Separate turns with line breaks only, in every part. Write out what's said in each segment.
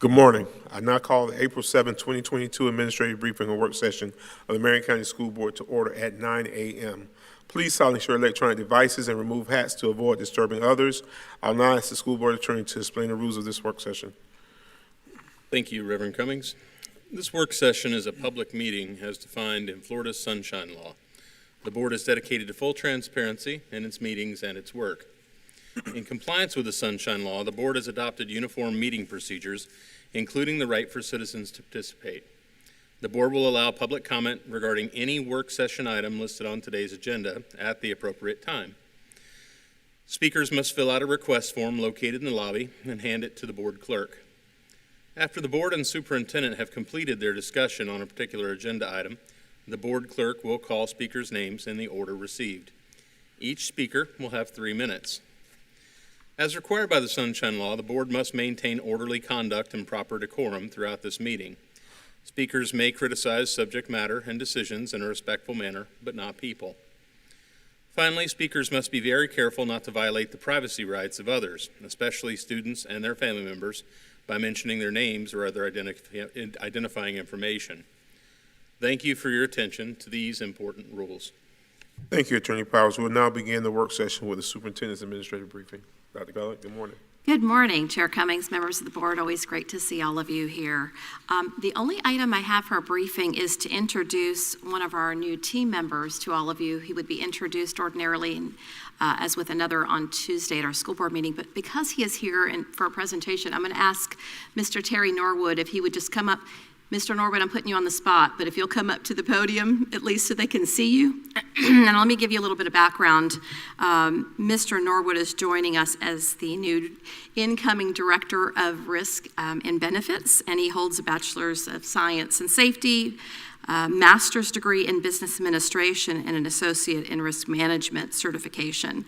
Good morning. I now call the April 7, 2022 Administrative Briefing and Work Session of the Marion County School Board to order at 9 a.m. Please silence your electronic devices and remove hats to avoid disturbing others. I'll now ask the School Board Attorney to explain the rules of this work session.
Thank you, Reverend Cummings. This work session is a public meeting as defined in Florida's Sunshine Law. The Board is dedicated to full transparency in its meetings and its work. In compliance with the Sunshine Law, the Board has adopted uniform meeting procedures, including the right for citizens to participate. The Board will allow public comment regarding any work session item listed on today's agenda at the appropriate time. Speakers must fill out a request form located in the lobby and hand it to the Board Clerk. After the Board and Superintendent have completed their discussion on a particular agenda item, the Board Clerk will call speakers' names in the order received. Each speaker will have 3 minutes. As required by the Sunshine Law, the Board must maintain orderly conduct and proper decorum throughout this meeting. Speakers may criticize subject matter and decisions in a respectful manner, but not people. Finally, speakers must be very careful not to violate the privacy rights of others, especially students and their family members, by mentioning their names or other identifying information. Thank you for your attention to these important rules.
Thank you, Attorney Powers. We'll now begin the work session with the Superintendent's Administrative Briefing. Dr. Gullett, good morning.
Good morning, Chair Cummings, members of the board. Always great to see all of you here. The only item I have for a briefing is to introduce one of our new team members to all of you. He would be introduced ordinarily as with another on Tuesday at our school board meeting, but because he is here for a presentation, I'm going to ask Mr. Terry Norwood if he would just come up. Mr. Norwood, I'm putting you on the spot, but if you'll come up to the podium, at least so they can see you. And let me give you a little bit of background. Mr. Norwood is joining us as the new incoming Director of Risk and Benefits, and he holds a Bachelor's of Science and Safety, master's degree in business administration, and an associate in risk management certification.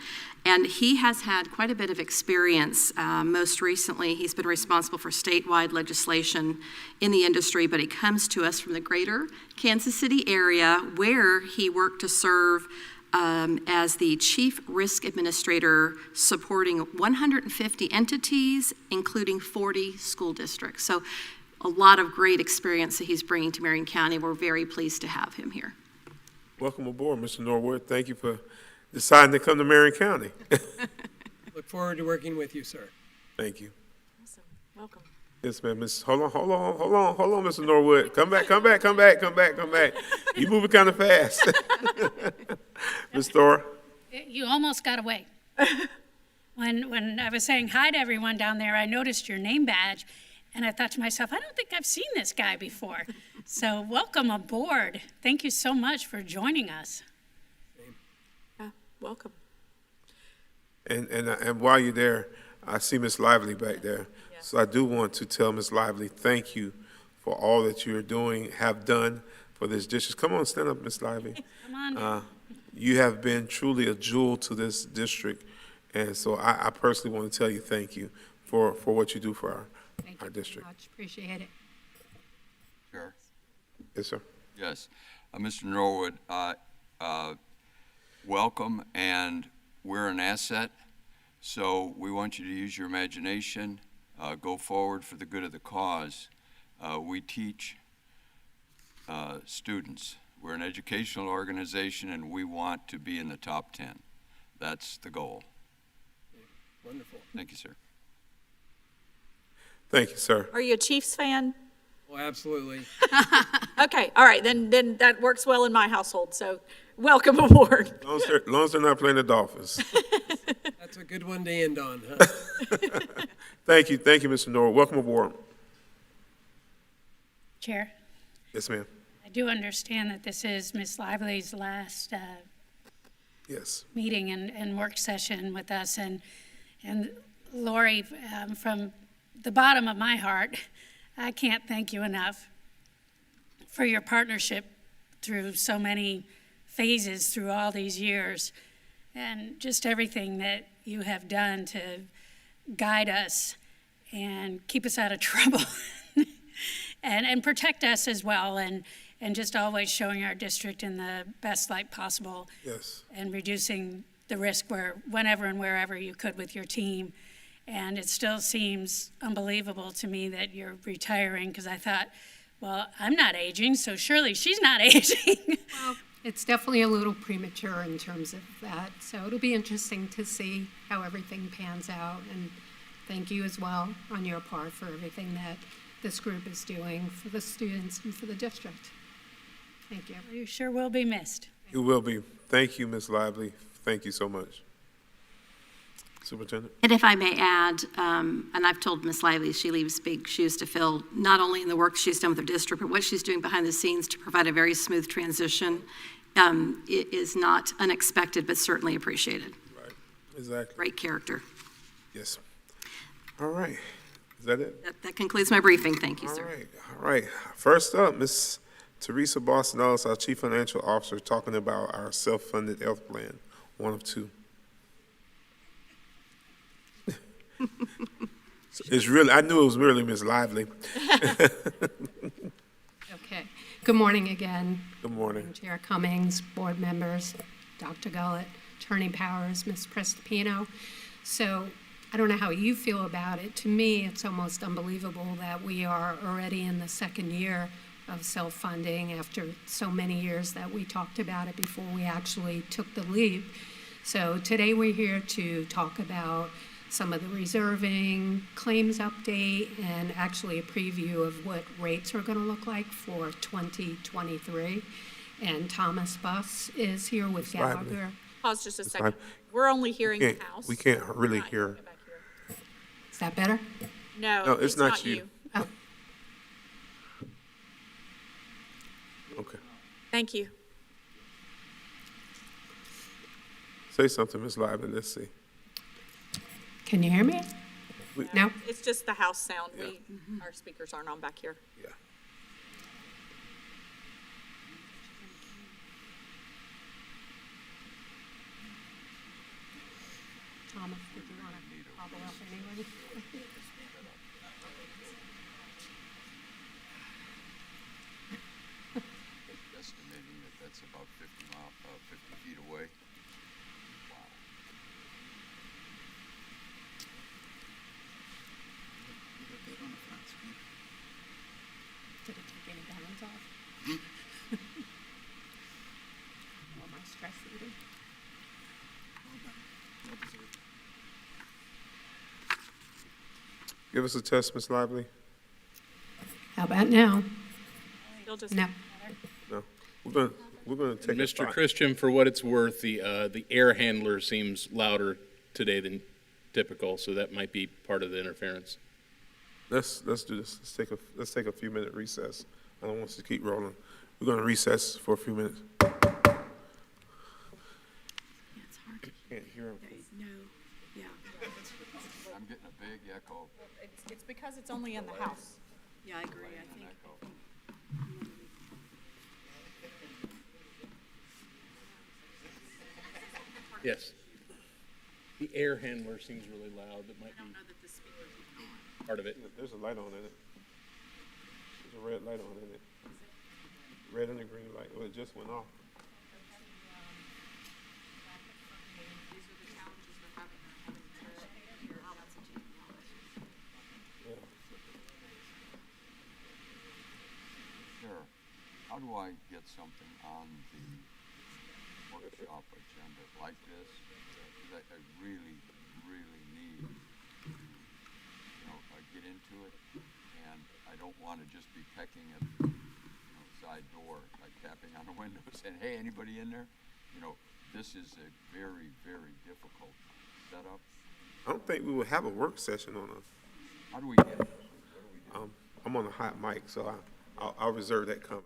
And he has had quite a bit of experience. Most recently, he's been responsible for statewide legislation in the industry, but he comes to us from the greater Kansas City area, where he worked to serve as the Chief Risk Administrator, supporting 150 entities, including 40 school districts. So a lot of great experience that he's bringing to Marion County. We're very pleased to have him here.
Welcome aboard, Mr. Norwood. Thank you for deciding to come to Marion County.
Look forward to working with you, sir.
Thank you.
Awesome. Welcome.
Yes, ma'am. Hold on, Mr. Norwood. Come back. You moving kind of fast. Ms. Thora.
You almost got away. When I was saying hi to everyone down there, I noticed your name badge, and I thought to myself, I don't think I've seen this guy before. So welcome aboard. Thank you so much for joining us.
Welcome.
And while you're there, I see Ms. Lively back there. Yeah. So I do want to tell Ms. Lively, thank you for all that you're doing, have done for this district. Come on, stand up, Ms. Lively.
Come on.
You have been truly a jewel to this district. And so I personally want to tell you thank you for what you do for our district.
Much appreciate it.
Sure.
Yes, sir.
Yes. Mr. Norwood, welcome, and we're an asset, so we want you to use your imagination, go forward for the good of the cause. We teach students. We're an educational organization, and we want to be in the top 10. That's the goal.
Wonderful.
Thank you, sir.
Thank you, sir.
Are you a Chiefs fan?
Oh, absolutely.
Okay, all right, then that works well in my household, so welcome aboard.
As long as they're not playing the Dolphins.
That's a good one to end on, huh?
Thank you, Mr. Norwood. Welcome aboard.
Chair,
Yes, ma'am.
I do understand that this is Ms. Lively's last
Yes.
meeting and work session with us. And Lori, from the bottom of my heart, I can't thank you enough for your partnership through so many phases through all these years, and just everything that you have done to guide us and keep us out of trouble and protect us as well, and just always showing our district in the best light possible.
Yes.
And reducing the risk whenever and wherever you could with your team. And it still seems unbelievable to me that you're retiring, because I thought, well, I'm not aging, so surely she's not aging.
Well, it's definitely a little premature in terms of that, so it'll be interesting to see how everything pans out. And thank you as well on your part for everything that this group is doing for the students and for the district. Thank you.
You sure will be missed.
You will be. Thank you, Ms. Lively. Thank you so much. Superintendent?
And if I may add, and I've told Ms. Lively she leaves big shoes to fill, not only in the work she's done with her district, but what she's doing behind the scenes to provide a very smooth transition. It is not unexpected, but certainly appreciated.
Right. Exactly.
Great character.
Yes. All right. Is that it?
That concludes my briefing. Thank you, sir.
All right. All right. First up, Ms. Teresa Boston Ellis, our Chief Financial Officer, talking about our self-funded health plan, one of two. It's really, I knew it was really Ms. Lively.
Okay. Good morning again.
Good morning.
Chair Cummings, board members, Dr. Gullett, Attorney Powers, Ms. Prestipino. So I don't know how you feel about it. To me, it's almost unbelievable that we are already in the second year of self-funding after so many years that we talked about it before we actually took the leap. So today we're here to talk about some of the reserving, claims update, and actually a preview of what rates are going to look like for 2023. And Thomas Buss is here with Gallagher.
Pause just a
fine.
second. We're only hearing the
Can't-
House.
we can't really
Not
hear.
you back here.
Is that better?
No,
No,
it's not you.
Oh,
Okay.
Thank you.
Say something, Ms. Lively. Let's see.
can you hear me? No?
It's just the House sound. Our speakers aren't on back here.
Yeah.
Thomas, did you want to bubble up anyway?
Estimating that that's about 50 feet away. Wow.
Did it take any balance off? All my stress eating.
Give us a test, Ms. Lively.
How about now?
You'll just.
No.
No. We're gonna take a
Mr.
spot.
Christian, for what it's worth, the air handler seems louder today than typical, so that might be part of the interference.
Let's do this. Let's take a few minute recess. I don't want us to keep rolling. We're gonna recess for a few minutes.
Yeah, it's hard to
Can't hear him.
know. Yeah.
I'm getting a big echo.
It's because it's only in the House.
Yeah, I agree. I think.
Yes. The air handler seems really loud. That might be part of it.
There's a light on in it. There's a red light on in it. Red and a green light. Well, it just went off.
Sure. How do I get something on the workshop agenda like this? Because I really, really need to, get into it. And I don't want to just be pecking at the side door, like tapping on the window saying, hey, anybody in there? This is a very, very difficult setup.
I don't think we will have a work session on
How do we get it? What do we do?
I'm on a hot mic, so I'll reserve that comment.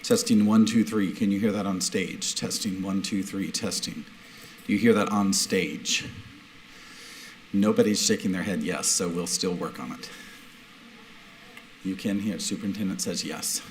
Testing 1, 2, 3. Can you hear that on stage? Testing 1, 2, 3. Testing. Do you hear that on stage? Nobody's shaking their head yes, so we'll still work on it. You can hear, Superintendent says yes.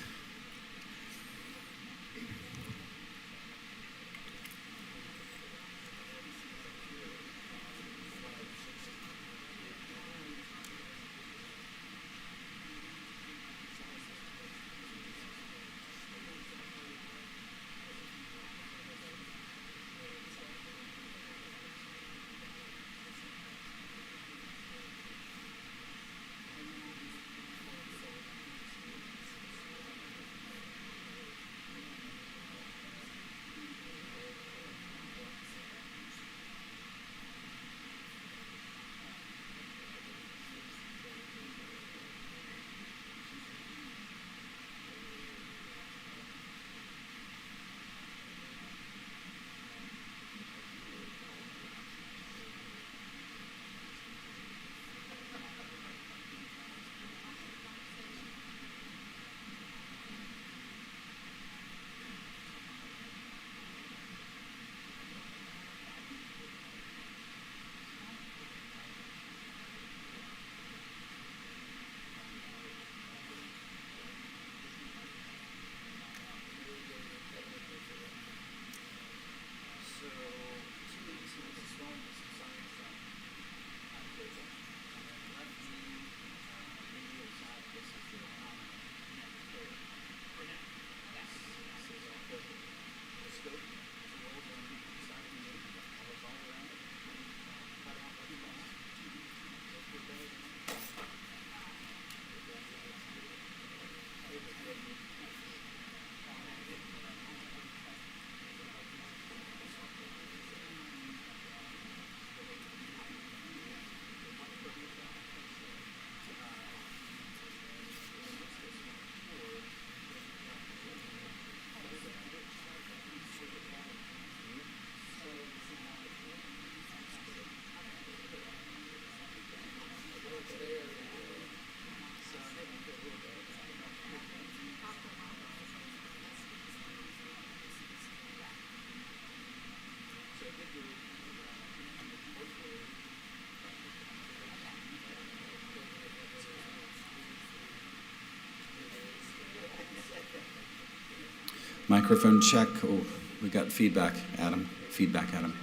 Microphone check. Oh, we got feedback, Adam. Feedback, Adam.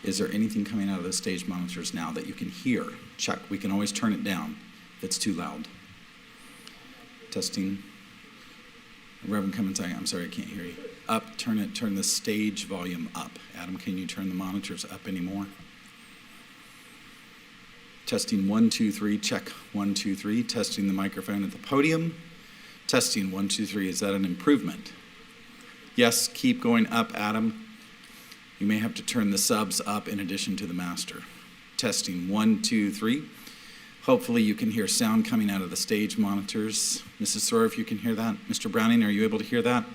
Is there anything coming out of the stage monitors now that you can hear? Check. We can always turn it down if it's too loud. Testing. Reverend Cummins, I'm sorry, I can't hear you. Up, turn the stage volume up. Adam, can you turn the monitors up anymore? Testing 1, 2, 3, check 1, 2, 3. Testing the microphone at the podium. Testing 1, 2, 3. Is that an improvement? Yes, keep going up, Adam. You may have to turn the subs up in addition to the master. Testing 1, 2, 3. Hopefully you can hear sound coming out of the stage monitors. Mrs. Sawyer, if you can hear that. Mr. Browning, are you able to hear that?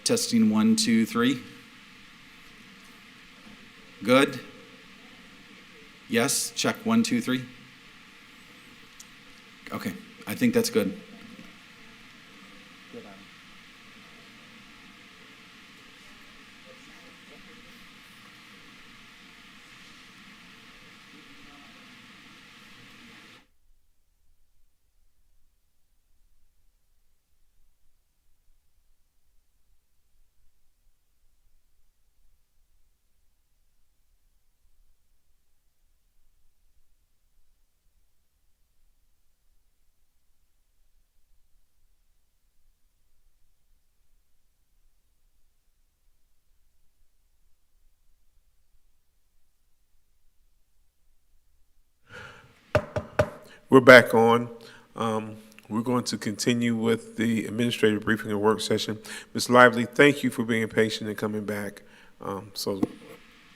Testing 1, 2, 3. Good. Yes, check 1, 2, 3. Okay, I think that's good.
We're back on. We're going to continue with the administrative briefing and work session. Ms. Lively, thank you for being patient and coming back so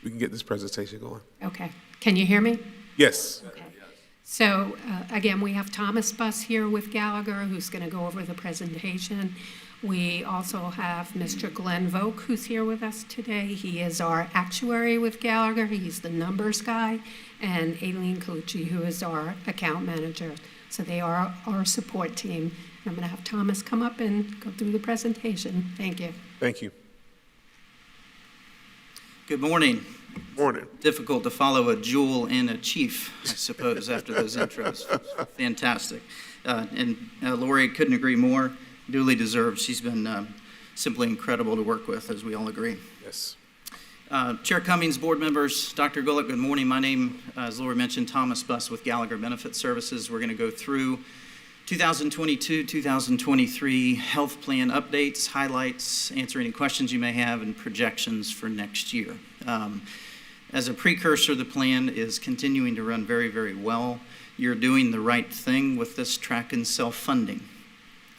we can get this presentation going.
Okay. Can you hear me?
Yes.
Okay. So, again, we have Thomas Buss here with Gallagher, who's going to go over the presentation. We also have Mr. Glenn Vogt, who's here with us today. He is our actuary with Gallagher. He's the numbers guy. And Aileen Colucci, who is our account manager. So they are our support team. I'm going to have Thomas come up and go through the presentation. Thank you.
Thank you.
Good morning.
Morning.
Difficult to follow a jewel and a chief, I suppose, after those intros. Fantastic. And Lori, couldn't agree more. Duly deserved. She's been simply incredible to work with, as we all agree.
Yes.
Chair Cummings, board members, Dr. Gulick, good morning. My name, as Lori mentioned, Thomas Buss with Gallagher Benefit Services. We're going to go through 2022-2023 health plan updates, highlights, answer any questions you may have, and projections for next year. As a precursor, the plan is continuing to run very, very well. You're doing the right thing with this track and self-funding.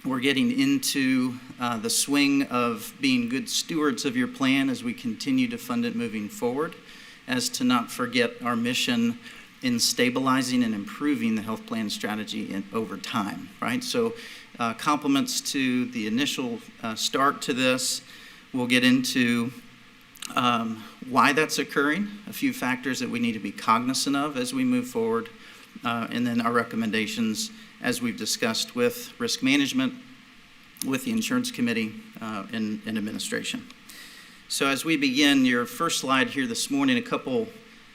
We're getting into the swing of being good stewards of your plan as we continue to fund it moving forward, as to not forget our mission in stabilizing and improving the health plan strategy over time, right? So compliments to the initial start to this. We'll get into why that's occurring, a few factors that we need to be cognizant of as we move forward, and then our recommendations as we've discussed with risk management, with the insurance committee, and administration. So as we begin, your first slide here this morning, a couple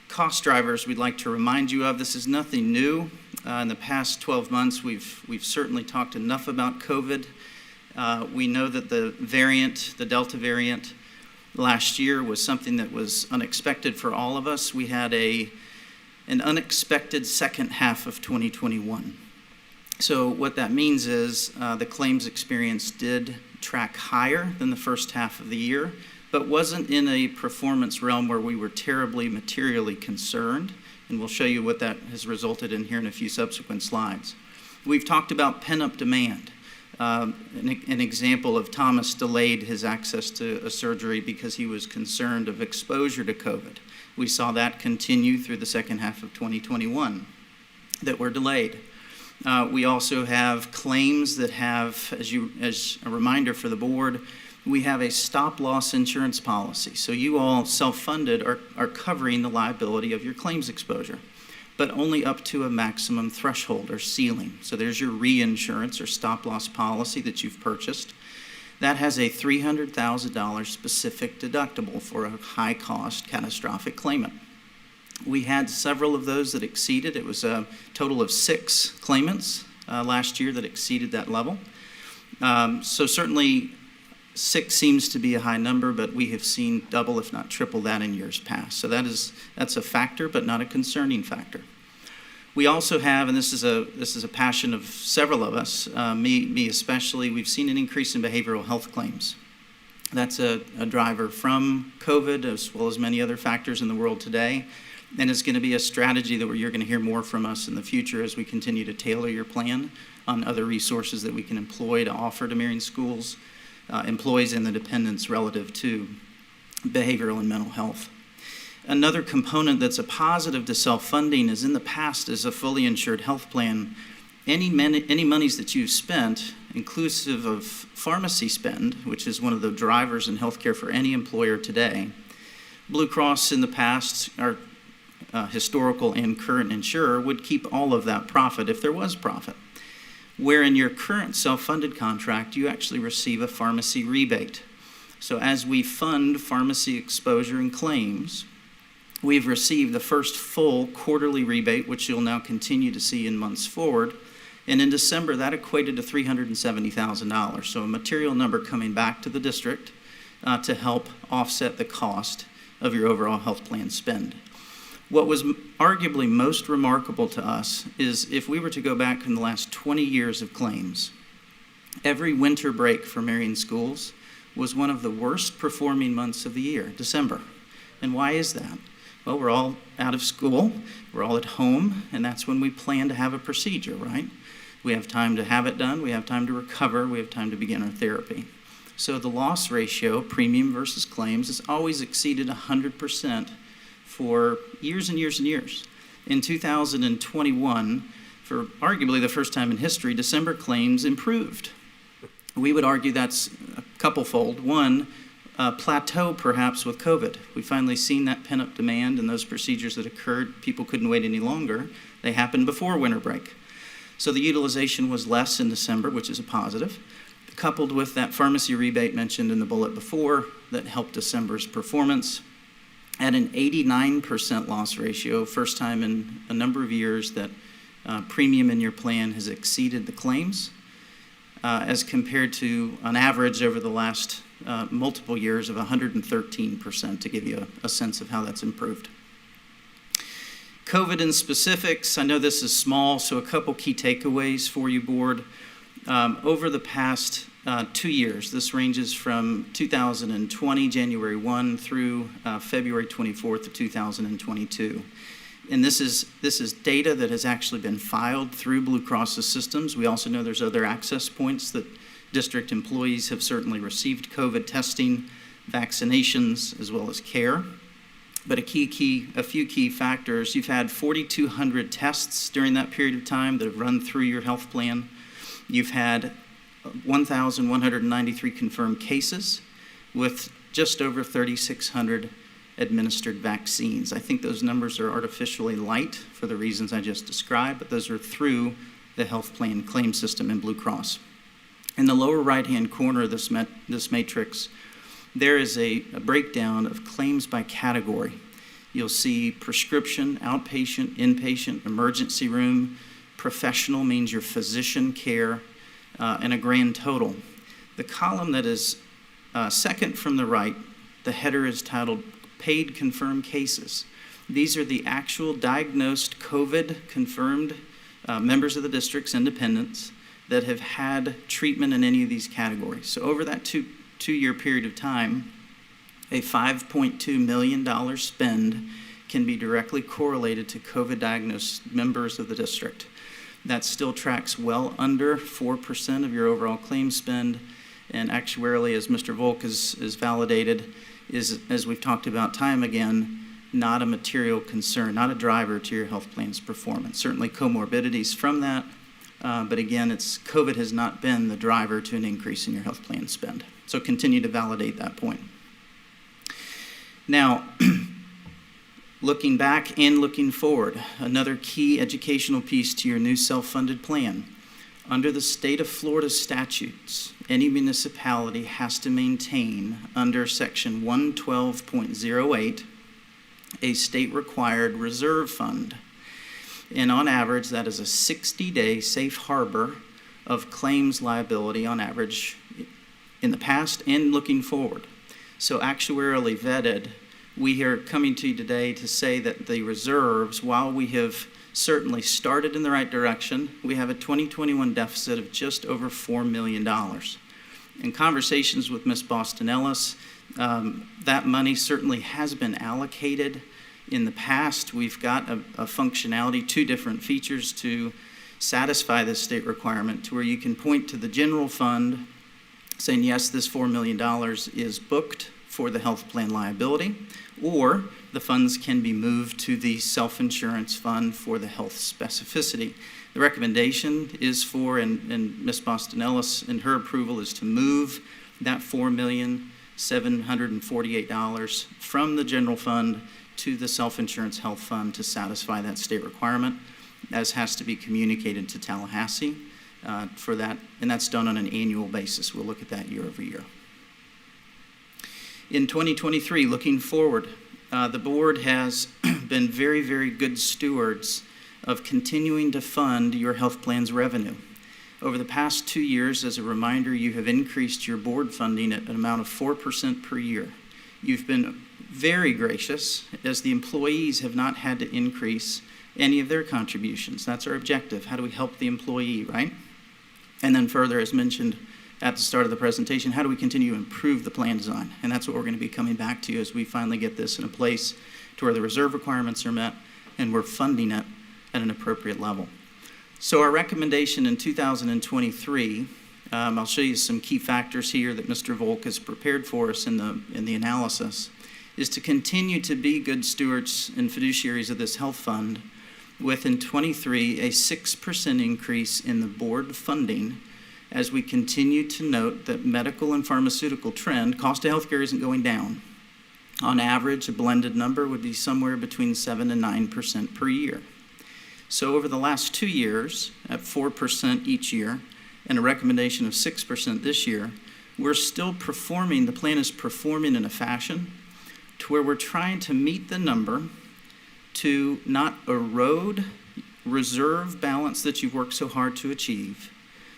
cost drivers we'd like to remind you of. This is nothing new. In the past 12 months, we've certainly talked enough about COVID. We know that the Delta variant, last year was something that was unexpected for all of us. We had an unexpected second half of 2021. So what that means is the claims experience did track higher than the first half of the year, but wasn't in a performance realm where we were terribly materially concerned. And we'll show you what that has resulted in here in a few subsequent slides. We've talked about pent-up demand. An example of Thomas delayed his access to a surgery because he was concerned of exposure to COVID. We saw that continue through the second half of 2021 that were delayed. We also have claims that have, as a reminder for the board, we have a stop-loss insurance policy. So you all self-funded are covering the liability of your claims exposure, but only up to a maximum threshold or ceiling. So there's your reinsurance or stop-loss policy that you've purchased. That has a $300,000 specific deductible for a high-cost catastrophic claimant. We had several of those that exceeded. It was a total of 6 claimants last year that exceeded that level. So certainly 6 seems to be a high number, but we have seen double, if not triple that in years past. So that's a factor, but not a concerning factor. We also have, and this is a passion of several of us, me especially, we've seen an increase in behavioral health claims. That's a driver from COVID as well as many other factors in the world today. And it's going to be a strategy that you're going to hear more from us in the future as we continue to tailor your plan on other resources that we can employ to offer to Marion schools, employees and the dependents relative to behavioral and mental health. Another component that's a positive to self-funding is in the past as a fully insured health plan, any monies that you've spent, inclusive of pharmacy spend, which is one of the drivers in healthcare for any employer today, Blue Cross in the past, our historical and current insurer, would keep all of that profit if there was profit. Where in your current self-funded contract, you actually receive a pharmacy rebate. So as we fund pharmacy exposure and claims, we've received the first full quarterly rebate, which you'll now continue to see in months forward. And in December, that equated to $370,000. So a material number coming back to the district to help offset the cost of your overall health plan spend. What was arguably most remarkable to us is if we were to go back in the last 20 years of claims, every winter break for Marion schools was one of the worst performing months of the year, December. And why is that? Well, we're all out of school, we're all at home, and that's when we plan to have a procedure, right? We have time to have it done, we have time to recover, we have time to begin our therapy. So the loss ratio, premium versus claims, has always exceeded 100% for years and years and years. In 2021, for arguably the first time in history, December claims improved. We would argue that's a couple-fold. One, plateau perhaps with COVID. We've finally seen that pent-up demand and those procedures that occurred. People couldn't wait any longer. They happened before winter break. So the utilization was less in December, which is a positive, coupled with that pharmacy rebate mentioned in the bullet before that helped December's performance. at an 89% loss ratio, first time in a number of years that premium in your plan has exceeded the claims, as compared to an average over the last multiple years of 113%, to give you a sense of how that's improved. COVID in specifics, I know this is small, so a couple key takeaways for you, board. Over the past 2 years, this ranges from 2020, January 1, through February 24th of 2022. And this is data that has actually been filed through Blue Cross's systems. We also know there's other access points that district employees have certainly received COVID testing, vaccinations, as well as care. But a few key factors: you've had 4,200 tests during that period of time that have run through your health plan. You've had 1,193 confirmed cases with just over 3,600 administered vaccines. I think those numbers are artificially light for the reasons I just described, but those are through the health plan claim system in Blue Cross. In the lower right-hand corner of this matrix, there is a breakdown of claims by category. You'll see prescription, outpatient, inpatient, emergency room. Professional means your physician care, and a grand total. The column that is second from the right, the header is titled Paid Confirmed Cases. These are the actual diagnosed COVID confirmed members of the district's independents that have had treatment in any of these categories. So over that two-year period of time, a $5.2 million spend can be directly correlated to COVID diagnosed members of the district. That still tracks well under 4% of your overall claim spend, and actuarially, as Mr. Volk has validated, is, as we've talked about time again, not a material concern, not a driver to your health plan's performance. Certainly comorbidities from that, but again, COVID has not been the driver to an increase in your health plan spend. So continue to validate that point. Now, looking back and looking forward, another key educational piece to your new self-funded plan. Under the state of Florida statutes, any municipality has to maintain, under section 112.08, a state-required reserve fund. And on average, that is a 60-day safe harbor of claims liability on average in the past and looking forward. So actuarially vetted, we are coming to you today to say that the reserves, while we have certainly started in the right direction, we have a 2021 deficit of just over $4 million. In conversations with Ms. Boston Ellis, that money certainly has been allocated. In the past, we've got a functionality, 2 different features to satisfy this state requirement, to where you can point to the general fund saying, yes, this $4 million is booked for the health plan liability, or the funds can be moved to the self-insurance fund for the health specificity. The recommendation is for, and Ms. Boston Ellis in her approval, is to move that $4,748,000 from the general fund to the self-insurance health fund to satisfy that state requirement, as has to be communicated to Tallahassee for that, and that's done on an annual basis. We'll look at that year over year. In 2023, looking forward, the board has been very, very good stewards of continuing to fund your health plan's revenue. Over the past 2 years, as a reminder, you have increased your board funding at an amount of 4% per year. You've been very gracious, as the employees have not had to increase any of their contributions. That's our objective. How do we help the employee, right? And then further, as mentioned at the start of the presentation, how do we continue to improve the plan design? And that's what we're going to be coming back to as we finally get this in a place to where the reserve requirements are met and we're funding it at an appropriate level. So our recommendation in 2023, I'll show you some key factors here that Mr. Volk has prepared for us in the analysis, is to continue to be good stewards and fiduciaries of this health fund, with in 23 a 6% increase in the board funding, as we continue to note that medical and pharmaceutical trend, cost of healthcare isn't going down. On average, a blended number would be somewhere between 7 and 9% per year. So over the last 2 years, at 4% each year, and a recommendation of 6% this year, we're still performing, the plan is performing in a fashion to to where we're trying to meet the number to not erode reserve balance that you've worked so hard to achieve,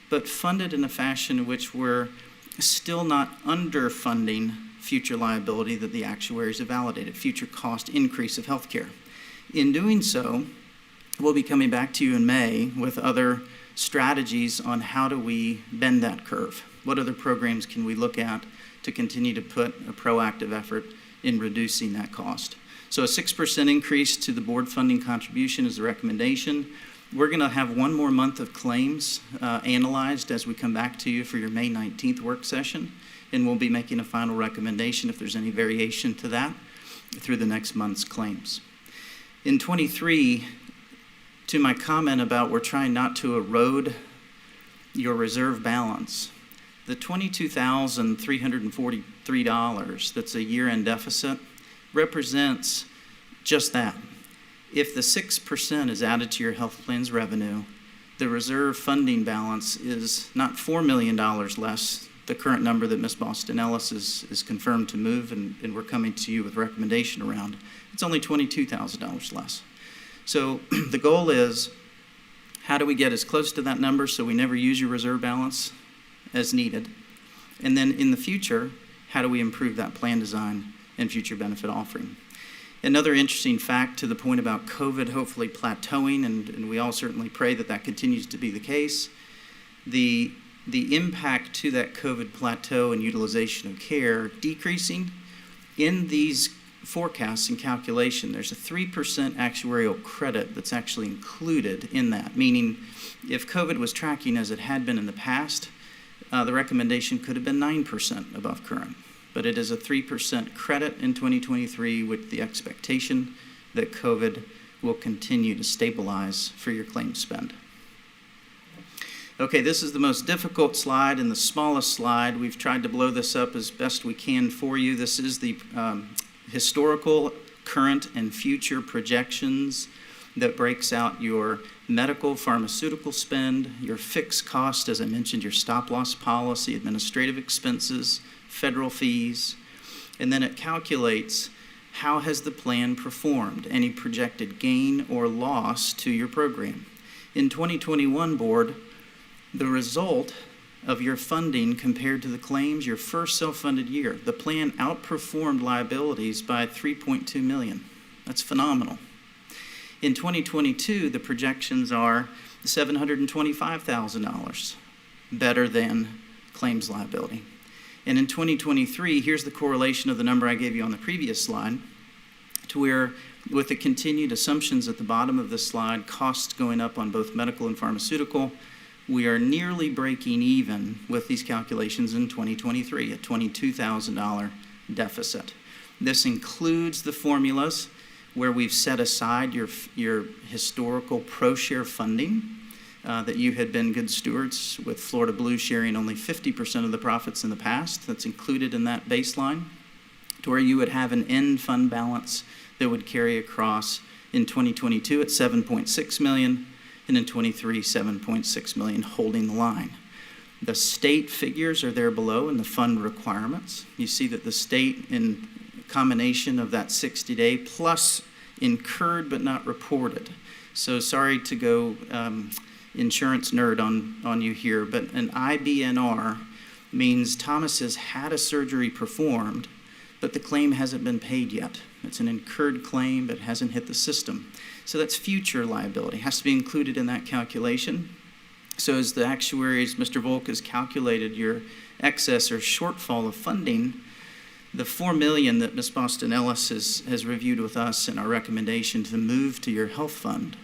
but fund it in a fashion in which we're still not underfunding future liability that the actuaries have validated, future cost increase of healthcare. In doing so, we'll be coming back to you in May with other strategies on how do we bend that curve. What other programs can we look at to continue to put a proactive effort in reducing that cost? So a 6% increase to the board funding contribution is the recommendation. We're going to have one more month of claims analyzed as we come back to you for your May 19th work session, and we'll be making a final recommendation if there's any variation to that through the next month's claims. In 23, to my comment about we're trying not to erode your reserve balance, the $22,343 that's a year-end deficit represents just that. If the 6% is added to your health plan's revenue, the reserve funding balance is not $4 million less, the current number that Ms. Boston Ellis is confirmed to move, and we're coming to you with a recommendation around. It's only $22,000 less. So the goal is, how do we get as close to that number so we never use your reserve balance as needed? And then in the future, how do we improve that plan design and future benefit offering? Another interesting fact to the point about COVID hopefully plateauing, and we all certainly pray that that continues to be the case, the impact to that COVID plateau and utilization of care decreasing, in these forecasts and calculation, there's a 3% actuarial credit that's actually included in that, meaning if COVID was tracking as it had been in the past, the recommendation could have been 9% above current. But it is a 3% credit in 2023 with the expectation that COVID will continue to stabilize for your claim spend. Okay, this is the most difficult slide and the smallest slide. We've tried to blow this up as best we can for you. This is the historical, current, and future projections that breaks out your medical, pharmaceutical spend, your fixed cost, as I mentioned, your stop-loss policy, administrative expenses, federal fees, and then it calculates how has the plan performed, any projected gain or loss to your program. In 2021, board, the result of your funding compared to the claims, your first self-funded year, the plan outperformed liabilities by $3.2 million. That's phenomenal. In 2022, the projections are $725,000 better than claims liability. And in 2023, here's the correlation of the number I gave you on the previous slide, to where with the continued assumptions at the bottom of this slide, costs going up on both medical and pharmaceutical, we are nearly breaking even with these calculations in 2023, a $22,000 deficit. This includes the formulas where we've set aside your historical pro-share funding, that you had been good stewards with Florida Blue sharing only 50% of the profits in the past. That's included in that baseline, to where you would have an end fund balance that would carry across in 2022 at $7.6 million, and in 23, $7.6 million, holding the line. The state figures are there below in the fund requirements. You see that the state, in combination of that 60-day plus incurred but not reported. So sorry to go insurance nerd on you here, but an IBNR means Thomas has had a surgery performed, but the claim hasn't been paid yet. It's an incurred claim but hasn't hit the system. So that's future liability, has to be included in that calculation. So as the actuaries, Mr. Volk, has calculated your excess or shortfall of funding, the $4 million that Ms. Boston Ellis has reviewed with us in our recommendation to move to your health fund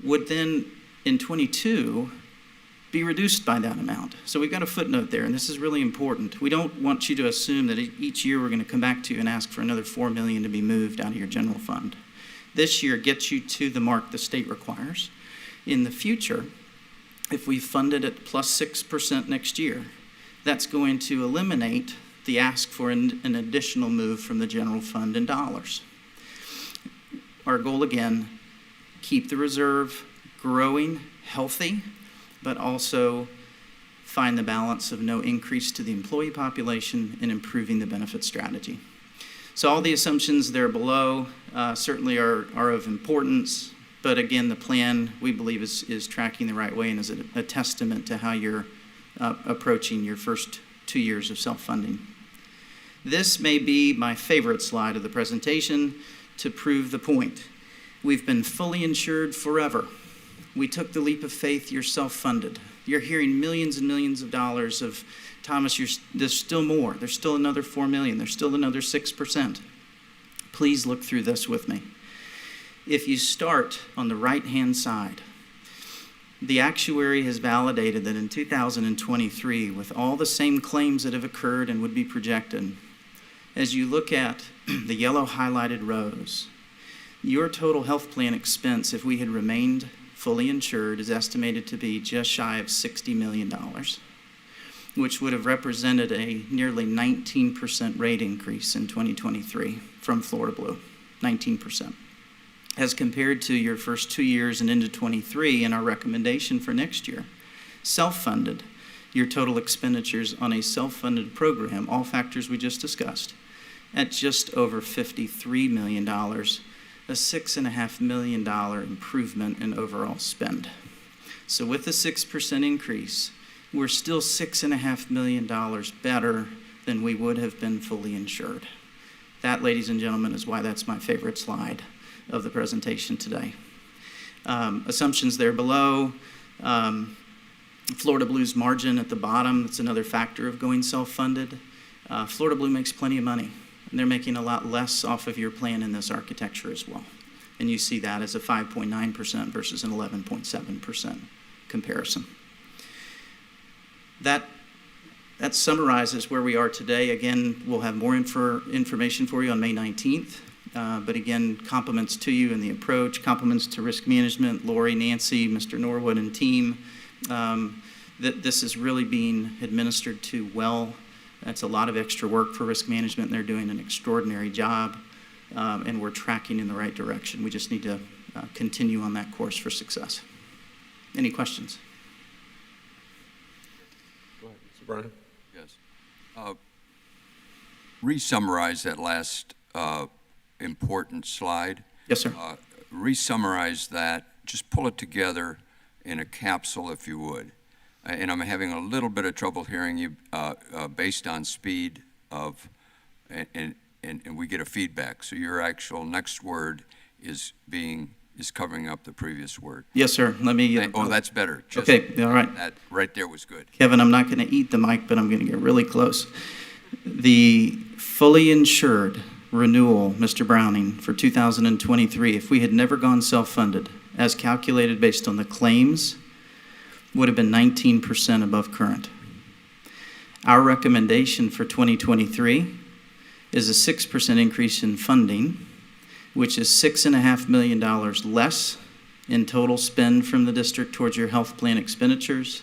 would then in 22 be reduced by that amount. So we've got a footnote there, and this is really important. We don't want you to assume that each year we're going to come back to you and ask for another $4 million to be moved out of your general fund. This year gets you to the mark the state requires. In the future, if we fund it at plus 6% next year, that's going to eliminate the ask for an additional move from the general fund in dollars. Our goal again, keep the reserve growing, healthy, but also find the balance of no increase to the employee population and improving the benefit strategy. So all the assumptions there below certainly are of importance, but again, the plan, we believe, is tracking the right way and is a testament to how you're approaching your first 2 years of self-funding. This may be my favorite slide of the presentation to prove the point. We've been fully insured forever. We took the leap of faith, you're self-funded. You're hearing millions and millions of dollars of, Thomas, there's still more. There's still another $4 million. There's still another 6%. Please look through this with me. If you start on the right-hand side, the actuary has validated that in 2023, with all the same claims that have occurred and would be projected, as you look at the yellow highlighted rows, your total health plan expense, if we had remained fully insured, is estimated to be just shy of $60 million, which would have represented a nearly 19% rate increase in 2023 from Florida Blue, 19%. As compared to your first 2 years and into 23 and our recommendation for next year, self-funded, your total expenditures on a self-funded program, all factors we just discussed, at just over $53 million, a $6.5 million improvement in overall spend. So with the 6% increase, we're still $6.5 million better than we would have been fully insured. That, ladies and gentlemen, is why that's my favorite slide of the presentation today. Assumptions there below. Florida Blue's margin at the bottom, that's another factor of going self-funded. Florida Blue makes plenty of money, and they're making a lot less off of your plan in this architecture as well. And you see that as a 5.9% versus an 11.7% comparison. That summarizes where we are today. Again, we'll have more information for you on May 19th. But again, compliments to you and the approach, compliments to risk management, Lori, Nancy, Mr. Norwood, and team. That this is really being administered to well. That's a lot of extra work for risk management, and they're doing an extraordinary job, and we're tracking in the right direction. We just need to continue on that course for success. Any questions?
Go ahead, Mr. Brown.
Yes. Re-summarize that last important slide.
Yes, sir.
Re-summarize that, just pull it together in a capsule if you would. And I'm having a little bit of trouble hearing you based on speed of, and we get a feedback. So your actual next word is covering up the previous word.
Yes, sir. Let me.
Oh, that's better. Just
okay, all right.
That right there was good.
Kevin, I'm not going to eat the mic, but I'm going to get really close. The fully insured renewal, Mr. Browning, for 2023, if we had never gone self-funded, as calculated based on the claims, would have been 19% above current. Our recommendation for 2023 is a 6% increase in funding, which is $6.5 million less in total spend from the district towards your health plan expenditures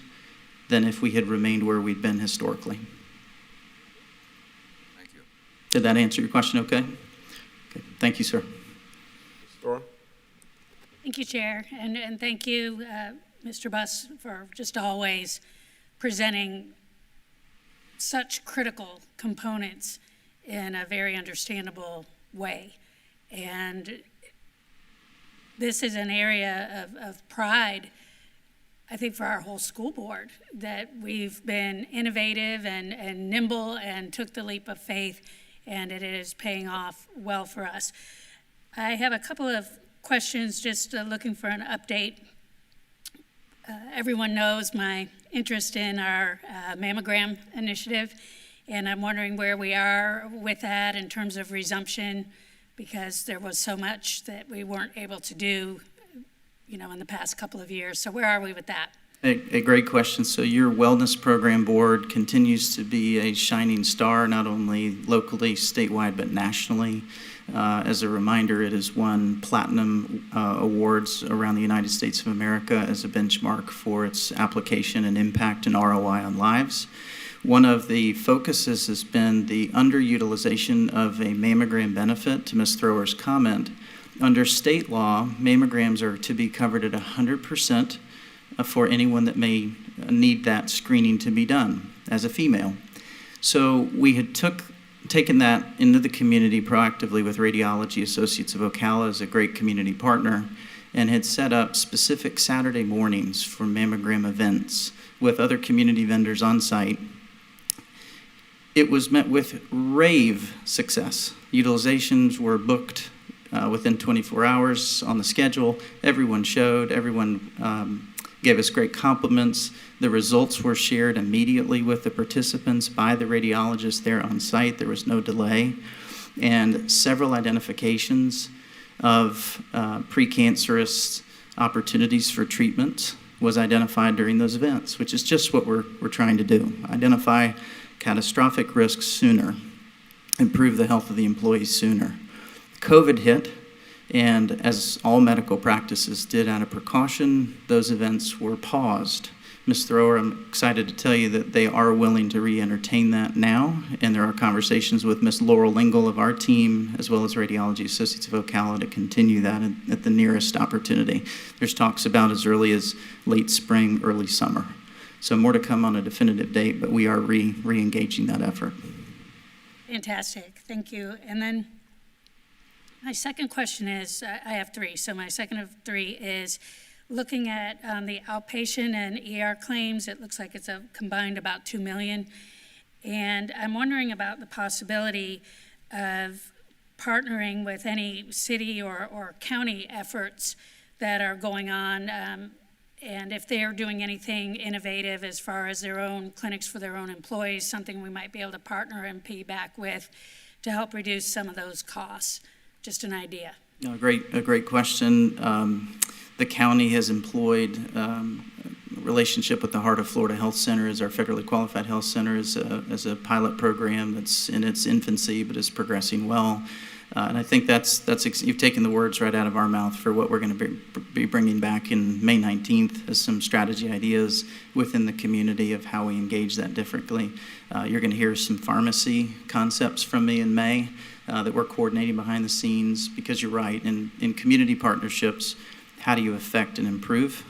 than if we had remained where we've been historically.
Thank you.
Did that answer your question okay? Okay. Thank you, sir.
Dora?
Thank you, Chair, and thank you, Mr. Buss, for just always presenting such critical components in a very understandable way. And this is an area of pride, I think, for our whole school board, that we've been innovative and nimble and took the leap of faith, and it is paying off well for us. I have a couple of questions, just looking for an update. Everyone knows my interest in our Mammogram Initiative, and I'm wondering where we are with that in terms of resumption, because there was so much that we weren't able to do, in the past couple of years. So where are we with that?
A great question. So your wellness program board continues to be a shining star, not only locally, statewide, but nationally. As a reminder, it has won platinum awards around the United States of America as a benchmark for its application and impact and ROI on lives. One of the focuses has been the underutilization of a mammogram benefit. To Ms. Thrower's comment, under state law, mammograms are to be covered at 100% for anyone that may need that screening to be done as a female. So we had took taken that into the community proactively with Radiology Associates of Ocala as a great community partner, and had set up specific Saturday mornings for mammogram events with other community vendors on site. It was met with rave success. Utilizations were booked within 24 hours on the schedule. Everyone showed, everyone gave us great compliments. The results were shared immediately with the participants by the radiologists there on site. There was no delay. And several identifications of precancerous opportunities for treatment was identified during those events, which is just what we're trying to do. Identify catastrophic risks sooner, improve the health of the employees sooner. COVID hit, and as all medical practices did out of precaution, those events were paused. Ms. Thrower, I'm excited to tell you that they are willing to re-entertain that now, and there are conversations with Ms. Laurel Lingle of our team, as well as Radiology Associates of Ocala, to continue that at the nearest opportunity. There's talks about as early as late spring, early summer. So more to come on a definitive date, but we are re-engaging that effort.
Fantastic, thank you. And then my second question is, I have three, so my second of three is looking at the outpatient and ER claims. It looks like it's a combined about 2 million. And I'm wondering about the possibility of partnering with any city or county efforts that are going on, and if they're doing anything innovative as far as their own clinics for their own employees, something we might be able to partner and piggyback with to help reduce some of those costs. Just an idea.
No, a great question. The county has employed a relationship with the Heart of Florida Health Center as our federally qualified health center as a pilot program that's in its infancy but is progressing well. And I think that's you've taken the words right out of our mouth for what we're going to be bringing back in May 19th as some strategy ideas within the community of how we engage that differently. You're going to hear some pharmacy concepts from me in May that we're coordinating behind the scenes, because you're right, in community partnerships, how do you affect and improve?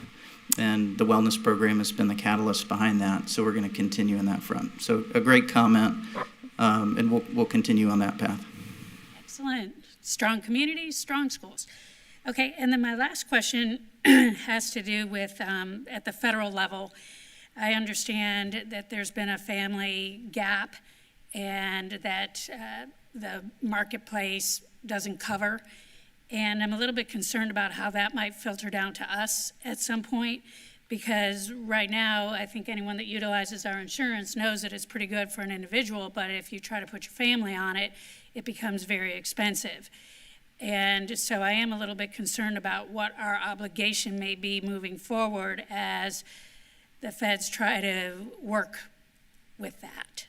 And the wellness program has been the catalyst behind that, so we're going to continue on that front. So a great comment, and we'll continue on that path.
Excellent. Strong communities, strong schools. Okay, and then my last question has to do with at the federal level. I understand that there's been a family gap and that the marketplace doesn't cover. And I'm a little bit concerned about how that might filter down to us at some point, because right now, I think anyone that utilizes our insurance knows that it's pretty good for an individual, but if you try to put your family on it, it becomes very expensive. And so I am a little bit concerned about what our obligation may be moving forward as the feds try to work with that.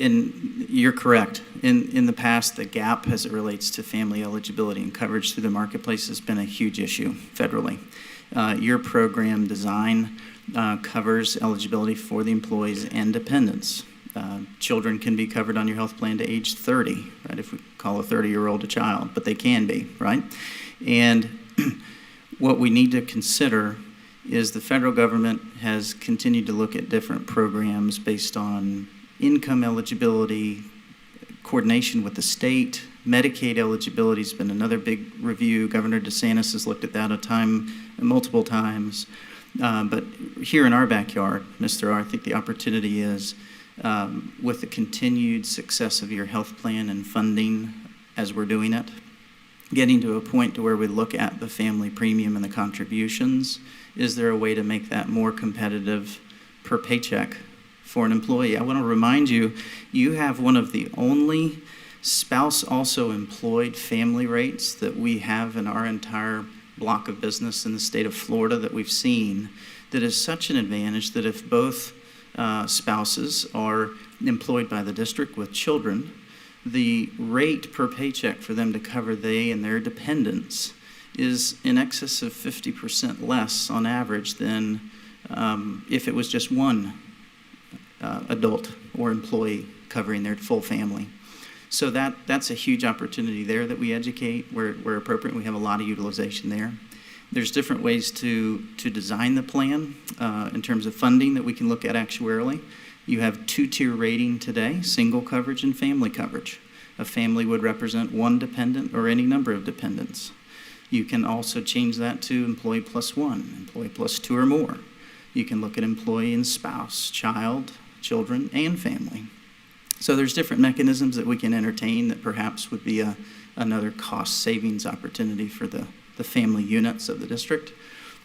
And you're correct. In the past, the gap as it relates to family eligibility and coverage through the marketplace has been a huge issue federally. Your program design covers eligibility for the employees and dependents. Children can be covered on your health plan to age 30, right? If we call a 30-year-old a child, but they can be, right? And what we need to consider is the federal government has continued to look at different programs based on income eligibility, coordination with the state. Medicaid eligibility has been another big review. Governor DeSantis has looked at that multiple times. But here in our backyard, Mr. R, I think the opportunity is with the continued success of your health plan and funding as we're doing it, getting to a point to where we look at the family premium and the contributions. Is there a way to make that more competitive per paycheck for an employee? I want to remind you, you have one of the only spouse also employed family rates that we have in our entire block of business in the state of Florida that we've seen, that is such an advantage that if both spouses are employed by the district with children, the rate per paycheck for them to cover they and their dependents is in excess of 50% less on average than if it was just one adult or employee covering their full family. So that's a huge opportunity there that we educate where appropriate. We have a lot of utilization there. There's different ways to design the plan in terms of funding that we can look at actuarially. You have two-tier rating today, single coverage and family coverage. A family would represent one dependent or any number of dependents. You can also change that to employee plus one, employee plus two or more. You can look at employee and spouse, child, children, and family. So there's different mechanisms that we can entertain that perhaps would be another cost savings opportunity for the family units of the district.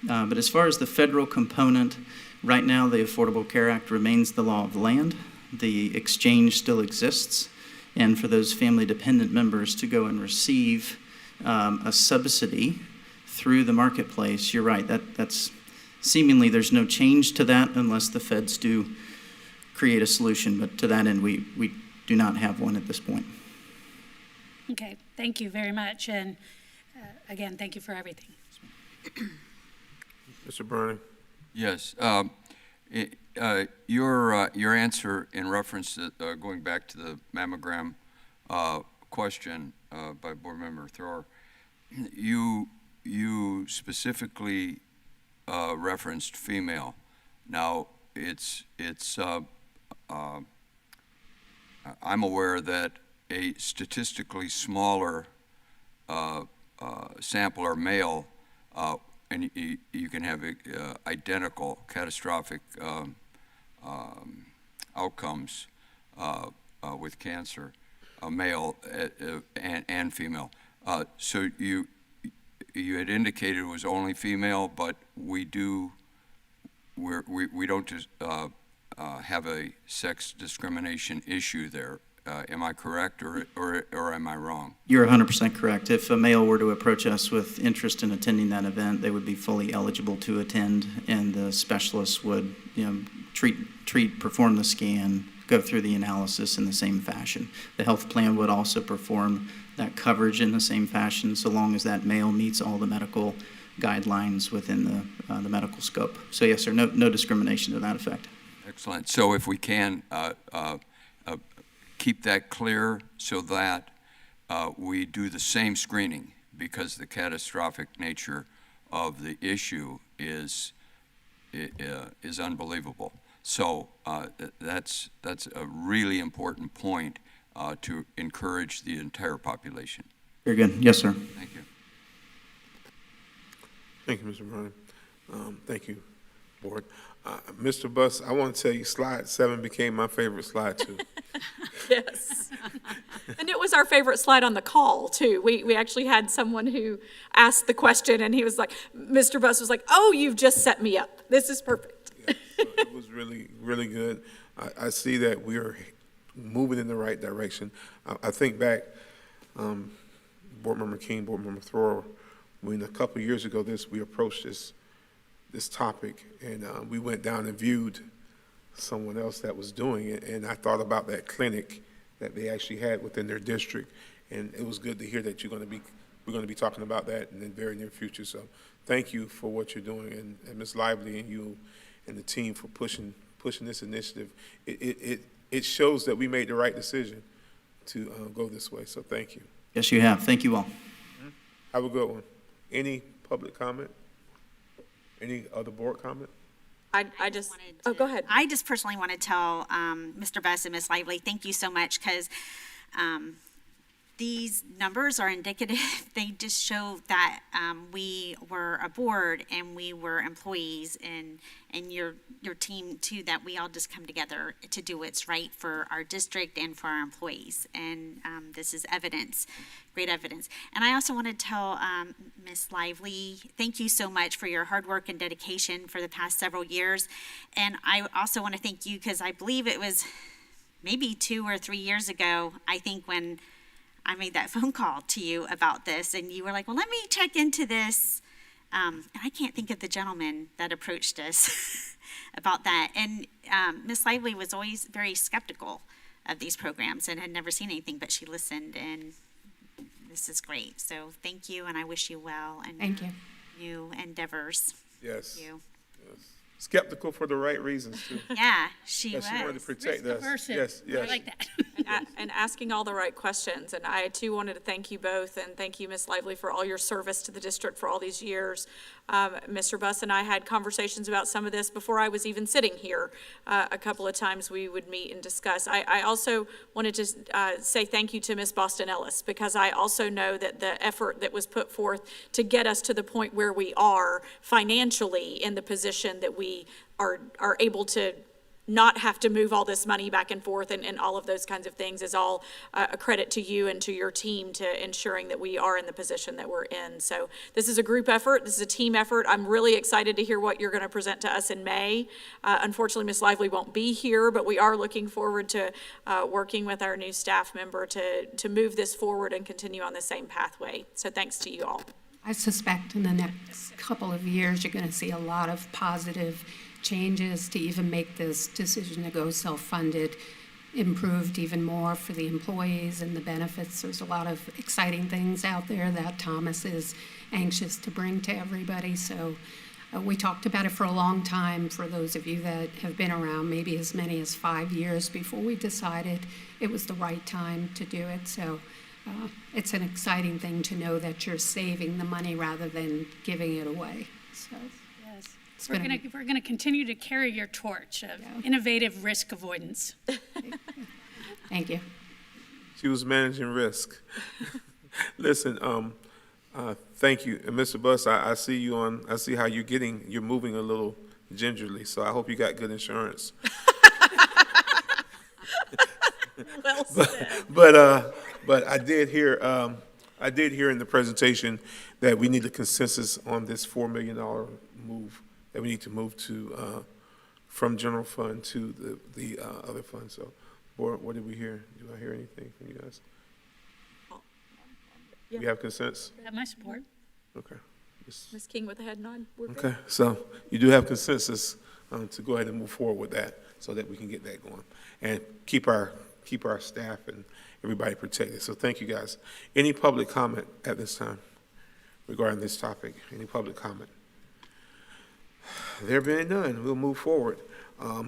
But as far as the federal component, right now the Affordable Care Act remains the law of the land. The exchange still exists. And for those family dependent members to go and receive a subsidy through the marketplace, you're right, that's seemingly there's no change to that unless the feds do create a solution. But to that end, we do not have one at this point.
Okay, thank you very much. And again, thank you for everything.
Mr. Burnham?
Yes. Your answer in reference to going back to the mammogram question by Board Member Thrower, you specifically referenced female. Now, I'm aware that a statistically smaller sample are male, and you can have identical catastrophic outcomes with cancer, male and female. So you had indicated it was only female, but we don't just have a sex discrimination issue there. Am I correct, or am I wrong?
You're 100% correct. If a male were to approach us with interest in attending that event, they would be fully eligible to attend, and the specialist would, perform the scan, go through the analysis in the same fashion. The health plan would also perform that coverage in the same fashion, so long as that male meets all the medical guidelines within the medical scope. So yes, sir, no discrimination to that effect.
Excellent. So if we can keep that clear so that we do the same screening, because the catastrophic nature of the issue is unbelievable. So that's a really important point to encourage the entire population.
Very good. Yes, sir.
Thank you.
Thank you, Mr. Burnham. Thank you, Board. Mr. Buss, I want to tell you, slide 7 became my favorite slide, too.
Yes. And it was our favorite slide on the call, too. We actually had someone who asked the question, and he was like, Mr. Buss was like, oh, you've just set me up. This is perfect.
Yeah, so it was really, really good. I see that we are moving in the right direction. I think back, Board Member King, Board Member Thrower, when a couple of years ago we approached this topic, and we went down and viewed someone else that was doing it, and I thought about that clinic that they actually had within their district, and it was good to hear that we're going to be talking about that in the very near future. So thank you for what you're doing, and Ms. Lively and you and the team for pushing this initiative. It shows that we made the right decision to go this way, so thank you.
Yes, you have. Thank you all.
Have a good one. Any public comment? Any other board comment?
I just, go ahead.
I just personally want to tell Mr. Buss and Ms. Lively, thank you so much, because these numbers are indicative. They just show that we were a board and we were employees, and your team too, that we all just come together to do what's right for our district and for our employees. And this is evidence, great evidence. And I also want to tell Ms. Lively, thank you so much for your hard work and dedication for the past several years. And I also want to thank you, because I believe it was maybe 2 or 3 years ago, I think, when I made that phone call to you about this, and you were like, well, let me check into this. And I can't think of the gentleman that approached us about that. And Ms. Lively was always very skeptical of these programs and had never seen anything, but she listened, and this is great. So thank you, and I wish you well in
Thank you.
new endeavors.
Yes.
Thank you.
Yes. skeptical for the right reasons, too.
Yeah, she
That she wanted to
was.
protect us.
Risk-averse.
Yes, yes.
I like that.
And asking all the right questions. And I too wanted to thank you both, and thank you, Ms. Lively, for all your service to the district for all these years. Mr. Buss and I had conversations about some of this before I was even sitting here. A couple of times we would meet and discuss. I also wanted to say thank you to Ms. Boston Ellis, because I also know that the effort that was put forth to get us to the point where we are financially in the position that we are able to not have to move all this money back and forth and all of those kinds of things is all a credit to you and to your team to ensuring that we are in the position that we're in. So this is a group effort. This is a team effort. I'm really excited to hear what you're going to present to us in May. Unfortunately, Ms. Lively won't be here, but we are looking forward to working with our new staff member to move this forward and continue on the same pathway. So thanks to you all.
I suspect in the next couple of years, you're going to see a lot of positive changes to even make this decision to go self-funded improved even more for the employees and the benefits. There's a lot of exciting things out there that Thomas is anxious to bring to everybody. So we talked about it for a long time, for those of you that have been around, maybe as many as 5 years before we decided it was the right time to do it. So it's an exciting thing to know that you're saving the money rather than giving it away. So
Yes. We're gonna continue to carry your torch of innovative risk avoidance.
thank you.
She was managing risk. Listen, thank you. And Mr. Buss, I see you I see how you're moving a little gingerly, so I hope you got good insurance.
Well said.
But I did hear in the presentation that we need a consensus on this $4 million move, that we need to move to, from general fund to the other fund. So, board, what did we hear? Do I hear anything from you guys?
Yeah.
We have consensus?
Have my support.
Okay.
Ms. King with a head nod. We're good.
Okay, so you do have consensus to go ahead and move forward with that so that we can get that going and keep our staff and everybody protected. So thank you, guys. Any public comment at this time regarding this topic? Any public comment? There being none, we'll move forward.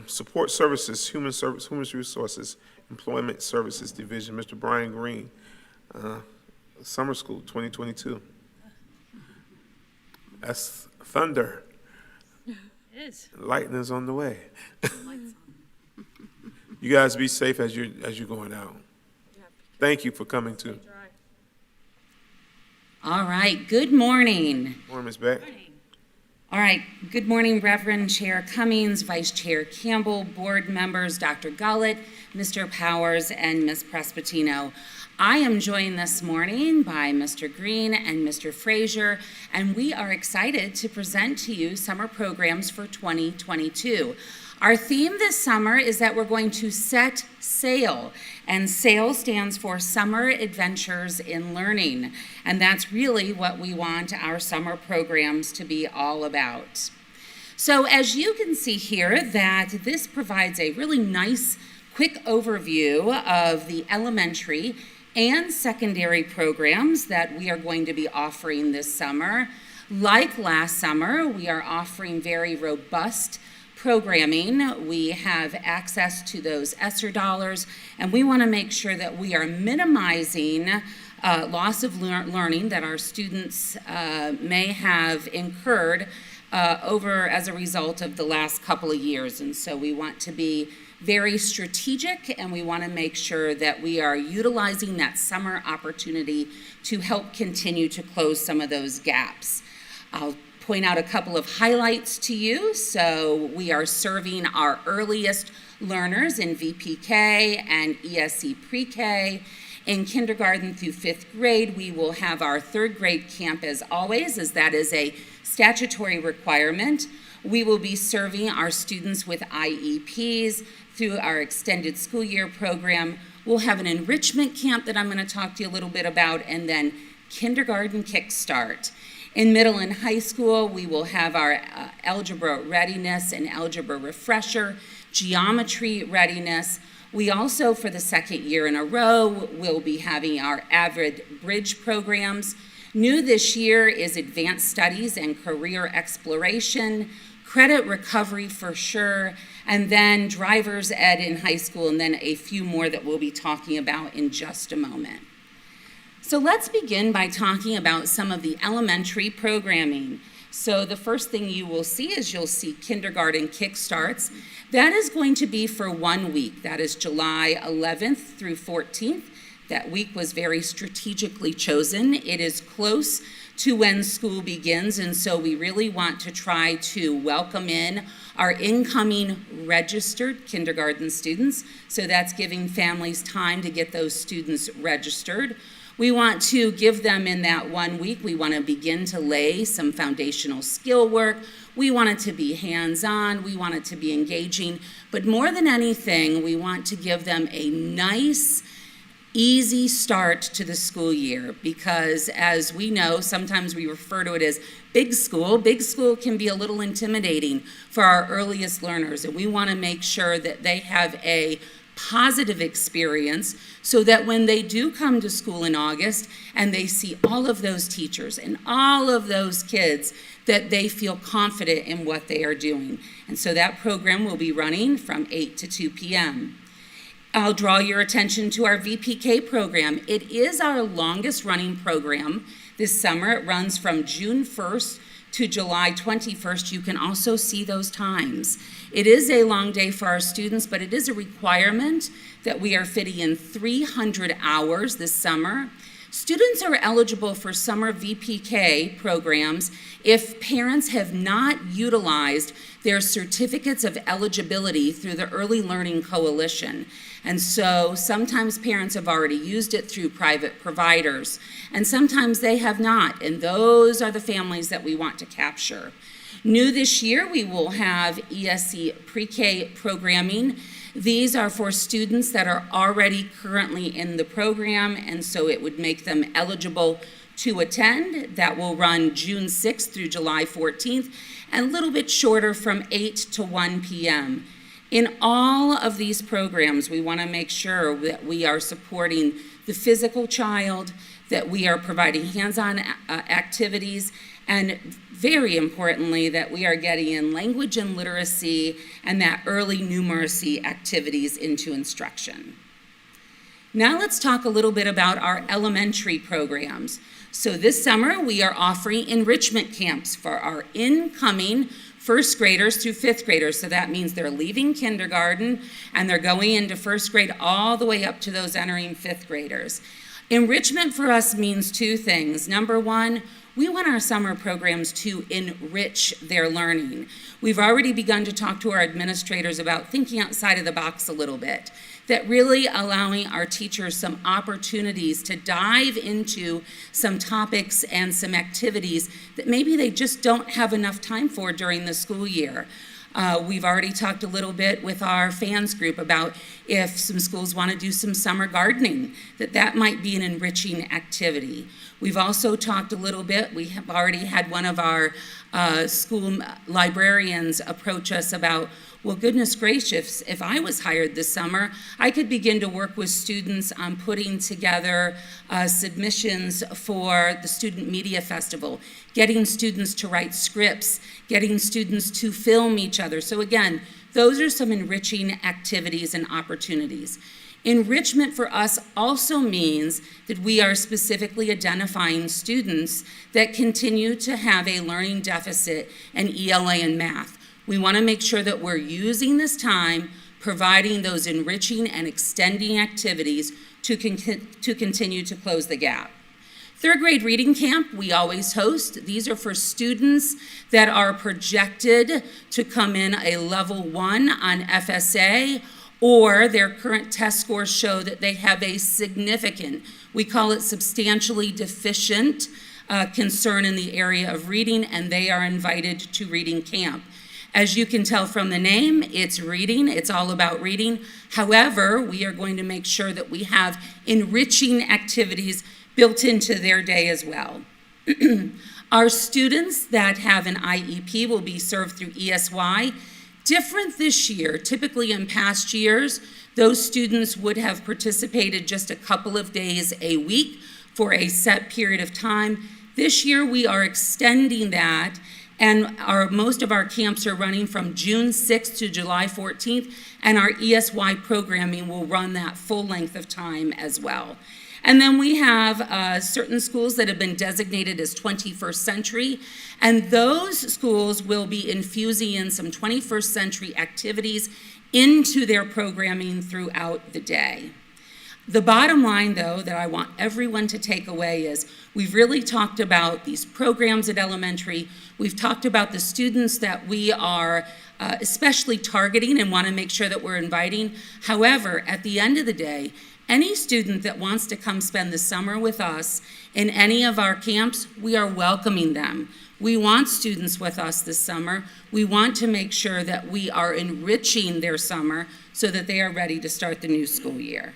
Support Services, Human Resources, Employment Services Division, Mr. Brian Green, Summer School 2022. That's thunder.
It is.
Lightning is on the way. You guys be safe as you're going out. Thank you for coming too.
All right, good morning.
Morning, Ms. Beck.
All right, good morning, Reverend Chair Cummings, Vice Chair Campbell, board members, Dr. Gullett, Mr. Powers, and Ms. Prespatino. I am joined this morning by Mr. Green and Mr. Frazier, and we are excited to present to you summer programs for 2022. Our theme this summer is that we're going to set SAIL, and SAIL stands for Summer Adventures in Learning, and that's really what we want our summer programs to be all about. So as you can see here, that this provides a really nice, quick overview of the elementary and secondary programs that we are going to be offering this summer. Like last summer, we are offering very robust programming. We have access to those ESSER dollars, and we want to make sure that we are minimizing loss of learning that our students may have incurred over as a result of the last couple of years. And so we want to be very strategic, and we want to make sure that we are utilizing that summer opportunity to help continue to close some of those gaps. I'll point out a couple of highlights to you. So we are serving our earliest learners in Vpk and Esc Pre-K. In kindergarten through 5th grade, we will have our 3rd grade camp as always, as that is a statutory requirement. We will be serving our students with IEPs through our extended school year program. We'll have an enrichment camp that I'm going to talk to you a little bit about, and then kindergarten Kickstart. In middle and high school, we will have our algebra readiness and algebra refresher, geometry readiness. We also, for the 2nd year in a row, will be having our Avid bridge programs. New this year is advanced studies and career exploration, credit recovery for sure, and then driver's ed in high school, and then a few more that we'll be talking about in just a moment. So let's begin by talking about some of the elementary programming. So the first thing you will see is you'll see kindergarten Kickstarts. That is going to be for 1 week. That is July 11th through 14th. That week was very strategically chosen. It is close to when school begins, and so we really want to try to welcome in our incoming registered kindergarten students. So that's giving families time to get those students registered. We want to give them in that 1 week, we want to begin to lay some foundational skill work. We want it to be hands-on, we want it to be engaging, but more than anything, we want to give them a nice, easy start to the school year, because as we know, sometimes we refer to it as big school. Big school can be a little intimidating for our earliest learners, and we want to make sure that they have a positive experience so that when they do come to school in August and they see all of those teachers and all of those kids, that they feel confident in what they are doing. And so that program will be running from 8 to 2 p.m. I'll draw your attention to our Vpk program. It is our longest running program this summer. It runs from June 1st to July 21st. You can also see those times. It is a long day for our students, but it is a requirement that we are fitting in 300 hours this summer. Students are eligible for summer VPK programs if parents have not utilized their certificates of eligibility through the Early Learning Coalition. And so sometimes parents have already used it through private providers, and sometimes they have not, and those are the families that we want to capture. New this year, we will have Esc Pre-K Programming. These are for students that are already currently in the program, and so it would make them eligible to attend. That will run June 6th through July 14th, and a little bit shorter from 8 to 1 p.m. In all of these programs, we want to make sure that we are supporting the physical child, that we are providing hands-on activities, and very importantly, that we are getting in language and literacy and that early numeracy activities into instruction. Now let's talk a little bit about our elementary programs. So this summer, we are offering enrichment camps for our incoming first graders through fifth graders. So that means they're leaving kindergarten and they're going into first grade all the way up to those entering fifth graders. Enrichment for us means two things. Number one, we want our summer programs to enrich their learning. We've already begun to talk to our administrators about thinking outside of the box a little bit, that really allowing our teachers some opportunities to dive into some topics and some activities that maybe they just don't have enough time for during the school year. We've already talked a little bit with our fans group about if some schools want to do some summer gardening, that might be an enriching activity. We've also talked a little bit, we have already had one of our school librarians approach us about, well, goodness gracious, if I was hired this summer, I could begin to work with students on putting together submissions for the Student Media Festival, getting students to write scripts, getting students to film each other. So again, those are some enriching activities and opportunities. Enrichment for us also means that we are specifically identifying students that continue to have a learning deficit in ELA and math. We want to make sure that we're using this time providing those enriching and extending activities to continue to close the gap. Third grade reading camp, we always host. These are for students that are projected to come in a level 1 on FSA, or their current test scores show that they have a significant, we call it substantially deficient concern in the area of reading, and they are invited to reading camp. As you can tell from the name, it's reading, it's all about reading. However, we are going to make sure that we have enriching activities built into their day as well. Our students that have an IEP will be served through ESY. Different this year. Typically in past years, those students would have participated just a couple of days a week for a set period of time. This year we are extending that And most of our camps are running from June 6th to July 14th, and our ESY programming will run that full length of time as well. And then we have certain schools that have been designated as 21st century, and those schools will be infusing in some 21st century activities into their programming throughout the day. The bottom line, though, that I want everyone to take away is we've really talked about these programs at elementary. We've talked about the students that we are especially targeting and want to make sure that we're inviting. However, at the end of the day, any student that wants to come spend the summer with us in any of our camps, we are welcoming them. We want students with us this summer. We want to make sure that we are enriching their summer so that they are ready to start the new school year.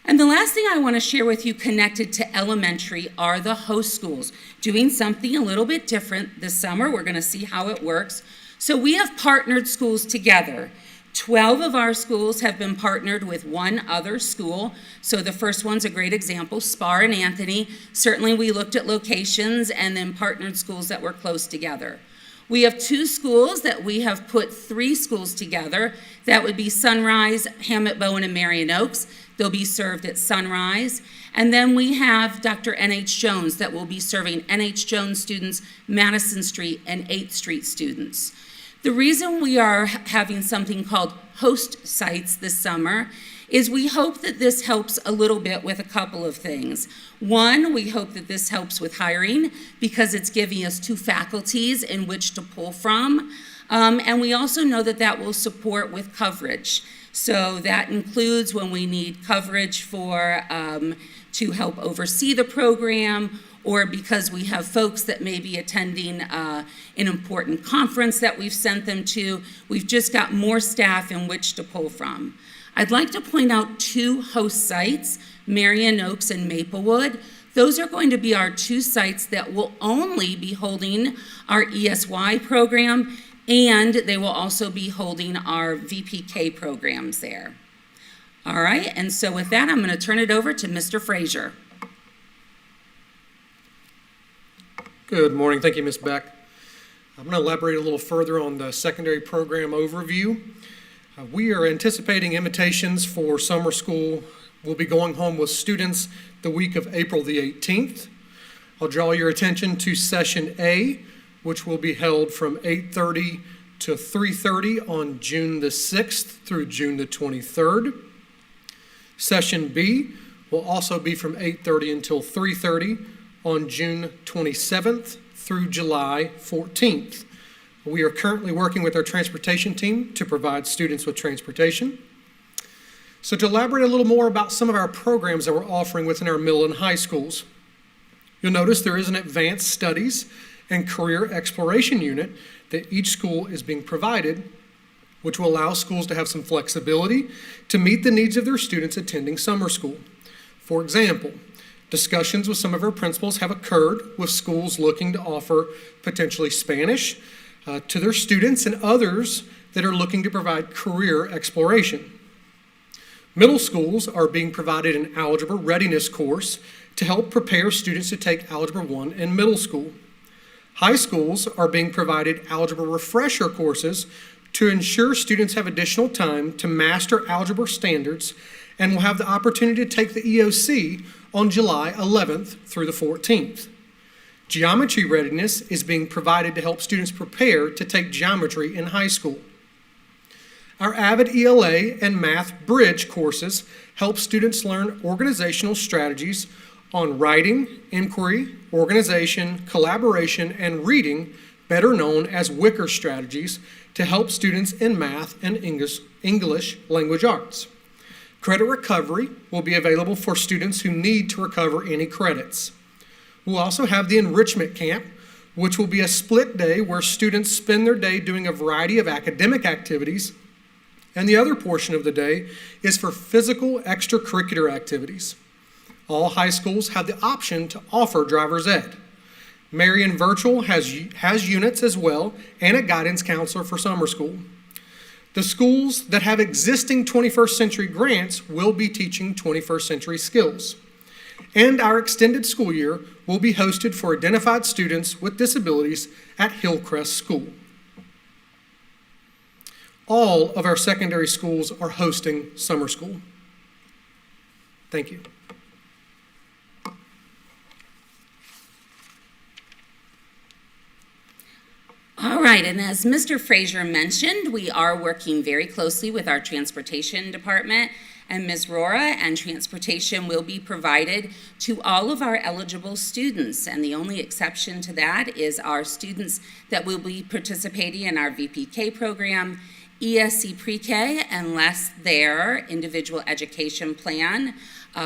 And the last thing I want to share with you connected to elementary are the host schools, doing something a little bit different this summer. We're going to see how it works. So we have partnered schools together. 12 of our schools have been partnered with one other school. So the first one's a great example, Spar and Anthony. Certainly we looked at locations and then partnered schools that were close together. We have 2 schools that we have put 3 schools together. That would be Sunrise, Hamlet Bowen, and Marion Oaks. They'll be served at Sunrise. And then we have Dr. N.H. Jones that will be serving N.H. Jones students, Madison Street, and 8th Street students. The reason we are having something called host sites this summer is we hope that this helps a little bit with a couple of things. One, we hope that this helps with hiring because it's giving us 2 faculties in which to pull from. And we also know that that will support with coverage. So that includes when we need coverage for to help oversee the program, or because we have folks that may be attending an important conference that we've sent them to. We've just got more staff in which to pull from. I'd like to point out 2 host sites, Marion Oaks and Maplewood. Those are going to be our 2 sites that will only be holding our ESY program, and they will also be holding our VPK programs there. All right, and so with that, I'm going to turn it over to Mr. Frazier.
Good morning. Thank you, Ms. Beck. I'm going to elaborate a little further on the secondary program overview. We are anticipating invitations for summer school. We'll be going home with students the week of April the 18th. I'll draw your attention to Session A, which will be held from 8:30 to 3:30 on June the 6th through June the 23rd. Session B will also be from 8:30 until 3:30 on June 27th through July 14th. We are currently working with our transportation team to provide students with transportation. So to elaborate a little more about some of our programs that we're offering within our middle and high schools, you'll notice there is an advanced studies and career exploration unit that each school is being provided, which will allow schools to have some flexibility to meet the needs of their students attending summer school. For example, discussions with some of our principals have occurred with schools looking to offer potentially Spanish to their students and others that are looking to provide career exploration. Middle schools are being provided an algebra readiness course to help prepare students to take Algebra 1 in middle school. High schools are being provided algebra refresher courses to ensure students have additional time to master algebra standards and will have the opportunity to take the EOC on July 11th through the 14th. Geometry readiness is being provided to help students prepare to take geometry in high school. Our Avid ELA and Math Bridge courses help students learn organizational strategies on writing, inquiry, organization, collaboration, and reading, better known as Wicker strategies, to help students in math and English language arts. Credit recovery will be available for students who need to recover any credits. We'll also have the Enrichment Camp, which will be a split day where students spend their day doing a variety of academic activities, and the other portion of the day is for physical extracurricular activities. All high schools have the option to offer driver's ed. Marion Virtual has units as well and a guidance counselor for summer school. The schools that have existing 21st century grants will be teaching 21st century skills. And our extended school year will be hosted for identified students with disabilities at Hillcrest School. All of our secondary schools are hosting summer school. Thank you.
All right, and as Mr. Frazier mentioned, we are working very closely with our transportation department, and Ms. Rora, and transportation will be provided to all of our eligible students. And the only exception to that is our students that will be participating in our Vpk program, Esc Pre-K, unless their individual education plan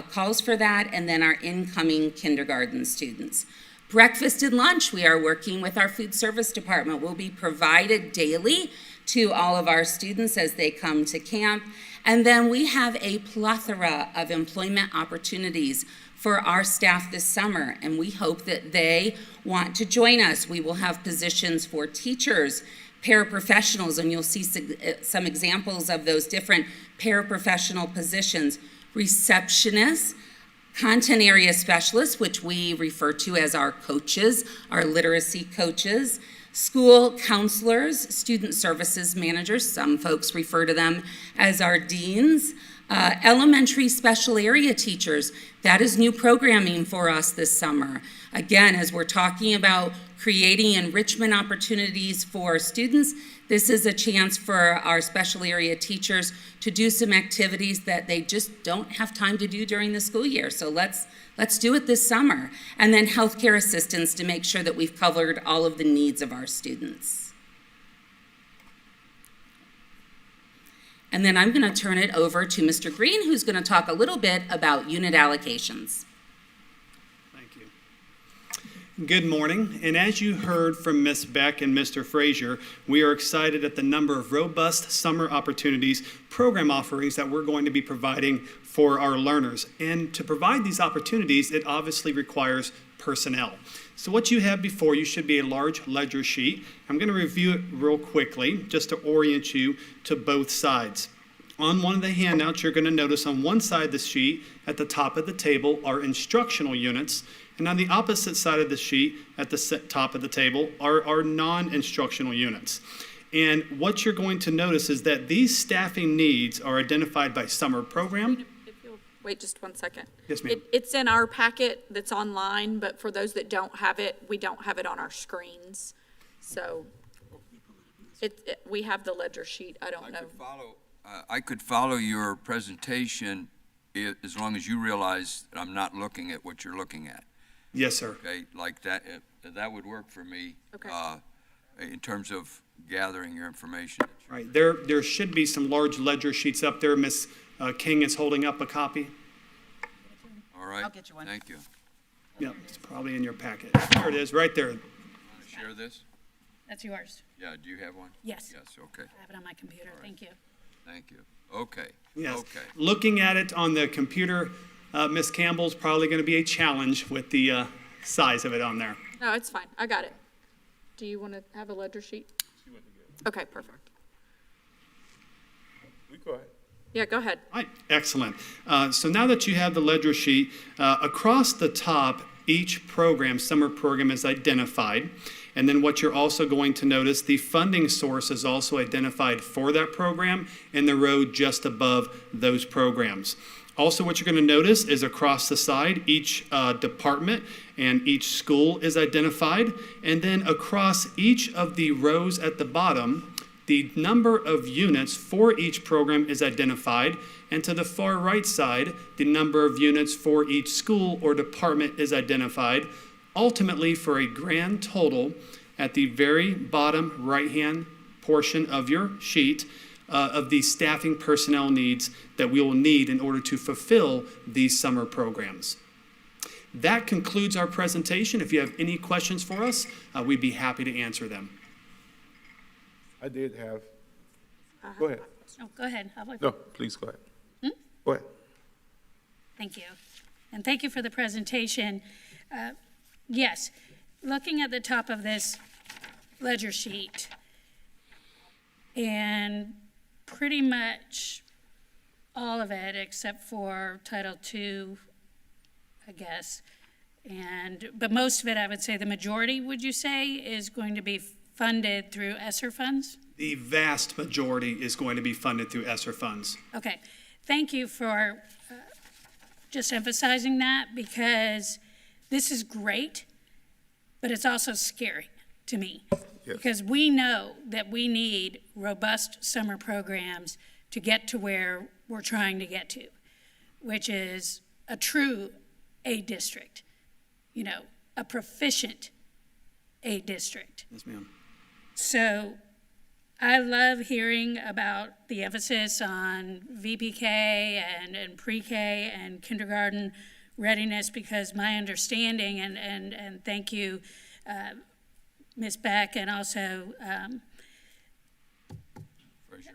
calls for that, and then our incoming kindergarten students. Breakfast and lunch, we are working with our food service department, will be provided daily to all of our students as they come to camp. And then we have a plethora of employment opportunities for our staff this summer, and we hope that they want to join us. We will have positions for teachers, paraprofessionals, and you'll see some examples of those different paraprofessional positions, receptionists, content area specialists, which we refer to as our coaches, our literacy coaches, school counselors, student services managers, some folks refer to them as our deans, elementary special area teachers. That is new programming for us this summer. Again, as we're talking about creating enrichment opportunities for students, this is a chance for our special area teachers to do some activities that they just don't have time to do during the school year. So let's do it this summer. And then healthcare assistance to make sure that we've covered all of the needs of our students. And then I'm going to turn it over to Mr. Green, who's going to talk a little bit about unit allocations.
Thank you. Good morning, and as you heard from Ms. Beck and Mr. Frazier, we are excited at the number of robust summer opportunities, program offerings that we're going to be providing for our learners. And to provide these opportunities, it obviously requires personnel. So what you have before you should be a large ledger sheet. I'm going to review it real quickly just to orient you to both sides. On one of the handouts, you're going to notice on one side of the sheet at the top of the table are instructional units, and on the opposite side of the sheet at the top of the table are non-instructional units. And what you're going to notice is that these staffing needs are identified by summer program.
Wait just 1 second.
Yes, ma'am.
It's in our packet that's online, but for those that don't have it, we don't have it on our screens. So we have the ledger sheet. I don't know.
I could follow your presentation as long as you realize that I'm not looking at what you're looking at.
Yes, sir.
Okay, like that, that would work for me.
Okay.
In terms of gathering your information.
Right, there should be some large ledger sheets up there. Ms. King is holding up a copy.
All right.
I'll get you one.
Thank you.
Yep, it's probably in your packet. There it is, right there.
Want to share this?
That's yours.
Yeah, do you have one?
Yes.
Yes, okay.
I have it on my computer. Thank you.
Thank you. Okay.
Yes.
Okay.
Looking at it on the computer, Ms. Campbell's probably going to be a challenge with the size of it on there.
No, it's fine. I got it. Do you want to have a ledger sheet? Okay, perfect.
Go ahead.
Yeah, go ahead.
All right, excellent. So now that you have the ledger sheet, across the top, each program, summer program, is identified. And then what you're also going to notice, the funding source is also identified for that program in the row just above those programs. Also, what you're going to notice is across the side, each department and each school is identified. And then across each of the rows at the bottom, the number of units for each program is identified. And to the far right side, the number of units for each school or department is identified, ultimately for a grand total at the very bottom right-hand portion of your sheet of the staffing personnel needs that we will need in order to fulfill these summer programs. That concludes our presentation. If you have any questions for us, we'd be happy to answer them.
I did have. Go ahead.
Oh, go ahead. I'll wait.
No, please go ahead. Go ahead.
Thank you. And thank you for the presentation. Yes, looking at the top of this ledger sheet, and pretty much all of it except for Title II, I guess, But most of it, I would say the majority, would you say, is going to be funded through ESSER funds?
The vast majority is going to be funded through ESSER funds.
Okay, thank you for just emphasizing that, because this is great, but it's also scary to me.
Yes.
Because we know that we need robust summer programs to get to where we're trying to get to, which is a true aid district, you know, a proficient aid district.
Yes, ma'am.
So I love hearing about the emphasis on VPK and pre-K and kindergarten readiness, because my understanding, and thank you, Ms. Beck, and also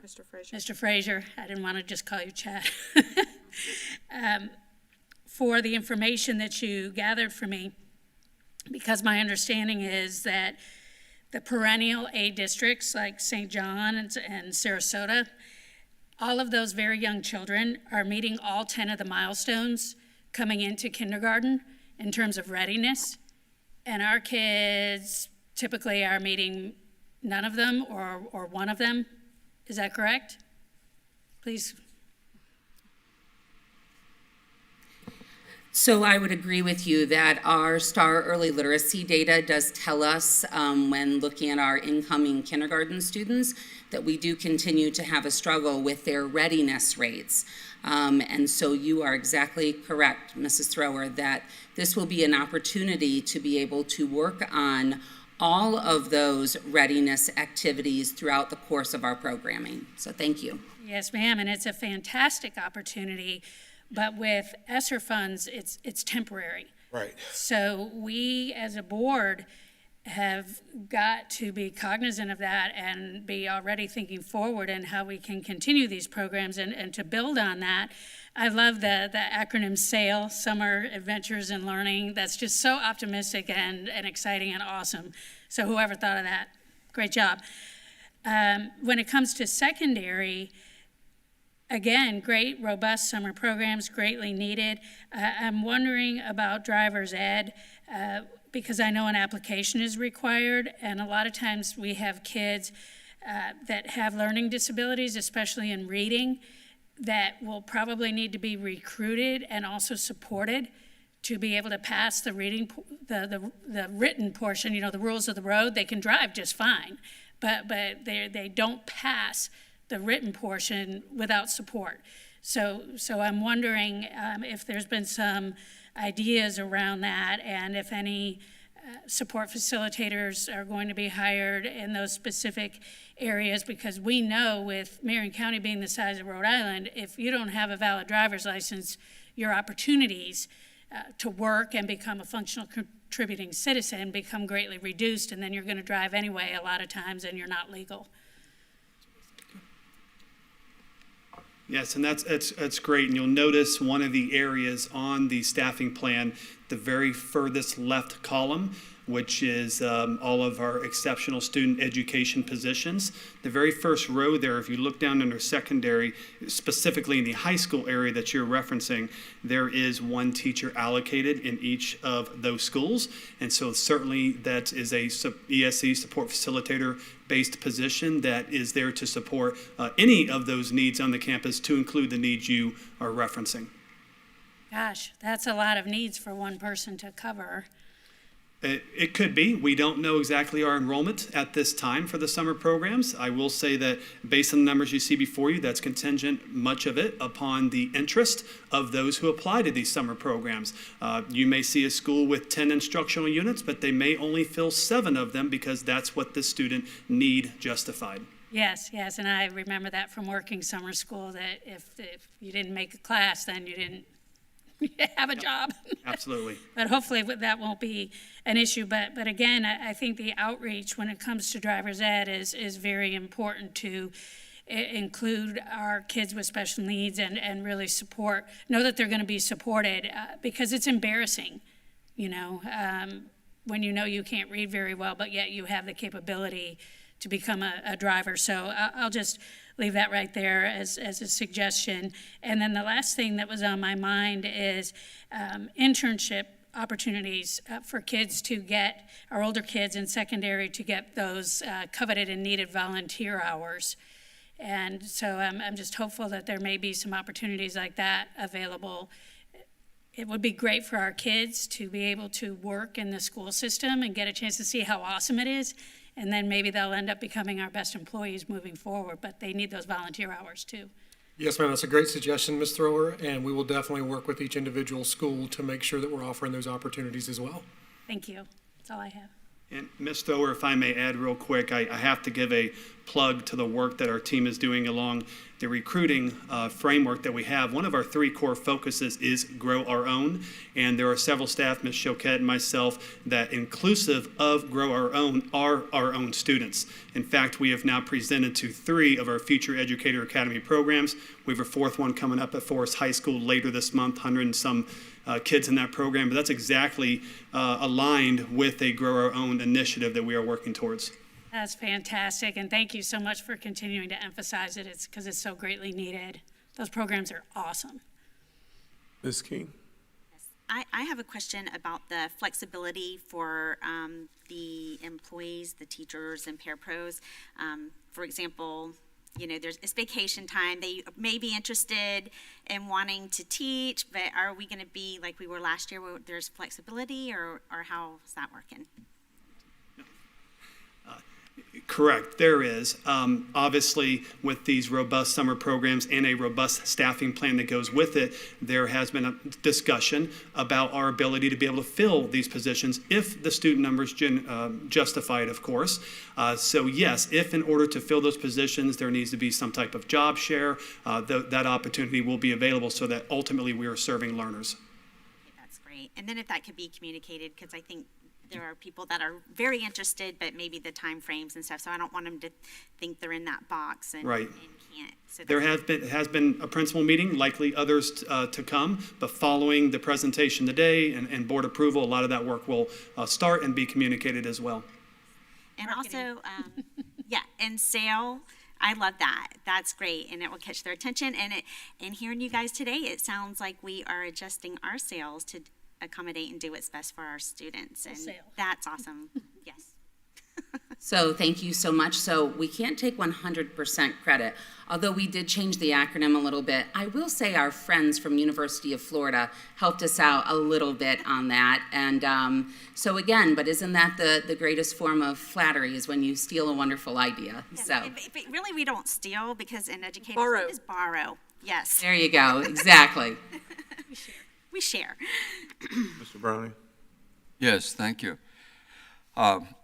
Mr. Frazier.
Mr. Frazier, I didn't want to just call you Chad, for the information that you gathered for me, because my understanding is that the perennial aid districts like St. John and Sarasota, all of those very young children are meeting all 10 of the milestones coming into kindergarten in terms of readiness, and our kids typically are meeting none of them or one of them. Is that correct? Please.
So I would agree with you that our STAR early literacy data does tell us, when looking at our incoming kindergarten students, that we do continue to have a struggle with their readiness rates. And so you are exactly correct, Mrs. Thrower, that this will be an opportunity to be able to work on all of those readiness activities throughout the course of our programming. So thank you.
Yes, ma'am, and it's a fantastic opportunity, but with ESSER funds, it's temporary.
Right.
So we, as a board, have got to be cognizant of that and be already thinking forward in how we can continue these programs and to build on that. I love the acronym SAIL, Summer Adventures and Learning. That's just so optimistic and exciting and awesome. So whoever thought of that, great job. When it comes to secondary, again, great, robust summer programs, greatly needed. I'm wondering about driver's ed, because I know an application is required, and a lot of times we have kids that have learning disabilities, especially in reading, that will probably need to be recruited and also supported to be able to pass the reading, the written portion, you know, the rules of the road. They can drive just fine, but they don't pass the written portion without support. So I'm wondering if there's been some ideas around that, and if any support facilitators are going to be hired in those specific areas, because we know with Marion County being the size of Rhode Island, if you don't have a valid driver's license, your opportunities to work and become a functional contributing citizen become greatly reduced, and then you're going to drive anyway a lot of times and you're not legal.
Yes, and that's great. And you'll notice one of the areas on the staffing plan, the very furthest left column, which is all of our exceptional student education positions. The very first row there, if you look down under secondary, specifically in the high school area that you're referencing, there is one teacher allocated in each of those schools. And so certainly that is a ESE support facilitator based position that is there to support any of those needs on the campus, to include the needs you are referencing.
Gosh, that's a lot of needs for one person to cover.
It could be. We don't know exactly our enrollment at this time for the summer programs. I will say that based on the numbers you see before you, that's contingent, much of it, upon the interest of those who apply to these summer programs. You may see a school with 10 instructional units, but they may only fill 7 of them because that's what the student need justified.
Yes, and I remember that from working summer school, that if you didn't make a class, then you didn't have a job.
Absolutely.
But hopefully that won't be an issue. But again, I think the outreach when it comes to driver's ed is very important, to include our kids with special needs and really know that they're going to be supported, because it's embarrassing, when you know you can't read very well, but yet you have the capability to become a driver. So I'll just leave that right there as a suggestion. And then the last thing that was on my mind is Internship opportunities for kids to get, our older kids in secondary, to get those coveted and needed volunteer hours. And so I'm just hopeful that there may be some opportunities like that available. It would be great for our kids to be able to work in the school system and get a chance to see how awesome it is. And then maybe they'll end up becoming our best employees moving forward, but they need those volunteer hours too.
Yes, ma'am, that's a great suggestion, Ms. Thrower, and we will definitely work with each individual school to make sure that we're offering those opportunities as well.
Thank you. That's all I have.
And Ms. Thrower, if I may add real quick, I have to give a plug to the work that our team is doing along the recruiting framework that we have. One of our 3 core focuses is grow our own, and there are several staff, Ms. Choquette and myself, that inclusive of grow our own are our own students. In fact, we have now presented to 3 of our Future Educator Academy programs. We have a 4th one coming up at Forest High School later this month, 100 and some kids in that program, but that's exactly aligned with a Grow Our Own initiative that we are working towards.
That's fantastic, and thank you so much for continuing to emphasize it. It's because it's so greatly needed. Those programs are awesome.
Ms. King?
I have a question about the flexibility for the employees, the teachers and parapros. For example, it's vacation time. They may be interested in wanting to teach, but are we going to be like we were last year where there's flexibility, or how's that working?
Correct, there is. Obviously, with these robust summer programs and a robust staffing plan that goes with it, there has been a discussion about our ability to be able to fill these positions if the student numbers justify it, of course. So yes, if in order to fill those positions, there needs to be some type of job share, that opportunity will be available so that ultimately we are serving learners.
Okay, that's great. And then if that could be communicated, because I think there are people that are very interested, but maybe the time frames and stuff, so I don't want them to think they're in that box and,
right.
and can't. So
there has been a principal meeting, likely others to come, but following the presentation today and board approval, a lot of that work will start and be communicated as well.
And also, yeah, and sale, I love that. That's great, and it will catch their attention. And hearing you guys today, it sounds like we are adjusting our sales to accommodate and do what's best for our students, and that's awesome. Yes.
So thank you so much. So we can't take 100% credit, although we did change the acronym a little bit. I will say our friends from University of Florida helped us out a little bit on that. And so again, but isn't that the greatest form of flattery, is when you steal a wonderful idea?
Yes,
So
but really we don't steal, because in education
Borrow.
is borrow. Yes.
there you go, exactly.
We share.
Mr. Browning?
Yes, thank you.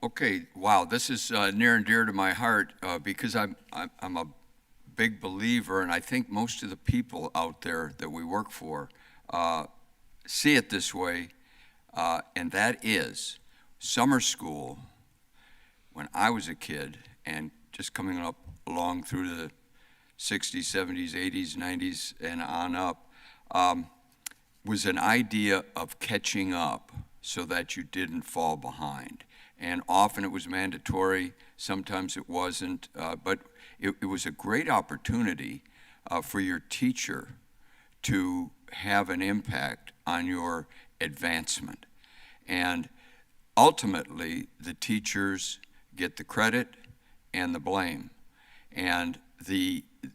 Okay, wow, this is near and dear to my heart because I'm a big believer, and I think most of the people out there that we work for see it this way, and that is summer school. When I was a kid and just coming up along through the 60s, 70s, 80s, 90s, and on up, was an idea of catching up so that you didn't fall behind. And often it was mandatory, sometimes it wasn't, but it was a great opportunity for your teacher to have an impact on your advancement. And ultimately, the teachers get the credit and the blame. And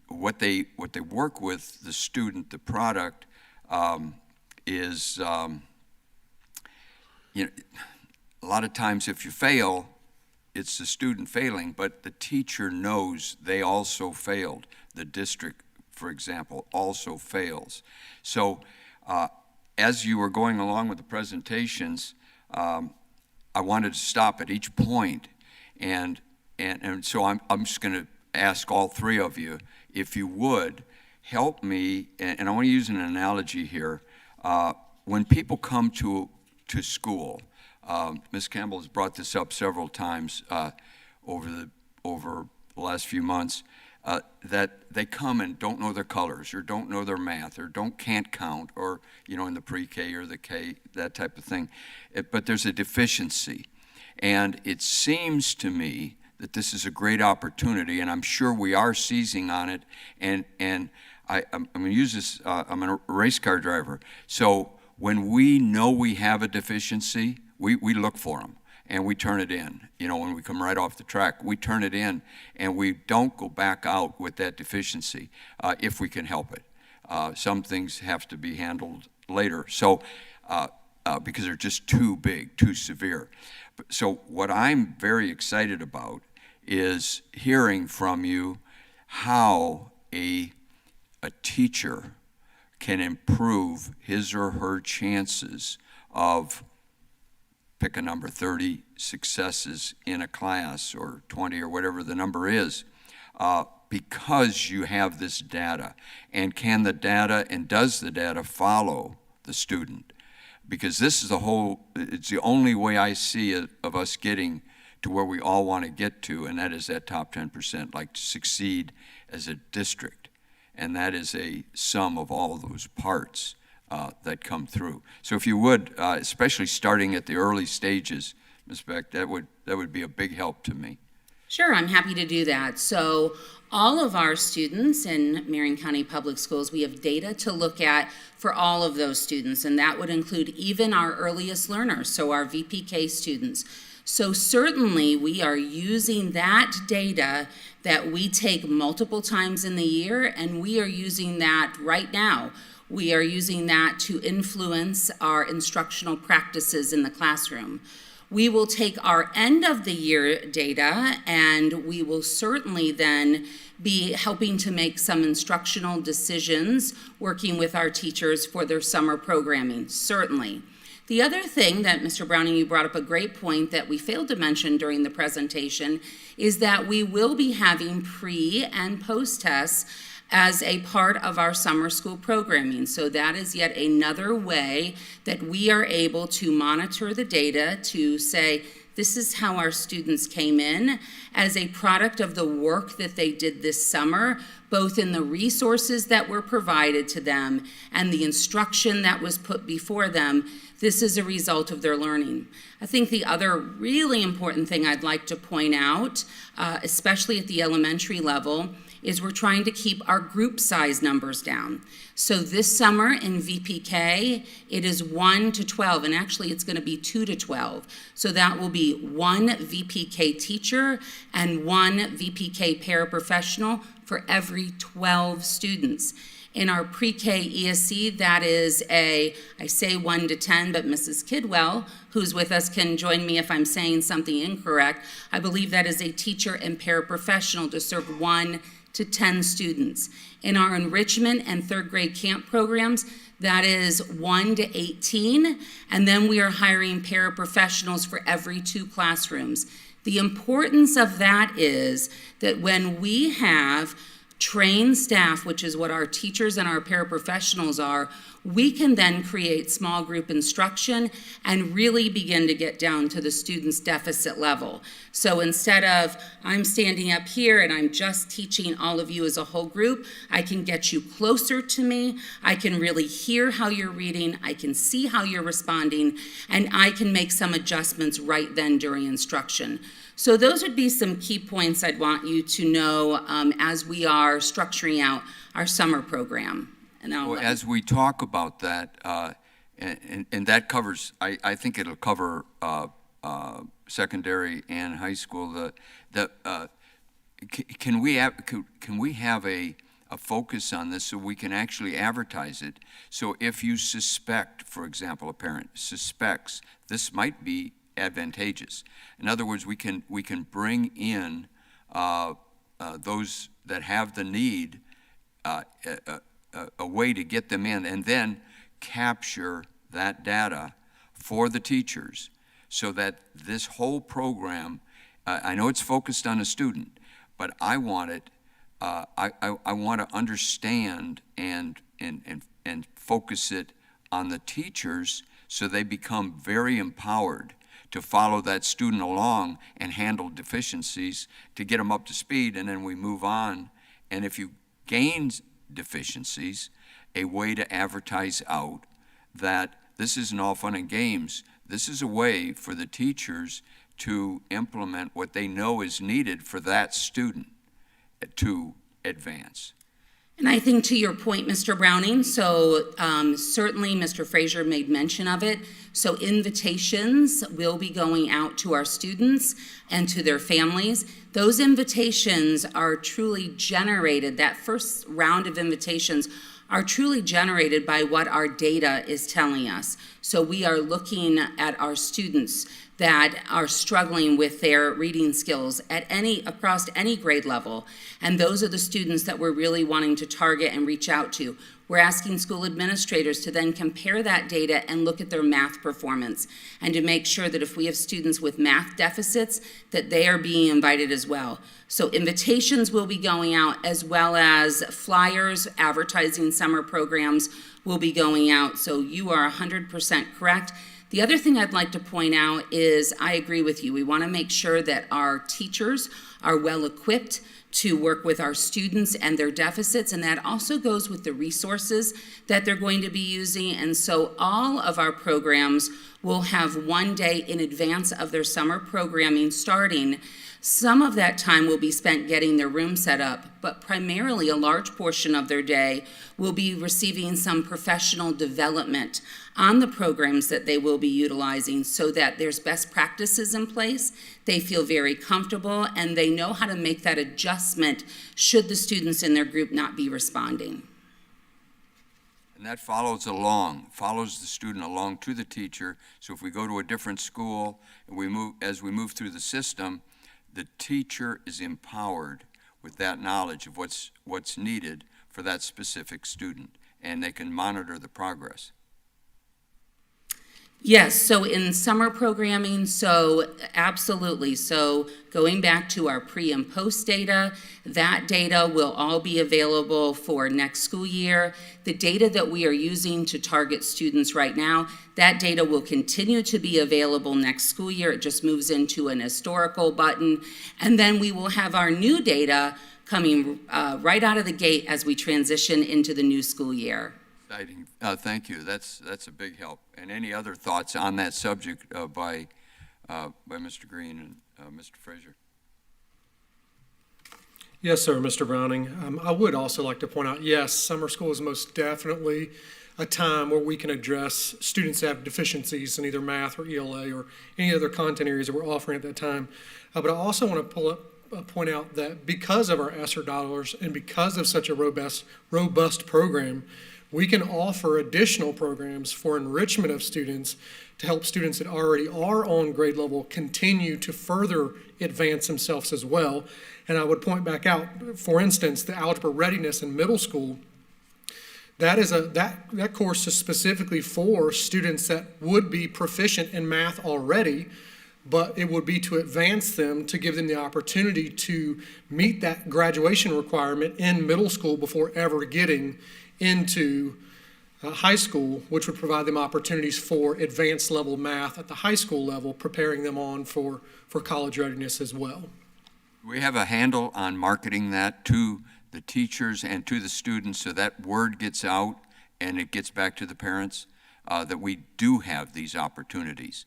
what they work with the student, the product, is, a lot of times if you fail, it's the student failing, but the teacher knows they also failed. The district, for example, also fails. So as you were going along with the presentations, I wanted to stop at each point, and so I'm just going to ask all 3 of you, if you would, help me, and I want to use an analogy here. When people come to school, Ms. Campbell has brought this up several times over the last few months, that they come and don't know their colors, or don't know their math, or can't count, or in the pre-K or the K, that type of thing. But there's a deficiency, and it seems to me that this is a great opportunity, and I'm sure we are seizing on it. And I'm going to use this. I'm a race car driver, so when we know we have a deficiency, we look for them and we turn it in. When we come right off the track, we turn it in and we don't go back out with that deficiency if we can help it. Some things have to be handled later, so because they're just too big, too severe. So what I'm very excited about is hearing from you how a teacher can improve his or her chances of, pick a number, 30 successes in a class or 20 or whatever the number is, because you have this data. And can the data and does the data follow the student? Because this is it's the only way I see it of us getting to where we all want to get to, and that is that top 10%, like to succeed as a district. And that is a sum of all of those parts that come through. So if you would, especially starting at the early stages, Ms. Beck, that would be a big help to me.
Sure, I'm happy to do that. So all of our students in Marion County Public Schools, we have data to look at for all of those students, and that would include even our earliest learners, so our VPK students. So certainly we are using that data that we take multiple times in the year, and we are using that right now. We are using that to influence our instructional practices in the classroom. We will take our end of the year data, and we will certainly then be helping to make some instructional decisions, working with our teachers for their summer programming, certainly. The other thing that, Mr. Browning, you brought up a great point that we failed to mention during the presentation, is that we will be having pre and post tests as a part of our summer school programming. So that is yet another way that we are able to monitor the data to say, this is how our students came in as a product of the work that they did this summer, both in the resources that were provided to them and the instruction that was put before them. This is a result of their learning. I think the other really important thing I'd like to point out, especially at the elementary level, is we're trying to keep our group size numbers down. So this summer in VPK, it is 1 to 12, and actually it's going to be 2 to 12. So that will be 1 VPK teacher and 1 VPK paraprofessional for every 12 students. In our pre-K ESC, that is I say 1 to 10, but Mrs. Kidwell, who's with us, can join me if I'm saying something incorrect. I believe that is a teacher and paraprofessional to serve 1 to 10 students. In our enrichment and third grade camp programs, that is 1 to 18, and then we are hiring paraprofessionals for every 2 classrooms. The importance of that is that when we have trained staff, which is what our teachers and our paraprofessionals are, we can then create small group instruction and really begin to get down to the student's deficit level. So instead of I'm standing up here and I'm just teaching all of you as a whole group, I can get you closer to me, I can really hear how you're reading, I can see how you're responding, and I can make some adjustments right then during instruction. So those would be some key points I'd want you to know as we are structuring out our summer program. And
as we talk about that, and that covers, I think it'll cover secondary and high school. Can we have a focus on this so we can actually advertise it? So if you suspect, for example, a parent suspects this might be advantageous. In other words, we can bring in those that have the need, a way to get them in, and then capture that data for the teachers so that this whole program, I know it's focused on a student, but I want it, I want to understand and focus it on the teachers so they become very empowered to follow that student along and handle deficiencies to get them up to speed, and then we move on. And if you gain deficiencies, a way to advertise out that this isn't all fun and games. This is a way for the teachers to implement what they know is needed for that student to advance.
And I think to your point, Mr. Browning, so certainly Mr. Frazier made mention of it. So invitations will be going out to our students and to their families. Those invitations are truly generated, that first round of invitations are truly generated by what our data is telling us. So we are looking at our students that are struggling with their reading skills across any grade level. And those are the students that we're really wanting to target and reach out to. We're asking school administrators to then compare that data and look at their math performance and to make sure that if we have students with math deficits, that they are being invited as well. So invitations will be going out, as well as flyers advertising summer programs will be going out. So you are 100% correct. The other thing I'd like to point out is I agree with you. We want to make sure that our teachers are well equipped to work with our students and their deficits, and that also goes with the resources that they're going to be using. And so all of our programs will have one day in advance of their summer programming starting. Some of that time will be spent getting their room set up, but primarily a large portion of their day will be receiving some professional development on the programs that they will be utilizing so that there's best practices in place, they feel very comfortable, and they know how to make that adjustment should the students in their group not be responding.
And that follows the student along to the teacher. So if we go to a different school and as we move through the system, the teacher is empowered with that knowledge of what's needed for that specific student, and they can monitor the progress.
Yes, so in summer programming, so absolutely. So going back to our pre and post data, that data will all be available for next school year. The data that we are using to target students right now, that data will continue to be available next school year. It just moves into an historical button. And then we will have our new data coming right out of the gate as we transition into the new school year.
Exciting. Thank you. That's a big help. And any other thoughts on that subject by Mr. Green and Mr. Frazier?
Yes, sir, Mr. Browning. I would also like to point out, yes, summer school is most definitely a time where we can address students that have deficiencies in either math or ELA or any other content areas that we're offering at that time. But I also want to point out that because of our ESSER dollars and because of such a robust program, we can offer additional programs for enrichment of students to help students that already are on grade level continue to further advance themselves as well. And I would point back out, for instance, the algebra readiness in middle school. That course is specifically for students that would be proficient in math already, but it would be to advance them, to give them the opportunity to meet that graduation requirement in middle school before ever getting into high school, which would provide them opportunities for advanced level math at the high school level, preparing them on for college readiness as well.
We have a handle on marketing that to the teachers and to the students so that word gets out and it gets back to the parents that we do have these opportunities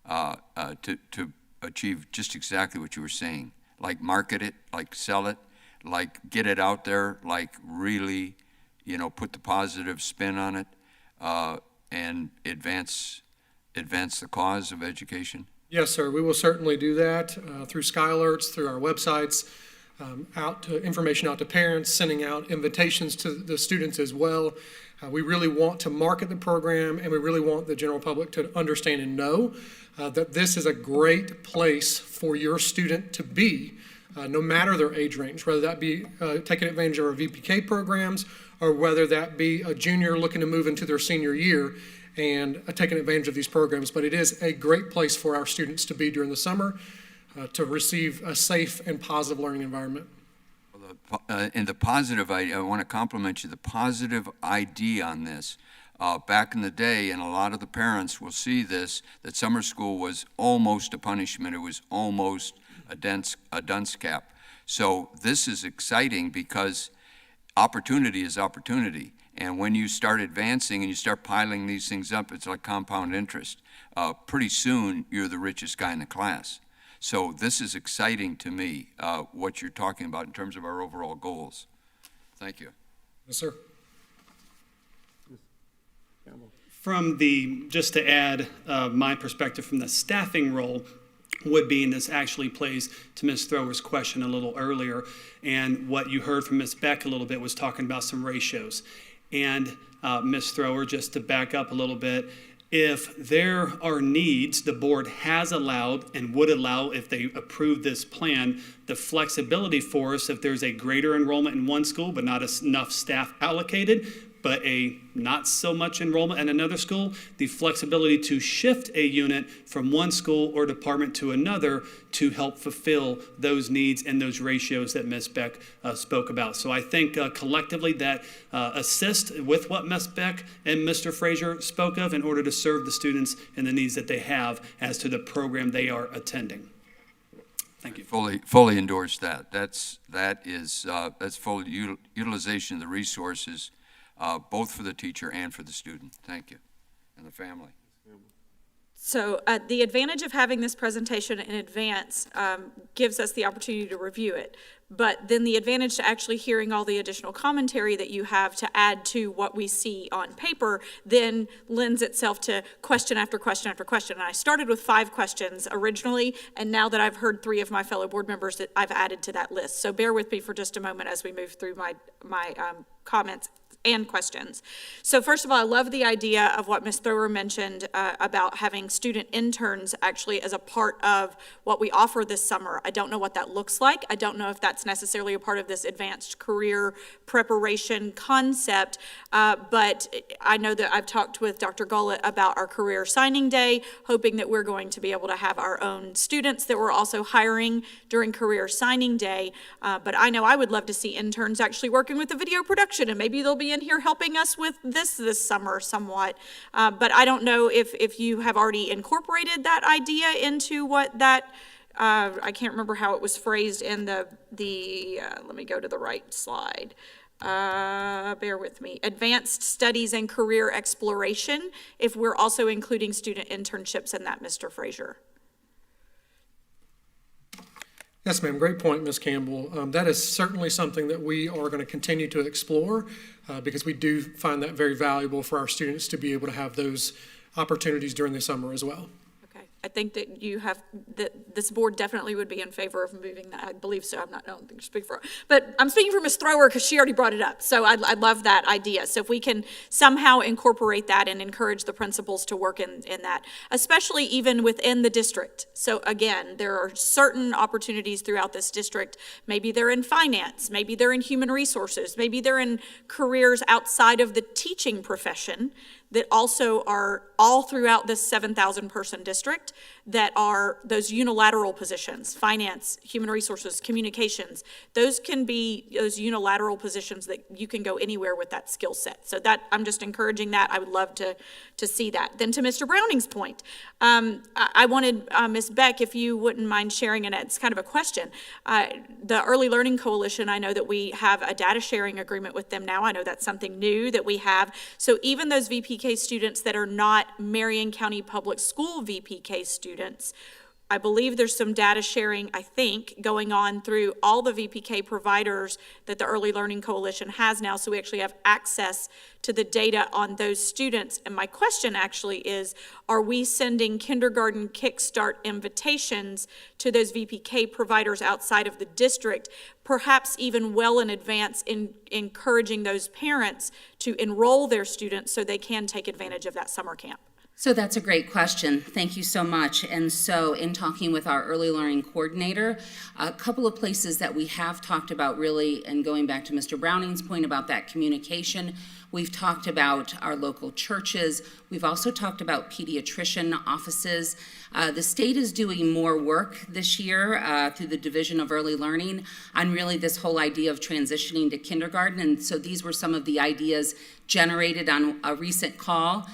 to achieve just exactly what you were saying, like market it, like sell it, like get it out there, like really put the positive spin on it, and advance the cause of education?
Yes, sir. We will certainly do that through Sky Alerts, through our websites, information out to parents, sending out invitations to the students as well. We really want to market the program, and we really want the general public to understand and know that this is a great place for your student to be, no matter their age range, whether that be taking advantage of our VPK programs or whether that be a junior looking to move into their senior year and taking advantage of these programs. But it is a great place for our students to be during the summer to receive a safe and positive learning environment.
And the positive, I want to compliment you, the positive idea on this. Back in the day, and a lot of the parents will see this, that summer school was almost a punishment. It was almost a dunce cap. So this is exciting because opportunity is opportunity. And when you start advancing and you start piling these things up, it's like compound interest. Pretty soon, you're the richest guy in the class. So this is exciting to me, what you're talking about in terms of our overall goals. Thank you.
Yes, sir.
Just to add my perspective from the staffing role, would be, and this actually plays to Ms. Thrower's question a little earlier, and what you heard from Ms. Beck a little bit was talking about some ratios. And Ms. Thrower, just to back up a little bit, if there are needs, the board has allowed and would allow, if they approve this plan, the flexibility for us if there's a greater enrollment in one school but not enough staff allocated, but a not so much enrollment in another school, the flexibility to shift a unit from one school or department to another to help fulfill those needs and those ratios that Ms. Beck spoke about. So I think collectively that assist with what Ms. Beck and Mr. Frazier spoke of in order to serve the students and the needs that they have as to the program they are attending. Thank you.
Fully endorse that. That's full utilization of the resources, both for the teacher and for the student. Thank you, and the family.
So the advantage of having this presentation in advance gives us the opportunity to review it. But then the advantage to actually hearing all the additional commentary that you have to add to what we see on paper then lends itself to question after question after question. And I started with 5 questions originally, and now that I've heard 3 of my fellow board members, that I've added to that list. So bear with me for just a moment as we move through my comments and questions. So first of all, I love the idea of what Ms. Thrower mentioned about having student interns actually as a part of what we offer this summer. I don't know what that looks like. I don't know if that's necessarily a part of this advanced career preparation concept, but I know that I've talked with Dr. Gullett about our career signing day, hoping that we're going to be able to have our own students that we're also hiring during career signing day. But I know I would love to see interns actually working with the video production, and maybe they'll be in here helping us with this summer somewhat. But I don't know if you have already incorporated that idea into what that, I can't remember how it was phrased in let me go to the right slide. Bear with me. Advanced studies and career exploration, if we're also including student internships in that, Mr. Frazier.
Yes, ma'am. Great point, Ms. Campbell. That is certainly something that we are going to continue to explore because we do find that very valuable for our students to be able to have those opportunities during the summer as well.
Okay. I think that this board definitely would be in favor of moving that. I believe so. I don't think I speak for her. But I'm speaking for Ms. Thrower because she already brought it up. So I love that idea. So if we can somehow incorporate that and encourage the principals to work in that, especially even within the district. So again, there are certain opportunities throughout this district. Maybe they're in finance. Maybe they're in human resources. Maybe they're in careers outside of the teaching profession that also are all throughout this 7,000 person district that are those unilateral positions, finance, human resources, communications. Those can be those unilateral positions that you can go anywhere with that skill set. So that, I'm just encouraging that. I would love to see that. Then to Mr. Browning's point, I wanted Ms. Beck, if you wouldn't mind sharing, and it's kind of a question. The Early Learning Coalition, I know that we have a data sharing agreement with them now. I know that's something new that we have. So even those VPK students that are not Marion County Public School VPK students, I believe there's some data sharing, I think, going on through all the VPK providers that the Early Learning Coalition has now, so we actually have access to the data on those students. And my question actually is, are we sending kindergarten Kickstart invitations to those VPK providers outside of the district, perhaps even well in advance in encouraging those parents to enroll their students so they can take advantage of that summer camp?
So that's a great question. Thank you so much. And so in talking with our early learning coordinator, a couple of places that we have talked about really, and going back to Mr. Browning's point about that communication, we've talked about our local churches. We've also talked about pediatrician offices. The state is doing more work this year through the Division of Early Learning on really this whole idea of transitioning to kindergarten. And so these were some of the ideas generated on a recent call.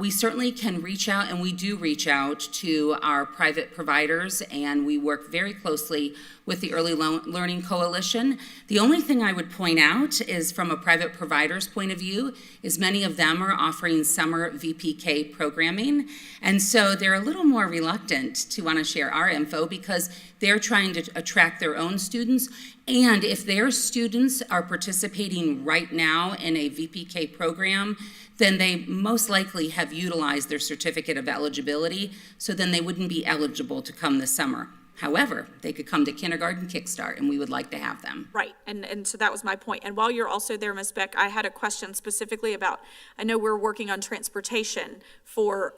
We certainly can reach out, and we do reach out to our private providers, and we work very closely with the Early Learning Coalition. The only thing I would point out is from a private provider's point of view is many of them are offering summer VPK programming, and so they're a little more reluctant to want to share our info because They're trying to attract their own students, and if their students are participating right now in a VPK program, then they most likely have utilized their certificate of eligibility, so then they wouldn't be eligible to come this summer. However, they could come to Kindergarten Kickstart, and we would like to have them.
Right, and so that was my point. And while you're also there, Ms. Beck, I had a question specifically about, I know we're working on transportation for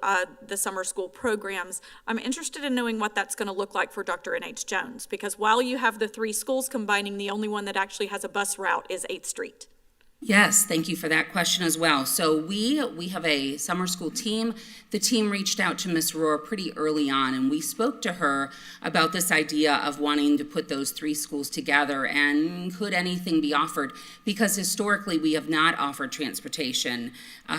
the summer school programs. I'm interested in knowing what that's going to look like for Dr. N.H. Jones, because while you have the 3 schools combining, the only one that actually has a bus route is 8th Street.
Yes, thank you for that question as well. So we have a summer school team. The team reached out to Ms. Rohr pretty early on, and we spoke to her about this idea of wanting to put those 3 schools together, and could anything be offered? Because historically, we have not offered transportation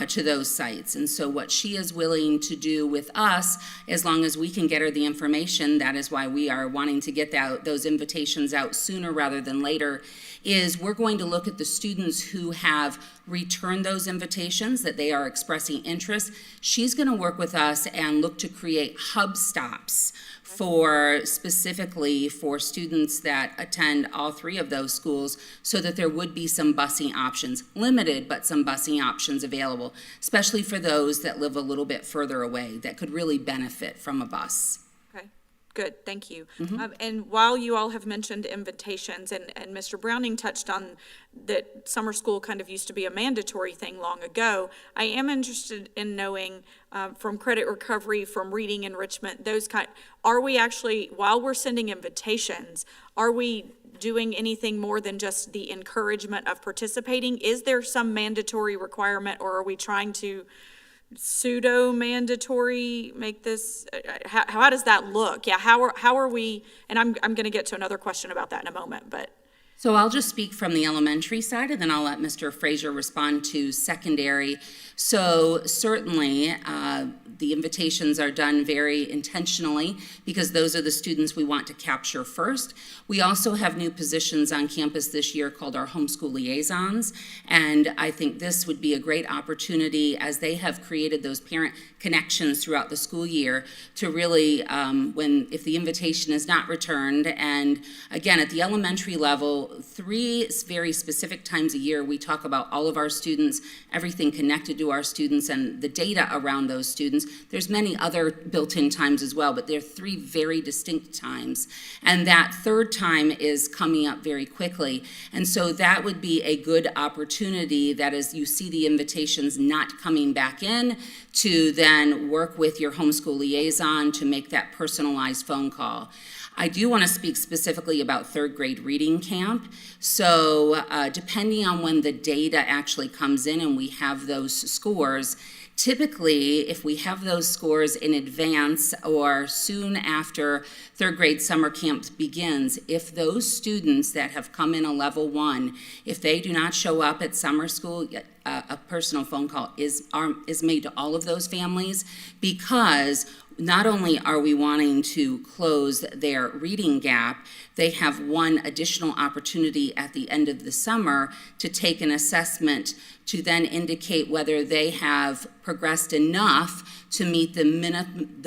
to those sites. And so what she is willing to do with us, as long as we can get her the information, that is why we are wanting to get those invitations out sooner rather than later, is we're going to look at the students who have returned those invitations, that they are expressing interest. She's going to work with us and look to create hub stops specifically for students that attend all 3 of those schools, so that there would be some busing options, limited, but some busing options available, especially for those that live a little bit further away that could really benefit from a bus.
Good, thank you. And while you all have mentioned invitations, and Mr. Browning touched on that summer school kind of used to be a mandatory thing long ago, I am interested in knowing from credit recovery, from reading enrichment, are we actually, while we're sending invitations, are we doing anything more than just the encouragement of participating? Is there some mandatory requirement, or are we trying to pseudo-mandatory make this, how does that look? Yeah, how are we, and I'm going to get to another question about that in a moment, but.
So I'll just speak from the elementary side, and then I'll let Mr. Frazier respond to secondary. So certainly, the invitations are done very intentionally, because those are the students we want to capture first. We also have new positions on campus this year called our homeschool liaisons, and I think this would be a great opportunity, as they have created those parent connections throughout the school year, to really, if the invitation is not returned, and again, at the elementary level, 3 very specific times a year, we talk about all of our students, everything connected to our students, and the data around those students. There's many other built-in times as well, but there are 3 very distinct times. And that 3rd time is coming up very quickly. And so that would be a good opportunity, that as you see the invitations not coming back in, to then work with your homeschool liaison to make that personalized phone call. I do want to speak specifically about 3rd grade reading camp. So depending on when the data actually comes in and we have those scores, typically if we have those scores in advance or soon after 3rd grade summer camp begins, if those students that have come in a level 1, if they do not show up at summer school, a personal phone call is made to all of those families, because not only are we wanting to close their reading gap, they have one additional opportunity at the end of the summer to take an assessment to then indicate whether they have progressed enough to meet the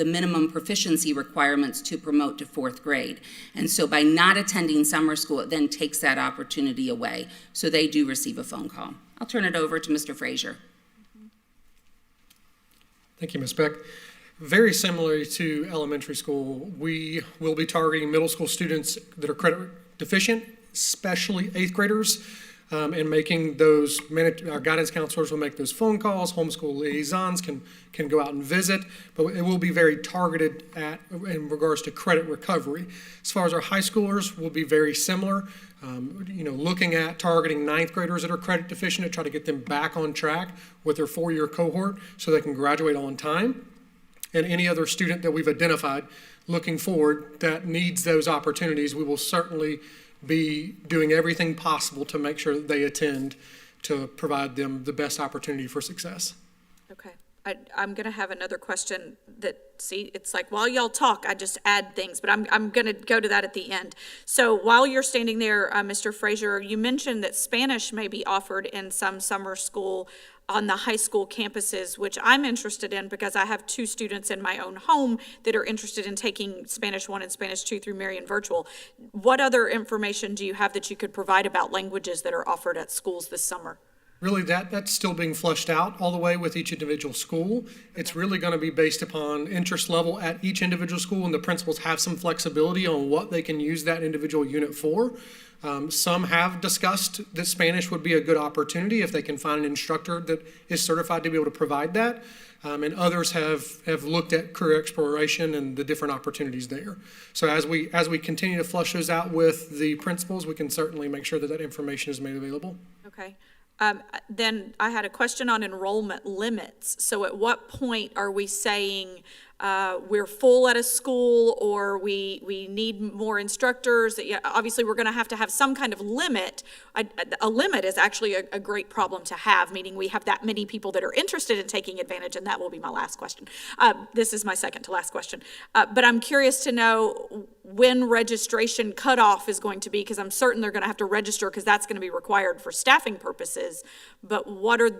minimum proficiency requirements to promote to 4th grade. And so by not attending summer school, it then takes that opportunity away. So they do receive a phone call. I'll turn it over to Mr. Frazier.
Thank you, Ms. Beck. Very similar to elementary school, we will be targeting middle school students that are credit deficient, especially 8th graders, and making those, our guidance counselors will make those phone calls, homeschool liaisons can go out and visit, but it will be very targeted in regards to credit recovery. As far as our high schoolers, will be very similar, looking at targeting 9th graders that are credit deficient to try to get them back on track with their 4-year cohort so they can graduate on time. And any other student that we've identified looking forward that needs those opportunities, we will certainly be doing everything possible to make sure that they attend to provide them the best opportunity for success.
Okay. I'm going to have another question it's like while y'all talk, I just add things, but I'm going to go to that at the end. So while you're standing there, Mr. Frazier, you mentioned that Spanish may be offered in some summer school on the high school campuses, which I'm interested in because I have 2 students in my own home that are interested in taking Spanish 1 and Spanish 2 through Marion Virtual. What other information do you have that you could provide about languages that are offered at schools this summer?
Really, that's still being fleshed out all the way with each individual school. It's really going to be based upon interest level at each individual school, and the principals have some flexibility on what they can use that individual unit for. Some have discussed that Spanish would be a good opportunity if they can find an instructor that is certified to be able to provide that. And others have looked at career exploration and the different opportunities there. So as we continue to flush those out with the principals, we can certainly make sure that that information is made available.
Okay. Then I had a question on enrollment limits. So at what point are we saying we're full at a school, or we need more instructors? Yeah, obviously, we're going to have some kind of limit. A limit is actually a great problem to have, meaning we have that many people that are interested in taking advantage, and that will be my last question. This is my second to last question. But I'm curious to know when registration cutoff is going to be, because I'm certain they're going to have to register because that's going to be required for staffing purposes. But what's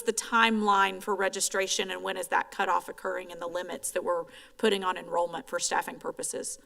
the timeline for registration, and when is that cutoff occurring, and the limits that we're putting on enrollment for staffing purposes?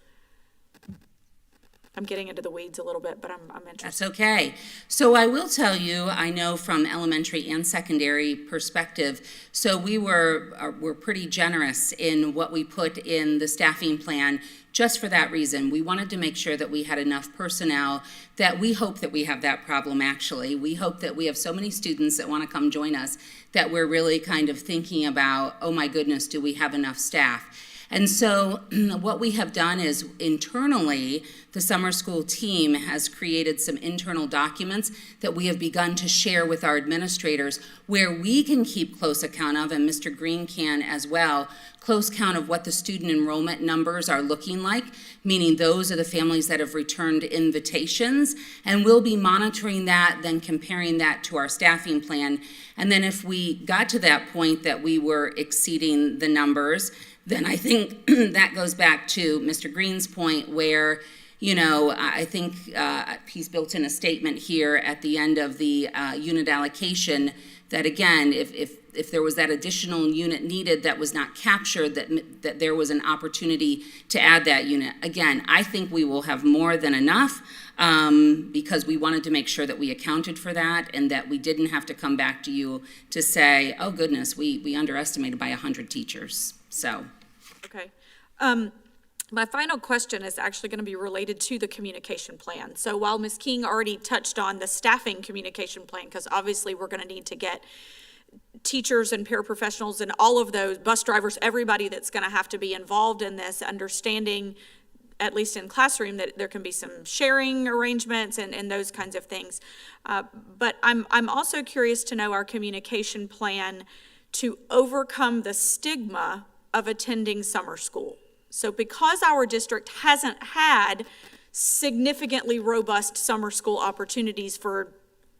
I'm getting into the weeds a little bit, but I'm interested.
That's okay. So I will tell you, I know from elementary and secondary perspective, so we're pretty generous in what we put in the staffing plan just for that reason. We wanted to make sure that we had enough personnel, that we hope that we have that problem actually. We hope that we have so many students that want to come join us that we're really kind of thinking about, oh my goodness, do we have enough staff? And so what we have done is internally, the summer school team has created some internal documents that we have begun to share with our administrators, where we can keep close account of, and Mr. Green can as well, close count of what the student enrollment numbers are looking like, meaning those are the families that have returned invitations, and we'll be monitoring that, then comparing that to our staffing plan. And then if we got to that point that we were exceeding the numbers, then I think that goes back to Mr. Green's point where, you know, I think he's built in a statement here at the end of the unit allocation that, again, if there was that additional unit needed that was not captured, that there was an opportunity to add that unit. Again, I think we will have more than enough because we wanted to make sure that we accounted for that and that we didn't have to come back to you to say, oh goodness, we underestimated by 100 teachers. So.
Okay. My final question is actually going to be related to the communication plan. So while Ms. King already touched on the staffing communication plan, because obviously we're going to need to get teachers and paraprofessionals and all of those, bus drivers, everybody that's going to have to be involved in this, understanding, at least in classroom, that there can be some sharing arrangements and those kinds of things. But I'm also curious to know our communication plan to overcome the stigma of attending summer school. So because our district hasn't had significantly robust summer school opportunities for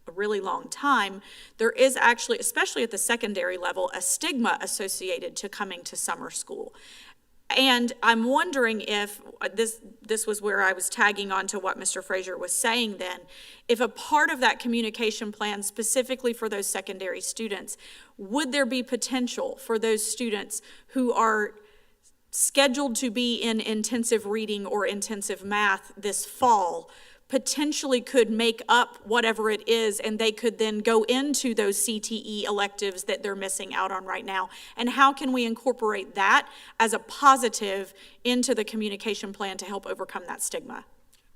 a really long time, there is actually, especially at the secondary level, a stigma associated to coming to summer school. And I'm wondering if, this was where I was tagging on to what Mr. Frazier was saying then, if a part of that communication plan specifically for those secondary students, would there be potential for those students who are scheduled to be in intensive reading or intensive math this fall, potentially could make up whatever it is, and they could then go into those CTE electives that they're missing out on right now? And how can we incorporate that as a positive into the communication plan to help overcome that stigma?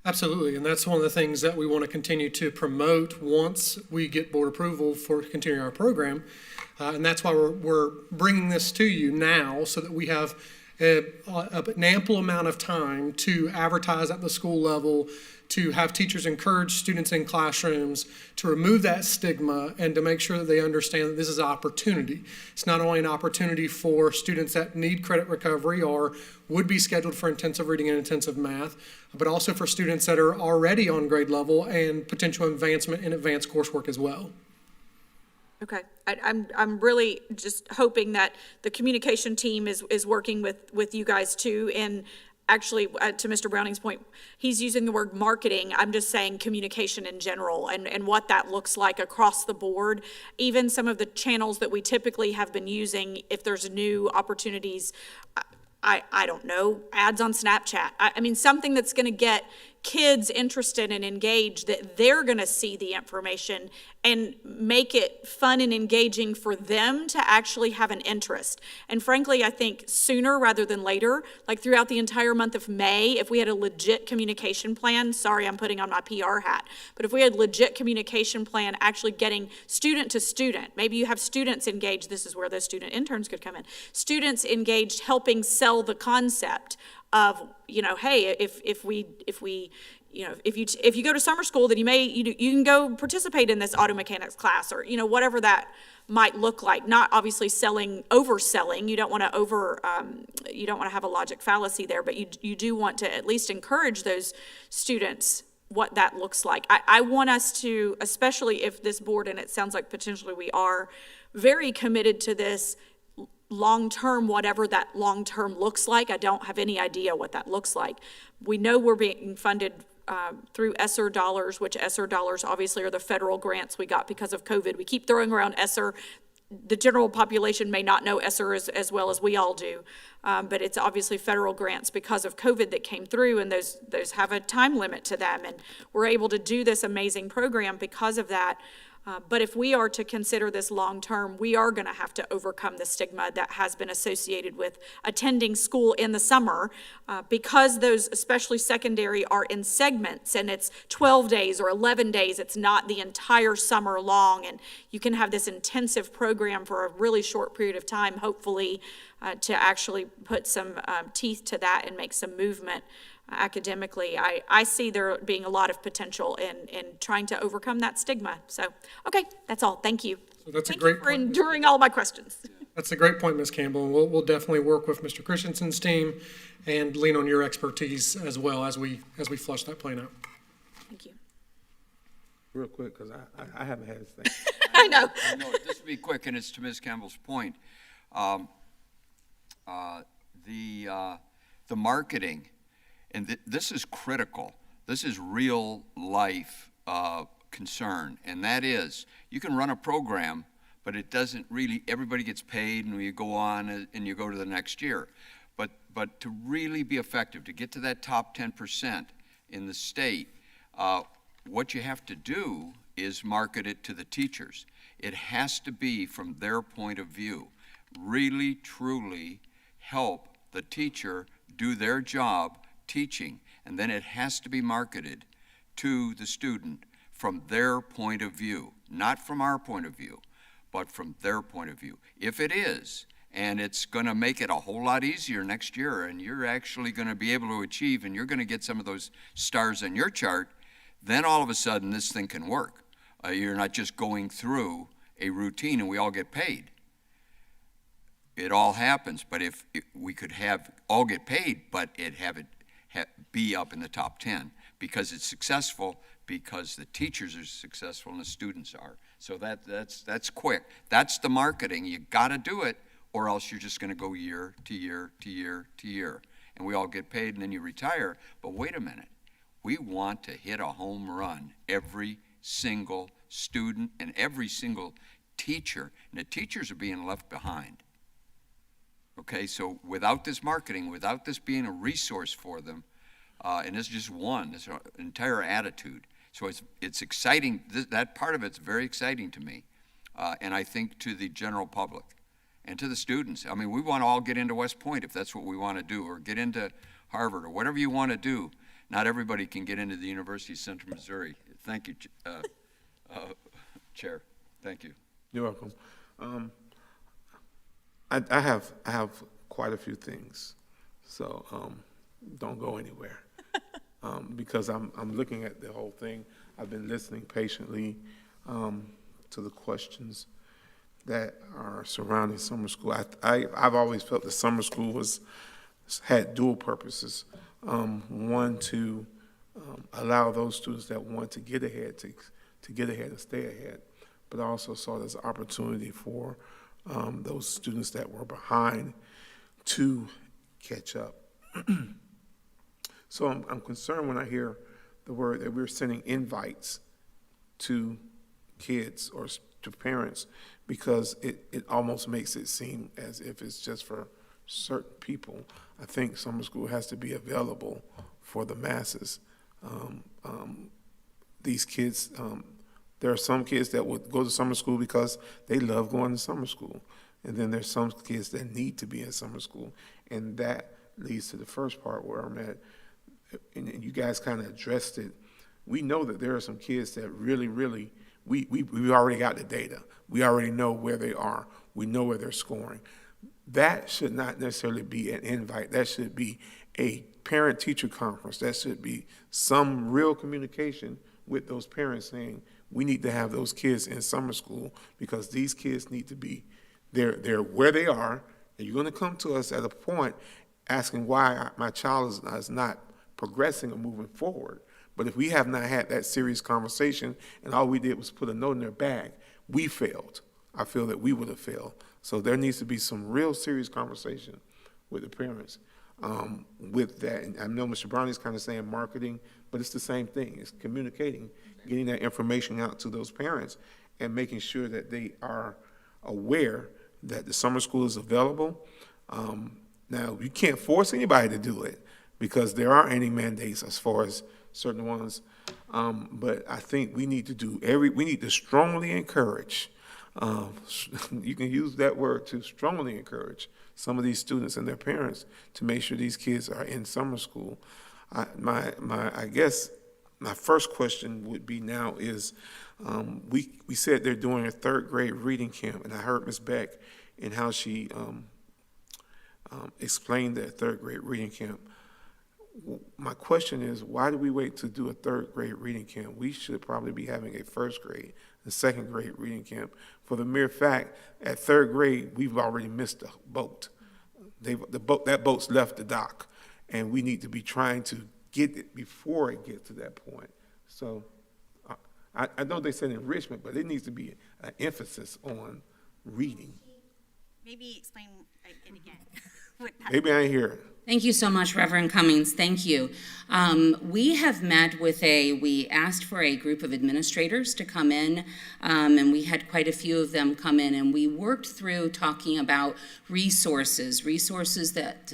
Absolutely, and that's one of the things that we want to continue to promote once we get board approval for continuing our program. And that's why we're bringing this to you now, so that we have an ample amount of time to advertise at the school level, to have teachers encourage students in classrooms, to remove that stigma and to make sure that they understand that this is an opportunity. It's not only an opportunity for students that need credit recovery or would be scheduled for intensive reading and intensive math, but also for students that are already on grade level and potential advancement in advanced coursework as well.
Okay, I'm really just hoping that the communication team is working with you guys too, and actually, to Mr. Browning's point, he's using the word marketing. I'm just saying communication in general and what that looks like across the board. Even some of the channels that we typically have been using, if there's new opportunities, I don't know, ads on Snapchat. I mean, something that's going to get kids interested and engaged, that they're going to see the information and make it fun and engaging for them to actually have an interest. And frankly, I think sooner rather than later, like throughout the entire month of May, if we had a legit communication plan, sorry, I'm putting on my PR hat, but if we had legit communication plan actually getting student to student, maybe you have students engaged, this is where those student interns could come in, students engaged helping sell the concept of, hey, if you go to summer school, then you can go participate in this auto mechanics class, or whatever that might look like. Not obviously overselling. You don't want to you don't want to have a logic fallacy there, but you do want to at least encourage those students what that looks like. I want us to, especially if this board, and it sounds like potentially we are, very committed to this long-term, whatever that long-term looks like. I don't have any idea what that looks like. We know we're being funded through ESSER dollars, which ESSER dollars obviously are the federal grants we got because of COVID. We keep throwing around ESSER. The general population may not know ESSER as well as we all do, but it's obviously federal grants because of COVID that came through, and those have a time limit to them, and we're able to do this amazing program because of that. But if we are to consider this long-term, we are going to have to overcome the stigma that has been associated with attending school in the summer, because those, especially secondary, are in segments, and it's 12 days or 11 days. It's not the entire summer long, and you can have this intensive program for a really short period of time, hopefully, to actually put some teeth to that and make some movement. Academically, I see there being a lot of potential in trying to overcome that stigma. So, okay, that's all. Thank you.
So that's
Thank
a great
you for
point.
enduring all my questions.
That's a great point, Ms. Campbell. We'll definitely work with Mr. Christensen's team and lean on your expertise as well as we flush that plan out.
Thank you.
Real quick, because I haven't had this thing.
I know.
This will be quick, and it's to Ms. Campbell's point. The marketing, and this is critical. This is real life concern, and that is, you can run a program, but it doesn't really, everybody gets paid, and you go on and you go to the next year. But to really be effective, to get to that top 10% in the state, what you have to do is market it to the teachers. It has to be from their point of view. Really, truly help the teacher do their job teaching, and then it has to be marketed to the student from their point of view, not from our point of view, but from their point of view. If it is, and it's going to make it a whole lot easier next year, and you're actually going to be able to achieve, and you're going to get some of those stars on your chart, then all of a sudden this thing can work. You're not just going through a routine and we all get paid. It all happens, but if we could have all get paid, but be up in the top 10 because it's successful, because the teachers are successful and the students are. So that's quick. That's the marketing. You got to do it, or else you're just going to go year to year to year to year, and we all get paid, and then you retire. But wait a minute, we want to hit a home run, every single student and every single teacher, and the teachers are being left behind. Okay, so without this marketing, without this being a resource for them, and it's just this entire attitude. So it's exciting. That part of it's very exciting to me, and I think to the general public and to the students. I mean, we want to all get into West Point if that's what we want to do, or get into Harvard, or whatever you want to do. Not everybody can get into the University of Central Missouri. Thank you, Chair. Thank you.
You're welcome. I have quite a few things, so don't go anywhere, because I'm looking at the whole thing. I've been listening patiently to the questions that are surrounding summer school. I've always felt that summer school had dual purposes. One, to allow those students that want to get ahead to get ahead and stay ahead, but I also saw it as an opportunity for those students that were behind to catch up. So I'm concerned when I hear the word that we're sending invites to kids or to parents, because it almost makes it seem as if it's just for certain people. I think summer school has to be available for the masses. These kids, there are some kids that would go to summer school because they love going to summer school. And then there's some kids that need to be in summer school. And that leads to the first part where I'm at, and you guys kind of addressed it. We know that there are some kids that really, we already got the data. We already know where they are. We know where they're scoring. That should not necessarily be an invite. That should be a parent-teacher conference. That should be some real communication with those parents saying, we need to have those kids in summer school because these kids need to be, they're where they are, and you're going to come to us at a point asking why my child is not progressing or moving forward. But if we have not had that serious conversation and all we did was put a note in their bag, we failed. I feel that we would have failed. So there needs to be some real serious conversation with the parents with that. And I know Mr. Browning's kind of saying marketing, but it's the same thing. It's communicating, getting that information out to those parents and making sure that they are aware that the summer school is available. Now, you can't force anybody to do it because there aren't any mandates as far as certain ones. But I think we need to we need to strongly encourage, you can use that word to strongly encourage some of these students and their parents to make sure these kids are in summer school. I guess my first question would be now is, we said they're doing a third grade reading camp, and I heard Ms. Beck and how she explained that third grade reading camp. My question is, why do we wait to do a third grade reading camp? We should probably be having a first grade and second grade reading camp for the mere fact at third grade, we've already missed the boat. That boat's left the dock, and we need to be trying to get it before it gets to that point. So I know they said enrichment, but it needs to be an emphasis on reading.
Maybe explain it again.
Maybe I ain't hear it.
Thank you so much, Reverend Cummings. Thank you. We have met with we asked for a group of administrators to come in, and we had quite a few of them come in, and we worked through talking about resources that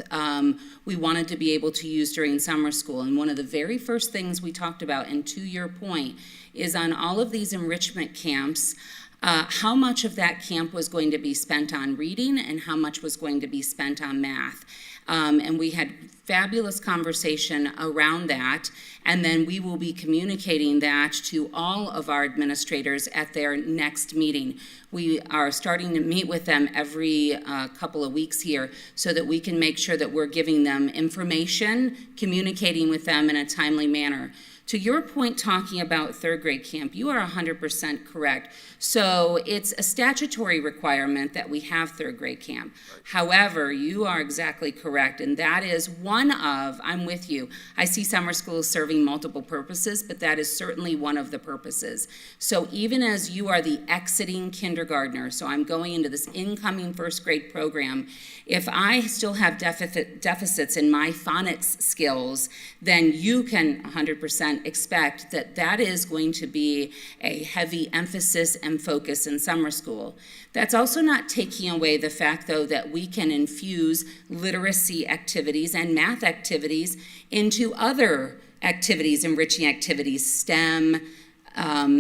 we wanted to be able to use during summer school. And one of the very first things we talked about, and to your point, is on all of these enrichment camps, how much of that camp was going to be spent on reading and how much was going to be spent on math. And we had fabulous conversation around that, and then we will be communicating that to all of our administrators at their next meeting. We are starting to meet with them every couple of weeks here so that we can make sure that we're giving them information, communicating with them in a timely manner. To your point talking about third grade camp, you are 100% correct. So it's a statutory requirement that we have third grade camp. However, you are exactly correct, and that is one of, I'm with you, I see summer school serving multiple purposes, but that is certainly one of the purposes. So even as you are the exiting kindergartner, so I'm going into this incoming first grade program, if I still have deficits in my phonics skills, then you can 100% expect that that is going to be a heavy emphasis and focus in summer school. That's also not taking away the fact, though, that we can infuse literacy activities and math activities into other activities, enriching activities, STEM,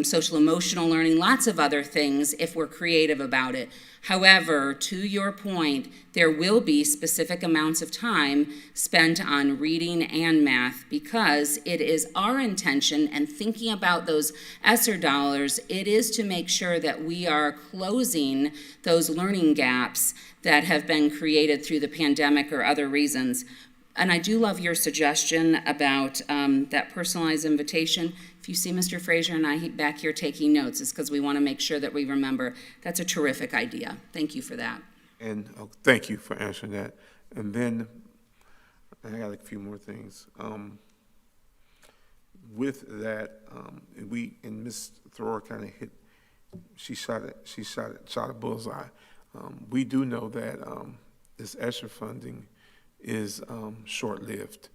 social emotional learning, lots of other things if we're creative about it. However, to your point, there will be specific amounts of time spent on reading and math because it is our intention, and thinking about those ESSER dollars, it is to make sure that we are closing those learning gaps that have been created through the pandemic or other reasons. And I do love your suggestion about that personalized invitation. If you see Mr. Frazier and I back here taking notes, it's because we want to make sure that we remember. That's a terrific idea. Thank you for that.
And thank you for answering that. And then I got a few more things. With that, and Ms. Thrower kind of hit. She shot a bullseye. We do know that this ESSER funding is short-lived,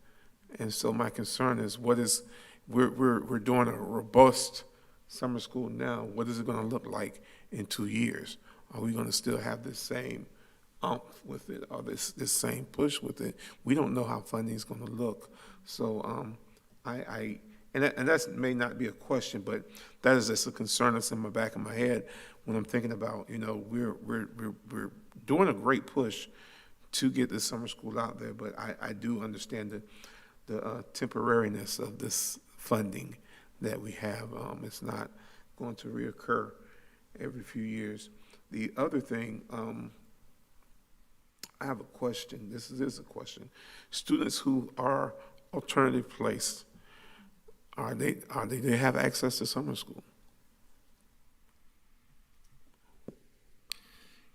And so my concern is we're doing a robust summer school now. What is it going to look like in 2 years? Are we going to still have this same with it, or this same push with it? We don't know how funding is going to look. So and that may not be a question, but that is just a concern that's in the back of my head when I'm thinking about, we're doing a great push to get this summer school out there, but I do understand the temporariness of this funding that we have. It's not going to reoccur every few years. The other thing, I have a question. This is a question. Students who are alternative placed, they have access to summer school?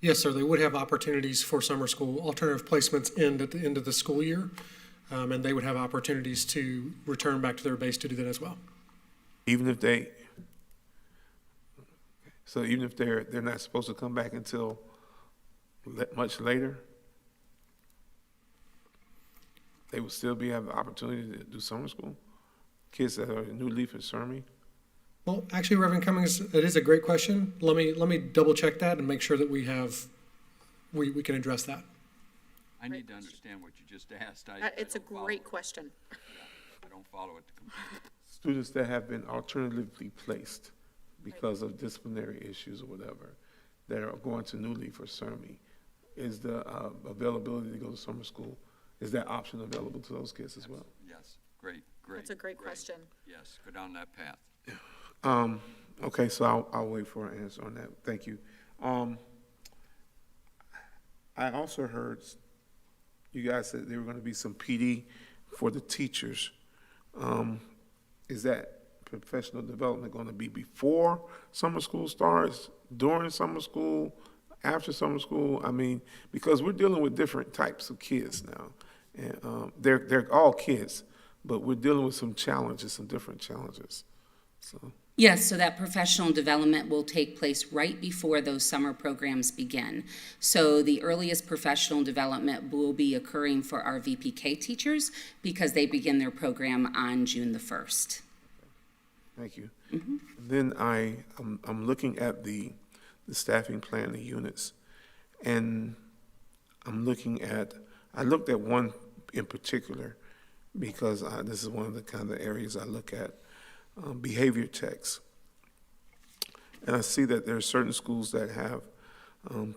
Yes, sir, they would have opportunities for summer school. Alternative placements end at the end of the school year, and they would have opportunities to return back to their base to do that as well.
Even if they're not supposed to come back until much later, they will still have the opportunity to do summer school? Kids that are new leaf at Sermi?
Well, actually, Reverend Cummings, it is a great question. Let me double check that and make sure that we can address that.
I need to understand what you just asked.
It's a great question.
I don't follow it completely.
Students that have been alternatively placed because of disciplinary issues or whatever, that are going to New Leaf or Sermi, is the availability to go to summer school, is that option available to those kids as well?
Yes, great.
That's a great question.
Yes, go down that path.
Okay, so I'll wait for an answer on that. Thank you. I also heard you guys said there were going to be some PD for the teachers. Is that professional development going to be before summer school starts, during summer school, after summer school? I mean, because we're dealing with different types of kids now, and they're all kids, but we're dealing with some challenges, some different challenges. So.
Yes, so that professional development will take place right before those summer programs begin. So the earliest professional development will be occurring for our VPK teachers because they begin their program on June the 1st.
Thank you. Mm-hmm. Then I'm looking at the staffing plan, the units, and I looked at one in particular because this is one of the kind of areas I look at. Behavior techs. And I see that there are certain schools that have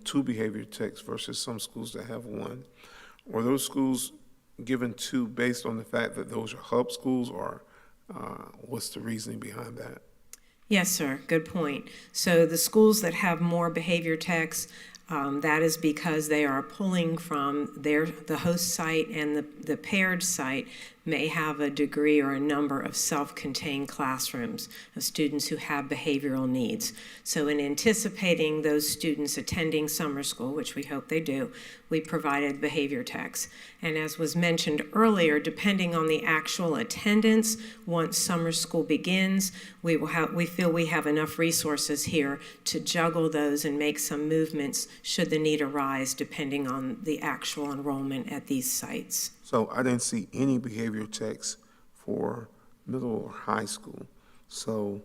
2 behavior techs versus some schools that have 1. Are those schools given 2 based on the fact that those are hub schools, or what's the reasoning behind that?
Yes, sir. Good point. So the schools that have more behavior techs, that is because they are pulling from the host site, and the paired site may have a degree or a number of self-contained classrooms of students who have behavioral needs. So in anticipating those students attending summer school, which we hope they do, we provided behavior techs. And as was mentioned earlier, depending on the actual attendance, once summer school begins, we feel we have enough resources here to juggle those and make some movements should the need arise, depending on the actual enrollment at these sites.
So I didn't see any behavior techs for middle or high school. So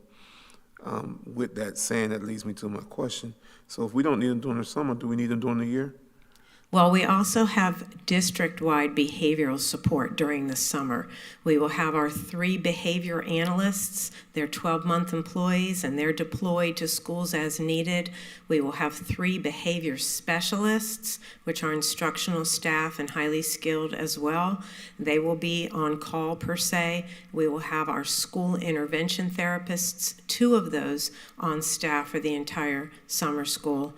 with that saying, that leads me to my question. So if we don't need them during the summer, do we need them during the year?
Well, we also have district-wide behavioral support during the summer. We will have our 3 behavior analysts. They're 12-month employees, and they're deployed to schools as needed. We will have 3 behavior specialists, which are instructional staff and highly skilled as well. They will be on call per se. We will have our school intervention therapists, 2 of those on staff for the entire summer school.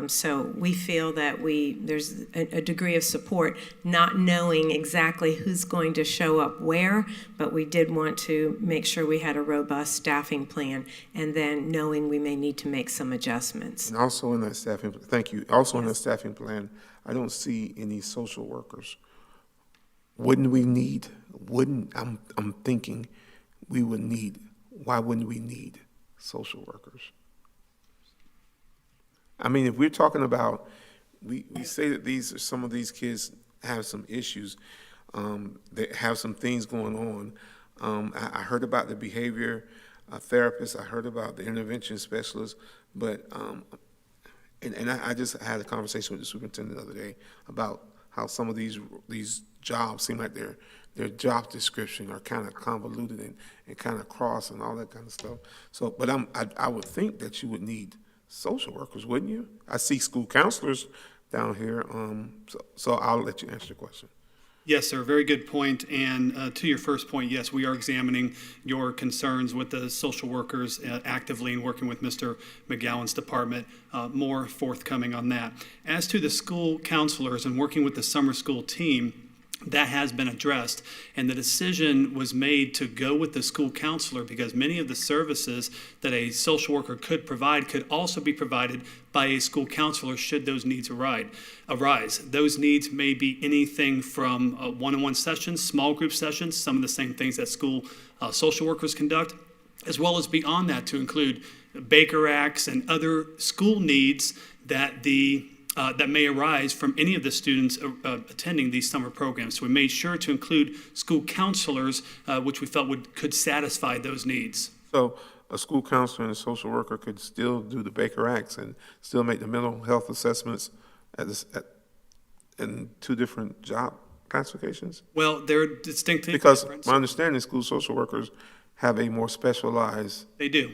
So we feel that there's a degree of support, not knowing exactly who's going to show up where, but we did want to make sure we had a robust staffing plan, and then knowing we may need to make some adjustments.
And also in that staffing, thank you. Also in that staffing plan, I don't see any social workers. I'm thinking we would need, why wouldn't we need social workers? I mean, if we're talking about, we say that some of these kids have some issues. They have some things going on. I heard about the behavior therapist. I heard about the intervention specialist, but I just had a conversation with the superintendent the other day about how some of these jobs seem like their job description are kind of convoluted and kind of cross and all that kind of stuff. So, but I would think that you would need social workers, wouldn't you? I see school counselors down here. So I'll let you answer the question.
Yes, sir. Very good point. And to your first point, yes, we are examining your concerns with the social workers actively and working with Mr. McGowan's department. More forthcoming on that. As to the school counselors and working with the summer school team, that has been addressed, and the decision was made to go with the school counselor because many of the services that a social worker could provide could also be provided by a school counselor should those needs arise. Those needs may be anything from one-on-one sessions, small group sessions, some of the same things that school social workers conduct, as well as beyond that to include Baker Acts and other school needs that that may arise from any of the students attending these summer programs. So we made sure to include school counselors, which we felt could satisfy those needs.
So a school counselor and a social worker could still do the Baker Acts and still make the mental health assessments in two different job classifications?
Well, they're distinctly
because
different.
My understanding is school social workers have a more specialized.
They do.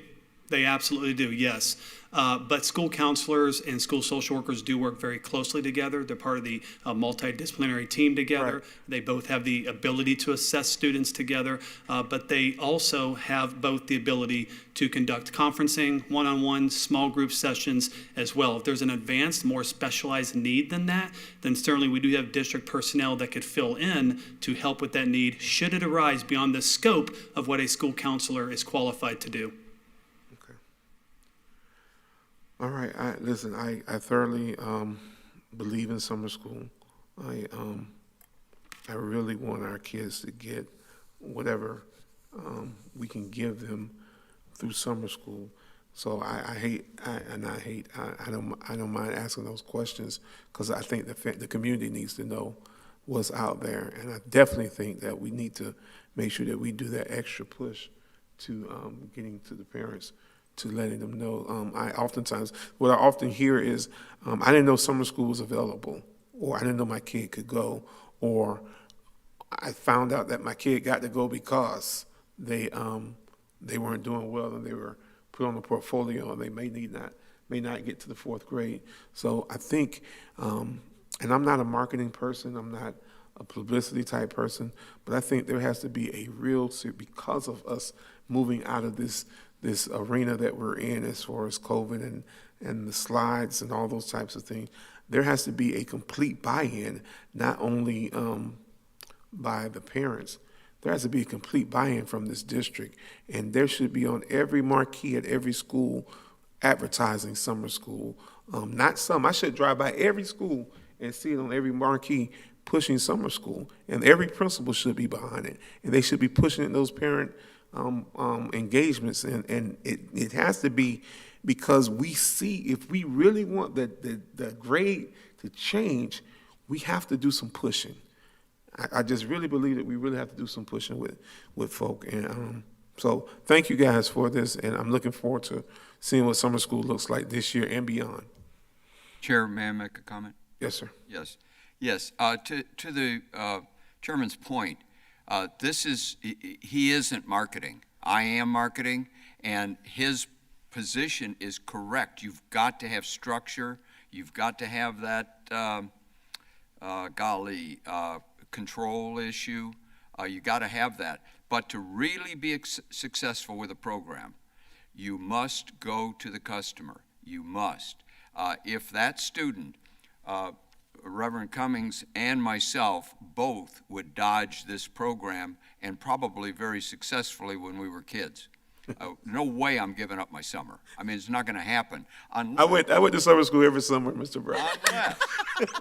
They absolutely do, yes. But school counselors and school social workers do work very closely together. They're part of the multidisciplinary team together. Right. They both have the ability to assess students together, but they also have both the ability to conduct conferencing, one-on-one, small group sessions as well. If there's an advanced, more specialized need than that, then certainly we do have district personnel that could fill in to help with that need should it arise beyond the scope of what a school counselor is qualified to do.
All right. Listen, I thoroughly believe in summer school. I really want our kids to get whatever we can give them through summer school. So I don't mind asking those questions because I think the community needs to know what's out there, and I definitely think that we need to make sure that we do that extra push to getting to the parents, to letting them know. What I often hear is, I didn't know summer school was available, or I didn't know my kid could go, or I found out that my kid got to go because they weren't doing well and they were put on the portfolio and they may not get to the fourth grade. So I think, and I'm not a marketing person, I'm not a publicity type person, but I think there has to be a real, because of us moving out of this arena that we're in as far as COVID and the slides and all those types of things, there has to be a complete buy-in, not only by the parents. There has to be a complete buy-in from this district, and there should be on every marquee at every school advertising summer school. Not some. I should drive by every school and see it on every marquee pushing summer school, and every principal should be behind it, and they should be pushing it in those parent engagements, and it has to be because we see, if we really want the grade to change, we have to do some pushing. I just really believe that we really have to do some pushing with folk, and so thank you guys for this, and I'm looking forward to seeing what summer school looks like this year and beyond.
Chair, may I make a comment?
Yes, sir.
Yes. To the chairman's point, he isn't marketing. I am marketing, and his position is correct. You've got to have structure. You've got to have that, control issue. You got to have that. But to really be successful with a program, you must go to the customer. You must. If that student, Reverend Cummings and myself both would dodge this program, and probably very successfully when we were kids. No way I'm giving up my summer. I mean, it's not going to happen. I went to summer school every summer, Mr. Brown.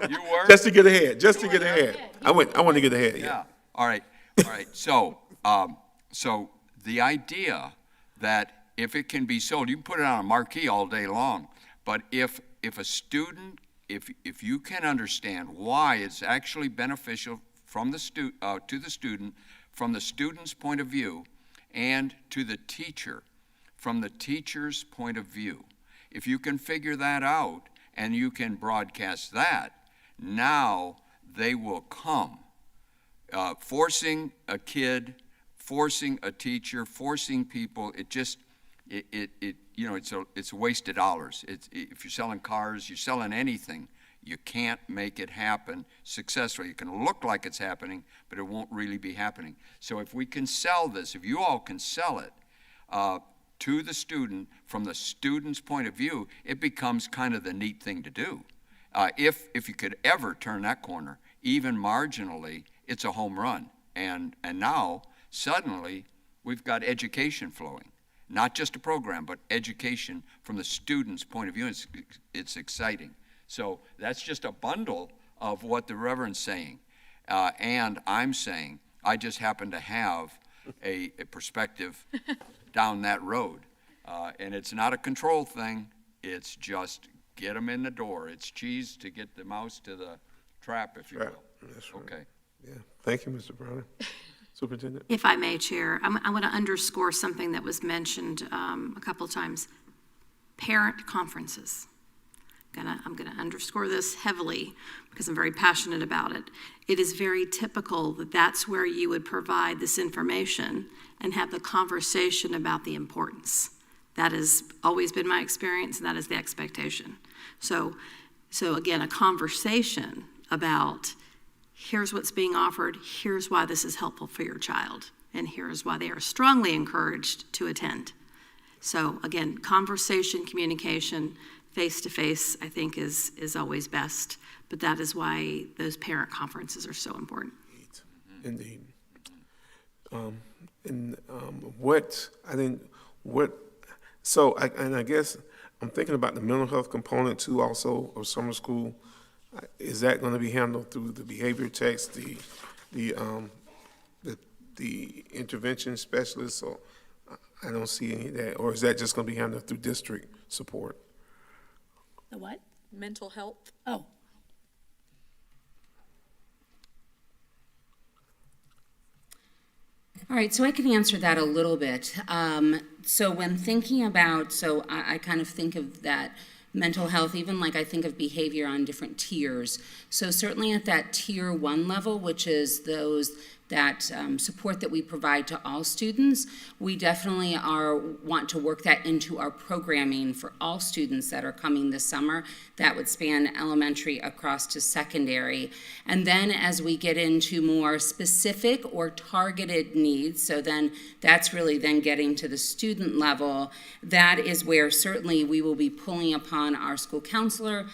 You were? Just to get ahead. I want to get ahead. Yeah. All right. So the idea that if it can be sold, you can put it on a marquee all day long. But if a student, if you can understand why it's actually beneficial from the to the student from the student's point of view, and to the teacher from the teacher's point of view. If you can figure that out and you can broadcast that, now they will come. Forcing a kid, forcing a teacher, forcing people, it's a waste of dollars. If you're selling cars, you're selling anything, you can't make it happen successfully. It can look like it's happening, but it won't really be happening. So if we can sell this, if you all can sell it to the student from the student's point of view, it becomes kind of the neat thing to do. If you could ever turn that corner, even marginally, it's a home run. And now, suddenly, we've got education flowing. Not just a program, but education from the student's point of view. It's exciting. So that's just a bundle of what the Reverend's saying. And I'm saying, I just happen to have a perspective down that road. And it's not a control thing. It's just get them in the door. It's cheese to get the mouse to the trap, if you will.
That's right.
Okay.
Yeah. Thank you, Mr. Browner. Superintendent?
If I may, Chair, I want to underscore something that was mentioned a couple of times. Parent conferences. I'm going to underscore this heavily because I'm very passionate about it. It is very typical that that's where you would provide this information and have the conversation about the importance. That has always been my experience, and that is the expectation. So again, a conversation about here's what's being offered, here's why this is helpful for your child, and here's why they are strongly encouraged to attend. So again, conversation, communication, face-to-face, I think is always best, but that is why those parent conferences are so important.
Indeed. I guess I'm thinking about the mental health component too also of summer school. Is that going to be handled through the behavior techs, the intervention specialists? So I don't see any of that. Or is that just going to be handled through district support?
The what?
Mental health.
Oh.
All right, so I can answer that a little bit. So when thinking about, I kind of think of that mental health, even like I think of behavior on different tiers. So certainly at that tier 1 level, which is that support that we provide to all students, we definitely want to work that into our programming for all students that are coming this summer. That would span elementary across to secondary. And then as we get into more specific or targeted needs, so then that's really then getting to the student level, that is where certainly we will be pulling upon our school counselor.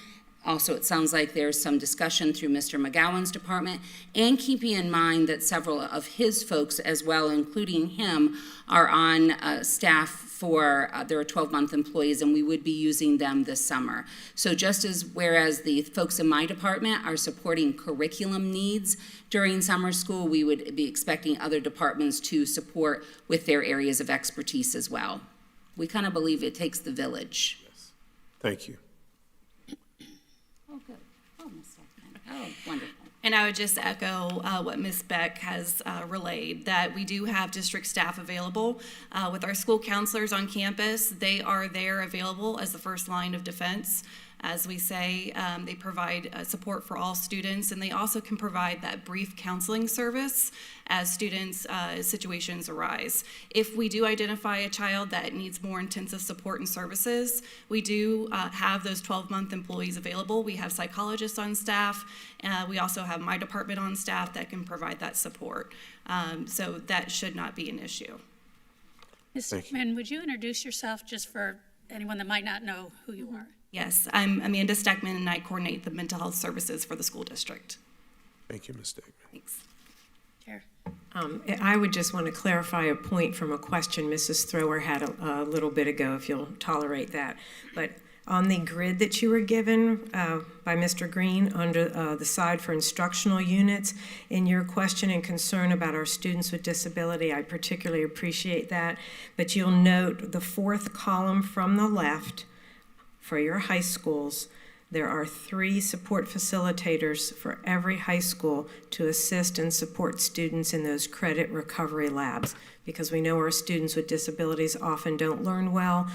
Also, it sounds like there's some discussion through Mr. McGowan's department, and keeping in mind that several of his folks as well, including him, are on staff for their 12-month employees, and we would be using them this summer. So just as whereas the folks in my department are supporting curriculum needs during summer school, we would be expecting other departments to support with their areas of expertise as well. We kind of believe it takes the village.
Yes. Thank you.
Oh, good. Oh, Ms. Stockman. Oh, wonderful.
And I would just echo what Ms. Beck has relayed, that we do have district staff available. With our school counselors on campus, they are there available as the first line of defense. As we say, they provide support for all students, and they also can provide that brief counseling service as students' situations arise. If we do identify a child that needs more intensive support and services, we do have those 12-month employees available. We have psychologists on staff. We also have my department on staff that can provide that support. So that should not be an issue.
Ms. Stockman, would you introduce yourself just for anyone that might not know who you are?
Yes, I'm Amanda Steckman, and I coordinate the mental health services for the school district.
Thank you, Ms. Steckman.
Thanks.
Chair.
I would just want to clarify a point from a question Mrs. Thrower had a little bit ago, if you'll tolerate that. But on the grid that you were given by Mr. Green under the side for instructional units, in your question and concern about our students with disability, I particularly appreciate that. But you'll note the fourth column from the left for your high schools, There are 3 support facilitators for every high school to assist and support students in those credit recovery labs, because we know our students with disabilities often don't learn well,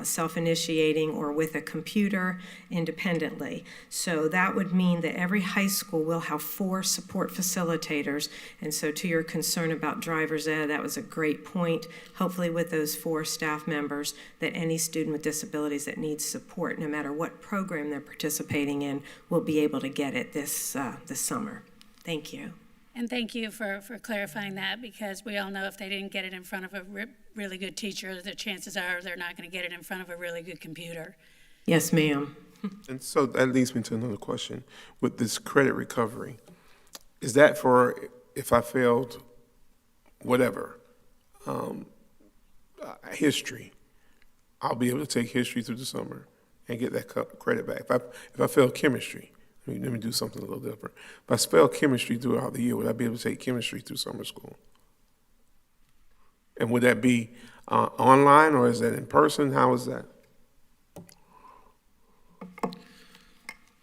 self-initiating or with a computer independently. So that would mean that every high school will have 4 support facilitators. And so to your concern about driver's ed, that was a great point. Hopefully with those 4 staff members, that any student with disabilities that needs support, no matter what program they're participating in, will be able to get it this summer. Thank you.
And thank you for clarifying that, because we all know if they didn't get it in front of a really good teacher, the chances are they're not going to get it in front of a really good computer.
Yes, ma'am.
And so that leads me to another question. With this credit recovery, is that for if I failed whatever, history, I'll be able to take history through the summer and get that credit back. If I failed chemistry, let me do something a little different. If I spell chemistry throughout the year, would I be able to take chemistry through summer school? And would that be online, or is that in person? How is that?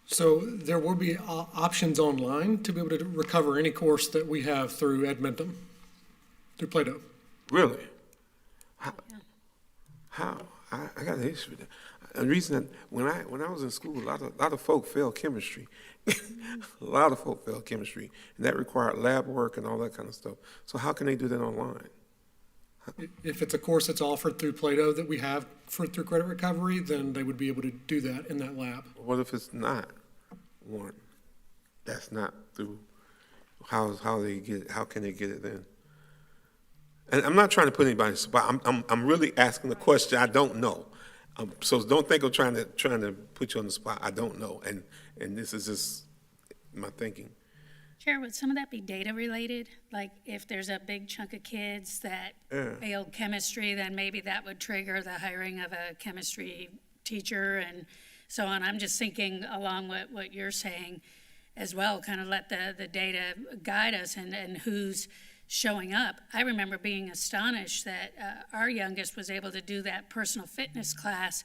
So there will be options online to be able to recover any course that we have through Edmentum, through Plato.
Really? How? I got an issue with that. The reason that when I was in school, a lot of folk failed chemistry. A lot of folk failed chemistry, and that required lab work and all that kind of stuff. So how can they do that online?
If it's a course that's offered through Plato that we have through credit recovery, then they would be able to do that in that lab.
What if it's not one? That's not through. How they get it? How can they get it then? And I'm not trying to put anybody in the spot. I'm really asking the question. I don't know. So don't think I'm trying to put you on the spot. I don't know, and this is just my thinking.
Chair, would some of that be data related? Like if there's a big chunk of kids that failed chemistry, then maybe that would trigger the hiring of a chemistry teacher and so on. I'm just thinking along with what you're saying as well, kind of let the data guide us and who's showing up. I remember being astonished that our youngest was able to do that personal fitness class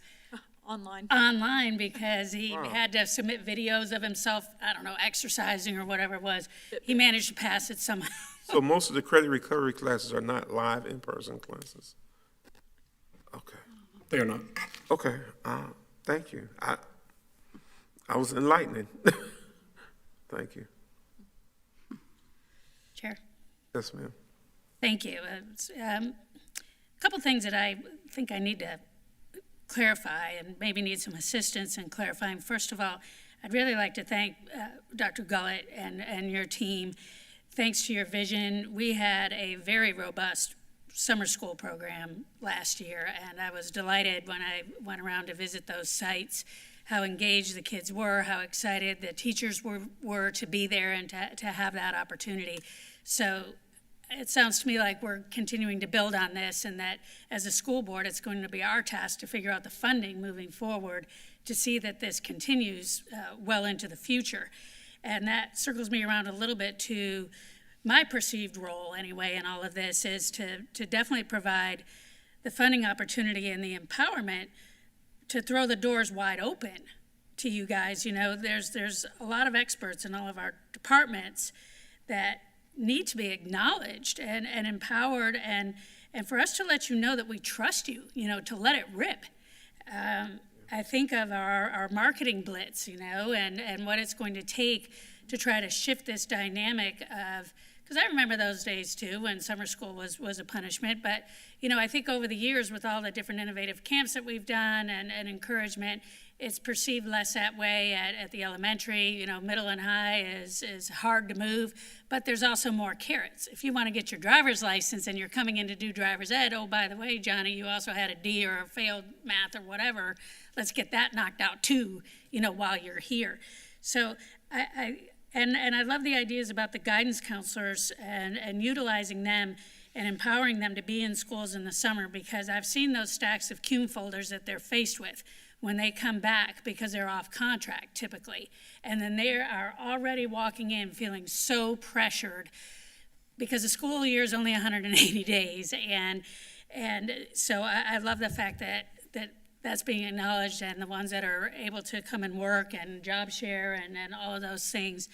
online because he had to submit videos of himself, I don't know, exercising or whatever it was. He managed to pass it somehow.
So most of the credit recovery classes are not live in-person classes? Okay.
They are not.
Okay, thank you. I was enlightening. Thank you.
Chair.
Yes, ma'am.
Thank you. A couple things that I think I need to clarify and maybe need some assistance in clarifying. First of all, I'd really like to thank Dr. Gullett and your team. Thanks to your vision, we had a very robust summer school program last year, and I was delighted when I went around to visit those sites, how engaged the kids were, how excited the teachers were to be there and to have that opportunity. So it sounds to me like we're continuing to build on this, and that as a school board, it's going to be our task to figure out the funding moving forward to see that this continues well into the future. And that circles me around a little bit to my perceived role anyway in all of this is to definitely provide the funding opportunity and the empowerment to throw the doors wide open to you guys. You know, there's a lot of experts in all of our departments that need to be acknowledged and empowered and for us to let you know that we trust you, you know, to let it rip. I think of our marketing blitz, you know, and what it's going to take to try to shift this dynamic of, because I remember those days too when summer school was a punishment, but, you know, I think over the years with all the different innovative camps that we've done and encouragement, it's perceived less that way at the elementary. You know, middle and high is hard to move, but there's also more carrots. If you want to get your driver's license and you're coming in to do driver's ed, oh, by the way, Johnny, you also had a D or a failed math or whatever. Let's get that knocked out too, you know, while you're here. So I love the ideas about the guidance counselors and utilizing them and empowering them to be in schools in the summer, because I've seen those stacks of CUME folders that they're faced with when they come back because they're off contract typically. And then they are already walking in feeling so pressured because the school year is only 180 days. And so I love the fact that that's being acknowledged, and the ones that are able to come and work and job share and all of those things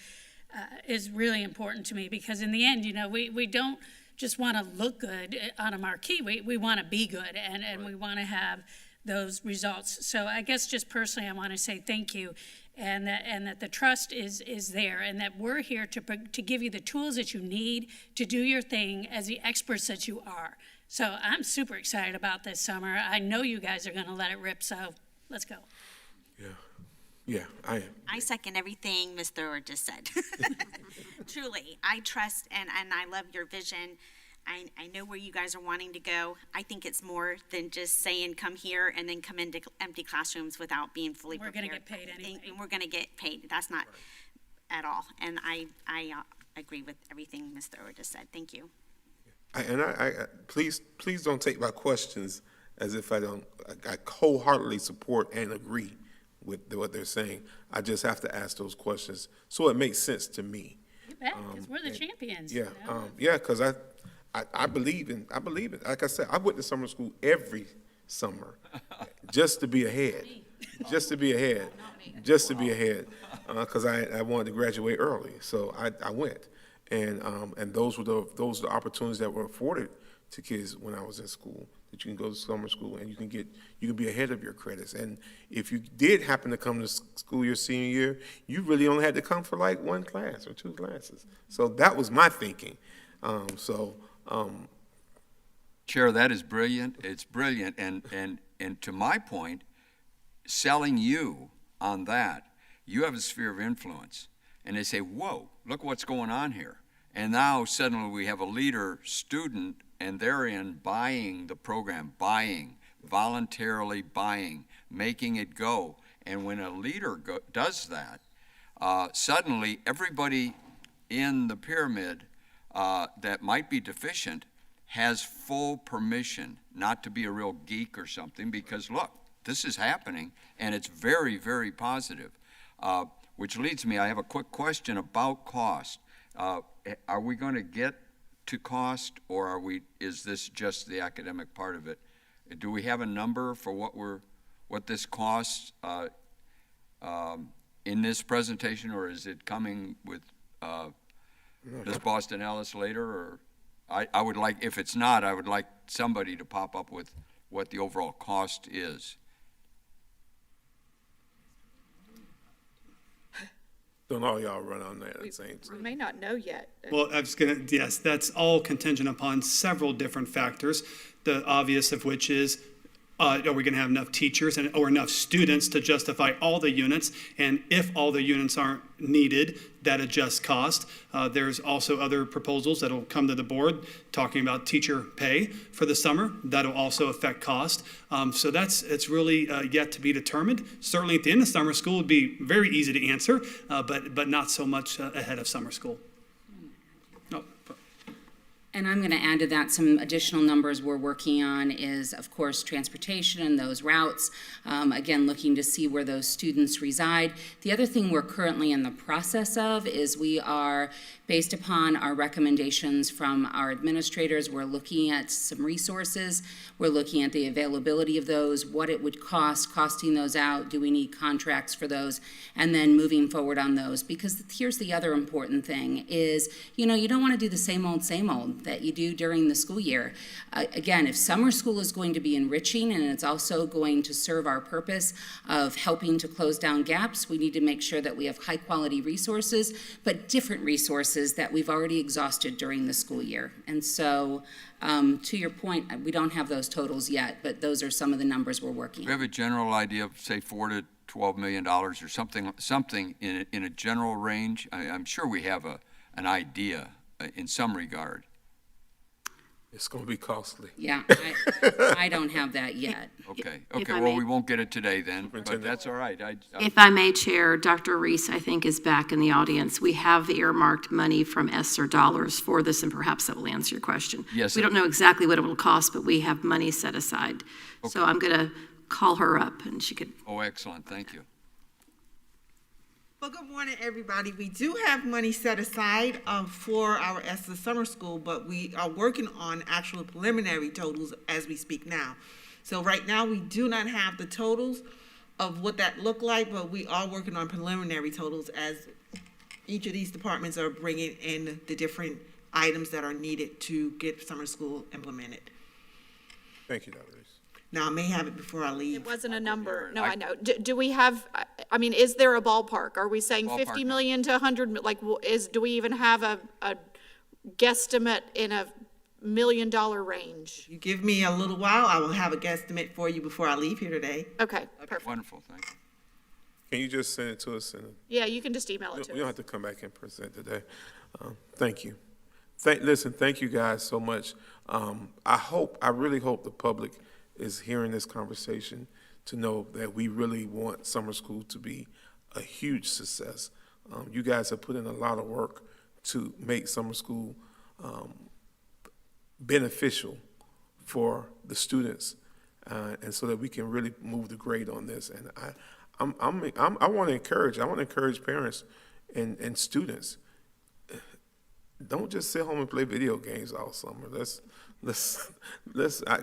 is really important to me, because in the end, you know, we don't just want to look good on a marquee. We want to be good, and we want to have those results. So I guess just personally, I want to say thank you, and that the trust is there, and that we're here to give you the tools that you need to do your thing as the experts that you are. So I'm super excited about this summer. I know you guys are going to let it rip, so let's go.
Yeah, I am.
I second everything Ms. Thrower just said. Truly, I trust and I love your vision. I know where you guys are wanting to go. I think it's more than just saying come here and then come into empty classrooms without being fully prepared.
We're going to get paid anyway.
And we're going to get paid. That's not at all. And I agree with everything Ms. Thrower just said. Thank you.
Please don't take my questions as if I don't. I wholeheartedly support and agree with what they're saying. I just have to ask those questions so it makes sense to me.
You bet, because we're the champions.
Yeah,
you know?
Because I believe in. Like I said, I went to summer school every summer just to be ahead, just to be ahead, because I wanted to graduate early, so I went, and those were the opportunities that were afforded to kids when I was in school. That you can go to summer school and you can be ahead of your credits. And if you did happen to come to school your senior year, you really only had to come for like one class or two classes. So that was my thinking.
Chair, that is brilliant. It's brilliant. And to my point, selling you on that, you have a sphere of influence. And they say, whoa, look what's going on here. And now suddenly we have a leader student, and they're in buying the program, voluntarily buying, making it go. And when a leader does that, suddenly everybody in the pyramid that might be deficient has full permission not to be a real geek or something, because look, this is happening, and it's very, very positive. Which leads me, I have a quick question about cost. Are we going to get to cost, or is this just the academic part of it? Do we have a number for what this costs in this presentation, or is it coming with Ms. Boston Ellis later? Or I would like, if it's not, I would like somebody to pop up with what the overall cost is.
Don't all y'all run on that at the same time?
We may not know yet.
Well, yes, that's all contingent upon several different factors, the obvious of which is, are we going to have enough teachers or enough students to justify all the units? And if all the units aren't needed, that adjusts cost. There's also other proposals that will come to the board talking about teacher pay for the summer. That'll also affect cost. So it's really yet to be determined. Certainly at the end of summer school would be very easy to answer, but not so much ahead of summer school. No.
And I'm going to add to that some additional numbers we're working on is, of course, transportation and those routes. Again, looking to see where those students reside. The other thing we're currently in the process of is we are, based upon our recommendations from our administrators, we're looking at some resources. We're looking at the availability of those, what it would cost, costing those out, do we need contracts for those, and then moving forward on those. Because here's the other important thing is, you don't want to do the same old that you do during the school year. Again, if summer school is going to be enriching and it's also going to serve our purpose of helping to close down gaps, we need to make sure that we have high quality resources, but different resources that we've already exhausted during the school year. And so, to your point, we don't have those totals yet, but those are some of the numbers we're working on.
Do we have a general idea of, say, $4 to $12 million or something in a general range? I'm sure we have an idea in some regard.
It's going to be costly.
Yeah, I don't have that yet.
Okay, well, we won't get it today then, but that's all right.
If I may, Chair, Dr. Reese, I think, is back in the audience. We have earmarked money from ESSER dollars for this, and perhaps that will answer your question.
Yes.
We don't know exactly what it will cost, but we have money set aside.
Okay.
So I'm going to call her up, and she could.
Oh, excellent, thank you.
Well, good morning, everybody. We do have money set aside for our ESSA summer school, but we are working on actual preliminary totals as we speak now. So right now, we do not have the totals of what that looked like, but we are working on preliminary totals as each of these departments are bringing in the different items that are needed to get summer school implemented.
Thank you, Dr. Reese.
Now, I may have it before I leave.
It wasn't a number. No, I know. Do we have, I mean, is there a ballpark? Are we saying 50 million to 100, like, do we even have a guesstimate in a $1 million range?
You give me a little while, I will have a guesstimate for you before I leave here today.
Okay, perfect.
Wonderful, thank you.
Can you just send it to us?
Yeah, you can just email it to
You don't
us.
have to come back and present today. Thank you. Listen, thank you guys so much. I really hope the public is hearing this conversation to know that we really want summer school to be a huge success. You guys have put in a lot of work to make summer school beneficial for the students, and so that we can really move the grade on this. And I want to encourage parents and students. Don't just sit home and play video games all summer. Let's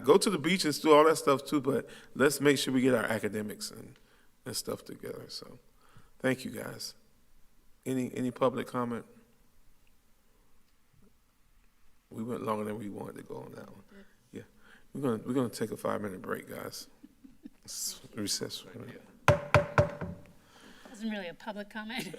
go to the beach and do all that stuff too, but let's make sure we get our academics and stuff together. So thank you guys. Any public comment? We went longer than we wanted to go on that one. Yeah. We're gonna take a 5-minute break, guys. Recess for a minute.
Wasn't really a public comment.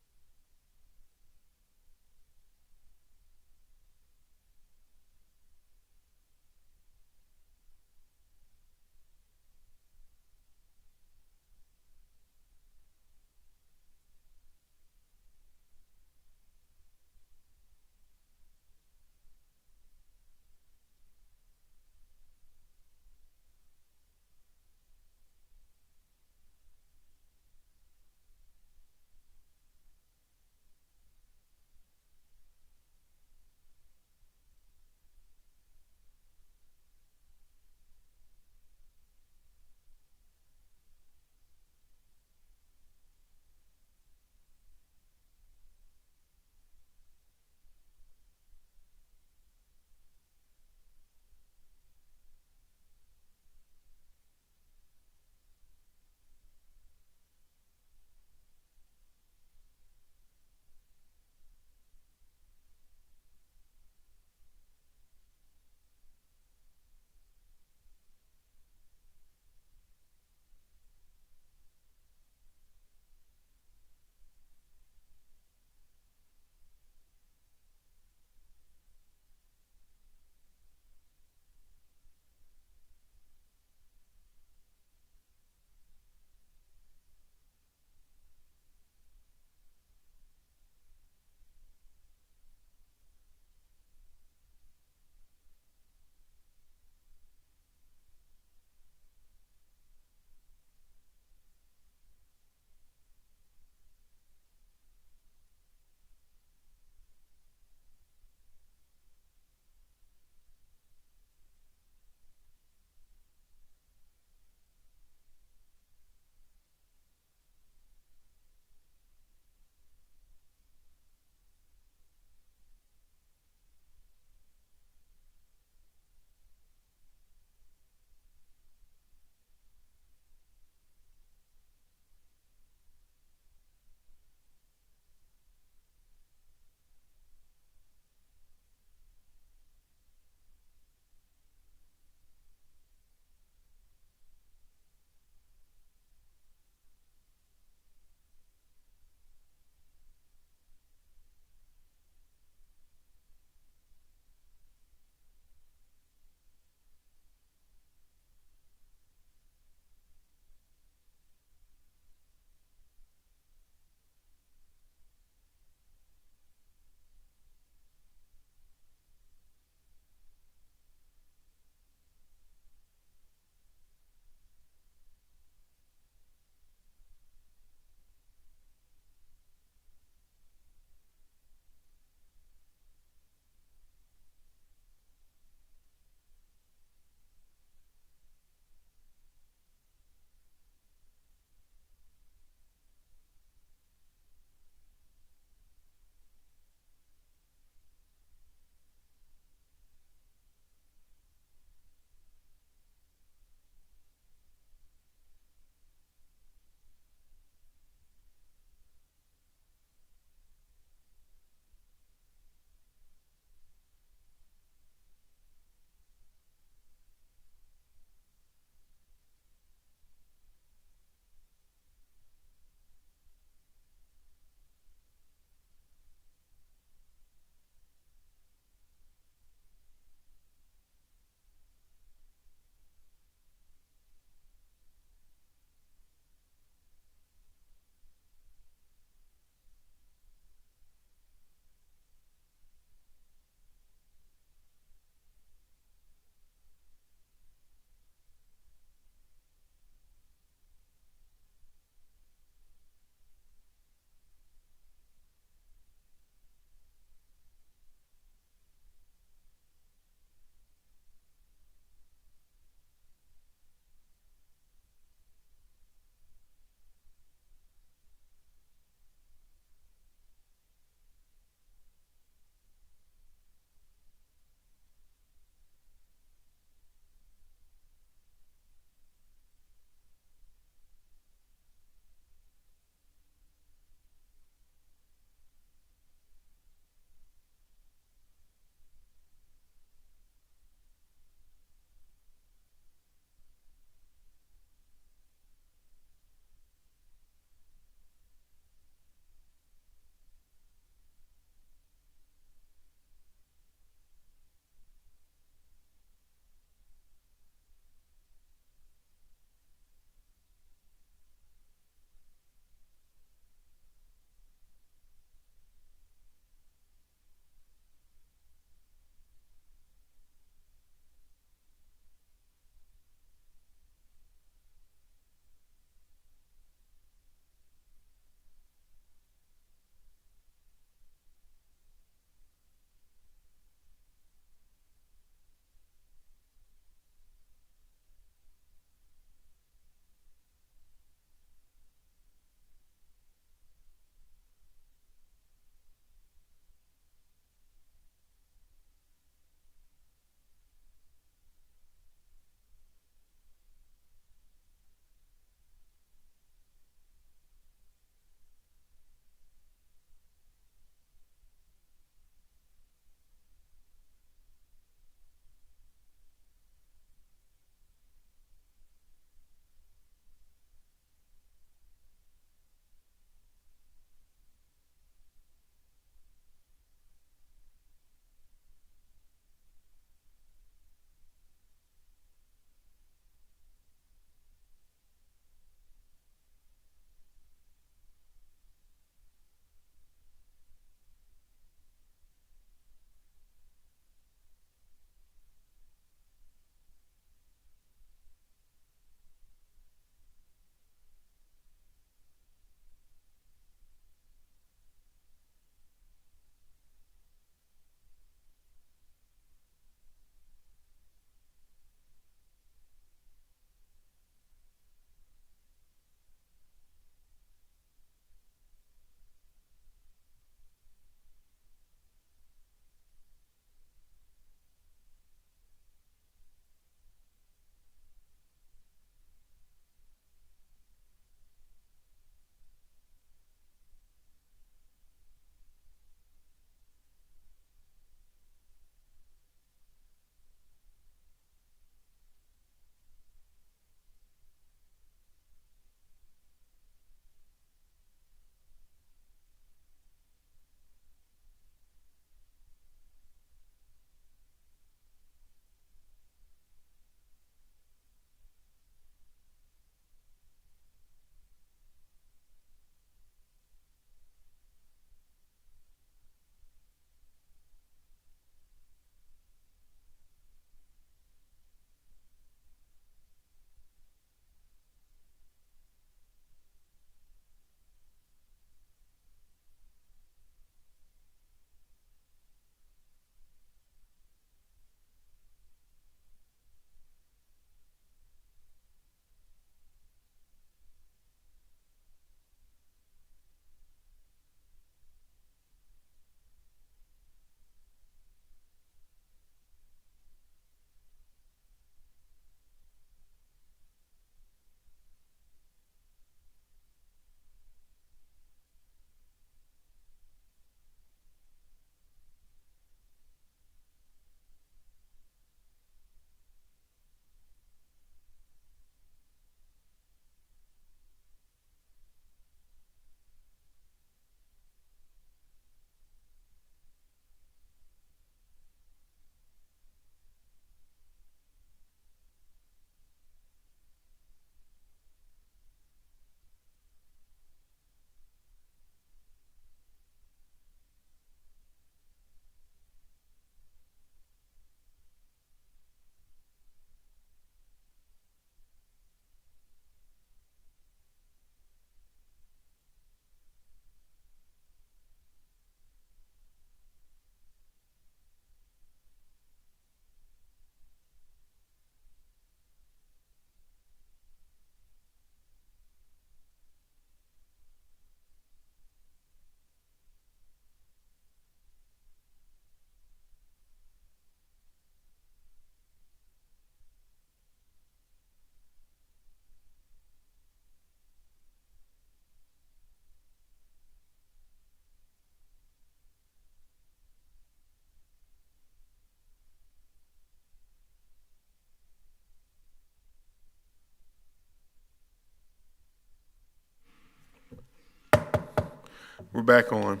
We're back on.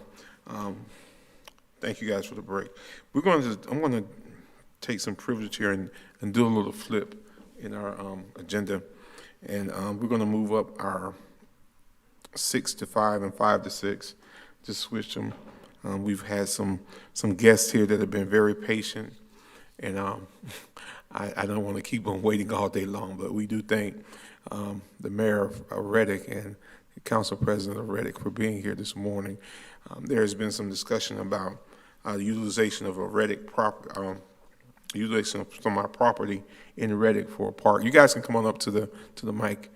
Thank you guys for the break. I'm going to take some privilege here and do a little flip in our agenda. And we're going to move up our 6 to 5 and 5 to 6. Just switch them. We've had some guests here that have been very patient. And I don't want to keep them waiting all day long, but we do thank the mayor of Reddick and the council president of Reddick for being here this morning. There has been some discussion about the utilization of a Reddick utilization of some of our property in Reddick for a park. You guys can come on up to the mic,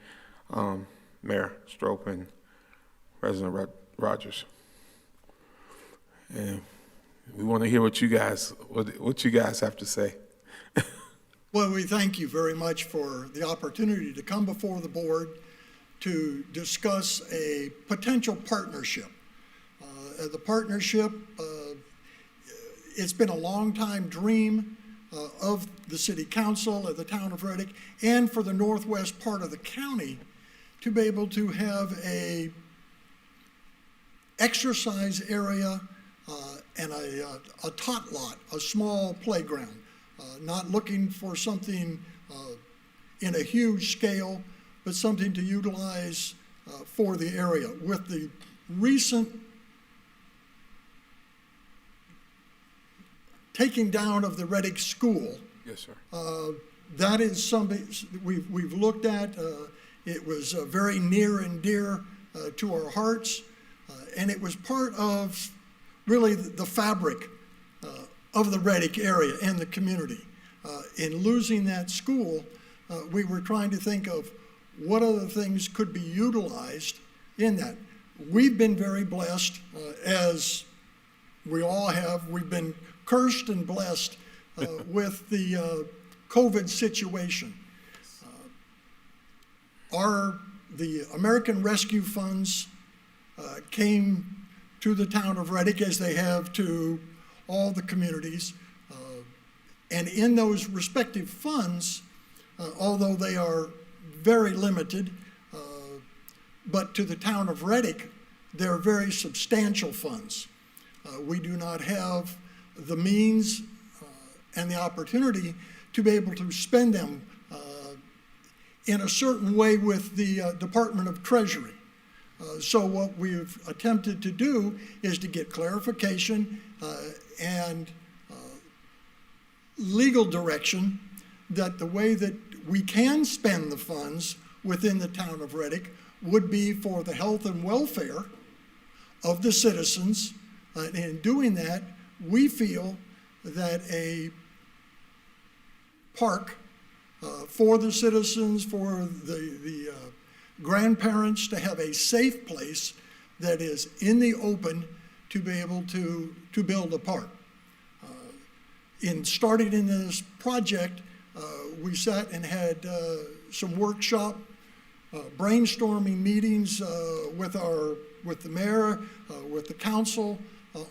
Mayor Strope and President Rogers, and we want to hear what you guys have to say.
Well, we thank you very much for the opportunity to come before the board to discuss a potential partnership. The partnership, it's been a long-time dream of the city council, of the town of Reddick, and for the northwest part of the county to be able to have a exercise area and a tot lot, a small playground. Not looking for something in a huge scale, but something to utilize for the area. With the recent taking down of the Reddick School,
yes, sir.
That is something we've looked at. It was very near and dear to our hearts, and it was part of really the fabric of the Reddick area and the community. In losing that school, we were trying to think of what other things could be utilized in that. We've been very blessed, as we all have. We've been cursed and blessed with the COVID situation. The American Rescue Funds came to the town of Reddick, as they have to all the communities. And in those respective funds, although they are very limited, but to the town of Reddick, they're very substantial funds. We do not have the means and the opportunity to be able to spend them in a certain way with the Department of Treasury. So what we've attempted to do is to get clarification and legal direction that the way that we can spend the funds within the town of Reddick would be for the health and welfare of the citizens. And in doing that, we feel that a park for the citizens, for the grandparents to have a safe place that is in the open to be able to build a park. In starting in this project, we sat and had some workshop, brainstorming meetings with the mayor, with the council,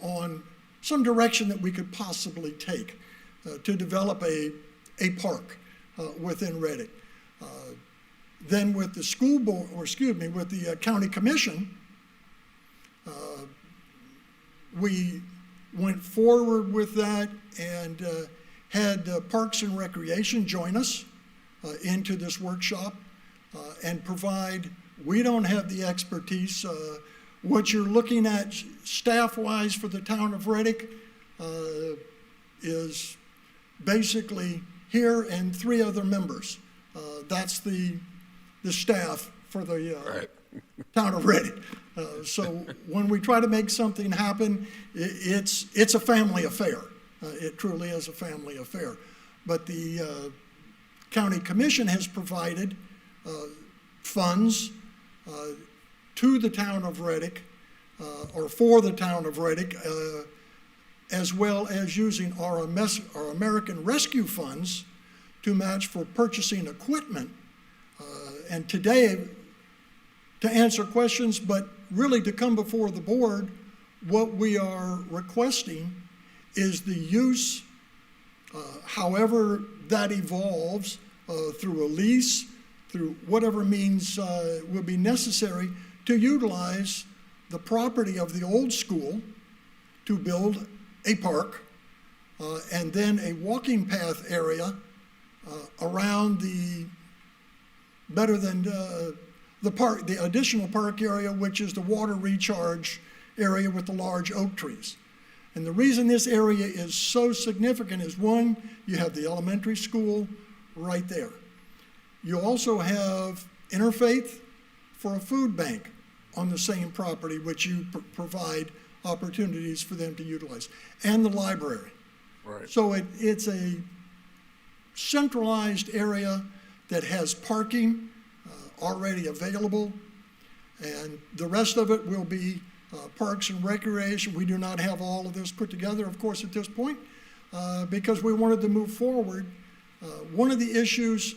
on some direction that we could possibly take to develop a park within Reddick. Then with the school board, with the county commission, we went forward with that and had Parks and Recreation join us into this workshop and provide. We don't have the expertise. What you're looking at staff-wise for the town of Reddick is basically here and 3 other members. That's the staff for the town of Reddick. So when we try to make something happen, it's a family affair. It truly is a family affair. But the county commission has provided funds to the town of Reddick, or for the town of Reddick, as well as using our American Rescue Funds to match for purchasing equipment. And today, to answer questions, but really to come before the board, what we are requesting is the use, however that evolves, through a lease, through whatever means will be necessary to utilize the property of the old school to build a park, and then a walking path area around the additional park area, which is the water recharge area with the large oak trees. And the reason this area is so significant is, one, you have the elementary school right there. You also have Interfaith for a food bank on the same property, which you provide opportunities for them to utilize, and the library.
Right.
So it's a centralized area that has parking already available, and the rest of it will be parks and recreation. We do not have all of this put together, of course, at this point, because we wanted to move forward. One of the issues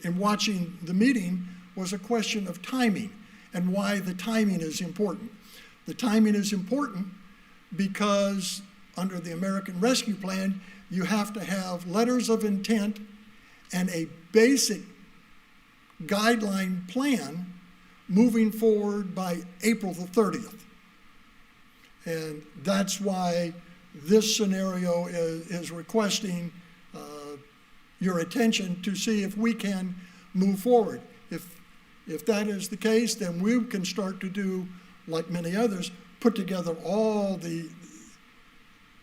in watching the meeting was a question of timing and why the timing is important. The timing is important because under the American Rescue Plan, you have to have letters of intent and a basic guideline plan moving forward by April the 30th. And that's why this scenario is requesting your attention to see if we can move forward. If that is the case, then we can start to do, like many others, put together all the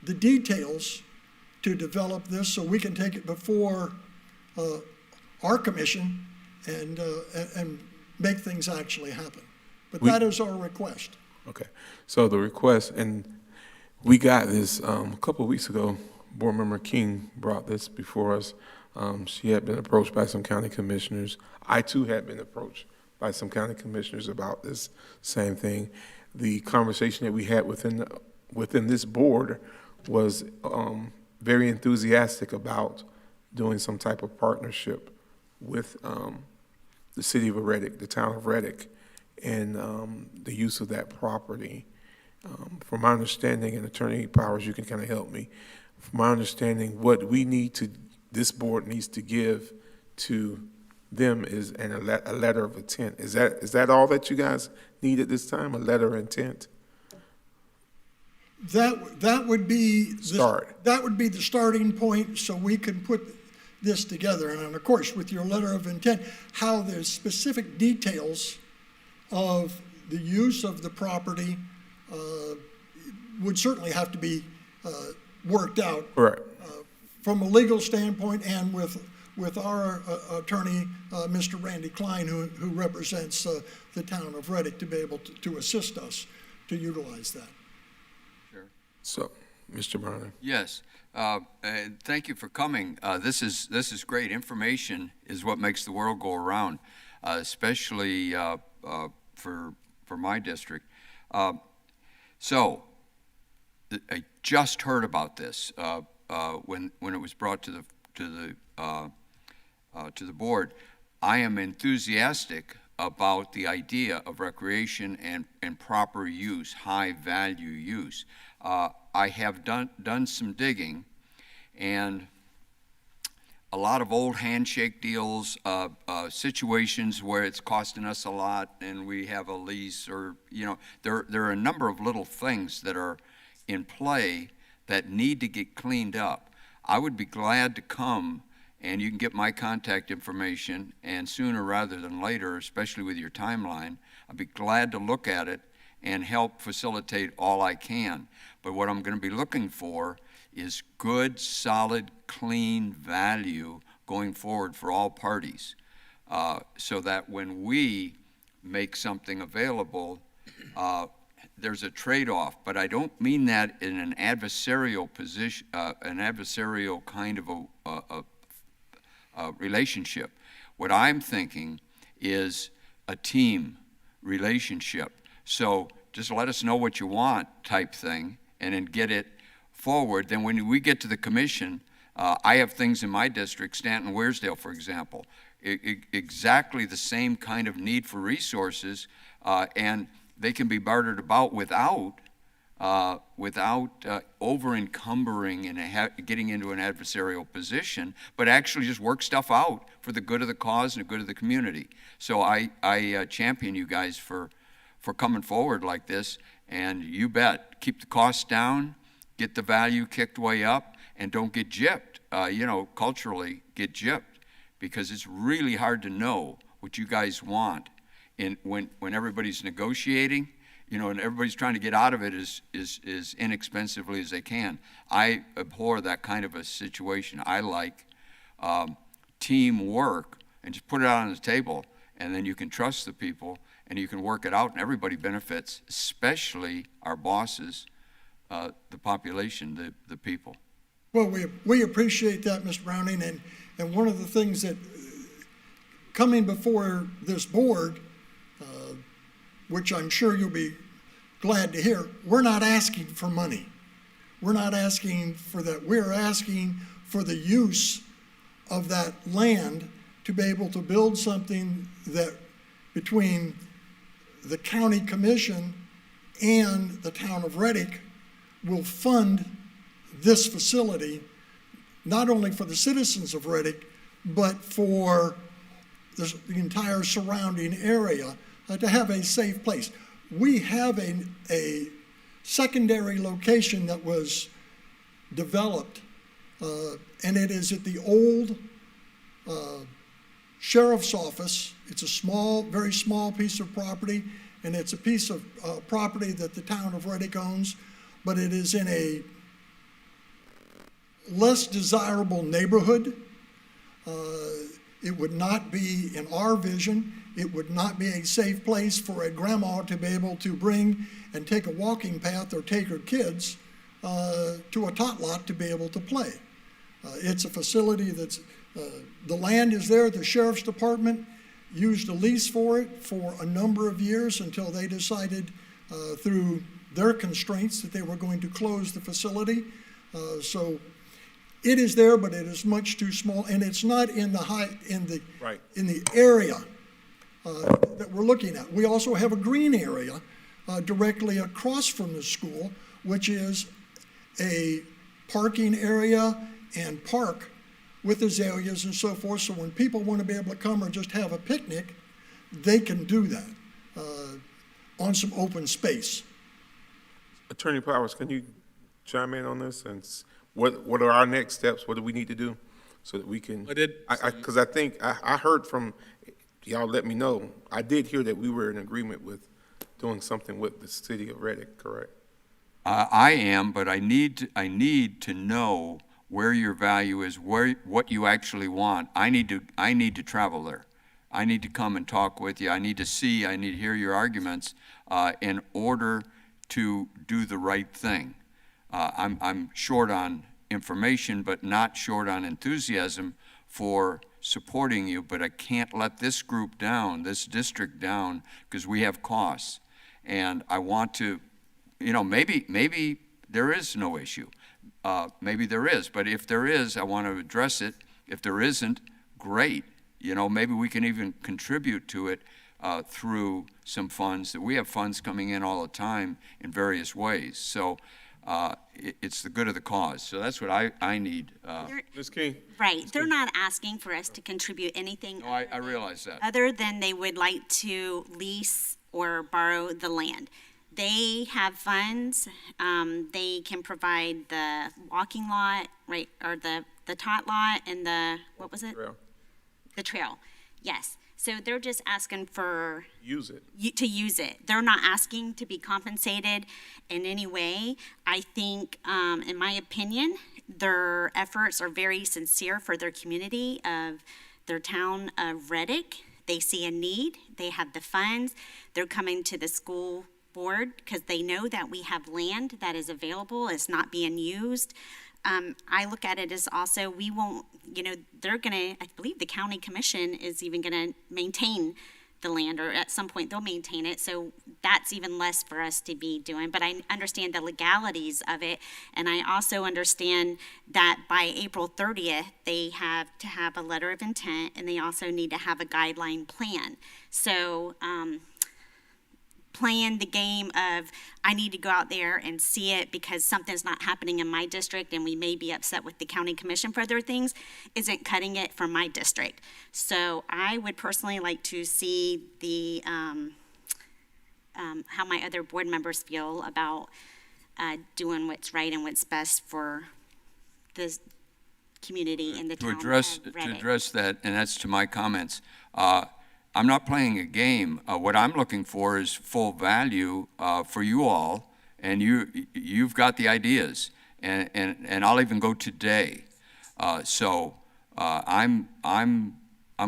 details to develop this so we can take it before our commission and make things actually happen. But that is our request.
Okay, so the request, and we got this a couple of weeks ago. Board Member King brought this before us. She had been approached by some county commissioners. I too had been approached by some county commissioners about this same thing. The conversation that we had within this board was very enthusiastic about doing some type of partnership with the city of Reddick, the town of Reddick, and the use of that property. From my understanding, and Attorney Powers, you can kind of help me. From my understanding, what this board needs to give to them is a letter of intent. Is that all that you guys need at this time? A letter of intent?
That would be
That
would be the starting point, so we can put this together. And of course, with your letter of intent, how the specific details of the use of the property would certainly have to be worked out.
Correct.
From a legal standpoint, and with our attorney, Mr. Randy Klein, who represents the town of Reddick, to be able to assist us to utilize that.
Sure.
So, Mr. Barnum.
Yes. Thank you for coming. This is great. Information is what makes the world go around, especially for my district. So, I just heard about this when it was brought to the board. I am enthusiastic about the idea of recreation and proper use, high value use. I have done some digging, and a lot of old handshake deals, situations where it's costing us a lot and we have a lease, or, there are a number of little things that are in play that need to get cleaned up. I would be glad to come, and you can get my contact information, and sooner rather than later, especially with your timeline, I'd be glad to look at it and help facilitate all I can. But what I'm going to be looking for is good, solid, clean value going forward for all parties, so that when we make something available, there's a trade-off. But I don't mean that in an adversarial position, an adversarial kind of a relationship. What I'm thinking is a team relationship. So just let us know what you want type thing, and then get it forward. Then when we get to the commission, I have things in my district, Stanton, Weirsdale, for example, exactly the same kind of need for resources, and they can be bartered about without over-encumbering and getting into an adversarial position, but actually just work stuff out for the good of the cause and the good of the community. So I champion you guys for for coming forward like this. And you bet, keep the costs down, get the value kicked way up, and don't get gypped, culturally get gypped, because it's really hard to know what you guys want. And when everybody's negotiating, and everybody's trying to get out of it as inexpensively as they can. I abhor that kind of a situation. I like teamwork, and just put it out on the table, and then you can trust the people, and you can work it out, and everybody benefits, especially our bosses, the population, the people.
Well, we appreciate that, Mr. Browning, and one of the things that coming before this board, which I'm sure you'll be glad to hear, we're not asking for money. We're not asking for that. We're asking for the use of that land to be able to build something that between the county commission and the town of Reddick will fund this facility, not only for the citizens of Reddick, but for the entire surrounding area, to have a safe place. We have a secondary location that was developed, and it is at the old sheriff's office. It's a small, very small piece of property, and it's a piece of property that the town of Reddick owns, but it is in a less desirable neighborhood. It would not be, in our vision, it would not be a safe place for a grandma to be able to bring and take a walking path or take her kids to a tot lot to be able to play. It's a facility that's, the land is there. The sheriff's department used a lease for it for a number of years until they decided through their constraints that they were going to close the facility. So it is there, but it is much too small, and it's not in the in the area that we're looking at. We also have a green area directly across from the school, which is a parking area and park with azaleas and so forth. So when people want to be able to come and just have a picnic, they can do that on some open space.
Attorney Powers, can you chime in on this? And what are our next steps? What do we need to do so that we can? Because I think I heard from, y'all let me know, I did hear that we were in agreement with doing something with the city of Reddick, correct?
I am, but I need to know where your value is, what you actually want. I need to travel there. I need to come and talk with you. I need to hear your arguments in order to do the right thing. I'm short on information, but not short on enthusiasm for supporting you, but I can't let this group down, this district down, because we have costs. And I want to, maybe there is no issue. Maybe there is, but if there is, I want to address it. If there isn't, great. Maybe we can even contribute to it through some funds. We have funds coming in all the time in various ways. So it's the good of the cause. So that's what I need.
Ms. King?
Right. They're not asking for us to contribute anything.
No, I realize that.
Other than they would like to lease or borrow the land. They have funds. They can provide the walking lot, right, or the tot lot and what was it?
Trail.
The trail, yes. So they're just asking for
to
use it. They're not asking to be compensated in any way. I think, in my opinion, their efforts are very sincere for their community of their town of Reddick. They see a need. They have the funds. They're coming to the school board because they know that we have land that is available, is not being used. I look at it as also, we won't, they're gonna, I believe the county commission is even gonna maintain the land, or at some point they'll maintain it, so that's even less for us to be doing. But I understand the legalities of it, and I also understand that by April 30th, they have to have a letter of intent, and they also need to have a guideline plan. So, playing the game of I need to go out there and see it because something's not happening in my district and we may be upset with the county commission for other things isn't cutting it for my district. So I would personally like to see the how my other board members feel about doing what's right and what's best for the community and the
To
town
address,
of
to
Reddick.
address that, and that's to my comments, I'm not playing a game. What I'm looking for is full value for you all, and you've got the ideas, and I'll even go today. So I'm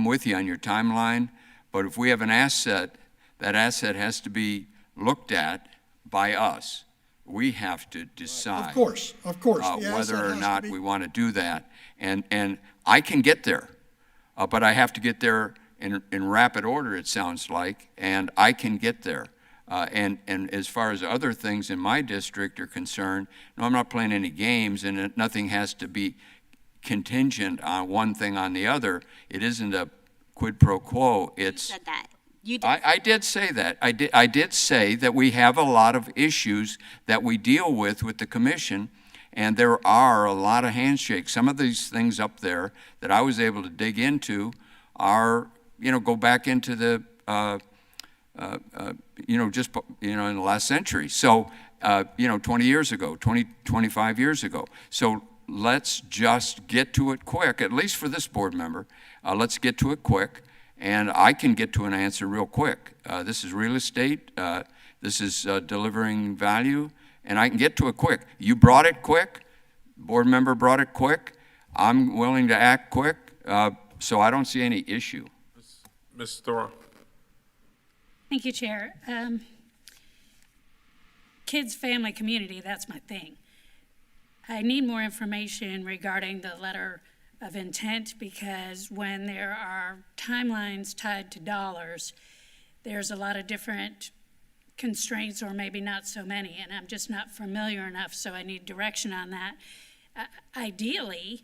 with you on your timeline, but if we have an asset, that asset has to be looked at by us. We have to decide.
Of course. The
Whether
asset
or
has to
not
be-
we want to do that. And I can get there, but I have to get there in rapid order, it sounds like, and I can get there. And as far as other things in my district are concerned, no, I'm not playing any games, and nothing has to be contingent on one thing on the other. It isn't a quid pro quo. It's.
You said that. You did.
I did say that. I did say that we have a lot of issues that we deal with the commission, and there are a lot of handshakes. Some of these things up there that I was able to dig into are, go back into the, in the last century. So, 20 years ago, 25 years ago. So let's just get to it quick, at least for this board member. Let's get to it quick. And I can get to an answer real quick. This is real estate. This is delivering value, and I can get to it quick. You brought it quick. Board member brought it quick. I'm willing to act quick, so I don't see any issue.
Ms. Thoron.
Thank you, Chair. Kids, family, community, that's my thing. I need more information regarding the letter of intent, because when there are timelines tied to dollars, there's a lot of different constraints, or maybe not so many, and I'm just not familiar enough, so I need direction on that. Ideally,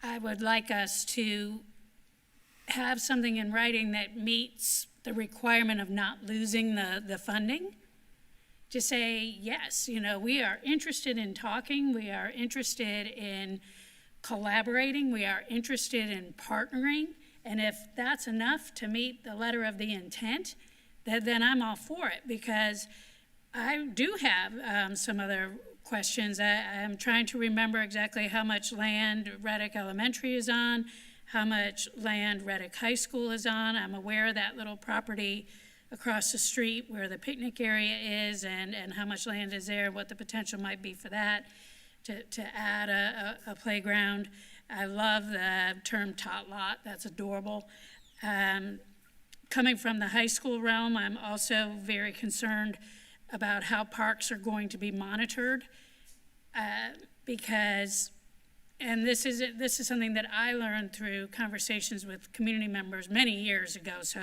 I would like us to have something in writing that meets the requirement of not losing the funding. To say, yes, we are interested in talking, we are interested in collaborating, we are interested in partnering, and if that's enough to meet the letter of the intent, then I'm all for it, because I do have some other questions. I'm trying to remember exactly how much land Reddick Elementary is on, how much land Reddick High School is on. I'm aware of that little property across the street where the picnic area is, and how much land is there, what the potential might be for that. To add a playground. I love the term tot lot, that's adorable. Coming from the high school realm, I'm also very concerned about how parks are going to be monitored, because, and this is something that I learned through conversations with community members many years ago, so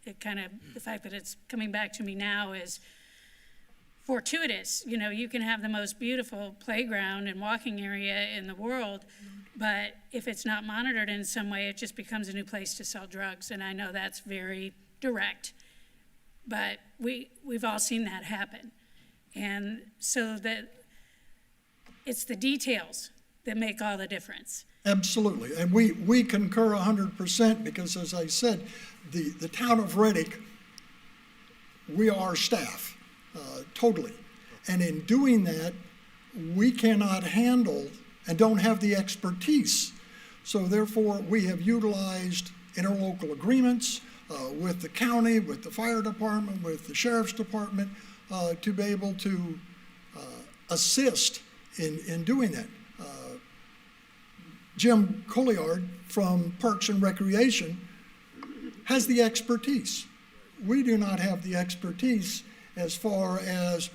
it kind of, the fact that it's coming back to me now is fortuitous. You can have the most beautiful playground and walking area in the world, but if it's not monitored in some way, it just becomes a new place to sell drugs. And I know that's very direct, but we've all seen that happen. And so that it's the details that make all the difference.
Absolutely, and we concur 100%, because as I said, the town of Reddick, we are staff. Totally. And in doing that, we cannot handle and don't have the expertise. So therefore, we have utilized interlocal agreements with the county, with the fire department, with the sheriff's department, to be able to assist in doing that. Jim Colliard from Parks and Recreation has the expertise. We do not have the expertise as far as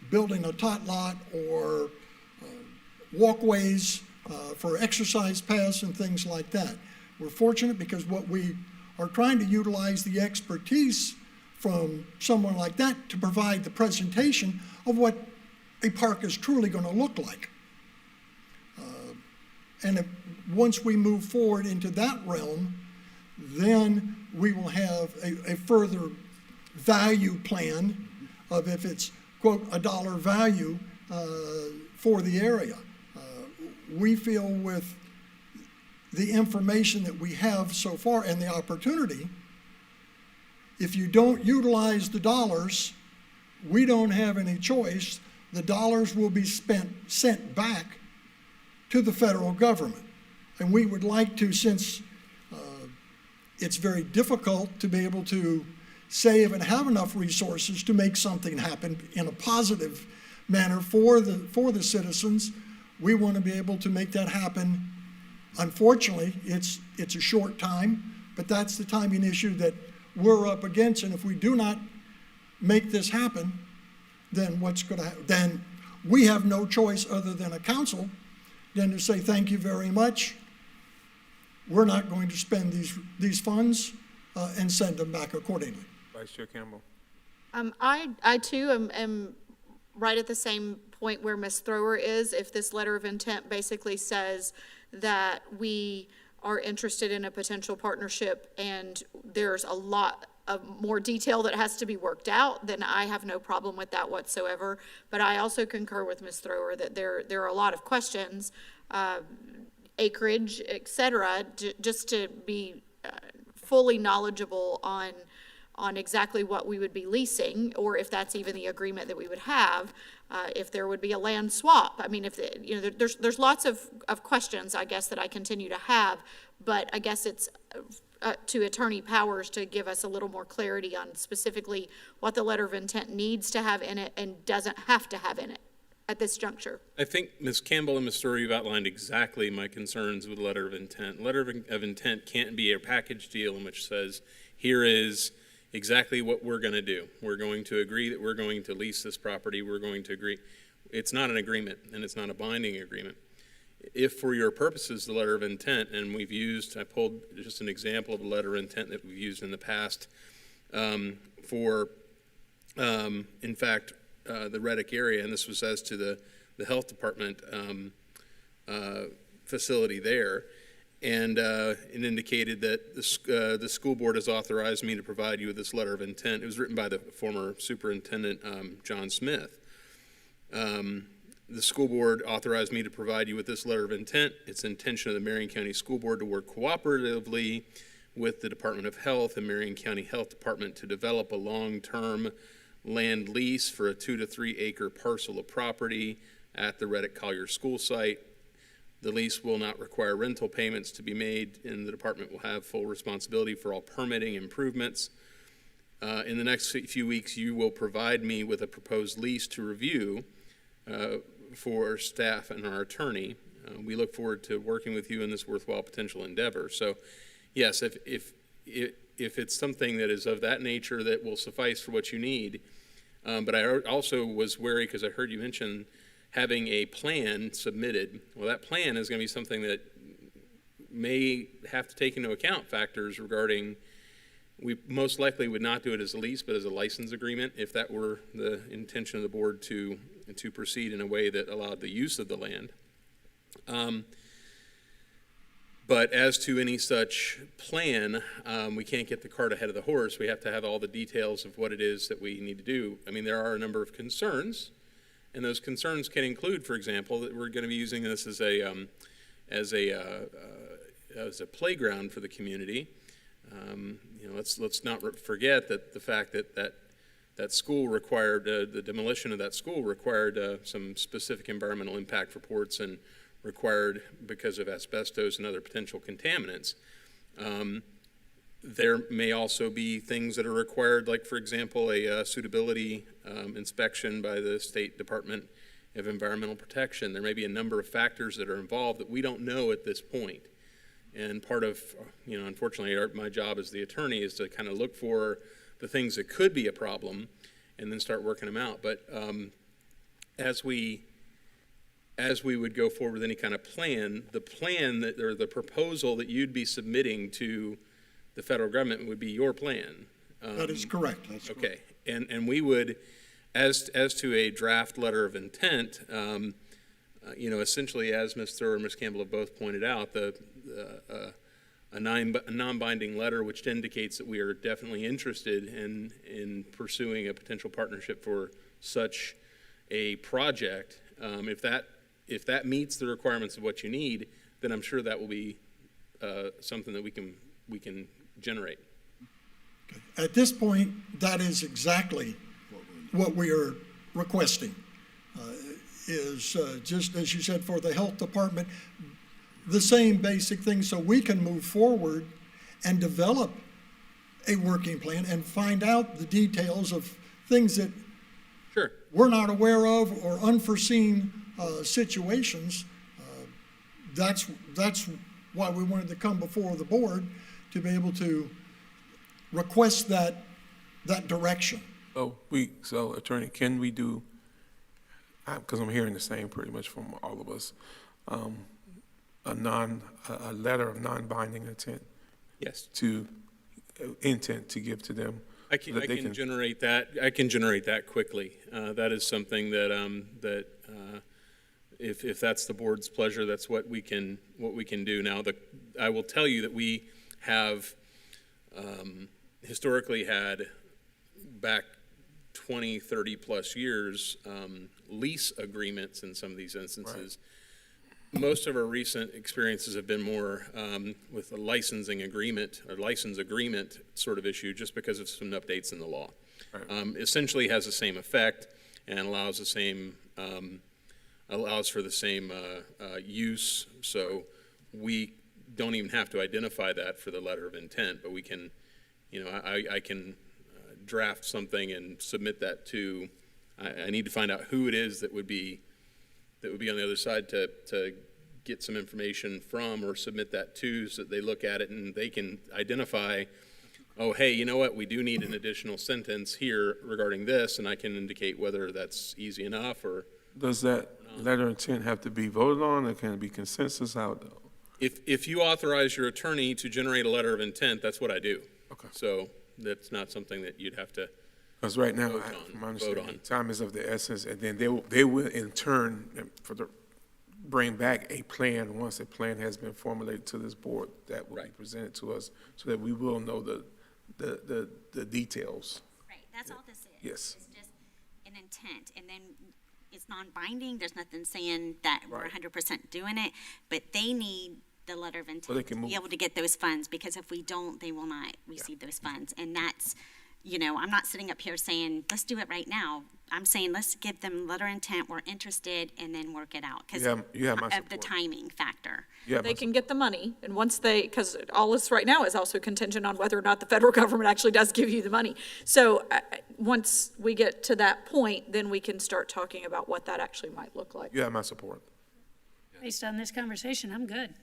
building a tot lot or walkways for exercise paths and things like that. We're fortunate because what we are trying to utilize the expertise from someone like that to provide the presentation of what a park is truly going to look like. And once we move forward into that realm, then we will have a further value plan of if it's, quote, a dollar value for the area. We feel with the information that we have so far and the opportunity, If you don't utilize the dollars, we don't have any choice. The dollars will be sent back to the federal government. And we would like to, since it's very difficult to be able to save and have enough resources to make something happen in a positive manner for the citizens, we want to be able to make that happen. Unfortunately, it's a short time, but that's the timing issue that we're up against. And if we do not make this happen, then what's going to happen? Then we have no choice other than a council than to say thank you very much. We're not going to spend these funds and send them back accordingly.
Vice Chair Campbell.
I too am right at the same point where Ms. Thrower is. If this letter of intent basically says that we are interested in a potential partnership and there's a lot of more detail that has to be worked out, then I have no problem with that whatsoever. But I also concur with Ms. Thrower that there are a lot of questions, acreage, et cetera, just to be fully knowledgeable on exactly what we would be leasing, or if that's even the agreement that we would have, if there would be a land swap. I mean, there's lots of questions, I guess, that I continue to have, but I guess it's to Attorney Powers to give us a little more clarity on specifically what the letter of intent needs to have in it and doesn't have to have in it at this juncture.
I think Ms. Campbell and Ms. Story, you've outlined exactly my concerns with the letter of intent. Letter of intent can't be a package deal in which says, here is exactly what we're going to do. We're going to agree that we're going to lease this property. We're going to agree. It's not an agreement, and it's not a binding agreement. If for your purposes, the letter of intent, and I pulled just an example of a letter of intent that we've used in the past for, in fact, the Reddick area, and this was as to the health department facility there. And it indicated that the school board has authorized me to provide you with this letter of intent. It was written by the former superintendent, John Smith. The school board authorized me to provide you with this letter of intent. It's the intention of the Marion County School Board to work cooperatively with the Department of Health and Marion County Health Department to develop a long-term land lease for a 2 to 3 acre parcel of property at the Reddick Collier school site. The lease will not require rental payments to be made, and the department will have full responsibility for all permitting improvements. In the next few weeks, you will provide me with a proposed lease to review for staff and our attorney. We look forward to working with you in this worthwhile potential endeavor. So, yes, if it's something that is of that nature that will suffice for what you need, but I also was wary because I heard you mention having a plan submitted. Well, that plan is going to be something that may have to take into account factors regarding, we most likely would not do it as a lease, but as a license agreement, if that were the intention of the board to proceed in a way that allowed the use of the land. But as to any such plan, we can't get the cart ahead of the horse. We have to have all the details of what it is that we need to do. I mean, there are a number of concerns, and those concerns can include, for example, that we're going to be using this as a playground for the community. Let's not forget that the fact that school required the demolition of that school required some specific environmental impact reports and required because of asbestos and other potential contaminants. There may also be things that are required, like, for example, a suitability inspection by the State Department of Environmental Protection. There may be a number of factors that are involved that we don't know at this point. And part of, unfortunately, my job as the attorney is to kind of look for the things that could be a problem and then start working them out. But as we would go forward with any kind of plan, or the proposal that you'd be submitting to the federal government would be your plan.
That is correct. That's
okay. And we would, as to a draft letter of intent, essentially, as Ms. Thurr and Ms. Campbell have both pointed out, a non-binding letter which indicates that we are definitely interested in pursuing a potential partnership for such a project. If that meets the requirements of what you need, then I'm sure that will be something that we can generate.
At this point, that is exactly what we are requesting, is just as you said, for the health department, the same basic thing so we can move forward and develop a working plan and find out the details of things that we're not aware of or unforeseen situations. That's why we wanted to come before the board to be able to request that direction.
So Attorney, can we do, because I'm hearing the same pretty much from all of us, a letter of non-binding intent?
Yes.
Intent to give to them.
I can generate that. I can generate that quickly. That is something that if that's the board's pleasure, that's what we can do. Now, I will tell you that we have historically had back 20, 30 plus years lease agreements in some of these instances. Right. Most of our recent experiences have been more with a licensing agreement or license agreement sort of issue, just because of some updates in the law. Right. Essentially has the same effect and allows the same allows for the same use. So we don't even have to identify that for the letter of intent, but we can, I can draft something and submit that to. I need to find out who it is that would be on the other side to get some information from or submit that to, so that they look at it and they can identify, oh, hey, you know what, we do need an additional sentence here regarding this, and I can indicate whether that's easy enough or.
Does that letter of intent have to be voted on, or can it be consensus out?
If you authorize your attorney to generate a letter of intent, that's what I do. Okay. So that's not something that you'd have to.
Because right now, my understanding, time is of the essence, and then they will in turn bring back a plan once a plan has been formulated to this board that will be presented to us, so that we will know the details.
Right, that's all this is.
Yes.
It's just an intent, and then it's non-binding. There's nothing saying that we're 100% doing it, but they need the letter of intent to be able to get those funds, because if we don't, they will not receive those funds, and that's. I'm not sitting up here saying, let's do it right now. I'm saying, let's give them letter of intent, we're interested, and then work it out because of the timing factor.
They can get the money, and once because all this right now is also contingent on whether or not the federal government actually does give you the money. So once we get to that point, then we can start talking about what that actually might look like.
You have my support.
Based on this conversation, I'm good.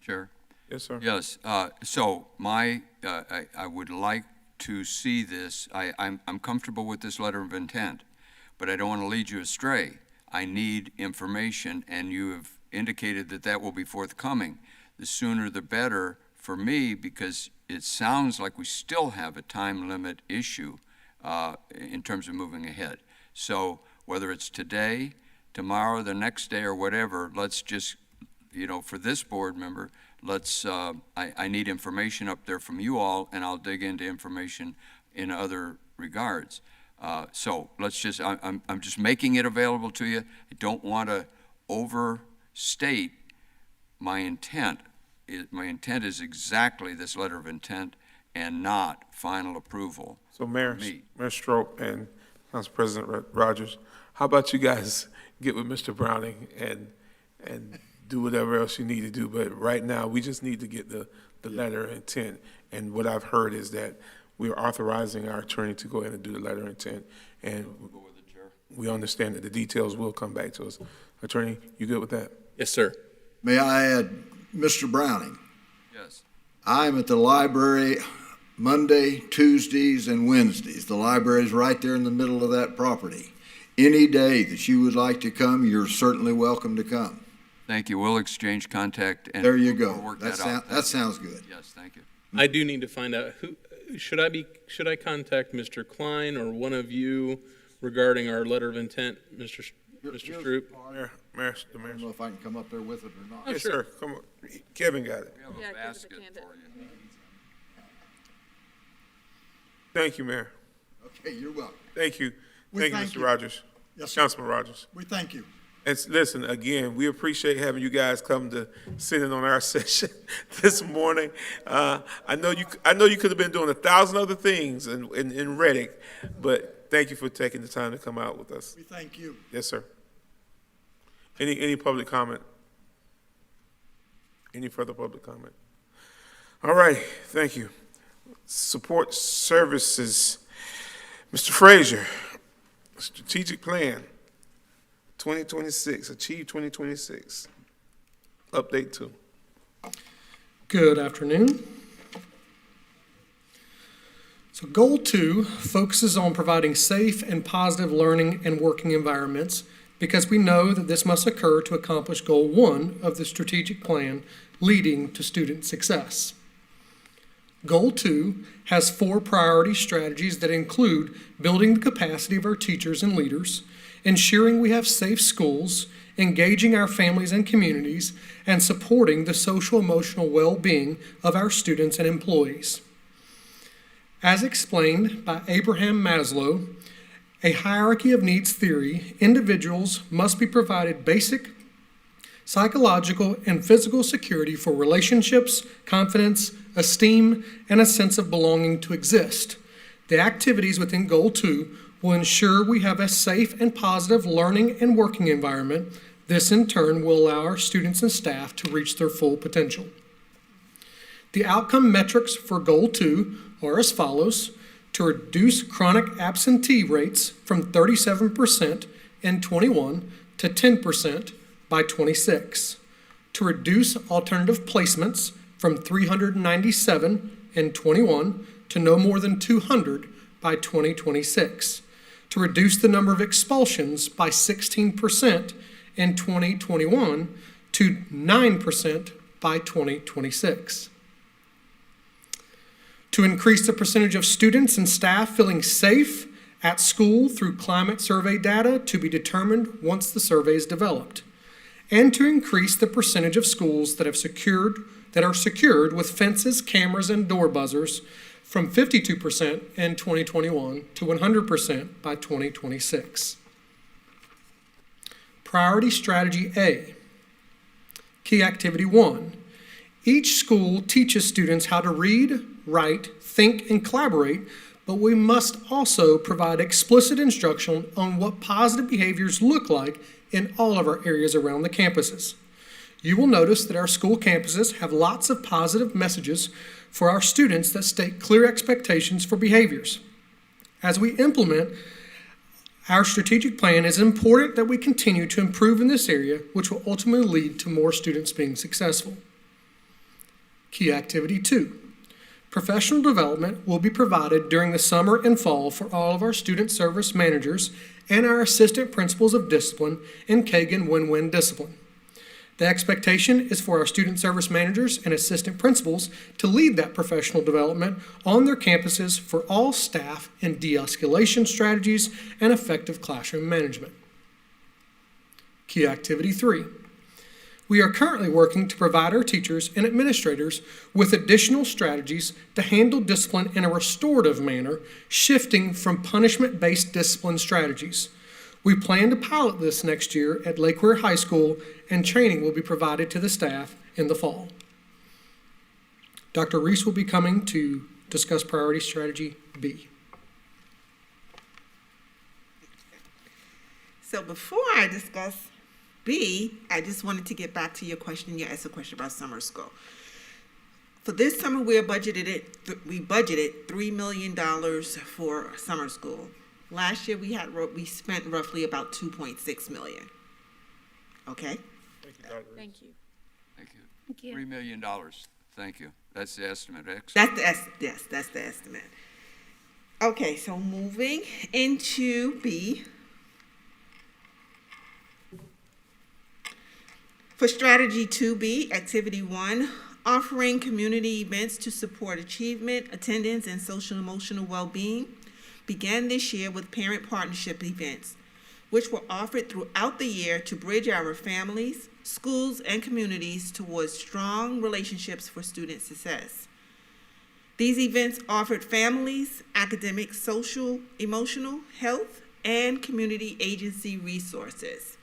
Chair?
Yes, sir.
Yes, so I would like to see this. I'm comfortable with this letter of intent, but I don't want to lead you astray. I need information, and you have indicated that will be forthcoming. The sooner the better for me, because it sounds like we still have a time limit issue in terms of moving ahead. So whether it's today, tomorrow, the next day, or whatever, let's just, for this board member, I need information up there from you all, and I'll dig into information in other regards. So let's just, I'm just making it available to you. I don't want to overstate my intent. My intent is exactly this letter of intent and not final approval.
So Mayor Strope and Council President Rogers, how about you guys get with Mr. Browning and do whatever else you need to do, but right now we just need to get the letter of intent. And what I've heard is that we're authorizing our attorney to go ahead and do the letter of intent, and we understand that the details will come back to us. Attorney, you good with that?
Yes, sir.
May I add, Mr. Browning?
Yes.
I'm at the library Monday, Tuesdays, and Wednesdays. The library is right there in the middle of that property. Any day that you would like to come, you're certainly welcome to come.
Thank you. We'll exchange contact. And
there you go.
We'll work that out.
That sounds good.
Yes, thank you.
I do need to find out who should I contact Mr. Klein or one of you regarding our letter of intent, Mr. Stroop?
Mayor, I don't know if I can come up there with it or not.
Yes, sir. Come on. Kevin got it.
We have a basket for you.
Thank you, Mayor.
Okay, you're welcome.
Thank you.
We
Thank you,
thank
Mr.
you.
Rogers.
Yes, sir.
Councilman Rogers.
We thank you.
And listen, again, we appreciate having you guys come to sit in on our session this morning. I know you could have been doing 1,000 other things in Reddick, but thank you for taking the time to come out with us.
We thank you.
Yes, sir. Any public comment? Any further public comment? All right, thank you. Support services. Mr. Frazier, strategic plan 2026, Achieve 2026. Update 2.
Good afternoon. So Goal 2 focuses on providing safe and positive learning and working environments because we know that this must occur to accomplish Goal 1 of the strategic plan, leading to student success. Goal 2 has 4 priority strategies that include building the capacity of our teachers and leaders, ensuring we have safe schools, engaging our families and communities, and supporting the social-emotional well-being of our students and employees. As explained by Abraham Maslow, a hierarchy of needs theory, individuals must be provided basic psychological and physical security for relationships, confidence, esteem, and a sense of belonging to exist. The activities within Goal 2 will ensure we have a safe and positive learning and working environment. This, in turn, will allow our students and staff to reach their full potential. The outcome metrics for Goal 2 are as follows: to reduce chronic absentee rates from 37% in 21 to 10% by 26, to reduce alternative placements from 397 in 21 to no more than 200 by 2026, to reduce the number of expulsions by 16% in 2021 to 9% by 2026. To increase the percentage of students and staff feeling safe at school through climate survey data to be determined once the survey is developed, and to increase the percentage of schools that are secured with fences, cameras, and door buzzers from 52% in 2021 to 100% by 2026. Priority Strategy A. Key Activity 1. Each school teaches students how to read, write, think, and collaborate, but we must also provide explicit instruction on what positive behaviors look like in all of our areas around the campuses. You will notice that our school campuses have lots of positive messages for our students that state clear expectations for behaviors. As we implement our strategic plan, it is important that we continue to improve in this area, which will ultimately lead to more students being successful. Key Activity 2. Professional development will be provided during the summer and fall for all of our student service managers and our assistant principals of discipline in Kagan Win-Win Discipline. The expectation is for our student service managers and assistant principals to lead that professional development on their campuses for all staff in de-escalation strategies and effective classroom management. Key Activity 3. We are currently working to provide our teachers and administrators with additional strategies to handle discipline in a restorative manner, shifting from punishment-based discipline strategies. We plan to pilot this next year at Lake Weir High School, and training will be provided to the staff in the fall. Dr. Reese will be coming to discuss Priority Strategy B.
So before I discuss B, I just wanted to get back to your question. You asked a question about summer school. For this summer, we budgeted $3 million for summer school. Last year, we spent roughly about $2.6 million. Okay?
Thank you.
Thank you.
Thank you.
$3 million. Thank you. That's the estimate, X?
Yes, that's the estimate. Okay, so moving into B. For Strategy 2B, Activity 1, offering community events to support achievement, attendance, and social-emotional well-being, began this year with parent partnership events, which were offered throughout the year to bridge our families, schools, and communities towards strong relationships for student success. These events offered families, academic, social, emotional, health, and community agency resources.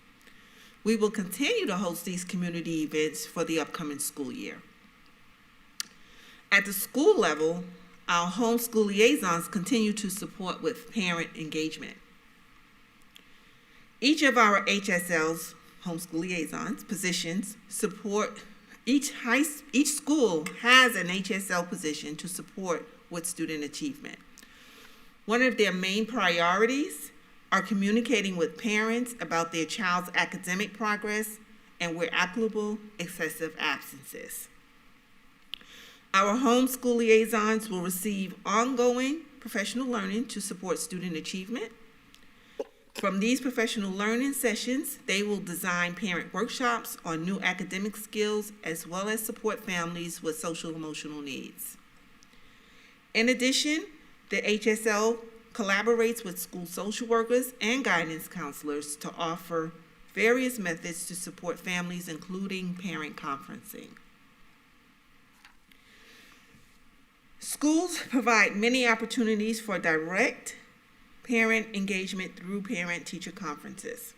We will continue to host these community events for the upcoming school year. At the school level, our homeschool liaisons continue to support with parent engagement. Each of our HSL's homeschool liaisons positions support, each school has an HSL position to support with student achievement. One of their main priorities are communicating with parents about their child's academic progress and, where applicable, excessive absences. Our homeschool liaisons will receive ongoing professional learning to support student achievement. From these professional learning sessions, they will design parent workshops on new academic skills as well as support families with social emotional needs. In addition, the HSL collaborates with school social workers and guidance counselors to offer various methods to support families, including parent conferencing. Schools provide many opportunities for direct parent engagement through parent-teacher conferences.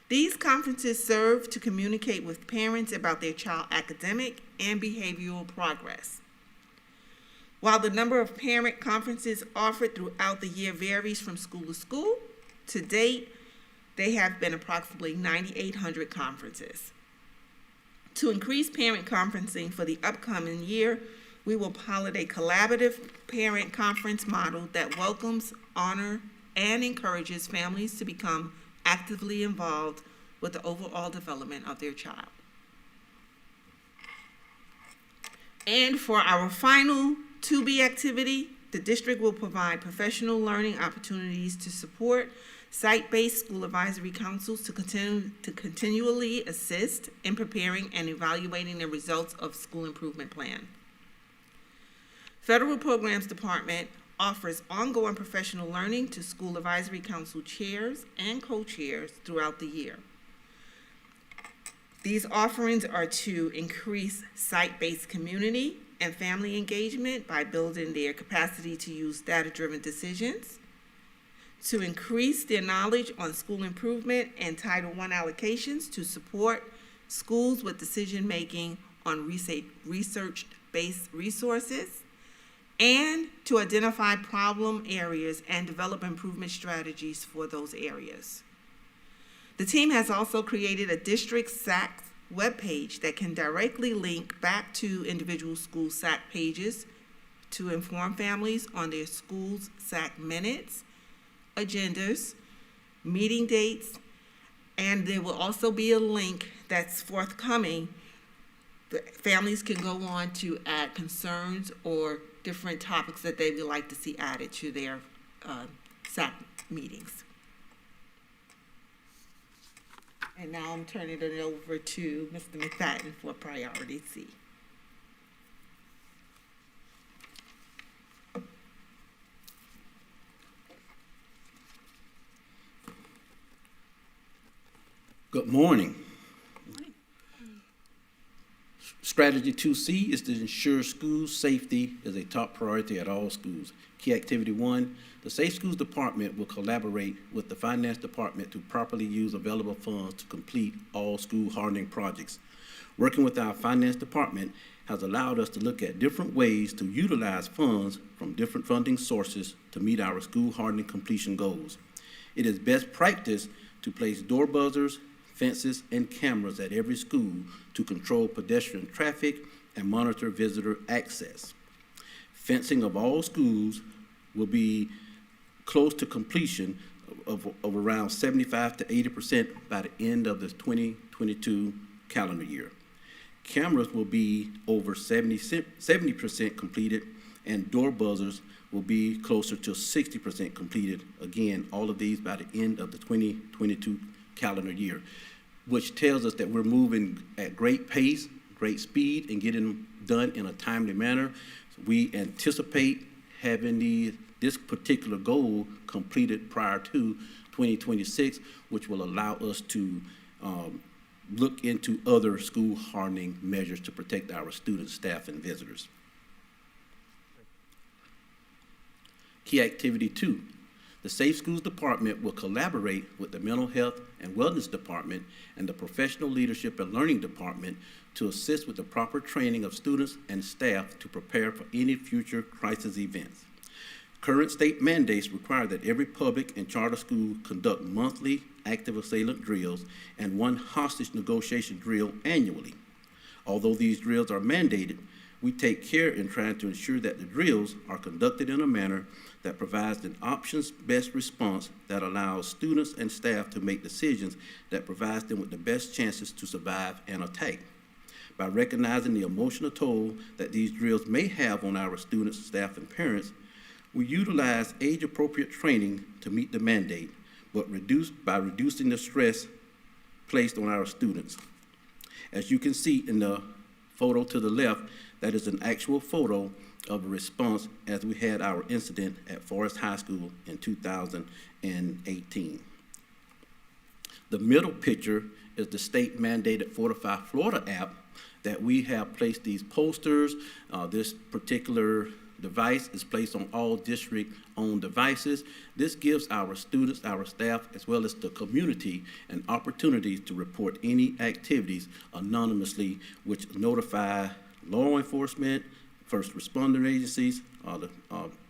These conferences serve to communicate with parents about their child's academic and behavioral progress. While the number of parent conferences offered throughout the year varies from school to school, to date, they have been approximately 9,800 conferences. To increase parent conferencing for the upcoming year, we will pilot a collaborative parent conference model that welcomes, honors, and encourages families to become actively involved with the overall development of their child. And for our final 2B activity, the district will provide professional learning opportunities to support site-based school advisory councils to continually assist in preparing and evaluating the results of school improvement plan. Federal Programs Department offers ongoing professional learning to school advisory council chairs and co-chairs throughout the year. These offerings are to increase site-based community and family engagement by building their capacity to use data-driven decisions, to increase their knowledge on school improvement and Title I allocations to support schools with decision-making on research-based resources, and to identify problem areas and develop improvement strategies for those areas. The team has also created a district SAC webpage that can directly link back to individual school SAC pages to inform families on their school's SAC minutes, agendas, meeting dates, and there will also be a link that's forthcoming. Families can go on to add concerns or different topics that they would like to see added to their SAC meetings. And now I'm turning it over to Mr. McFadden for Priority C.
Good morning. Strategy 2C is to ensure school safety is a top priority at all schools. Key activity 1, the Safe Schools Department will collaborate with the Finance Department to properly use available funds to complete all school hardening projects. Working with our Finance Department has allowed us to look at different ways to utilize funds from different funding sources to meet our school hardening completion goals. It is best practice to place door buzzers, fences, and cameras at every school to control pedestrian traffic and monitor visitor access. Fencing of all schools will be close to completion of around 75 to 80% by the end of the 2022 calendar year. Cameras will be over 70% completed, and door buzzers will be closer to 60% completed. Again, all of these by the end of the 2022 calendar year, which tells us that we're moving at great pace, great speed, and getting them done in a timely manner. So we anticipate having this particular goal completed prior to 2026, which will allow us to look into other school hardening measures to protect our students, staff, and visitors. Key activity 2. The Safe Schools Department will collaborate with the Mental Health and Wellness Department and the Professional Leadership and Learning Department to assist with the proper training of students and staff to prepare for any future crisis events. Current state mandates require that every public and charter school conduct monthly active assailant drills and one hostage negotiation drill annually. Although these drills are mandated, we take care in trying to ensure that the drills are conducted in a manner that provides an options-best response that allows students and staff to make decisions that provides them with the best chances to survive an attack. By recognizing the emotional toll that these drills may have on our students, staff, and parents, we utilize age-appropriate training to meet the mandate, but by reducing the stress placed on our students. As you can see in the photo to the left, that is an actual photo of a response as we had our incident at Forest High School in 2018. The middle picture is the state mandated Fortify Florida app that we have placed these posters. This particular device is placed on all district-owned devices. This gives our students, our staff, as well as the community an opportunity to report any activities anonymously, which notify law enforcement, first responder agencies,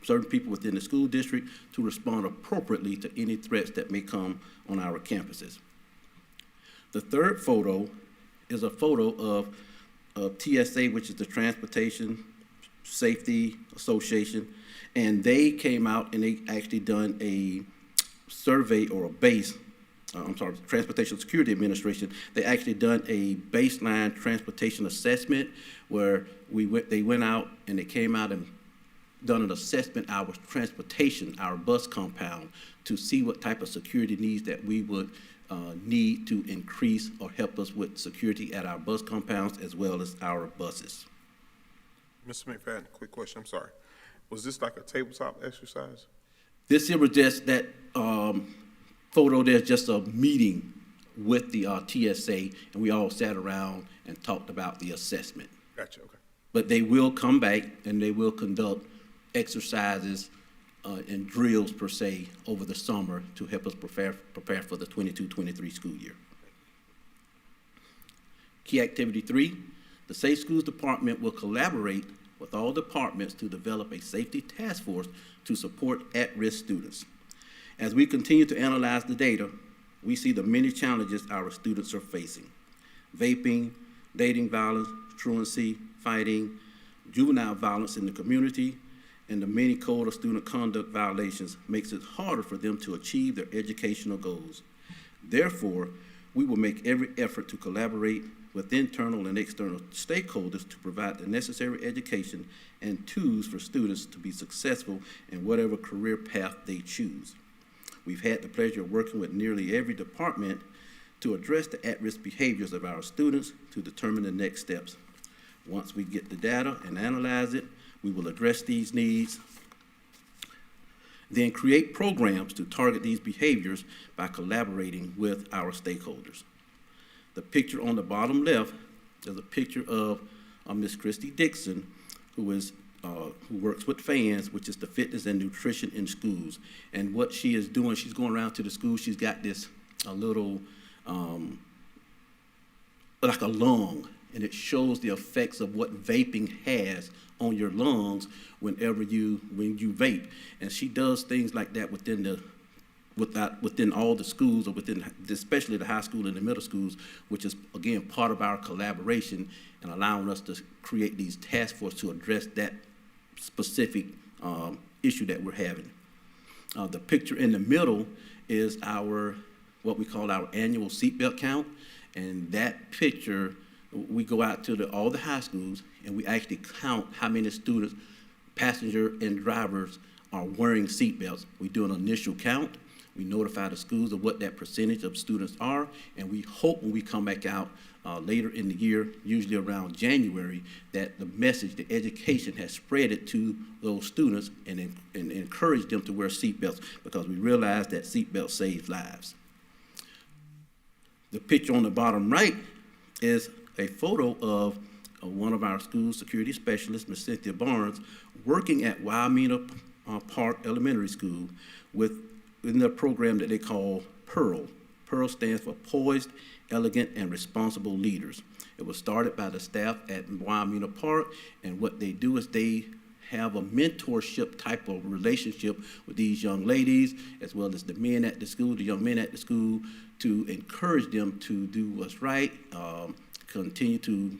certain people within the school district to respond appropriately to any threats that may come on our campuses. The third photo is a photo of TSA, which is the Transportation Safety Association, and they came out and they actually done a survey or a Transportation Security Administration. They actually done a baseline transportation assessment where they went out and they came out and done an assessment of our transportation, our bus compound, to see what type of security needs that we would need to increase or help us with security at our bus compounds as well as our buses.
Mr. McFadden, quick question, I'm sorry. Was this like a tabletop exercise?
This here was just that photo, there's just a meeting with the TSA, and we all sat around and talked about the assessment.
Gotcha, okay.
But they will come back and they will conduct exercises and drills per se over the summer to help us prepare for the 22-23 school year. Key activity 3, the Safe Schools Department will collaborate with all departments to develop a safety task force to support at-risk students. As we continue to analyze the data, we see the many challenges our students are facing. Vaping, dating violence, truancy, fighting, juvenile violence in the community, and the many code of student conduct violations makes it harder for them to achieve their educational goals. Therefore, we will make every effort to collaborate with internal and external stakeholders to provide the necessary education and tools for students to be successful in whatever career path they choose. We've had the pleasure of working with nearly every department to address the at-risk behaviors of our students to determine the next steps. Once we get the data and analyze it, we will address these needs, then create programs to target these behaviors by collaborating with our stakeholders. The picture on the bottom left is a picture of Miss Christy Dixon, who works with FANS, which is the Fitness and Nutrition in Schools. And what she is doing, she's going around to the schools. She's got this little, like a lung, and it shows the effects of what vaping has on your lungs when you vape. And she does things like that within all the schools, or especially the high school and the middle schools, which is, again, part of our collaboration and allowing us to create these task forces to address that specific issue that we're having. The picture in the middle is what we call our annual seatbelt count, and that picture, we go out to all the high schools and we actually count how many students, passenger and drivers, are wearing seatbelts. We do an initial count. We notify the schools of what that percentage of students are, and we hope when we come back out later in the year, usually around January, that the message, the education has spread it to those students and encourage them to wear seatbelts, because we realize that seatbelts save lives. The picture on the bottom right is a photo of one of our school security specialists, Ms. Cynthia Barnes, working at Wildmena Park Elementary School with in their program that they call PEARL. PEARL stands for Poised, Elegant, and Responsible Leaders. It was started by the staff at Wyoming Park, and what they do is they have a mentorship type of relationship with these young ladies, as well as the men at the school, the young men at the school, to encourage them to do what's right, continue to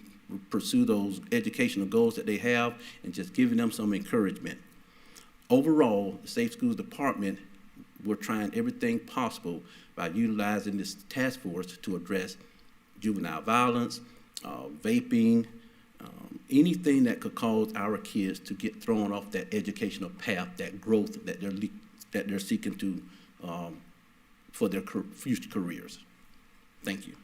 pursue those educational goals that they have, and just giving them some encouragement. Overall, the Safe Schools Department, we're trying everything possible by utilizing this task force to address juvenile violence, vaping, anything that could cause our kids to get thrown off that educational path, that growth that they're seeking to for their future careers. Thank you.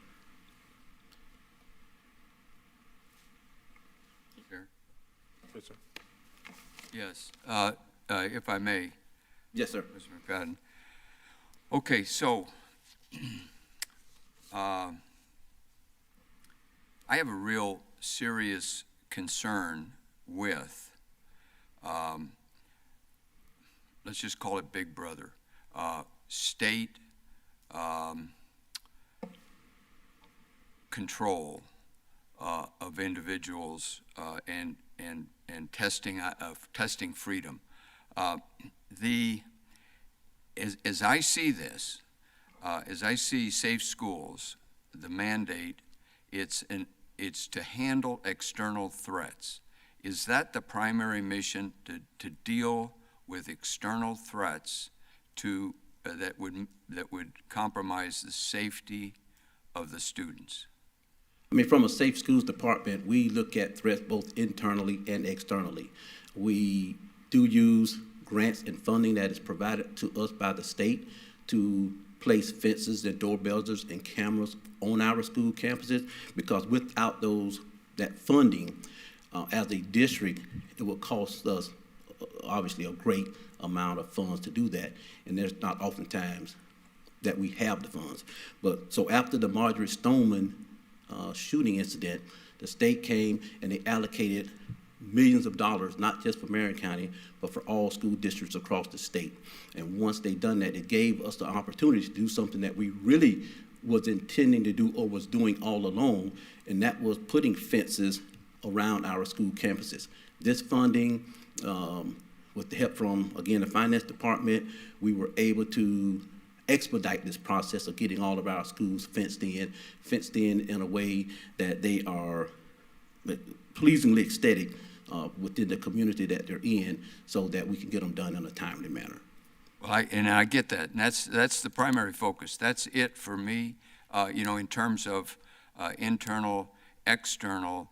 Yes, sir.
Yes, if I may.
Yes, sir.
Mr. McFadden. Okay, so I have a real serious concern with, let's just call it Big Brother, state control of individuals and testing freedom. As I see this, as I see Safe Schools, the mandate, it's to handle external threats. Is that the primary mission, to deal with external threats that would compromise the safety of the students?
I mean, from a Safe Schools Department, we look at threats both internally and externally. We do use grants and funding that is provided to us by the state to place fences and doorbells and cameras on our school campuses, because without that funding, as a district, it will cost us obviously a great amount of funds to do that, and there's not oftentimes that we have the funds. But so after the Marjorie Stoneman shooting incident, the state came and they allocated millions of dollars, not just for Marion County, but for all school districts across the state. And once they done that, it gave us the opportunity to do something that we really was intending to do or was doing all along, and that was putting fences around our school campuses. This funding, with the help from, again, the finance department, we were able to expedite this process of getting all of our schools fenced in a way that they are pleasingly aesthetic within the community that they're in, so that we can get them done in a timely manner.
Well, I get that, and that's the primary focus. That's it for me, in terms of internal, external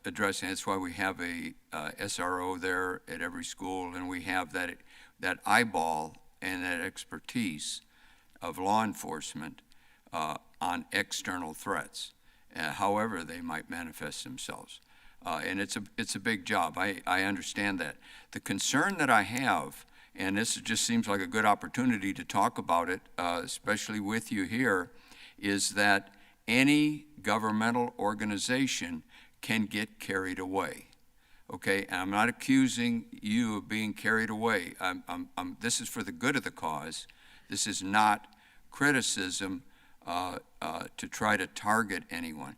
addressing. That's why we have a SRO there at every school, and we have that eyeball and that expertise of law enforcement on external threats, however they might manifest themselves. And it's a big job. I understand that. The concern that I have, and this just seems like a good opportunity to talk about it, especially with you here, is that any governmental organization can get carried away. Okay, and I'm not accusing you of being carried away. This is for the good of the cause. This is not criticism to try to target anyone.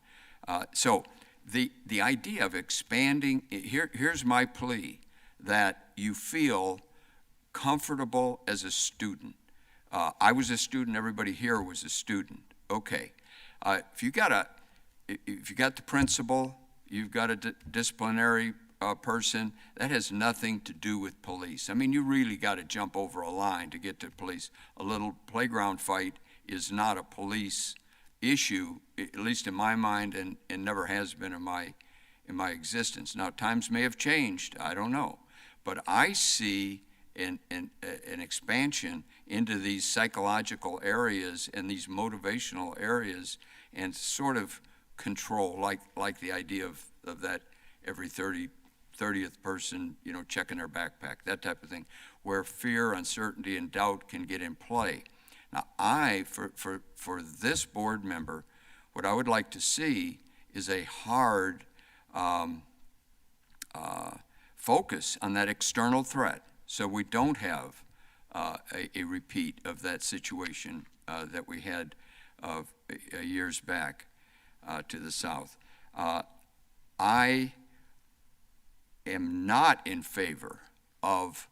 So the idea of expanding, here's my plea, that you feel comfortable as a student. I was a student, everybody here was a student. Okay, if you got the principal, you've got a disciplinary person, that has nothing to do with police. I mean, you really got to jump over a line to get to police. A little playground fight is not a police issue, at least in my mind, and never has been in my existence. Now, times may have changed, I don't know, but I see an expansion into these psychological areas and these motivational areas, and sort of control, like the idea of that every 30th person, checking their backpack, that type of thing, where fear, uncertainty, and doubt can get in play. Now, for this board member, what I would like to see is a hard focus on that external threat, so we don't have a repeat of that situation that we had years back to the south. I am not in favor of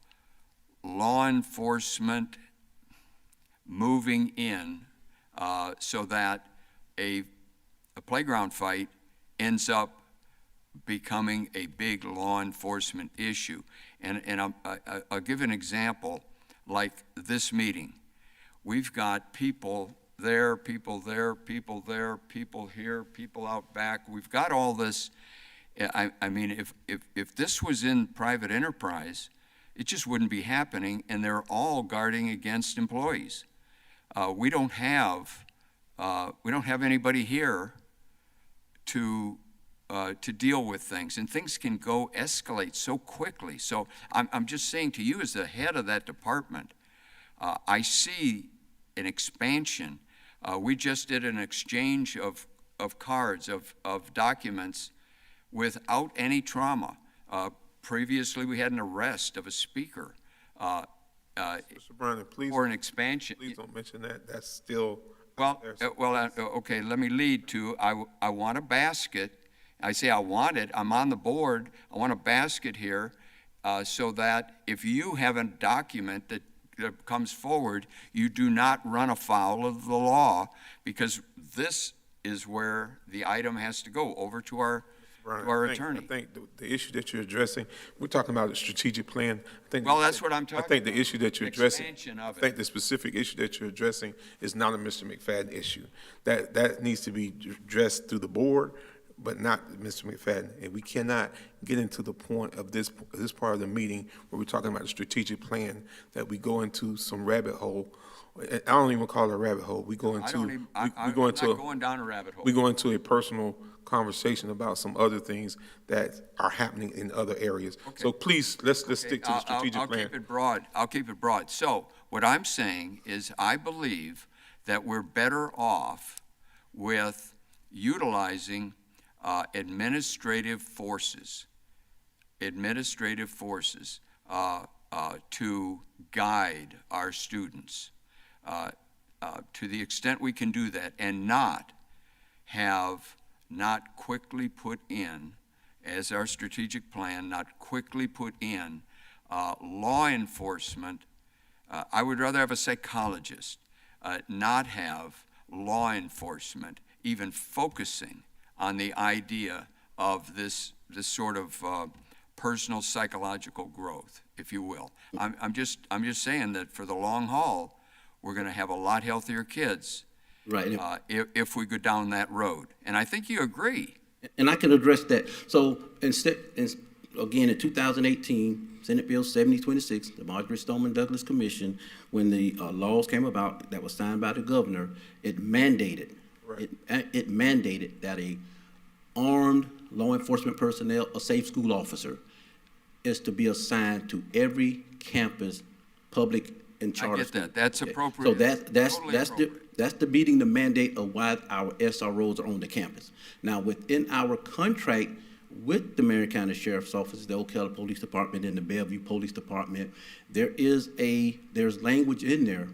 law enforcement moving in so that a playground fight ends up becoming a big law enforcement issue. And I'll give an example, like this meeting. We've got people there, people there, people there, people here, people out back. We've got all this. I mean, if this was in private enterprise, it just wouldn't be happening, and they're all guarding against employees. We don't have anybody here to deal with things, and things can escalate so quickly. So I'm just saying to you, as the head of that department, I see an expansion. We just did an exchange of cards, of documents, without any trauma. Previously, we had an arrest of a speaker.
Mr. Brandon, please.
For an expansion.
Please don't mention that. That's still.
Okay, let me lead to, I want a basket. I say I want it. I'm on the board. I want a basket here so that if you have a document that comes forward, you do not run afoul of the law, because this is where the item has to go over to our attorney.
I think the issue that you're addressing, we're talking about a strategic plan.
That's what I'm talking about.
I think the issue that you're addressing,
Expansion of it.
I think the specific issue that you're addressing is not a Mr. McFadden issue. That needs to be addressed through the board, but not Mr. McFadden. And we cannot get into the point of this part of the meeting where we're talking about a strategic plan that we go into some rabbit hole. I don't even call it a rabbit hole. We go into
I'm not going down a rabbit hole.
we go into a personal conversation about some other things that are happening in other areas.
Okay.
So please, let's stick to the strategic
I'll
plan.
keep it broad. I'll keep it broad. So what I'm saying is I believe that we're better off with utilizing administrative forces to guide our students to the extent we can do that, and not quickly put in, as our strategic plan, not quickly put in law enforcement. I would rather have a psychologist, not have law enforcement even focusing on the idea of this sort of personal psychological growth, if you will. I'm just saying that for the long haul, we're going to have a lot healthier kids,
right?
If we go down that road, and I think you agree.
And I can address that. So again, in 2018, Senate Bill 7026, the Marjorie Stoneman Douglas Commission, when the laws came about that was signed by the governor, it mandated it mandated that a armed law enforcement personnel, a safe school officer, is to be assigned to every campus, public and charter.
I get that. That's appropriate.
So that's the meeting the mandate of why our SROs are on the campus. Now, within our contract with the Marion County Sheriff's Office, the Ocala Police Department, and the Bellevue Police Department, there's language in there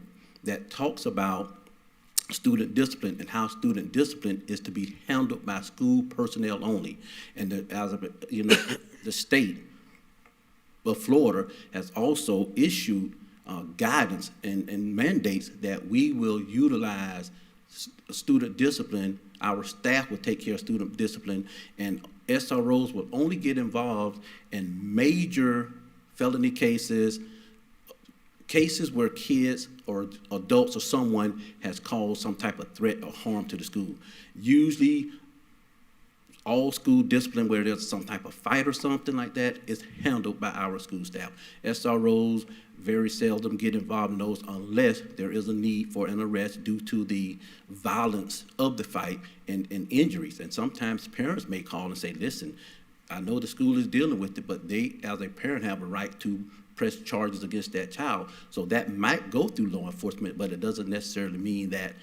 that talks about student discipline and how student discipline is to be handled by school personnel only. And the state of Florida has also issued guidance and mandates that we will utilize student discipline. Our staff will take care of student discipline, and SROs will only get involved in major felony cases where kids or adults or someone has caused some type of threat or harm to the school. Usually, all school discipline where there's some type of fight or something like that is handled by our school staff. SROs very seldom get involved in those unless there is a need for an arrest due to the violence of the fight and injuries. And sometimes parents may call and say, listen, I know the school is dealing with it, but they, as a parent, have a right to press charges against that child. So that might go through law enforcement, but it doesn't necessarily mean that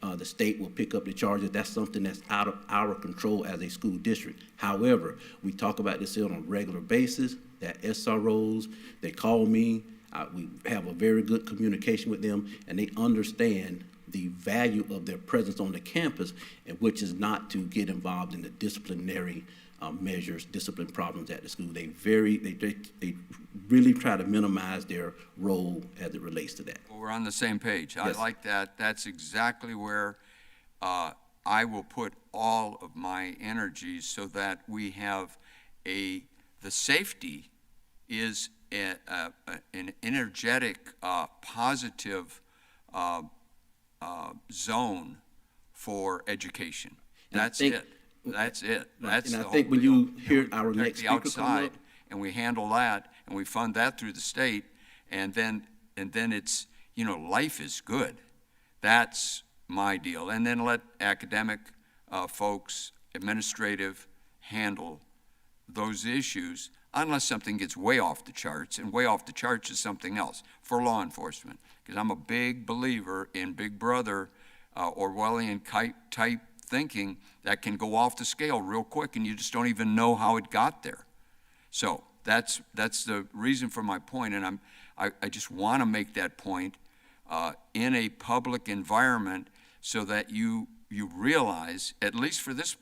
the state will pick up the charges. That's something that's out of our control as a school district. However, we talk about this on a regular basis, that SROs, they call me, We have a very good communication with them, and they understand the value of their presence on the campus, and which is not to get involved in the disciplinary measures, discipline problems at the school. They really try to minimize their role as it relates to that.
Well, we're on the same page.
Yes.
I like that. That's exactly where I will put all of my energies so that we have the safety is an energetic, positive zone for education. That's it. That's it. That's
and
the
I think
whole
when
deal.
you hear
We
our
protect
next
the
speaker come
outside,
up,
and we handle that, and we fund that through the state, and then it's, life is good. That's my deal. And then let academic folks, administrative, handle those issues unless something gets way off the charts, and way off the charts is something else for law enforcement, because I'm a big believer in Big Brother Orwellian type thinking that can go off the scale real quick and you just don't even know how it got there. So that's the reason for my point, and I just want to make that point in a public environment so that you realize, at least for this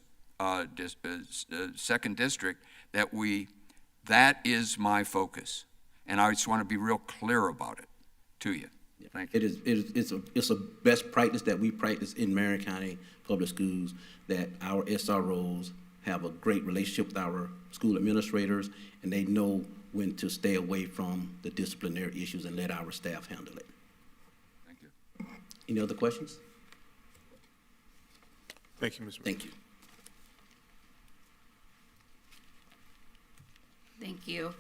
second district, that is my focus, and I just want to be real clear about it to you. Thank you.
It's a best practice that we practice in Marion County Public Schools, that our SROs have a great relationship with our school administrators, and they know when to stay away from the disciplinary issues and let our staff handle it.
Thank you.
Any other questions?
Thank you, Mr.
Thank you.
Thank you.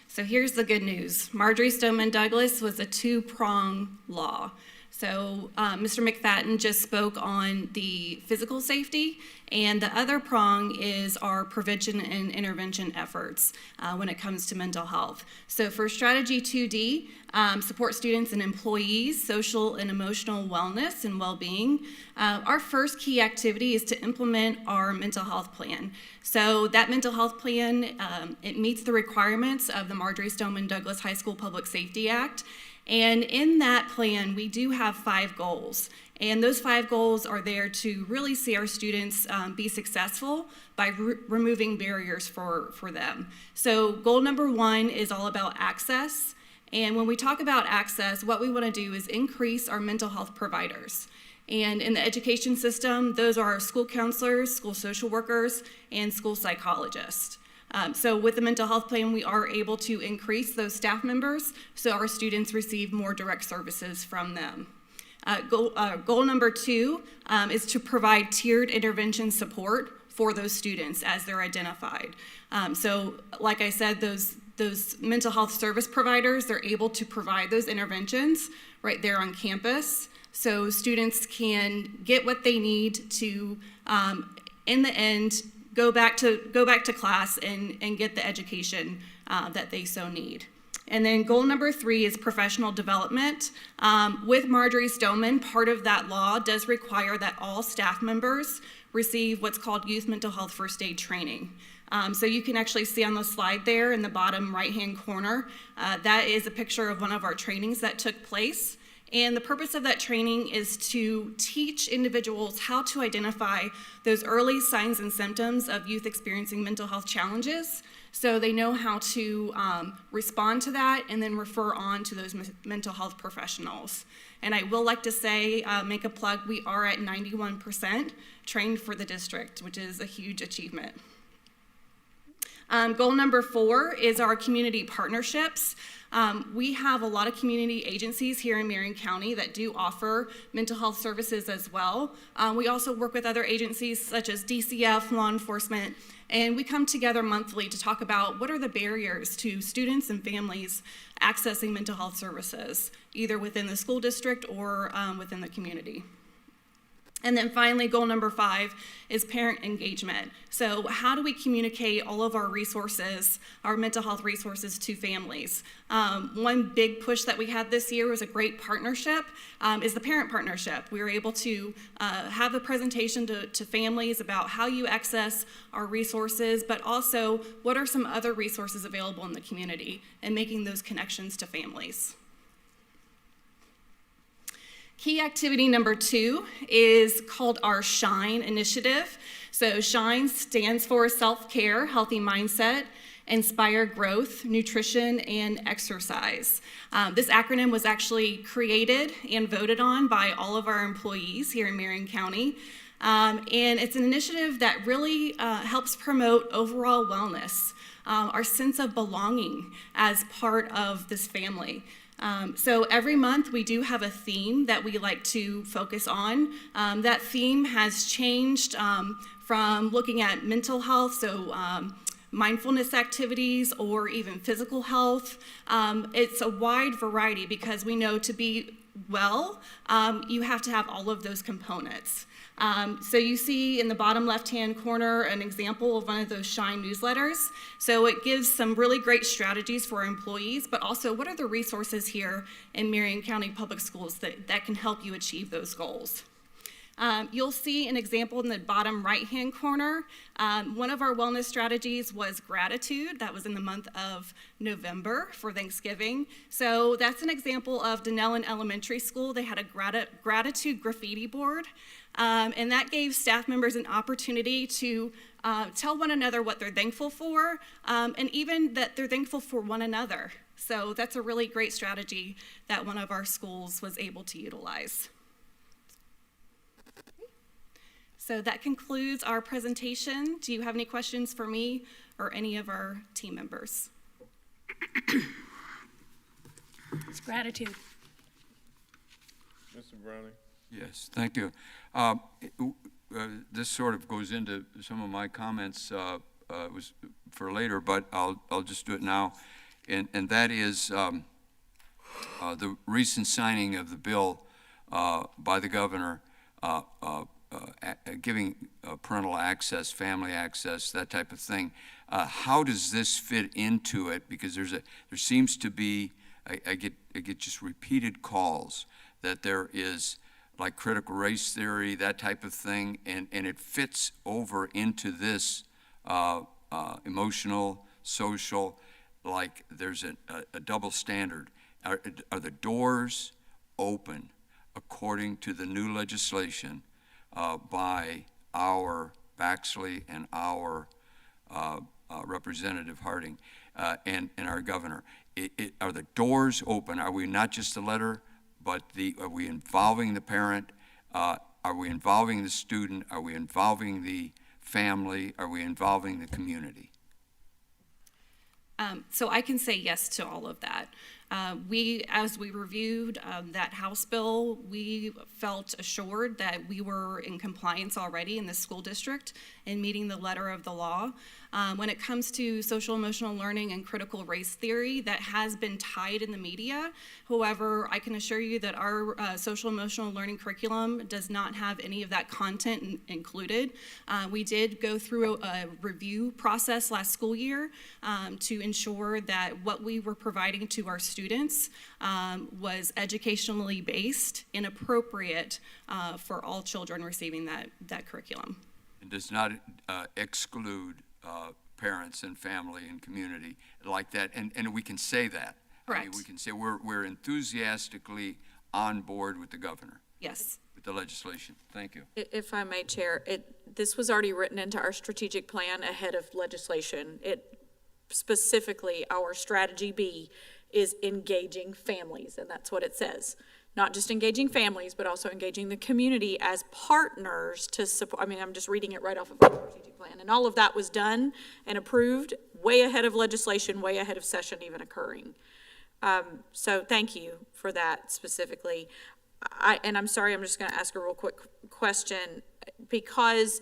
So here's the good news. Marjory Stoneman Douglas was a two-prong law. So Mr. McFadden just spoke on the physical safety, and the other prong is our prevention and intervention efforts when it comes to mental health. So for Strategy 2D, support students and employees, social and emotional wellness and well-being, our first key activity is to implement our mental health plan. So that mental health plan, it meets the requirements of the Marjory Stoneman Douglas High School Public Safety Act. And in that plan, we do have 5 goals. And those 5 goals are there to really see our students be successful by removing barriers for them. So goal number 1 is all about access. And when we talk about access, what we want to do is increase our mental health providers. And in the education system, those are school counselors, school social workers, and school psychologists. So with the mental health plan, we are able to increase those staff members so our students receive more direct services from them. Goal number 2 is to provide tiered intervention support for those students as they're identified. So like I said, those mental health service providers, they're able to provide those interventions right there on campus, so students can get what they need to, in the end, go back to class and get the education that they so need. And then goal number 3 is professional development. With Marjory Stoneman, part of that law does require that all staff members receive what's called youth mental health first aid training. So you can actually see on the slide there in the bottom right-hand corner, that is a picture of one of our trainings that took place. And the purpose of that training is to teach individuals how to identify those early signs and symptoms of youth experiencing mental health challenges, so they know how to respond to that and then refer on to those mental health professionals. And I will like to say, make a plug, we are at 91% trained for the district, which is a huge achievement. Goal number 4 is our community partnerships. We have a lot of community agencies here in Marion County that do offer mental health services as well. We also work with other agencies such as DCF, law enforcement, and we come together monthly to talk about what are the barriers to students and families accessing mental health services, either within the school district or within the community. And then finally, goal number 5 is parent engagement. So how do we communicate all of our resources, our mental health resources to families? One big push that we had this year was a great partnership, is the parent partnership. We were able to have a presentation to families about how you access our resources, but also what are some other resources available in the community and making those connections to families. Key activity number 2 is called our SHINE initiative. So SHINE stands for self-care, healthy mindset, inspire growth, nutrition, and exercise. This acronym was actually created and voted on by all of our employees here in Marion County. And it's an initiative that really helps promote overall wellness, our sense of belonging as part of this family. So every month we do have a theme that we like to focus on. That theme has changed from looking at mental health, so mindfulness activities, or even physical health. It's a wide variety because we know to be well, you have to have all of those components. So you see in the bottom left-hand corner an example of one of those SHINE newsletters. So it gives some really great strategies for our employees, but also what are the resources here in Marion County Public Schools that can help you achieve those goals. You'll see an example in the bottom right-hand corner. One of our wellness strategies was gratitude. That was in the month of November for Thanksgiving. So that's an example of Denellen Elementary School. They had a gratitude graffiti board. And that gave staff members an opportunity to tell one another what they're thankful for, and even that they're thankful for one another. So that's a really great strategy that one of our schools was able to utilize. So that concludes our presentation. Do you have any questions for me or any of our team members?
It's gratitude.
Mr. Browning?
Yes, thank you. This sort of goes into some of my comments was for later, but I'll just do it now. And that is the recent signing of the bill by the governor giving parental access, family access, that type of thing. How does this fit into it? Because there seems to be, I get just repeated calls that there is like critical race theory, that type of thing, and it fits over into this emotional, social, like there's a double standard. Are the doors open according to the new legislation by our Baxley and our Representative Harding and our governor? Are the doors open? Are we not just a letter, but are we involving the parent? Are we involving the student? Are we involving the family? Are we involving the community?
So I can say yes to all of that. As we reviewed that House bill, we felt assured that we were in compliance already in the school district and meeting the letter of the law. When it comes to social emotional learning and critical race theory, that has been tied in the media. However, I can assure you that our social emotional learning curriculum does not have any of that content included. We did go through a review process last school year to ensure that what we were providing to our students was educationally based and appropriate for all children receiving that curriculum.
It does not exclude parents and family and community like that, and we can say that.
Correct.
I mean, we can say we're enthusiastically on board with the governor.
Yes.
With the legislation. Thank you.
If I may, Chair, this was already written into our strategic plan ahead of legislation. Specifically, our strategy B is engaging families, and that's what it says. Not just engaging families, but also engaging the community as partners to support. I mean, I'm just reading it right off of our strategic plan. And all of that was done and approved way ahead of legislation, way ahead of session even occurring. So thank you for that specifically. And I'm sorry, I'm just going to ask a real quick question, because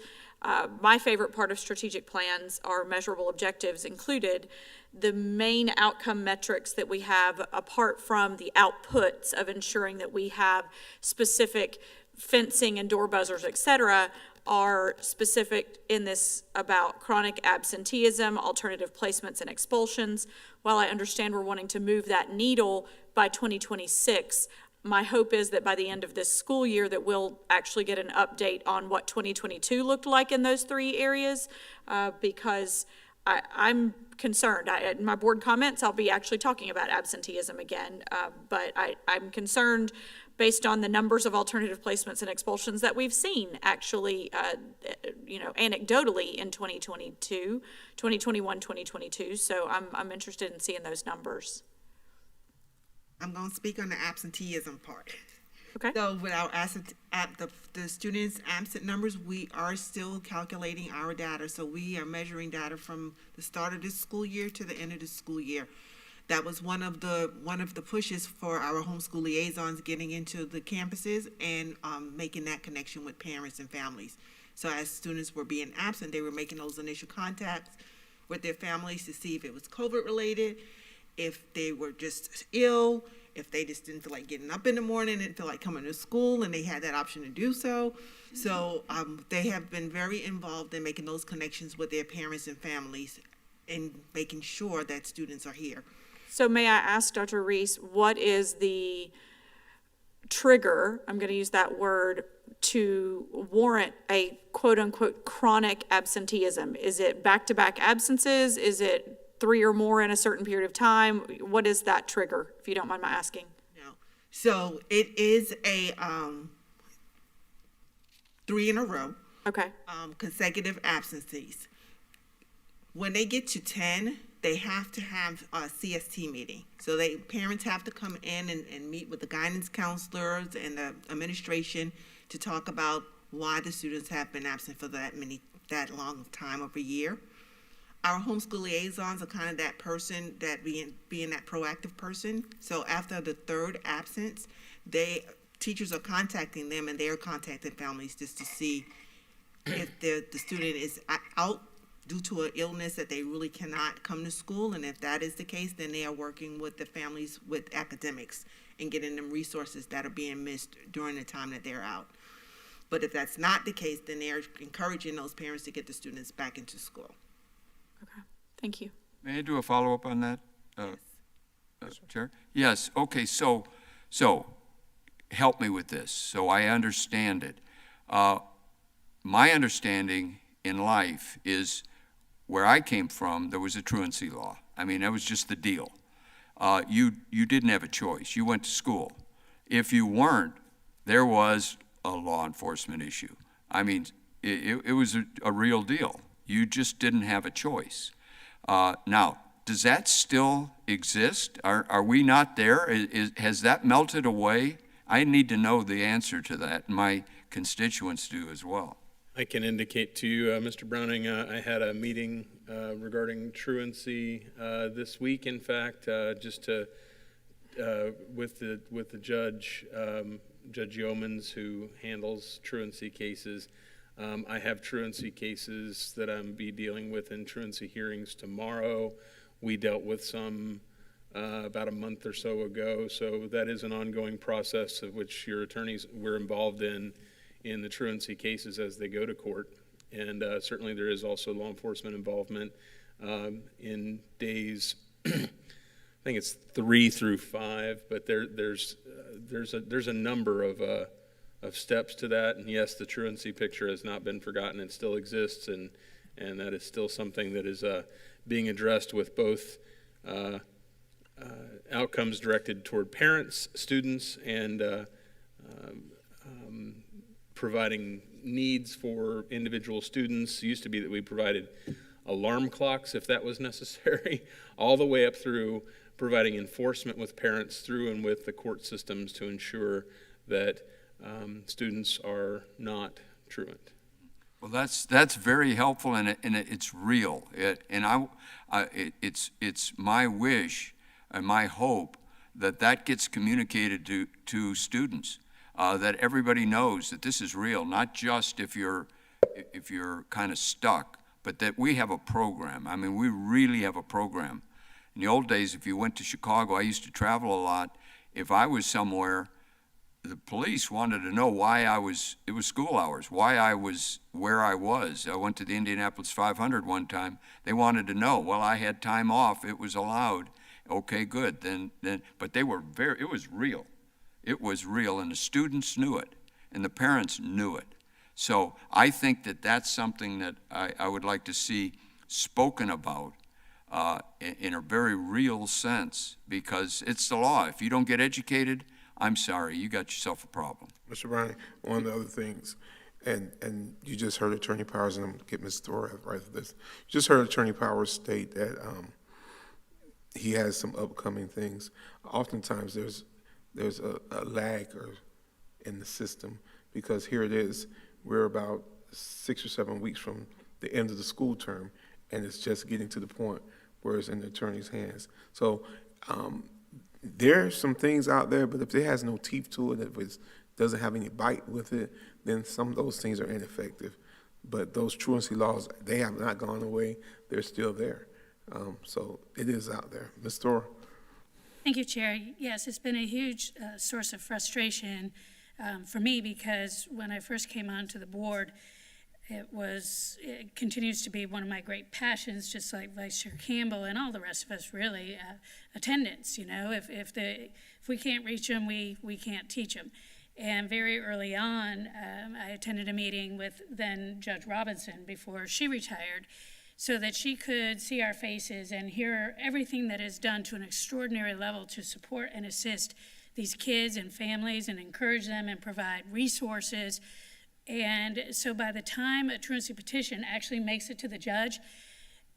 my favorite part of strategic plans are measurable objectives included. The main outcome metrics that we have, apart from the outputs of ensuring that we have specific fencing and door buzzers, et cetera, are specific in this about chronic absenteeism, alternative placements, and expulsions. While I understand we're wanting to move that needle by 2026, my hope is that by the end of this school year that we'll actually get an update on what 2022 looked like in those three areas, because I'm concerned. In my board comments, I'll be actually talking about absenteeism again, but I'm concerned based on the numbers of alternative placements and expulsions that we've seen actually, anecdotally in 2022, 2021, 2022. So I'm interested in seeing those numbers.
I'm going to speak on the absenteeism part.
Okay.
So with our the students' absent numbers, we are still calculating our data. So we are measuring data from the start of this school year to the end of the school year. That was one of the pushes for our homeschool liaisons getting into the campuses and making that connection with parents and families. So as students were being absent, they were making those initial contacts with their families to see if it was COVID related, if they were just ill, if they just didn't feel like getting up in the morning, didn't feel like coming to school, and they had that option to do so. So they have been very involved in making those connections with their parents and families and making sure that students are here.
So may I ask Dr. Reese, what is the trigger, I'm going to use that word, to warrant a quote-unquote chronic absenteeism? Is it back-to-back absences? Is it 3 or more in a certain period of time? What is that trigger, if you don't mind my asking?
No. So it is a 3 in a row.
Okay.
Consecutive absences. When they get to 10, they have to have a CST meeting. So parents have to come in and meet with the guidance counselors and the administration to talk about why the students have been absent for that long of time of a year. Our homeschool liaisons are kind of that person that being that proactive person. So after the third absence, teachers are contacting them and they're contacting families just to see if the student is out due to an illness that they really cannot come to school. And if that is the case, then they are working with the families with academics and getting them resources that are being missed during the time that they're out. But if that's not the case, then they're encouraging those parents to get the students back into school.
Okay, thank you.
May I do a follow-up on that, Chair? Yes, okay, so help me with this so I understand it. My understanding in life is where I came from, there was a truancy law. I mean, that was just the deal. You didn't have a choice. You went to school. If you weren't, there was a law enforcement issue. I mean, it was a real deal. You just didn't have a choice. Now, does that still exist? Are we not there? Has that melted away? I need to know the answer to that. My constituents do as well.
I can indicate to you, Mr. Browning, I had a meeting regarding truancy this week, in fact, just to with the judge, Judge Yeomans, who handles truancy cases. I have truancy cases that I'm be dealing with in truancy hearings tomorrow. We dealt with some about a month or so ago, so that is an ongoing process of which your attorneys were involved in the truancy cases as they go to court. And certainly there is also law enforcement involvement in days, I think it's 3 through 5, but there's a number of steps to that. And yes, the truancy picture has not been forgotten. It still exists, and that is still something that is being addressed with both outcomes directed toward parents, students, and providing needs for individual students. It used to be that we provided alarm clocks if that was necessary, all the way up through providing enforcement with parents through and with the court systems to ensure that students are not truant.
Well, that's very helpful, and it's real. It's my wish and my hope that gets communicated to students. That everybody knows that this is real, not just if you're kind of stuck, but that we have a program. I mean, we really have a program. In the old days, if you went to Chicago, I used to travel a lot. If I was somewhere, the police wanted to know why it was school hours, why I was where I was. I went to the Indianapolis 500 one time. They wanted to know. Well, I had time off. It was allowed. Okay, good. Then, but they were it was real. It was real, and the students knew it, and the parents knew it. So I think that that's something that I would like to see spoken about in a very real sense, because it's the law. If you don't get educated, I'm sorry, you got yourself a problem.
Mr. Browning, one of the other things, and you just heard Attorney Powers, and I'm going to get Ms. Thor right for this. You just heard Attorney Powers state that he has some upcoming things. Oftentimes there's a lag in the system, because here it is, we're about 6 or 7 weeks from the end of the school term, and it's just getting to the point where it's in the attorney's hands. So there are some things out there, but if it has no teeth to it, if it doesn't have any bite with it, then some of those things are ineffective. But those truancy laws, they have not gone away. They're still there. So it is out there. Ms. Thor?
Thank you, Chair. Yes, it's been a huge source of frustration for me, because when I first came onto the board, it continues to be one of my great passions, just like Vice Chair Campbell and all the rest of us, really, attendance. You know, if we can't reach them, we can't teach them. And very early on, I attended a meeting with then Judge Robinson before she retired, so that she could see our faces and hear everything that is done to an extraordinary level to support and assist these kids and families and encourage them and provide resources. And so by the time a truancy petition actually makes it to the judge,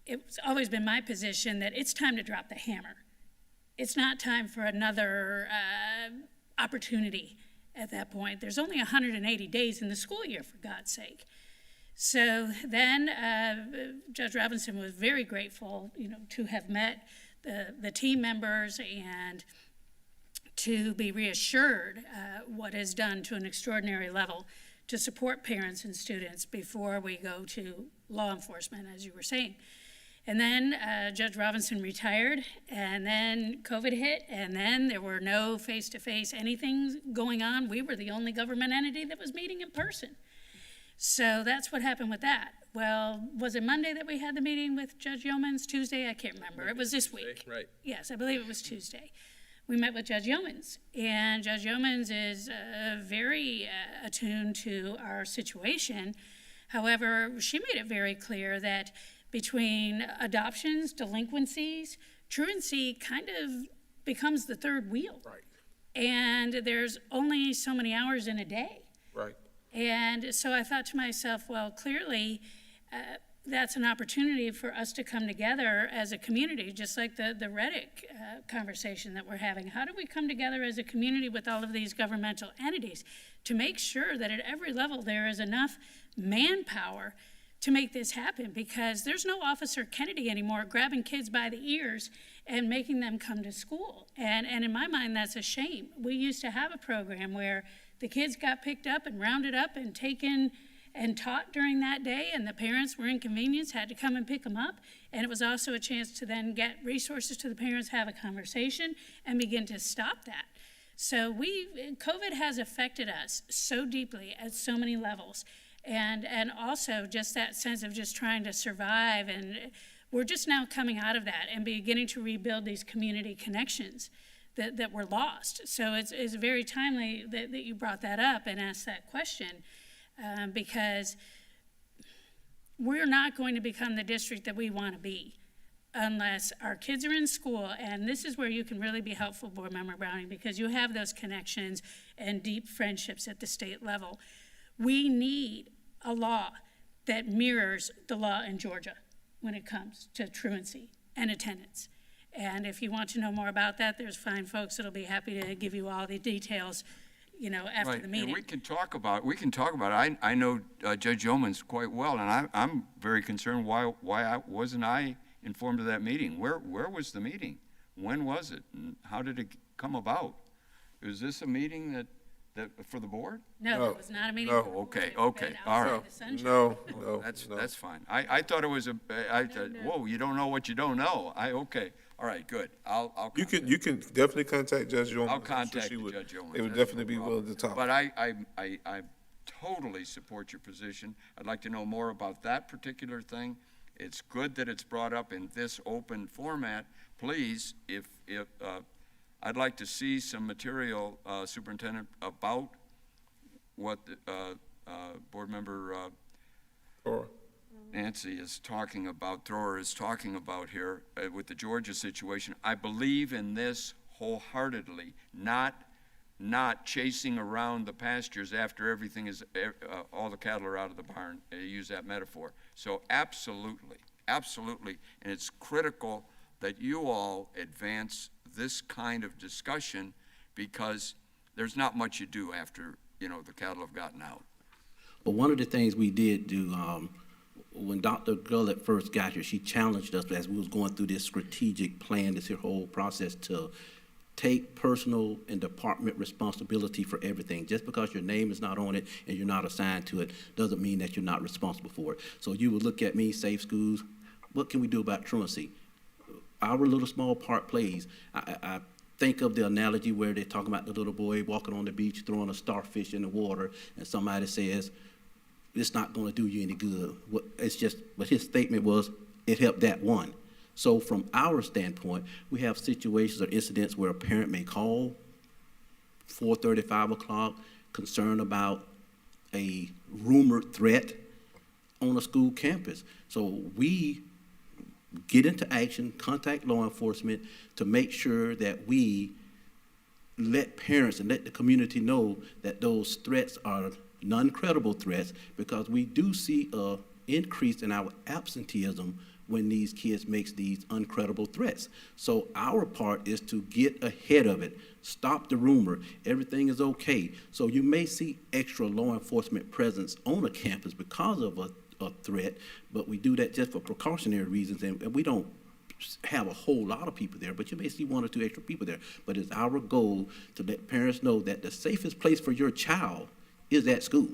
it's always been my position that it's time to drop the hammer. It's not time for another opportunity at that point. There's only 180 days in the school year, for God's sake. So then Judge Robinson was very grateful, to have met the team members and to be reassured what is done to an extraordinary level to support parents and students before we go to law enforcement, as you were saying. And then Judge Robinson retired, and then COVID hit, and then there were no face-to-face anything going on. We were the only government entity that was meeting in person. So that's what happened with that. Well, was it Monday that we had the meeting with Judge Yeomans? Tuesday? I can't remember. It was this week.
Right.
Yes, I believe it was Tuesday. We met with Judge Yeomans, and Judge Yeomans is very attuned to our situation. However, she made it very clear that between adoptions, delinquencies, truancy kind of becomes the third wheel.
Right.
And there's only so many hours in a day.
Right.
And so I thought to myself, well, clearly that's an opportunity for us to come together as a community, just like the Reddick conversation that we're having. How do we come together as a community with all of these governmental entities to make sure that at every level there is enough manpower to make this happen? Because there's no Officer Kennedy anymore grabbing kids by the ears and making them come to school. And in my mind, that's a shame. We used to have a program where the kids got picked up and rounded up and taken and taught during that day, and the parents were inconvenienced, had to come and pick them up. And it was also a chance to then get resources to the parents, have a conversation, and begin to stop that. So COVID has affected us so deeply at so many levels. And also just that sense of just trying to survive, and we're just now coming out of that and beginning to rebuild these community connections that were lost. So it's very timely that you brought that up and asked that question, because we're not going to become the district that we want to be unless our kids are in school. And this is where you can really be helpful, Board Member Browning, because you have those connections and deep friendships at the state level. We need a law that mirrors the law in Georgia when it comes to truancy and attendance. And if you want to know more about that, there's fine folks that'll be happy to give you all the details, after the meeting.
And we can talk about it. I know Judge Yeomans quite well, and I'm very concerned why wasn't I informed of that meeting? Where was the meeting? When was it? And how did it come about? Was this a meeting that for the board?
No, it was not a meeting.
No,
for the
okay,
board.
okay,
It's been
all
outside
right.
the sunshine.
No, that's fine. I thought it was I thought, whoa, you don't know what you don't know. Okay, All right, good. I'll
You can definitely contact Judge Yeoman.
I'll contact Judge Yeoman.
They would
That's
definitely
no
be
problem.
willing to talk.
But I totally support your position. I'd like to know more about that particular thing. It's good that it's brought up in this open format. Please, if I'd like to see some material, Superintendent, about what Board Member Nancy is talking about, Thrower is talking about here with the Georgia situation. I believe in this wholeheartedly, not chasing around the pastures after everything is, all the cattle are out of the barn, use that metaphor. So absolutely, and it's critical that you all advance this kind of discussion because there's not much you do after, the cattle have gotten out.
But one of the things we did do, when Dr. Gullett first got here, she challenged us as we was going through this strategic plan, this whole process, to take personal and department responsibility for everything. Just because your name is not on it and you're not assigned to it doesn't mean that you're not responsible for it. So you would look at me, Safe Schools, what can we do about truancy? Our little small part plays. I think of the analogy where they're talking about the little boy walking on the beach, throwing a starfish in the water, and somebody says, it's not going to do you any good. But his statement was, it helped that one. So from our standpoint, we have situations or incidents where a parent may call 4:30, 5 o'clock, concerned about a rumored threat on a school campus. So we get into action, contact law enforcement to make sure that we let parents and let the community know that those threats are non-credible threats, because we do see an increase in our absenteeism when these kids make these uncredible threats. So our part is to get ahead of it, stop the rumor, everything is okay. So you may see extra law enforcement presence on a campus because of a threat, but we do that just for precautionary reasons, and we don't have a whole lot of people there, but you may see 1 or 2 extra people there. But it's our goal to let parents know that the safest place for your child is at school.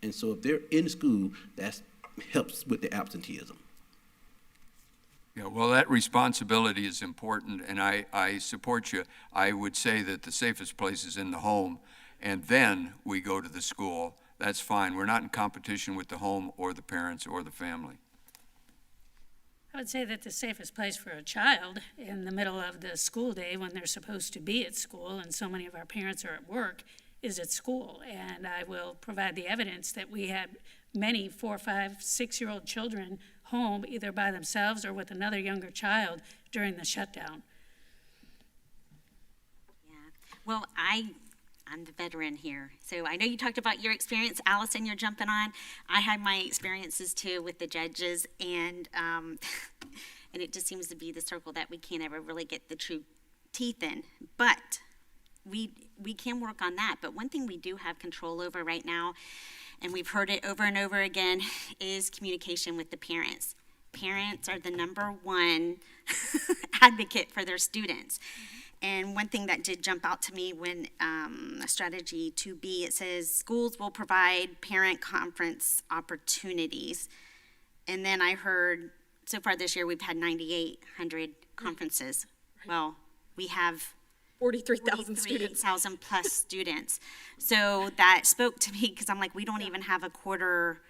And so if they're in school, that helps with the absenteeism.
Yeah, well, that responsibility is important, and I support you. I would say that the safest place is in the home, and then we go to the school. That's fine. We're not in competition with the home or the parents or the family.
I would say that the safest place for a child in the middle of the school day when they're supposed to be at school, and so many of our parents are at work, is at school. And I will provide the evidence that we had many 4-, 5-, 6-year-old children home either by themselves or with another younger child during the shutdown.
Yeah. Well, I'm the veteran here. So I know you talked about your experience, Allison, you're jumping on. I had my experiences too with the judges, and it just seems to be the circle that we can't ever really get the true teeth in. But we can work on that. But one thing we do have control over right now, and we've heard it over and over again, is communication with the parents. Parents are the #1 advocate for their students. And one thing that did jump out to me when strategy 2B, it says schools will provide parent conference opportunities. And then I heard so far this year we've had 9,800 conferences. Well, we have
43,000 students.
43,000 plus students. So that spoke to me because I'm like, we don't even have a quarter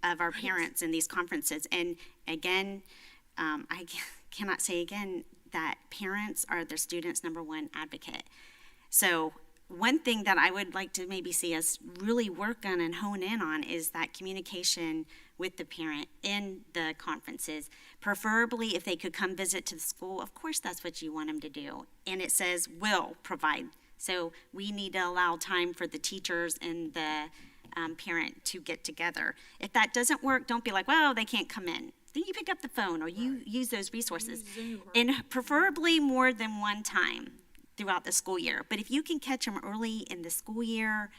of our parents in these conferences. And again, I cannot say again that parents are their students' #1 advocate. So one thing that I would like to maybe see us really work on and hone in on is that communication with the parent in the conferences. Preferably if they could come visit to the school, of course that's what you want them to do. And it says will provide. So we need to allow time for the teachers and the parent to get together. If that doesn't work, don't be like, well, they can't come in. Then you pick up the phone or you use those resources. And preferably more than one time throughout the school year. But if you can catch them early in the school year,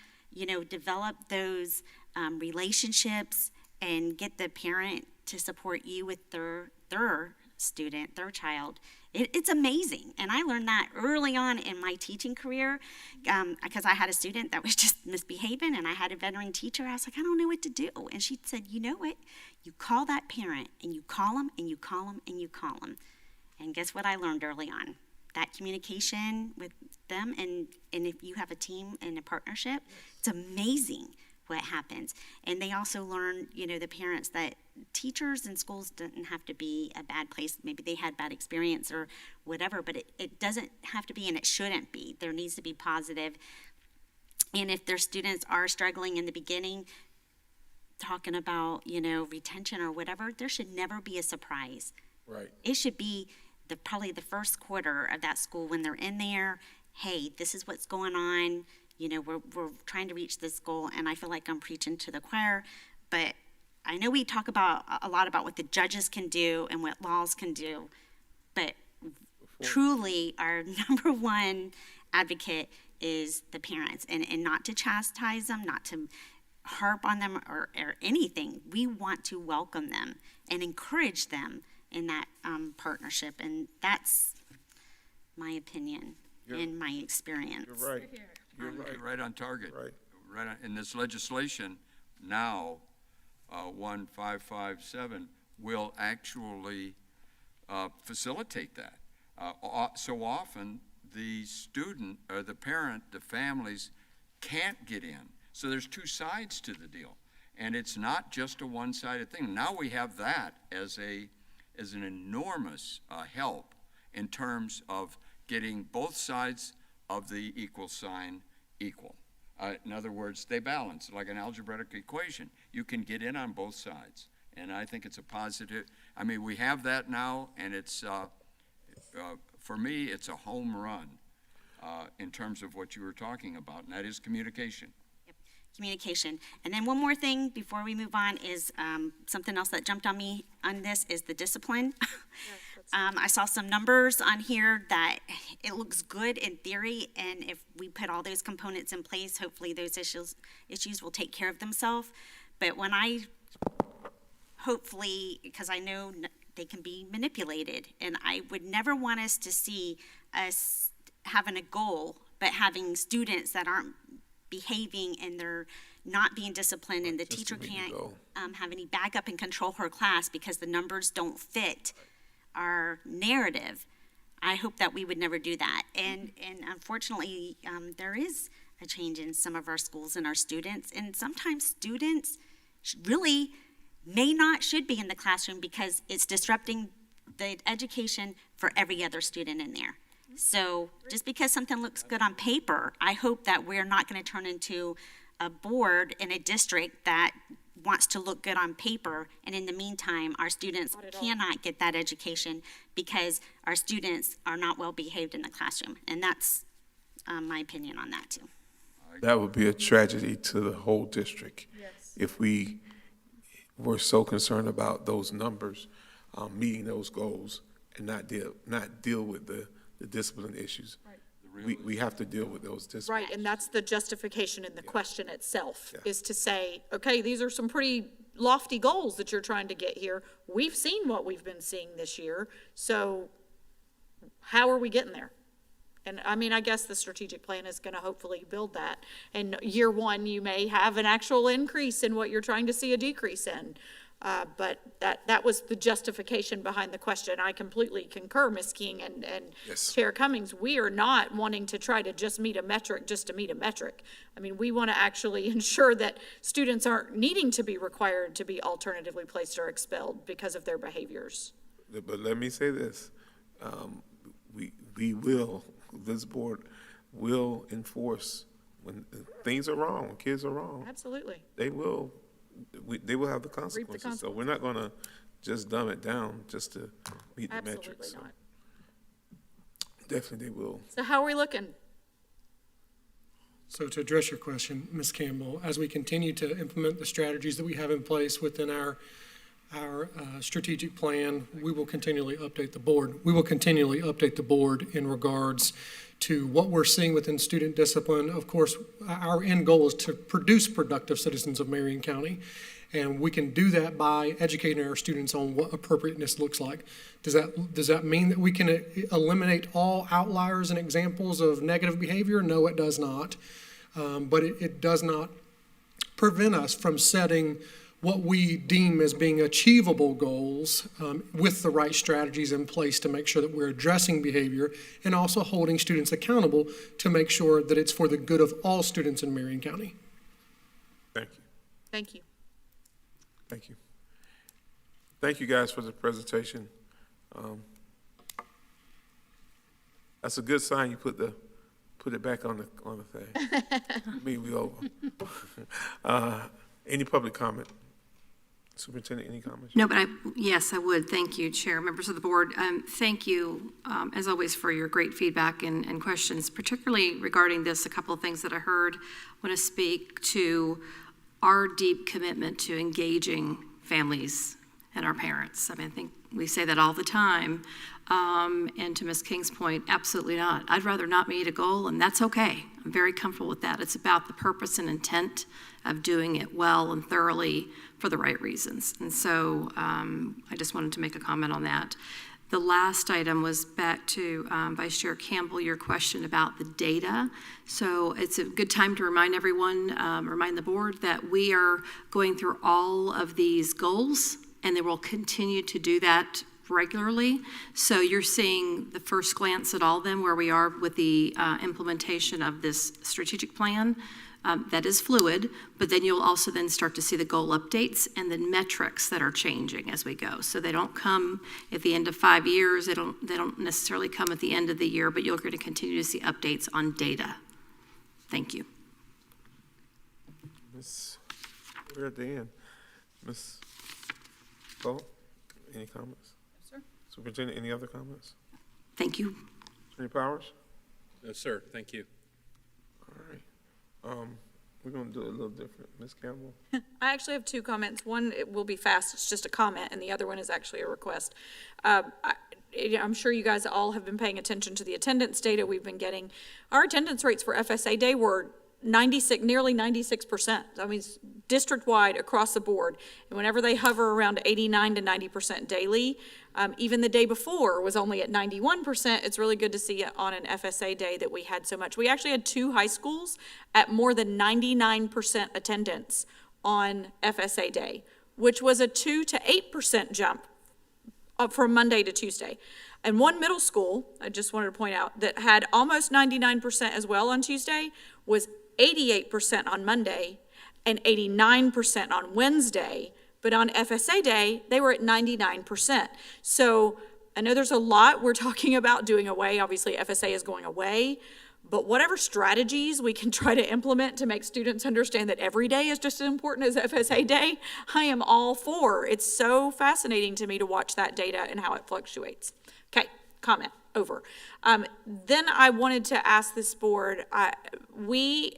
develop those relationships and get the parent to support you with their student, their child, it's amazing. And I learned that early on in my teaching career because I had a student that was just misbehaving, and I had a veteran teacher. I was like, I don't know what to do. And she said, you know what? You call that parent, and you call them, and you call them, and you call them. And guess what I learned early on? That communication with them, and if you have a team and a partnership, it's amazing what happens. And they also learn, the parents, that teachers and schools doesn't have to be a bad place. Maybe they had bad experience or whatever, but it doesn't have to be, and it shouldn't be. There needs to be positive. And if their students are struggling in the beginning, talking about, retention or whatever, there should never be a surprise.
Right.
It should be probably the first quarter of that school when they're in there. Hey, this is what's going on. We're trying to reach this goal, and I feel like I'm preaching to the choir, but I know we talk about a lot about what the judges can do and what laws can do, but truly our number one advocate is the parents, and not to chastise them, not to harp on them or anything. We want to welcome them and encourage them in that partnership, and that's my opinion and my experience.
You're right. You're
Right on target.
Right.
In this legislation now, 1557 will actually facilitate that. So often the student or the parent, the families can't get in. So there's two sides to the deal, and it's not just a one-sided thing. Now we have that as an enormous help in terms of getting both sides of the equal sign equal. In other words, they balance like an algebraic equation. You can get in on both sides, and I think it's a positive. I mean, we have that now, and it's for me, it's a home run in terms of what you were talking about, and that is communication.
Communication. And then one more thing before we move on is something else that jumped on me on this is the discipline. I saw some numbers on here that it looks good in theory, and if we put all those components in place, hopefully those issues will take care of themselves. But when hopefully, because I know they can be manipulated, and I would never want us to see us having a goal, but having students that aren't behaving and they're not being disciplined, and the teacher can't have any backup and control her class because the numbers don't fit our narrative. I hope that we would never do that. And unfortunately, there is a change in some of our schools and our students, and sometimes students really should be in the classroom because it's disrupting the education for every other student in there. So just because something looks good on paper, I hope that we're not going to turn into a board in a district that wants to look good on paper, and in the meantime, our students cannot get that education because our students are not well behaved in the classroom. And that's my opinion on that too.
That would be a tragedy to the whole district if we were so concerned about those numbers, meeting those goals, and not deal with the discipline issues. We have to deal with those disciplines.
Right, and that's the justification in the question itself, is to say, okay, these are some pretty lofty goals that you're trying to get here. We've seen what we've been seeing this year, so how are we getting there? And I mean, I guess the strategic plan is going to hopefully build that. And year one, you may have an actual increase in what you're trying to see a decrease in. But that was the justification behind the question. I completely concur, Ms. King and Chair Cummings. We are not wanting to try to just meet a metric just to meet a metric. I mean, we want to actually ensure that students aren't needing to be required to be alternatively placed or expelled because of their behaviors.
But let me say this, this board will enforce when things are wrong, when kids are wrong.
Absolutely.
They will have the consequences. So we're not going to just dumb it down just to meet the metrics. So
not.
Definitely they will.
So how are we looking?
So to address your question, Ms. Campbell, as we continue to implement the strategies that we have in place within our strategic plan, we will continually update the board. We will continually update the board in regards to what we're seeing within student discipline. Of course, our end goal is to produce productive citizens of Marion County, and we can do that by educating our students on what appropriateness looks like. Does that mean that we can eliminate all outliers and examples of negative behavior? No, it does not. But it does not prevent us from setting what we deem as being achievable goals with the right strategies in place to make sure that we're addressing behavior and also holding students accountable to make sure that it's for the good of all students in Marion County.
Thank you.
Thank you.
Thank you. Thank you guys for the presentation. That's a good sign you put it back on the thing. Me, we over. Any public comment? Superintendent, any comments?
No, but yes, I would. Thank you, Chair, members of the board. Thank you, as always, for your great feedback and questions, particularly regarding this. A couple of things that I heard. I want to speak to our deep commitment to engaging families and our parents. I mean, I think we say that all the time. And to Ms. King's point, absolutely not. I'd rather not meet a goal, and that's okay. I'm very comfortable with that. It's about the purpose and intent of doing it well and thoroughly for the right reasons. And so I just wanted to make a comment on that. The last item was back to Vice Chair Campbell, your question about the data. So it's a good time to remind everyone, remind the board that we are going through all of these goals, and they will continue to do that regularly. So you're seeing the first glance at all of them where we are with the implementation of this strategic plan. That is fluid, but then you'll also then start to see the goal updates and the metrics that are changing as we go. So they don't come at the end of 5 years. They don't necessarily come at the end of the year, but you're going to continue to see updates on data. Thank you.
We're at the end. Ms. Bolt, any comments?
Sir.
Superintendent, any other comments?
Thank you.
Attorney Powers?
No, sir. Thank you.
All right. We're going to do it a little different. Ms. Campbell?
I actually have two comments. One, it will be fast, it's just a comment, and the other one is actually a request. I'm sure you guys all have been paying attention to the attendance data we've been getting. Our attendance rates for FSA Day were nearly 96%. I mean, district-wide across the board. And whenever they hover around 89 to 90% daily, even the day before was only at 91%. It's really good to see on an FSA day that we had so much. We actually had 2 high schools at more than 99% attendance on FSA Day, which was a 2 to 8% jump from Monday to Tuesday. And one middle school, I just wanted to point out, that had almost 99% as well on Tuesday was 88% on Monday and 89% on Wednesday, but on FSA Day, they were at 99%. So I know there's a lot we're talking about doing away. Obviously, FSA is going away, but whatever strategies we can try to implement to make students understand that every day is just as important as FSA Day, I am all for. It's so fascinating to me to watch that data and how it fluctuates. Okay, comment. Over. Then I wanted to ask this board, we've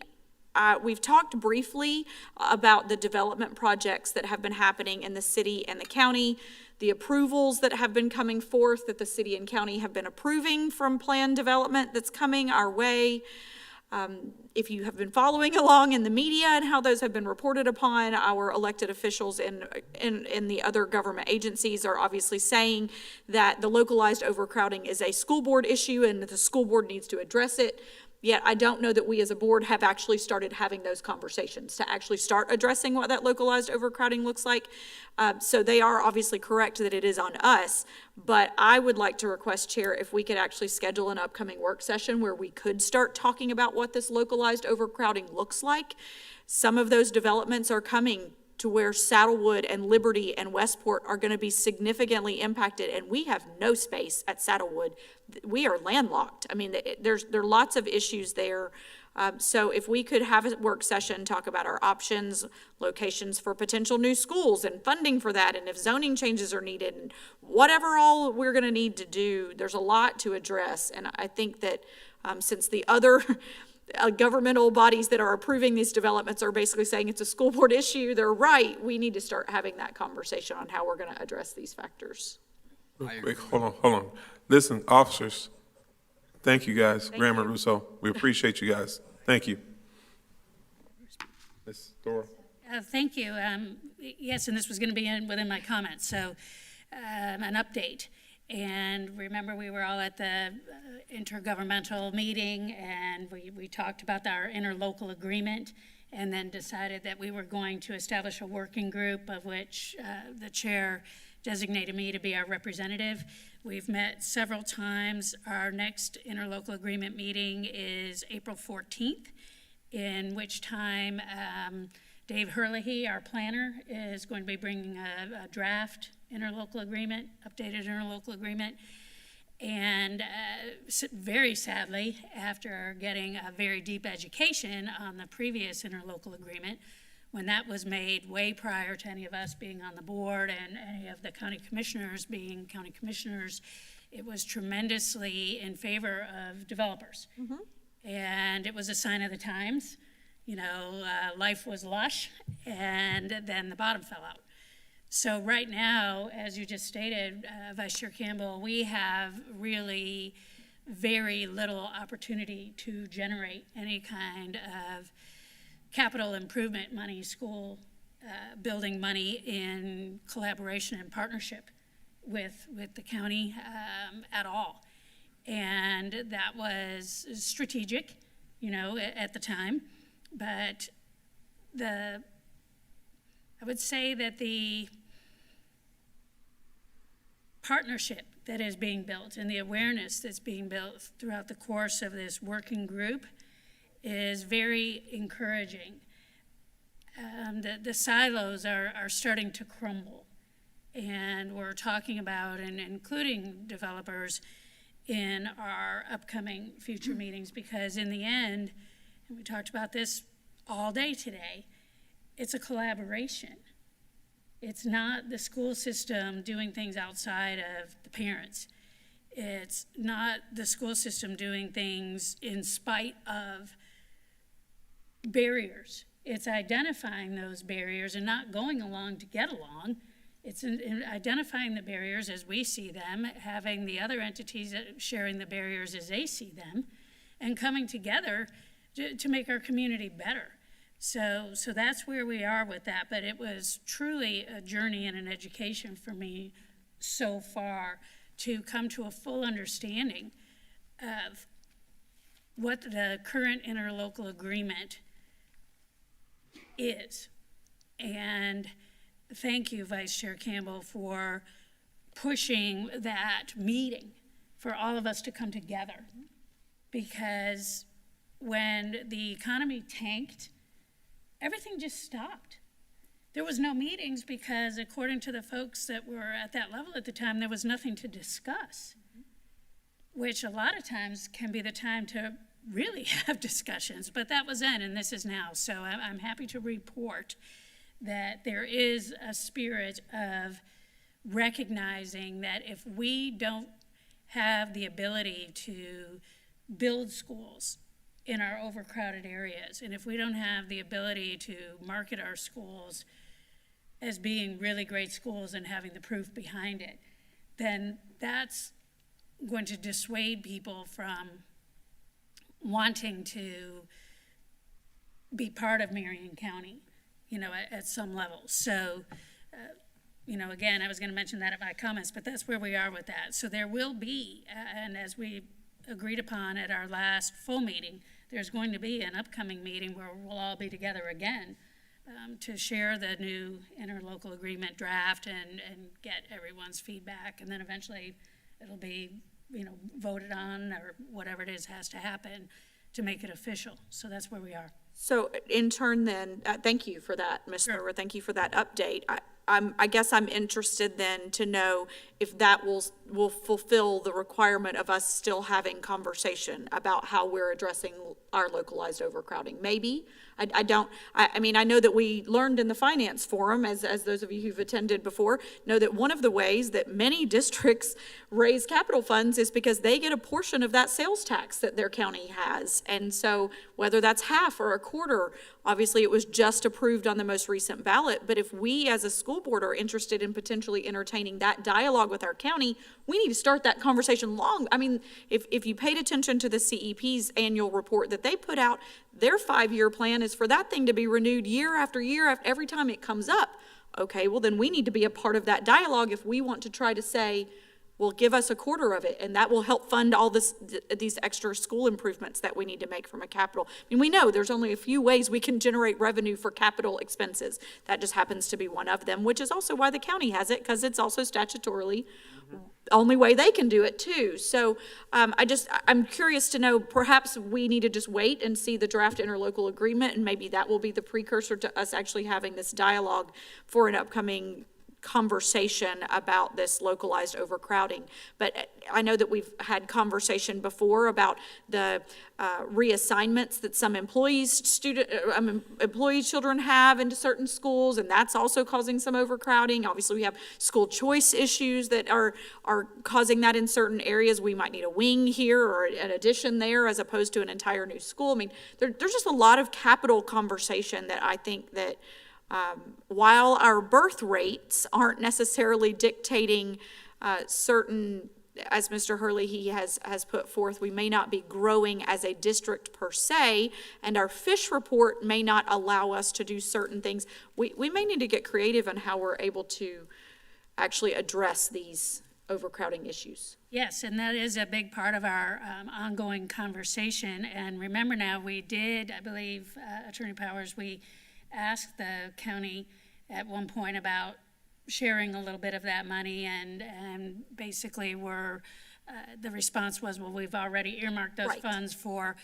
talked briefly about the development projects that have been happening in the city and the county, the approvals that have been coming forth that the city and county have been approving from plan development that's coming our way. If you have been following along in the media and how those have been reported upon, our elected officials in the other government agencies are obviously saying that the localized overcrowding is a school board issue and that the school board needs to address it. Yet I don't know that we as a board have actually started having those conversations to actually start addressing what that localized overcrowding looks like. So they are obviously correct that it is on us, but I would like to request, Chair, if we could actually schedule an upcoming work session where we could start talking about what this localized overcrowding looks like. Some of those developments are coming to where Saddlewood and Liberty and Westport are going to be significantly impacted, and we have no space at Saddlewood. We are landlocked. I mean, there are lots of issues there. So if we could have a work session, talk about our options, locations for potential new schools and funding for that, and if zoning changes are needed, and whatever all we're going to need to do, there's a lot to address. And I think that since the other governmental bodies that are approving these developments are basically saying it's a school board issue, they're right. We need to start having that conversation on how we're going to address these factors.
Wait, hold on. Listen, officers, thank you guys. Graham and Russo, we appreciate you guys. Thank you. Ms. Dora.
Thank you. Yes, and this was going to be within my comments. So an update. And remember, we were all at the intergovernmental meeting, and we talked about our interlocal agreement and then decided that we were going to establish a working group of which the chair designated me to be our representative. We've met several times. Our next interlocal agreement meeting is April 14th, in which time Dave Herlihy, our planner, is going to be bringing a draft interlocal agreement, updated interlocal agreement. And very sadly, after getting a very deep education on the previous interlocal agreement, when that was made way prior to any of us being on the board and any of the county commissioners being county commissioners, it was tremendously in favor of developers. And it was a sign of the times. You know, life was lush, and then the bottom fell out. So right now, as you just stated, Vice Chair Campbell, we have really very little opportunity to generate any kind of capital improvement money, school building money in collaboration and partnership with the county at all. And that was strategic, you know, at the time. But I would say that the partnership that is being built and the awareness that's being built throughout the course of this working group is very encouraging. The silos are starting to crumble, and we're talking about and including developers in our upcoming future meetings, because in the end, and we talked about this all day today, it's a collaboration. It's not the school system doing things outside of the parents. It's not the school system doing things in spite of barriers. It's identifying those barriers and not going along to get along. It's in identifying the barriers as we see them, having the other entities sharing the barriers as they see them, and coming together to make our community better. So that's where we are with that, but it was truly a journey and an education for me so far to come to a full understanding of what the current interlocal agreement is. And thank you, Vice Chair Campbell, for pushing that meeting for all of us to come together, because when the economy tanked, everything just stopped. There was no meetings because, according to the folks that were at that level at the time, there was nothing to discuss, which a lot of times can be the time to really have discussions, but that was then and this is now. So I'm happy to report that there is a spirit of recognizing that if we don't have the ability to build schools in our overcrowded areas, and if we don't have the ability to market our schools as being really great schools and having the proof behind it, then that's going to dissuade people from wanting to be part of Marion County, you know, at some level. So, you know, again, I was going to mention that in my comments, but that's where we are with that. So there will be, and as we agreed upon at our last full meeting, there's going to be an upcoming meeting where we'll all be together again to share the new interlocal agreement draft and get everyone's feedback, and then eventually it'll be, you know, voted on or whatever it is has to happen to make it official. So that's where we are.
So in turn then, thank you for that, Ms. Brewer. Thank you for that update. I guess I'm interested then to know if that will fulfill the requirement of us still having conversation about how we're addressing our localized overcrowding. Maybe. I mean, I know that we learned in the finance forum, as those of you who've attended before, know that one of the ways that many districts raise capital funds is because they get a portion of that sales tax that their county has. And so whether that's half or a quarter, obviously it was just approved on the most recent ballot, but if we as a school board are interested in potentially entertaining that dialogue with our county, we need to start that conversation long. I mean, if you paid attention to the CEP's annual report that they put out, their 5-year plan is for that thing to be renewed year after year, every time it comes up. Okay, well then we need to be a part of that dialogue if we want to try to say, will give us a quarter of it, and that will help fund all these extra school improvements that we need to make from a capital. I mean, we know there's only a few ways we can generate revenue for capital expenses. That just happens to be one of them, which is also why the county has it, because it's also statutorily only way they can do it too. So I'm curious to know, perhaps we need to just wait and see the draft interlocal agreement, and maybe that will be the precursor to us actually having this dialogue for an upcoming conversation about this localized overcrowding. But I know that we've had conversation before about the reassignments that some employees children have into certain schools, and that's also causing some overcrowding. Obviously, we have school choice issues that are causing that in certain areas. We might need a wing here or an addition there as opposed to an entire new school. I mean, there's just a lot of capital conversation that I think that while our birth rates aren't necessarily dictating certain, as Mr. Hurley he has put forth, we may not be growing as a district per se, and our fish report may not allow us to do certain things. We may need to get creative on how we're able to actually address these overcrowding issues.
Yes, and that is a big part of our ongoing conversation. And remember now, we did, I believe, Attorney Powers, we asked the county at one point about sharing a little bit of that money, and basically the response was, well, we've already earmarked those funds for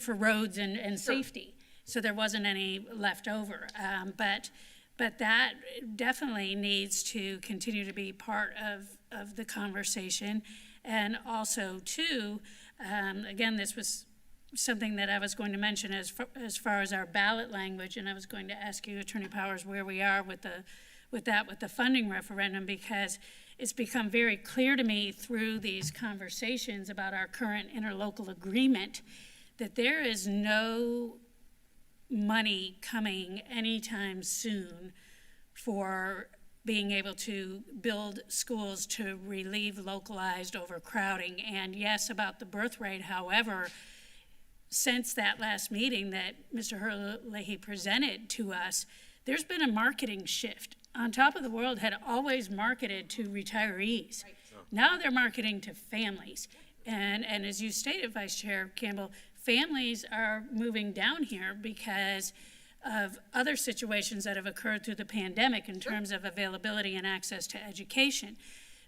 roads and safety, so there wasn't any left over. But that definitely needs to continue to be part of the conversation. And also too, again, this was something that I was going to mention as far as our ballot language, and I was going to ask you, Attorney Powers, where we are with the funding referendum, because it's become very clear to me through these conversations about our current interlocal agreement that there is no money coming anytime soon for being able to build schools to relieve localized overcrowding. And yes, about the birth rate, however, since that last meeting that Mr. Hurley presented to us, there's been a marketing shift. On Top of the World had always marketed to retirees. Right. Now they're marketing to families. And as you stated, Vice Chair Campbell, families are moving down here because of other situations that have occurred through the pandemic in terms of availability and access to education.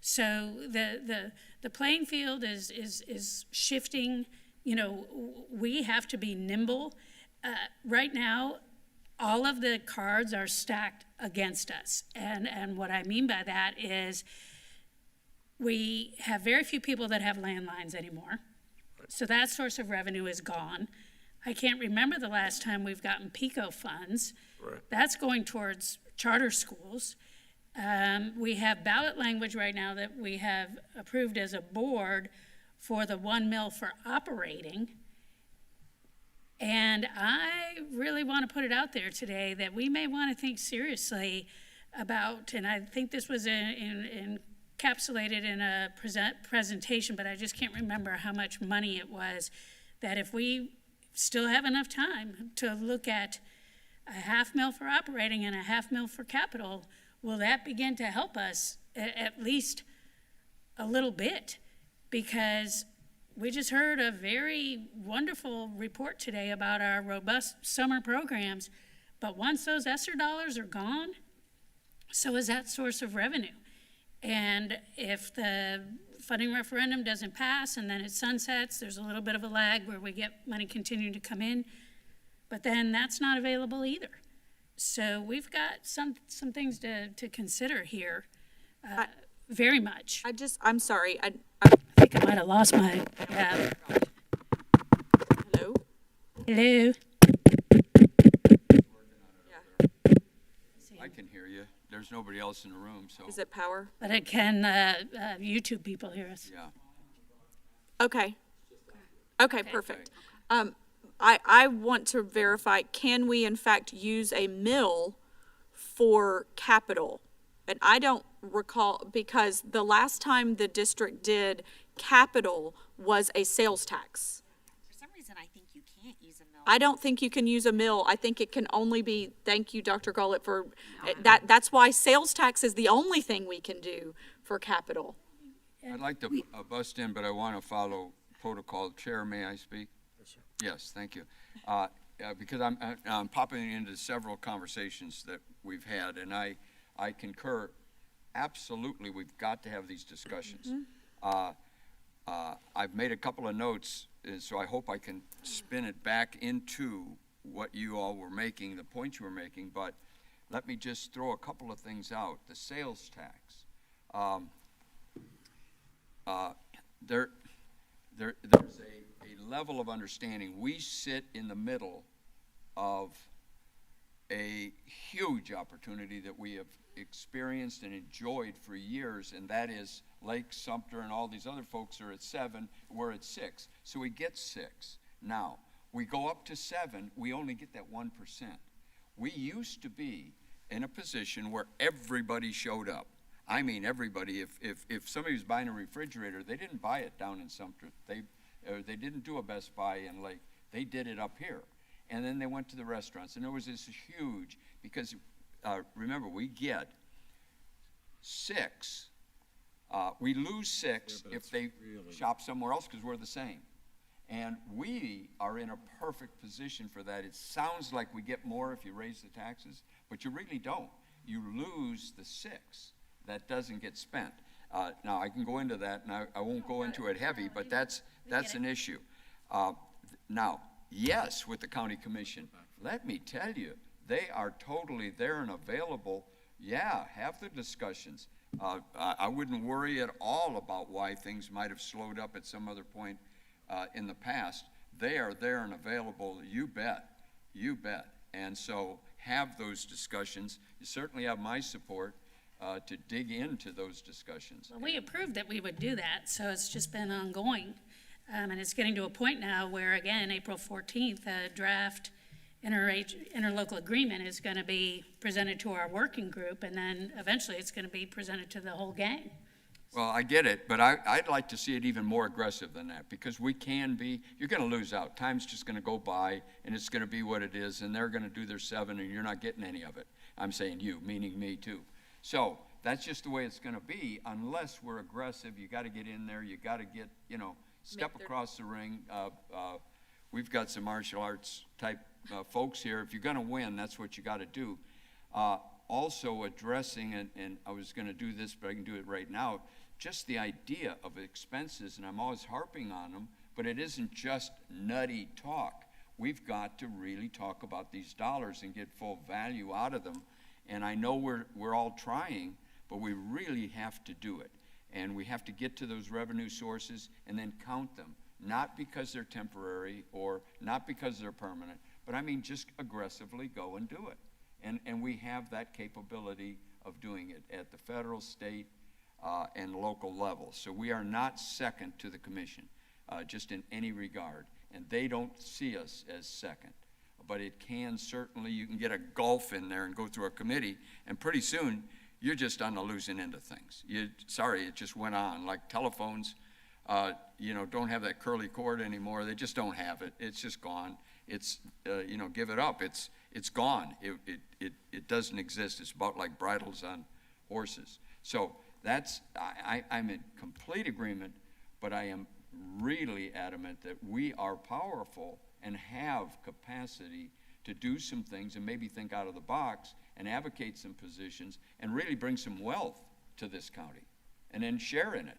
So the playing field is shifting. You know, we have to be nimble. Right now, all of the cards are stacked against us. And what I mean by that is we have very few people that have landlines anymore. So that source of revenue is gone. I can't remember the last time we've gotten PICO funds. Right. That's going towards charter schools. We have ballot language right now that we have approved as a board for the 1 mil for operating. And I really want to put it out there today that we may want to think seriously about, and I think this was encapsulated in a presentation, but I just can't remember how much money it was, that if we still have enough time to look at a $0.5 mil for operating and a $0.5 mil for capital, will that begin to help us at least a little bit? Because we just heard a very wonderful report today about our robust summer programs, but once those ESSER dollars are gone, so is that source of revenue. And if the funding referendum doesn't pass and then it sunsets, there's a little bit of a lag where we get money continuing to come in, but then that's not available either. So we've got some things to consider here, very much.
I'm sorry,
I think I might have lost my,
Hello?
Hello?
I can hear you. There's nobody else in the room, so.
Is it power?
But it can YouTube people hear us.
Yeah.
Okay. Okay, perfect. I want to verify, can we in fact use a mill for capital? And I don't recall, because the last time the district did capital was a sales tax.
For some reason, I think you can't use a mill.
I don't think you can use a mill. I think it can only be, thank you, Dr. Gullett, for that. That's why sales tax is the only thing we can do for capital.
I'd like to bust in, but I want to follow protocol. Chair, may I speak? Yes, thank you. Because I'm popping into several conversations that we've had, and I concur. Absolutely, we've got to have these discussions. I've made a couple of notes, so I hope I can spin it back into what you all were making, the points you were making, but let me just throw a couple of things out. The sales tax. There's a level of understanding. We sit in the middle of a huge opportunity that we have experienced and enjoyed for years, and that is Lake Sumter and all these other folks are at 7, we're at 6. So we get 6. Now, we go up to 7, we only get that 1%. We used to be in a position where everybody showed up. I mean everybody. If somebody was buying a refrigerator, they didn't buy it down in Sumter. They didn't do a Best Buy in Lake. They did it up here. And then they went to the restaurants. And there was this huge, because remember, we get 6. We lose 6 if they shop somewhere else because we're the same. And we are in a perfect position for that. It sounds like we get more if you raise the taxes, but you really don't. You lose the 6 that doesn't get spent. Now, I can go into that, and I won't go into it heavy, but that's an issue. Now, yes, with the county commission, let me tell you, they are totally there and available. Yeah, have the discussions. I wouldn't worry at all about why things might have slowed up at some other point in the past. They are there and available, you bet, you bet. And so have those discussions. You certainly have my support to dig into those discussions.
Well, we approved that we would do that, so it's just been ongoing. And it's getting to a point now where, again, April 14th, a draft interlocal agreement is going to be presented to our working group, and then eventually it's going to be presented to the whole gang.
Well, I get it, but I'd like to see it even more aggressive than that, because we can be, you're going to lose out. Time's just going to go by, and it's going to be what it is, and they're going to do their 7, and you're not getting any of it. I'm saying you, meaning me too. So that's just the way it's going to be unless we're aggressive. You got to get in there. You got to get, step across the ring. We've got some martial arts type folks here. If you're going to win, that's what you got to do. Also addressing, and I was going to do this, but I can do it right now, just the idea of expenses, and I'm always harping on them, but it isn't just nutty talk. We've got to really talk about these dollars and get full value out of them. And I know we're all trying, but we really have to do it. And we have to get to those revenue sources and then count them, not because they're temporary or not because they're permanent, but I mean just aggressively go and do it. And we have that capability of doing it at the federal, state, and local level. So we are not second to the commission, just in any regard. And they don't see us as second. But it can certainly, you can get a gulf in there and go through a committee, and pretty soon you're just on the losing end of things. Sorry, it just went on. Like telephones, don't have that curly cord anymore. They just don't have it. It's just gone. It's, give it up. It's gone. It doesn't exist. It's about like bridles on horses. So I'm in complete agreement, but I am really adamant that we are powerful and have capacity to do some things and maybe think out of the box and advocate some positions and really bring some wealth to this county and then share in it.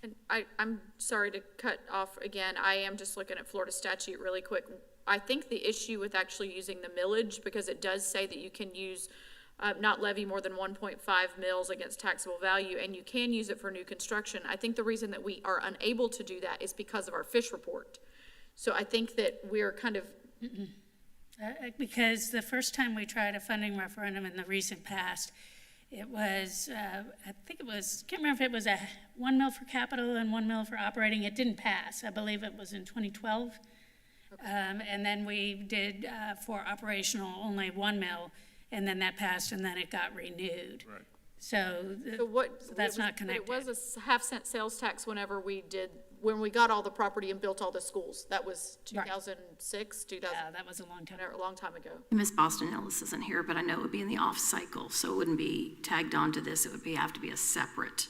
And I'm sorry to cut off again. I am just looking at Florida statute really quick. I think the issue with actually using the millage, because it does say that you can use, not levy more than 1.5 mils against taxable value, and you can use it for new construction. I think the reason that we are unable to do that is because of our fish report. So I think that we're kind of...
Because the first time we tried a funding referendum in the recent past, it was, I think it was, can't remember if it was a 1 mil for capital and 1 mil for operating. It didn't pass. I believe it was in 2012. Okay. And then we did for operational only 1 mil, and then that passed, and then it got renewed. Right. So that's not connected.
But it was a half-cent sales tax when we got all the property and built all the schools. That was 2006, 2000.
Yeah, that was a long time ago.
Ms. Boston Ellis isn't here, but I know it would be in the off cycle, so it wouldn't be tagged onto this. It would have to be a separate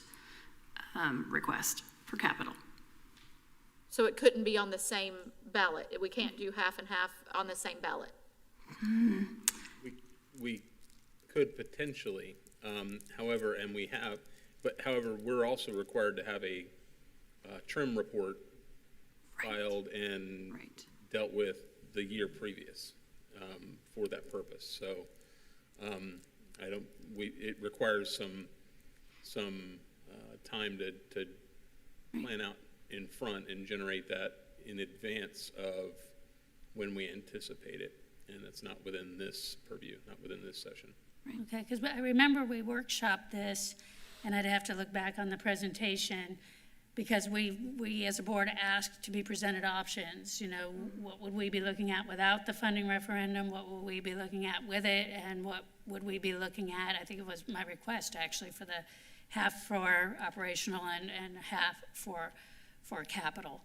request for capital.
So it couldn't be on the same ballot. We can't do half and half on the same ballot.
We could potentially, however, and we have, but however, we're also required to have a trim report filed and dealt with the year previous for that purpose. So it requires some time to plan out in front and generate that in advance of when we anticipate it. And that's not within this purview, not within this session.
Okay, because I remember we workshopped this, and I'd have to look back on the presentation, because we as a board asked to be presented options. You know, what would we be looking at without the funding referendum? What would we be looking at with it? And what would we be looking at? I think it was my request, actually, for the half for operational and half for capital.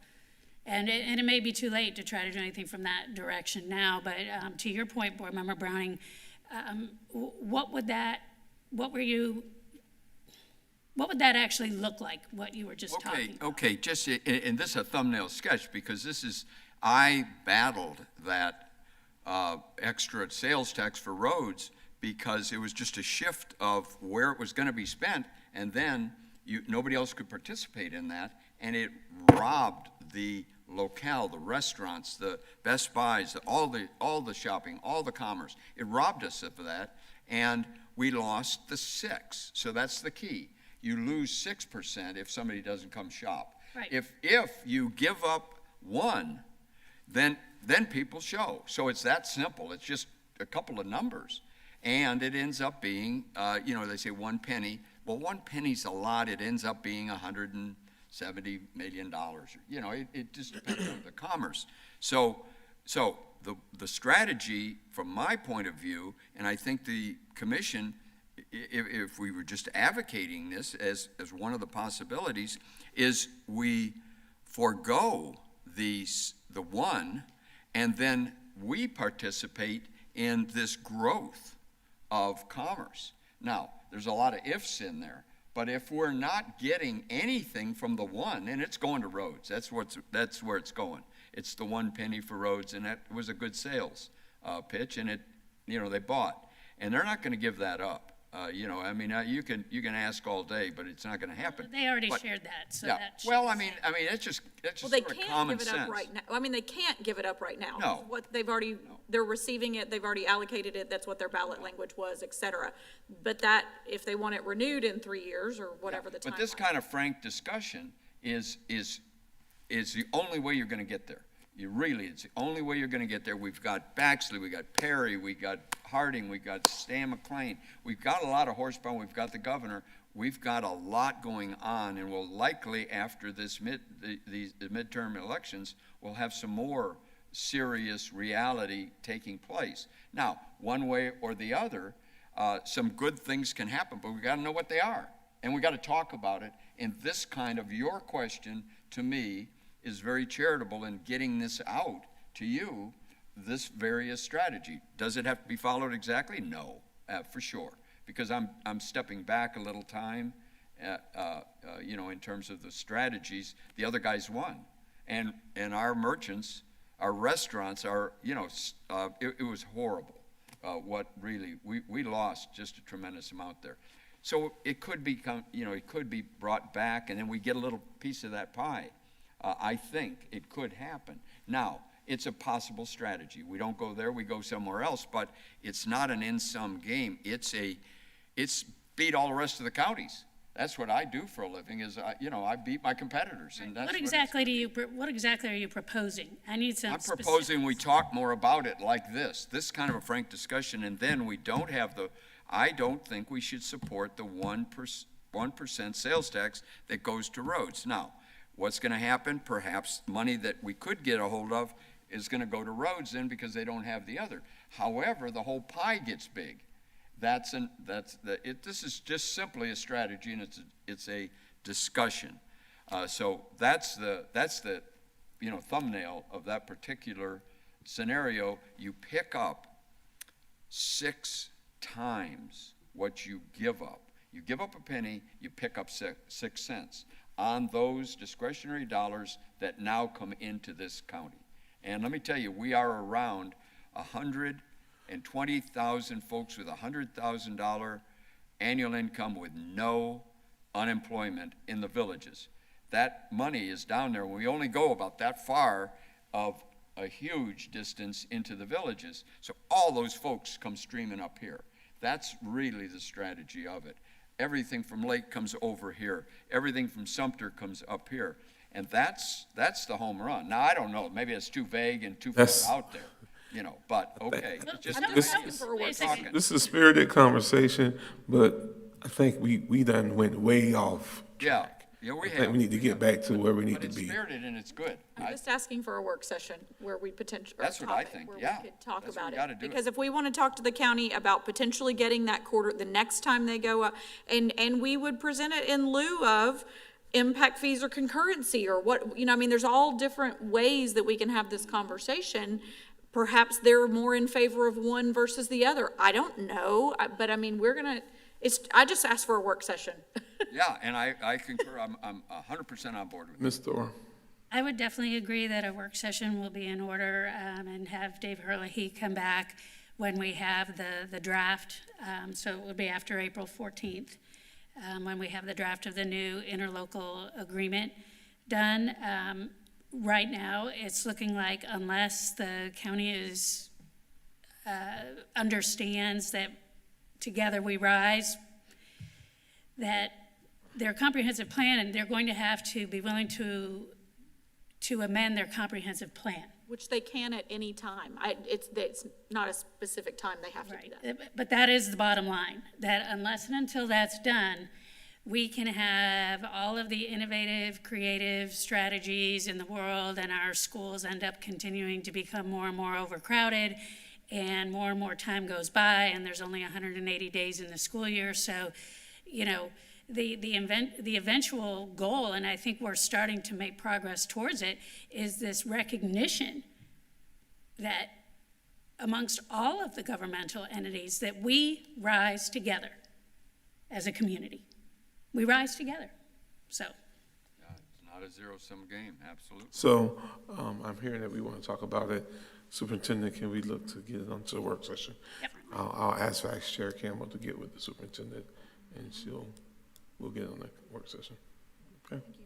And it may be too late to try to do anything from that direction now, but to your point, Board Member Browning, what would that actually look like, what you were just talking about?
Okay, just, and this is a thumbnail sketch, because I battled that extra sales tax for roads because it was just a shift of where it was going to be spent, and then nobody else could participate in that, and it robbed the locale, the restaurants, the Best Buys, all the shopping, all the commerce. It robbed us of that, and we lost the 6. So that's the key. You lose 6% if somebody doesn't come shop.
Right.
If you give up 1, then people show. So it's that simple. It's just a couple of numbers, and it ends up being, they say 1 penny. Well, 1 penny's a lot. It ends up being $170 million. It just depends on the commerce. So the strategy, from my point of view, and I think the commission, if we were just advocating this as one of the possibilities, is we forego the 1, and then we participate in this growth of commerce. Now, there's a lot of ifs in there, but if we're not getting anything from the 1, and it's going to roads, that's where it's going. It's the 1 penny for roads, and that was a good sales pitch, and they bought, and they're not going to give that up. You can ask all day, but it's not going to happen.
They already shared that, so
yeah.
that.
Well, it's just
Well, they
sort of
can't
common
give it
sense.
up right now. I mean, they can't give it up right now.
No.
They're receiving it, they've already allocated it, that's what their ballot language was, et cetera. But that, if they want it renewed in 3 years or whatever the time.
But this kind of frank discussion is the only way you're going to get there. It's the only way you're going to get there. We've got Baxley, we got Perry, we got Harding, we got Stan McLean. We've got a lot of horsepower. We've got the governor. We've got a lot going on, and we'll likely, after the midterm elections, we'll have some more serious reality taking place. Now, one way or the other, some good things can happen, but we got to know what they are, and we got to talk about it. And this kind of your question to me is very charitable in getting this out to you, this various strategy. Does it have to be followed exactly? No, for sure, because I'm stepping back a little time, in terms of the strategies. The other guys won, and our merchants, our restaurants are, it was horrible. What really, we lost just a tremendous amount there. So it could become, it could be brought back, and then we get a little piece of that pie. I think it could happen. Now, it's a possible strategy. We don't go there, we go somewhere else, but it's not an in-sum game. It's beat all the rest of the counties. That's what I do for a living, is I beat my competitors. And that's
What exactly are you proposing? I need some
I'm proposing we talk more about it like this kind of a frank discussion, and then we don't have I don't think we should support the 1% sales tax that goes to roads. Now, what's going to happen? Perhaps money that we could get a hold of is going to go to roads then, because they don't have the other. However, the whole pie gets big. This is just simply a strategy, and it's a discussion. So that's the thumbnail of that particular scenario. You pick up 6 times what you give up. You give up a penny, you pick up 6 cents. on those discretionary dollars that now come into this county. And let me tell you, we are around 120,000 folks with $100,000 annual income with no unemployment in the villages. That money is down there. We only go about that far of a huge distance into the villages. So all those folks come streaming up here. That's really the strategy of it. Everything from Lake comes over here. Everything from Sumter comes up here. And that's the home run. Now, I don't know, maybe it's too vague and too far out there, you know, but okay. Just talking.
This is a spirited conversation, but I think we done went way off.
Yeah, we
I
have.
think we need to get back to where we need
But
to
it's
be.
spirited and it's good.
I'm just asking for a work session where we potentially,
That's what I think, yeah.
we could talk
That's
about
what we
it.
gotta do.
Because if we want to talk to the county about potentially getting that quarter, the next time they go up, and we would present it in lieu of impact fees or concurrency or what, you know, I mean, there's all different ways that we can have this conversation. Perhaps they're more in favor of one versus the other. I don't know, but I mean, I just asked for a work session.
Yeah, and I concur. I'm 100% on board with
Ms. Thor.
I would definitely agree that a work session will be in order, and have Dave Herlihy come back when we have the draft. So it will be after April 14th, when we have the draft of the new interlocal agreement done. Right now, it's looking like unless the county understands that together we rise, that their comprehensive plan, and they're going to have to be willing to amend their comprehensive plan.
Which they can at any time. It's not a specific time they have to do that.
But that is the bottom line, that unless and until that's done, we can have all of the innovative, creative strategies in the world, and our schools end up continuing to become more and more overcrowded, and more time goes by, and there's only 180 days in the school year. So, you know, the eventual goal, and I think we're starting to make progress towards it, is this recognition that amongst all of the governmental entities, that we rise together as a community. We rise together, so.
Yeah, it's not a zero-sum game, absolutely.
So I'm hearing that we want to talk about it. Superintendent, can we look to get it onto a work session?
Yep.
I'll ask Vice Chair Campbell to get with the superintendent, and we'll get on the work session. Okay?
Thank you.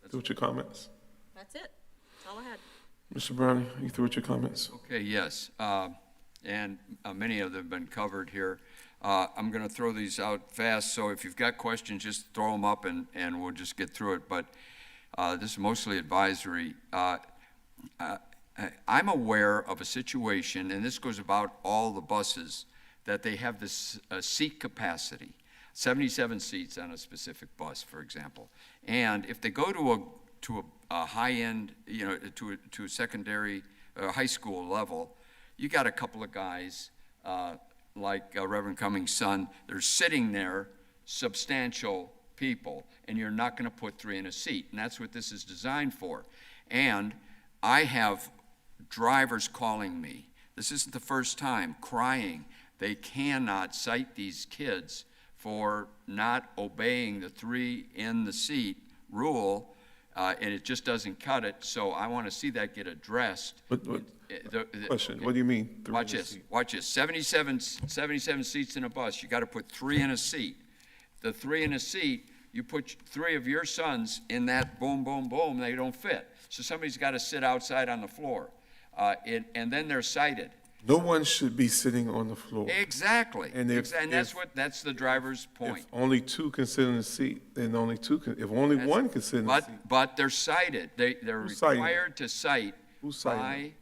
Through with your comments.
That's it. That's all I had.
Mr. Browning, you through with your comments?
Okay, yes, and many of them have been covered here. I'm going to throw these out fast, so if you've got questions, just throw them up and we'll just get through it. But this is mostly advisory. I'm aware of a situation, and this goes about all the buses, that they have this seat capacity, 77 seats on a specific bus, for example. And if they go to a high-end, you know, to a secondary high school level, you got a couple of guys like Reverend Cummings' son. They're sitting there, substantial people, and you're not going to put 3 in a seat. And that's what this is designed for. And I have drivers calling me. This isn't the first time, crying. They cannot cite these kids for not obeying the 3 in the seat rule, and it just doesn't cut it. So I want to see that get addressed.
Question, what do you mean?
Watch this. Watch this. 77 seats in a bus. You got to put 3 in a seat. The 3 in a seat, you put 3 of your sons in that boom, boom, boom, they don't fit. So somebody's got to sit outside on the floor. And then they're cited.
No one should be sitting on the floor.
Exactly.
And
that's the driver's point.
If only 2 can sit in the seat, then only 2 can. If only 1 can sit in the seat.
But they're cited. They're required to cite.
Who's citing?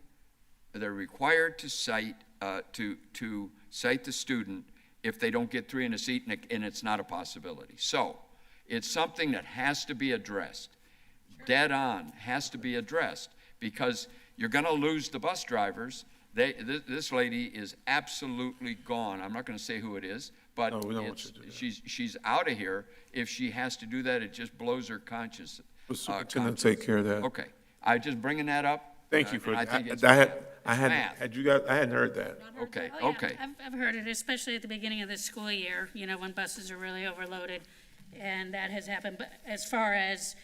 They're required to cite to cite the student if they don't get 3 in a seat, and it's not a possibility. So it's something that has to be addressed. Dead on, has to be addressed, because you're going to lose the bus drivers. This lady is absolutely gone. I'm not going to say who it is, but she's out of here. If she has to do that, it just blows her conscience.
The superintendent take care of that.
Okay, I just bringing that up.
Thank you for
that.
I hadn't heard that.
Okay,
Oh, yeah.
okay.
I've heard it, especially at the beginning of the school year, you know, when buses are really overloaded, and that has happened. But as far as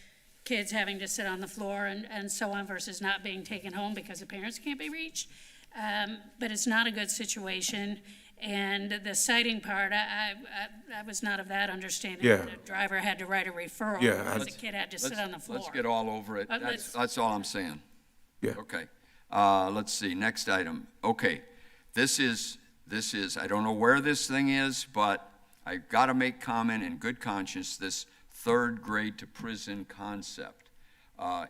kids having to sit on the floor and so on versus not being taken home because the parents can't be reached. But it's not a good situation. And the citing part, I was not of that understanding.
Yeah.
The driver had to write a referral
Yeah,
because the kid had to sit on the floor.
Let's get all over it.
But
That's all I'm saying.
Yeah.
Okay. Let's see, next item. Okay, this is, I don't know where this thing is, but I've got to make comment in good conscience, this third grade to prison concept.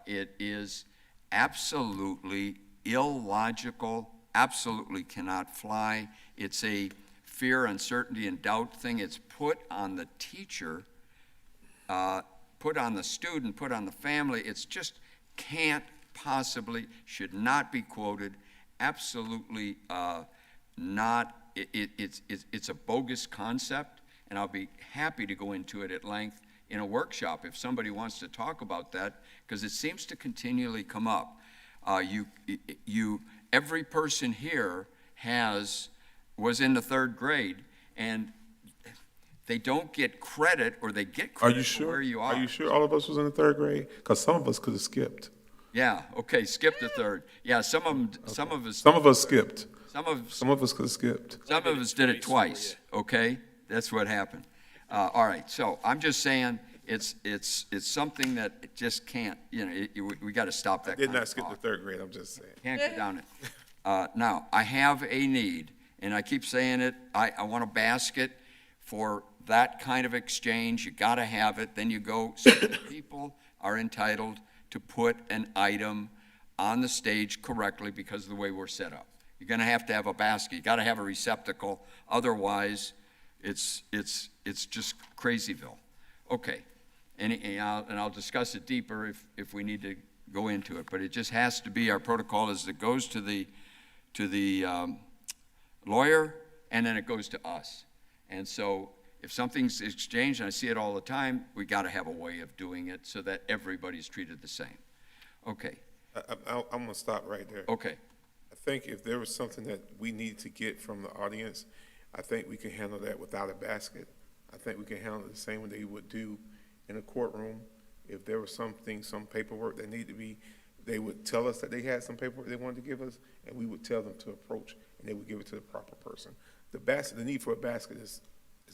It is absolutely illogical, absolutely cannot fly. It's a fear, uncertainty, and doubt thing. It's put on the teacher, put on the student, put on the family. It's just can't possibly, should not be quoted, absolutely not. It's a bogus concept, and I'll be happy to go into it at length in a workshop if somebody wants to talk about that, because it seems to continually come up. Every person here was in the third grade, and they don't get credit, or they get credit for where you are.
Are you sure all of us was in the third grade? Because some of us could have skipped.
Yeah, okay, skip the third. Yeah, some of us
Some of us skipped.
Some of
us could have skipped.
Some of us did it twice, okay? That's what happened. All right, so I'm just saying, it's something that just can't, we got to stop that.
I did not skip the third grade, I'm just saying.
Can't go down it. Now, I have a need, and I keep saying it, I want a basket for that kind of exchange. You got to have it. Then you go, certain people are entitled to put an item on the stage correctly because of the way we're set up. You're going to have a basket. You got to have a receptacle. Otherwise, it's just crazyville. Okay, and I'll discuss it deeper if we need to go into it. But it just has to be, our protocol is it goes to the lawyer, and then it goes to us. And so if something's exchanged, and I see it all the time, we got to have a way of doing it so that everybody's treated the same. Okay.
I'm going to stop right there.
Okay.
I think if there was something that we need to get from the audience, I think we can handle that without a basket. I think we can handle it the same way they would do in a courtroom. If there was some paperwork that needed to be, they would tell us that they had some paperwork they wanted to give us, and we would tell them to approach, and they would give it to the proper person. The need for a basket is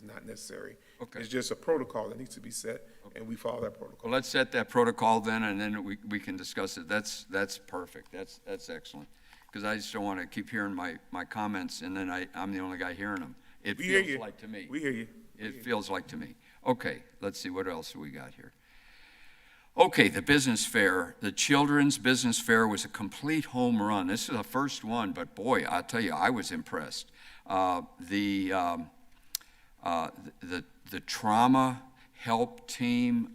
not necessary.
Okay.
It's just a protocol that needs to be set, and we follow that protocol.
Well, let's set that protocol then, and then we can discuss it. That's perfect. That's excellent. Because I just don't want to keep hearing my comments, and then I'm the only guy hearing them. It feels like to me.
We hear you.
It feels like to me. Okay, let's see, what else we got here? Okay, the business fair. The children's business fair was a complete home run. This is the first one, but boy, I'll tell you, I was impressed. The trauma help team,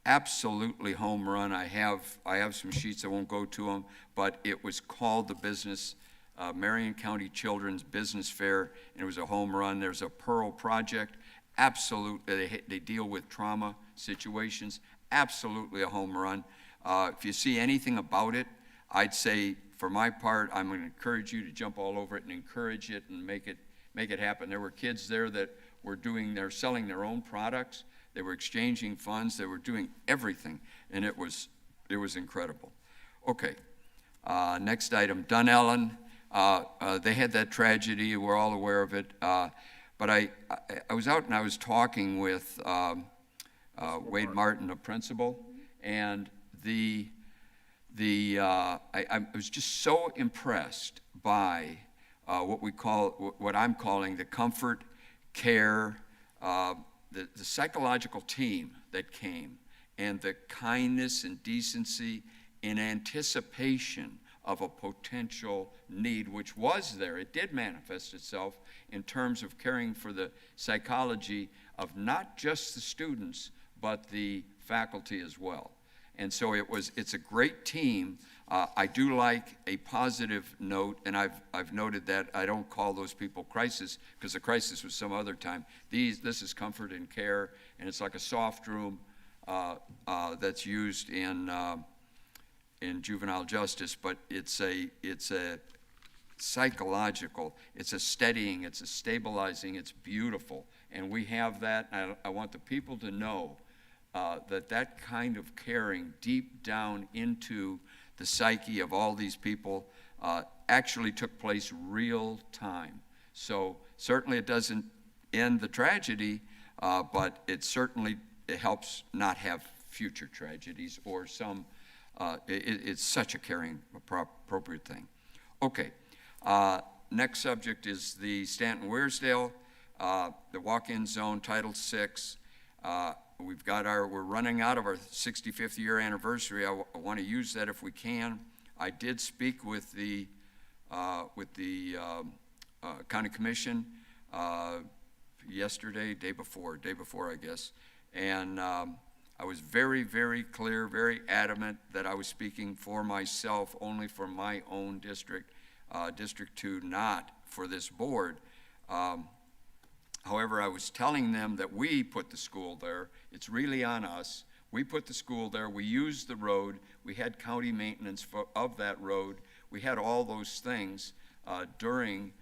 absolutely home run. I have some sheets, I won't go to them, but it was called the Marion County Children's Business Fair, and it was a home run. There's a Pearl Project, absolutely, they deal with trauma situations, absolutely a home run. If you see anything about it, I'd say, for my part, I'm going to encourage you to jump all over it and encourage it and make it happen. There were kids there that they're selling their own products, they were exchanging funds, they were doing everything, and it was incredible. Okay, next item, Dunellen. They had that tragedy, we're all aware of it, but I was out and I was talking with Wade Martin, the principal, and I was just so impressed by what I'm calling the comfort, care, the psychological team that came, and the kindness and decency in anticipation of a potential need, which was there. It did manifest itself in terms of caring for the psychology of not just the students, but the faculty as well. And so it's a great team. I do like a positive note, and I've noted that I don't call those people crisis, because the crisis was some other time. This is comfort and care, and it's like a soft room that's used in juvenile justice, but it's a psychological, it's a steadying, it's a stabilizing, it's beautiful, and we have that. I want the people to know that kind of caring deep down into the psyche of all these people actually took place real time. So certainly it doesn't end the tragedy, but it certainly helps not have future tragedies or some, it's such a caring, appropriate thing. Okay, next subject is the Stanton-Wearsdale, the walk-in zone, Title VI. We're running out of our 65th year anniversary. I want to use that if we can. I did speak with the County Commission yesterday, day before I guess, and I was very, very clear, very adamant that I was speaking for myself, only for my own district, District 2, not for this board. However, I was telling them that we put the school there. It's really on us. We put the school there. We used the road. We had county maintenance of that road. We had all those things during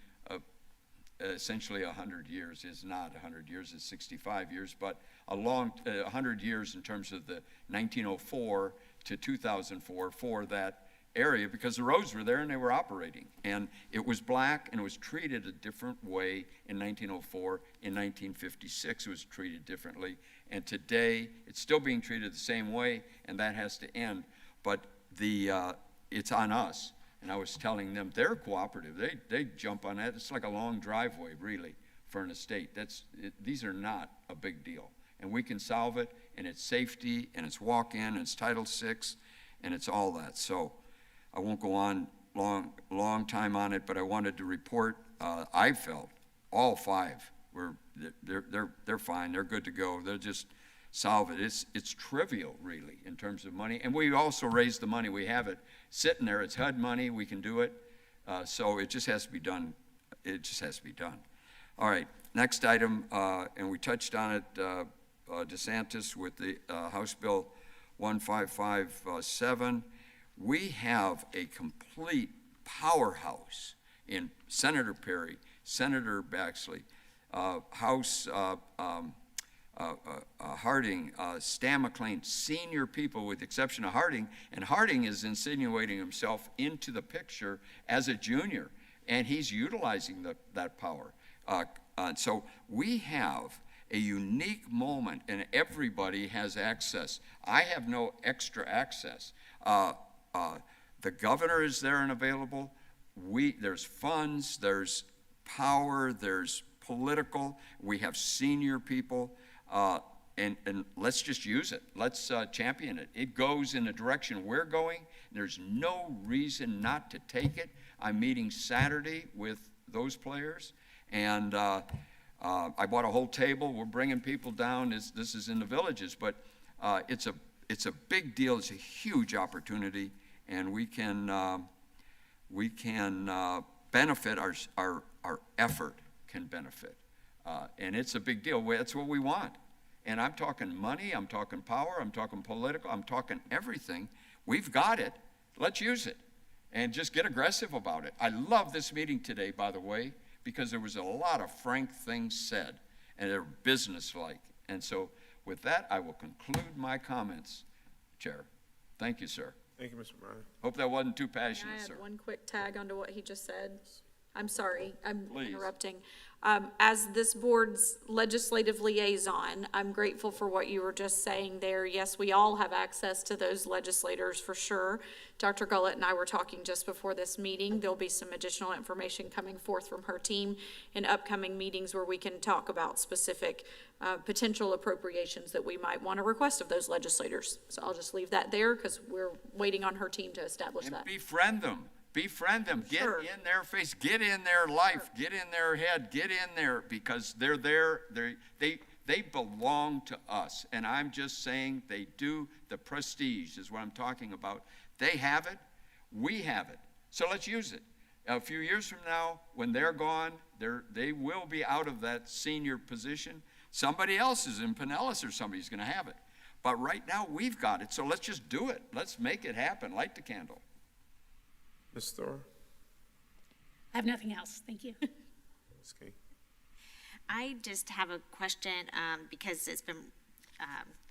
essentially 100 years. Is not 100 years, it's 65 years, but a long 100 years in terms of the 1904 to 2004 for that area, because the roads were there and they were operating. And it was black and it was treated a different way in 1904. In 1956, it was treated differently. And today, it's still being treated the same way, and that has to end. But it's on us. And I was telling them they're cooperative. They jump on that. It's like a long driveway, really, for an estate. These are not a big deal. And we can solve it, and it's safety, and it's walk-in, and it's Title VI, and it's all that. So I won't go on long time on it, but I wanted to report. I felt all five they're fine. They're good to go. They'll just solve it. It's trivial, really, in terms of money. And we also raised the money. We have it sitting there. It's HUD money. We can do it. So it just has to be done. It just has to be done. All right. Next item, and we touched on it. DeSantis with the House Bill 1557. We have a complete powerhouse in Senator Perry, Senator Baxley, House Harding, Stan McLean, senior people with the exception of Harding, and Harding is insinuating himself into the picture as a junior, and he's utilizing that power. So we have a unique moment, and everybody has access. I have no extra access. The governor is there and available. There's funds, there's power, there's political. We have senior people, and let's just use it. Let's champion it. It goes in the direction we're going. There's no reason not to take it. I'm meeting Saturday with those players, and I bought a whole table. We're bringing people down. This is in the villages, but it's a big deal. It's a huge opportunity, and we can benefit. Our effort can benefit, and it's a big deal. That's what we want. And I'm talking money. I'm talking power. I'm talking political. I'm talking everything. We've got it. Let's use it, and just get aggressive about it. I love this meeting today, by the way, because there was a lot of frank things said, and they're businesslike. And so, with that, I will conclude my comments, Chair. Thank you, sir.
Thank you, Mr. Bryan.
Hope that wasn't too passionate,
Can I
sir.
add one quick tag onto what he just said? I'm sorry, I'm
Please.
interrupting. As this board's legislative liaison, I'm grateful for what you were just saying there. Yes, we all have access to those legislators for sure. Dr. Gullett and I were talking just before this meeting. There'll be some additional information coming forth from her team in upcoming meetings where we can talk about specific potential appropriations that we might want to request of those legislators. So I'll just leave that there because we're waiting on her team to establish that.
Befriend them. Befriend them. Get in their face. Get in their life. Get in their head. Get in there, because they're there. They belong to us. And I'm just saying they do. The prestige is what I'm talking about. They have it. We have it. So let's use it. A few years from now, when they're gone, they will be out of that senior position. Somebody else is in Pinellas or somebody's going to have it. But right now, we've got it. So let's just do it. Let's make it happen. Light the candle.
Ms. Thor?
I have nothing else. Thank you.
Ms. King?
I just have a question because it's been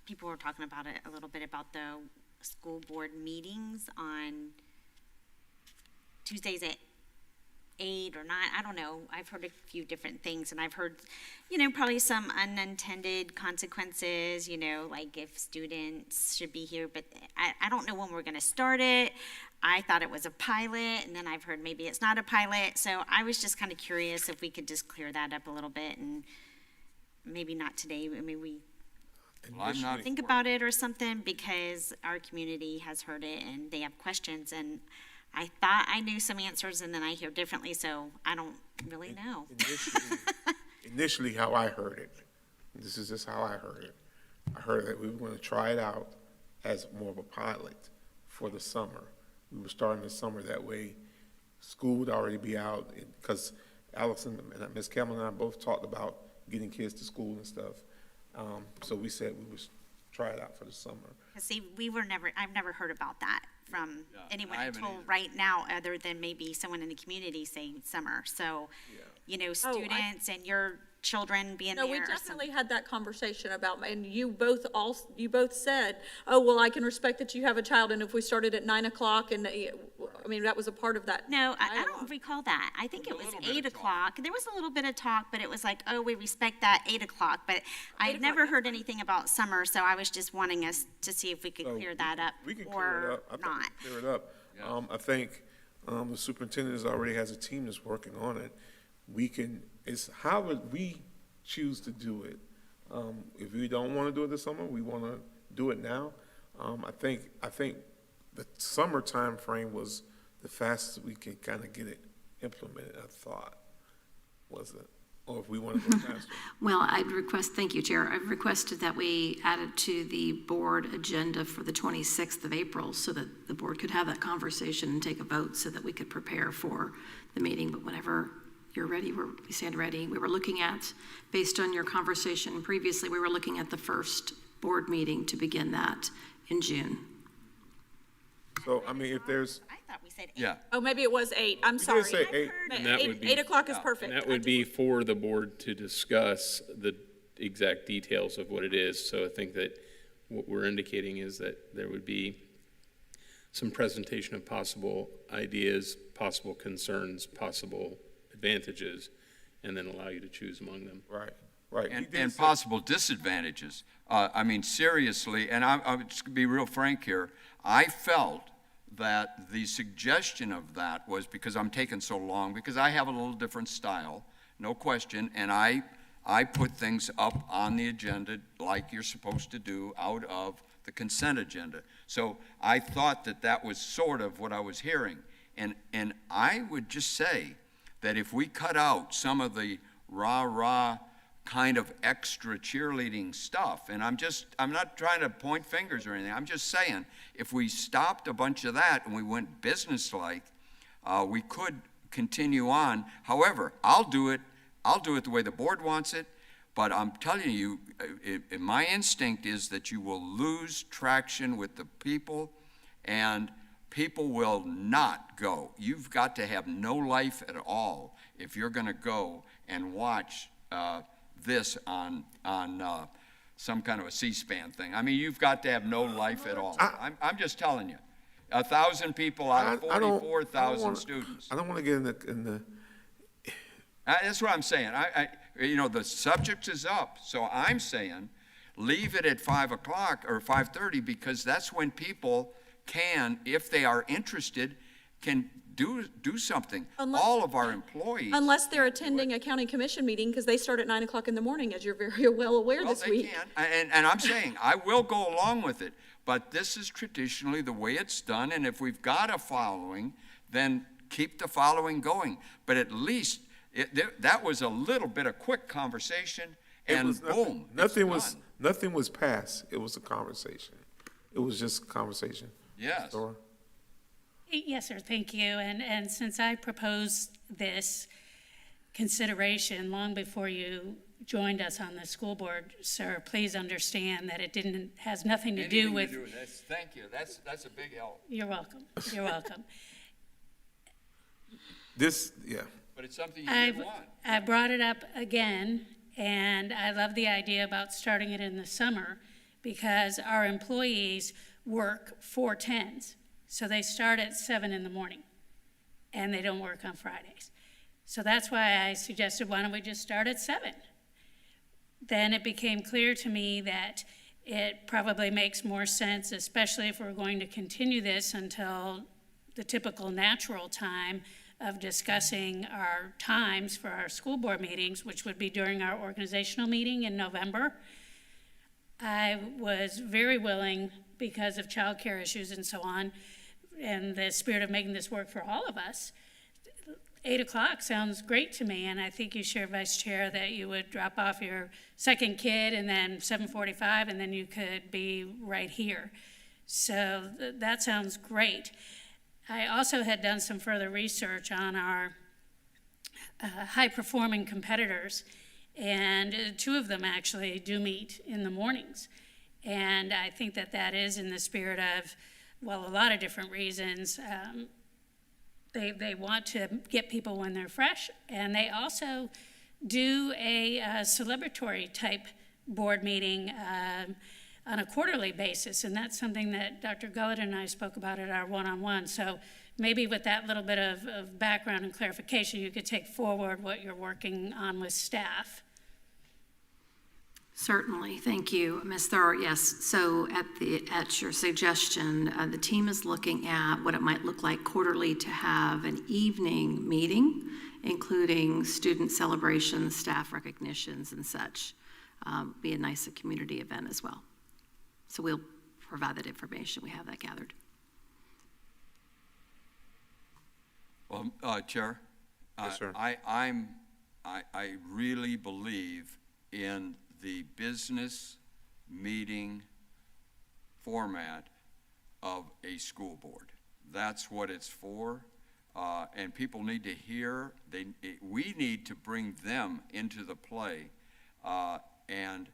people were talking about it a little bit about the school board meetings on Tuesdays at 8 or 9, I don't know. I've heard a few different things, and I've heard, probably some unintended consequences, like if students should be here, but I don't know when we're going to start it. I thought it was a pilot, and then I've heard maybe it's not a pilot, so I was just kind of curious if we could just clear that up a little bit, and maybe not today, but maybe we think about it or something, because our community has heard it, and they have questions, and I thought I knew some answers, and then I hear differently, so I don't really know.
Initially, how I heard it, this is just how I heard it. I heard that we were going to try it out as more of a pilot for the summer. We were starting the summer that way. School would already be out, because Allison and Ms. Cameron and I both talked about getting kids to school and stuff. So we said we would try it out for the summer.
See, I've never heard about that from anyone until right now, other than maybe someone in the community saying summer. So, students and your children being there.
No, we definitely had that conversation about, and you both said, oh, well, I can respect that you have a child, and if we started at 9 o'clock, and that was a part of that.
No, I don't recall that. I think it was 8 o'clock. There was a little bit of talk, but it was like, oh, we respect that 8 o'clock. But I had never heard anything about summer, so I was just wanting us to see if we could clear that up
We can clear it up. I think we can clear it up. I think the superintendent already has a team that's working on it. It's how would we choose to do it? If we don't want to do it this summer, we want to do it now. I think the summer time frame was the fastest we can kind of get it implemented, I thought, was it? Or if we want to go faster.
Well, thank you, Chair. I've requested that we add it to the board agenda for the 26th of April so that the board could have that conversation and take a vote so that we could prepare for the meeting. But whenever you're ready, we stand ready. We were looking at, based on your conversation previously, we were looking at the first board meeting to begin that in June.
So, if there's...
I thought we said 8.
Yeah.
Oh, maybe it was 8. I'm sorry.
did say 8.
And that would be-
8 o'clock is perfect.
And that would be for the board to discuss the exact details of what it is. So I think that what we're indicating is that there would be some presentation of possible ideas, possible concerns, possible advantages, and then allow you to choose among them.
Right.
And possible disadvantages. Seriously, and I'm just going to be real frank here, I felt that the suggestion of that was, because I'm taking so long, because I have a little different style, no question, and I put things up on the agenda like you're supposed to do out of the consent agenda. So I thought that was sort of what I was hearing. And I would just say that if we cut out some of the rah-rah kind of extra cheerleading stuff, and I'm not trying to point fingers or anything, I'm just saying, if we stopped a bunch of that and we went business-like, we could continue on. However, I'll do it the way the board wants it, but I'm telling you, my instinct is that you will lose traction with the people, and people will not go. You've got to have no life at all if you're going to go and watch this on some kind of a C-SPAN thing. You've got to have no life at all. I'm just telling you. 1,000 people out of 44,000 students.
I don't want to get in the
That's what I'm saying. The subject is up, so I'm saying leave it at 5 o'clock or 5:30, because that's when people can, if they are interested, can do something. All of our employees.
Unless they're attending a county commission meeting, because they start at 9 o'clock in the morning, as you're very well aware this week.
And I'm saying, I will go along with it, but this is traditionally the way it's done, and if we've got a following, then keep the following going. But at least, that was a little bit of quick conversation, and boom,
nothing was passed. It was a conversation. It was just a conversation.
Yes.
Dora?
Yes, sir, thank you. And since I proposed this consideration long before you joined us on the school board, sir, please understand that it has nothing to do with...
Thank you. That's a big help.
You're welcome. You're welcome.
But it's something you didn't want.
I brought it up again, and I love the idea about starting it in the summer, because our employees work 4/10s. So they start at 7 in the morning, and they don't work on Fridays. So that's why I suggested, why don't we just start at 7? Then it became clear to me that it probably makes more sense, especially if we're going to continue this until the typical natural time of discussing our times for our school board meetings, which would be during our organizational meeting in November. I was very willing, because of childcare issues and so on, and the spirit of making this work for all of us. 8 o'clock sounds great to me, and I think you share, Vice Chair, that you would drop off your second kid and then 7:45, and then you could be right here. So that sounds great. I also had done some further research on our high-performing competitors, and 2 of them actually do meet in the mornings. And I think that that is in the spirit of, well, a lot of different reasons. They want to get people when they're fresh, and they also do a celebratory type board meeting on a quarterly basis, and that's something that Dr. Gullett and I spoke about at our one-on-one. So maybe with that little bit of background and clarification, you could take forward what you're working on with staff.
Certainly, thank you, Ms. Thur. Yes, so at your suggestion, the team is looking at what it might look like quarterly to have an evening meeting, including student celebrations, staff recognitions, and such. Be a nice community event as well. So we'll provide that information. We have that gathered.
Well, Chair,
Yes, sir.
I really believe in the business meeting format of a school board. That's what it's for, and people need to hear. We need to bring them into the play, and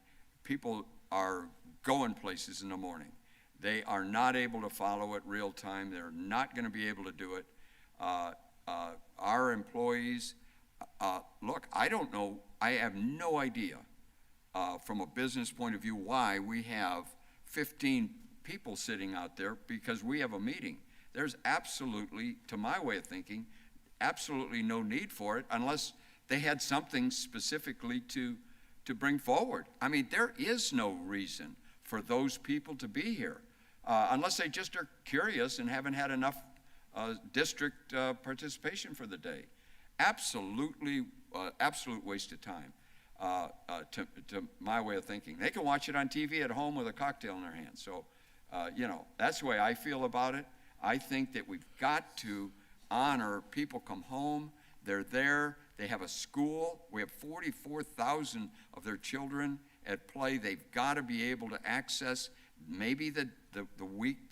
people are going places in the morning. They are not able to follow it real time. They're not going to be able to do it. Our employees, look, I don't know, I have no idea from a business point of view why we have 15 people sitting out there because we have a meeting. There's absolutely, to my way of thinking, absolutely no need for it unless they had something specifically to bring forward. I mean, there is no reason for those people to be here unless they just are curious and haven't had enough district participation for the day. Absolutely, absolute waste of time. To my way of thinking. They can watch it on TV at home with a cocktail in their hand. So, that's the way I feel about it. I think that we've got to honor people come home, they're there, they have a school. We have 44,000 of their children at play. They've got to be able to access maybe the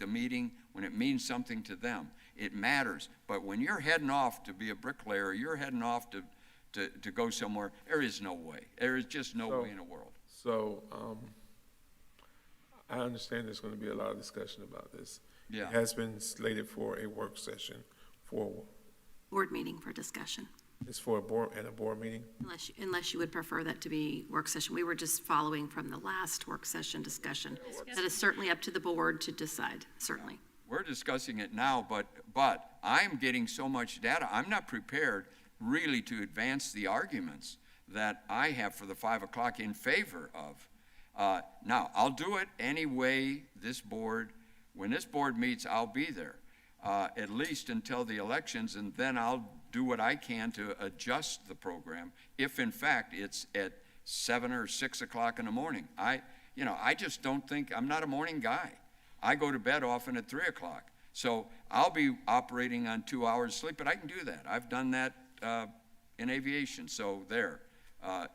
meeting when it means something to them. It matters. But when you're heading off to be a bricklayer, you're heading off to go somewhere, there is no way. There is just no way in the world.
So I understand there's going to be a lot of discussion about this.
Yeah.
It has been slated for a work session for.
Board meeting for discussion.
It's for a board meeting?
Unless you would prefer that to be work session. We were just following from the last work session discussion. That is certainly up to the board to decide, certainly.
We're discussing it now, but I'm getting so much data, I'm not prepared really to advance the arguments that I have for the 5 o'clock in favor of. Now, I'll do it any way when this board meets, I'll be there, at least until the elections, and then I'll do what I can to adjust the program if in fact it's at 7 or 6 o'clock in the morning. I just don't think, I'm not a morning guy. I go to bed often at 3 o'clock. So I'll be operating on 2 hours sleep, but I can do that. I've done that in aviation, so there.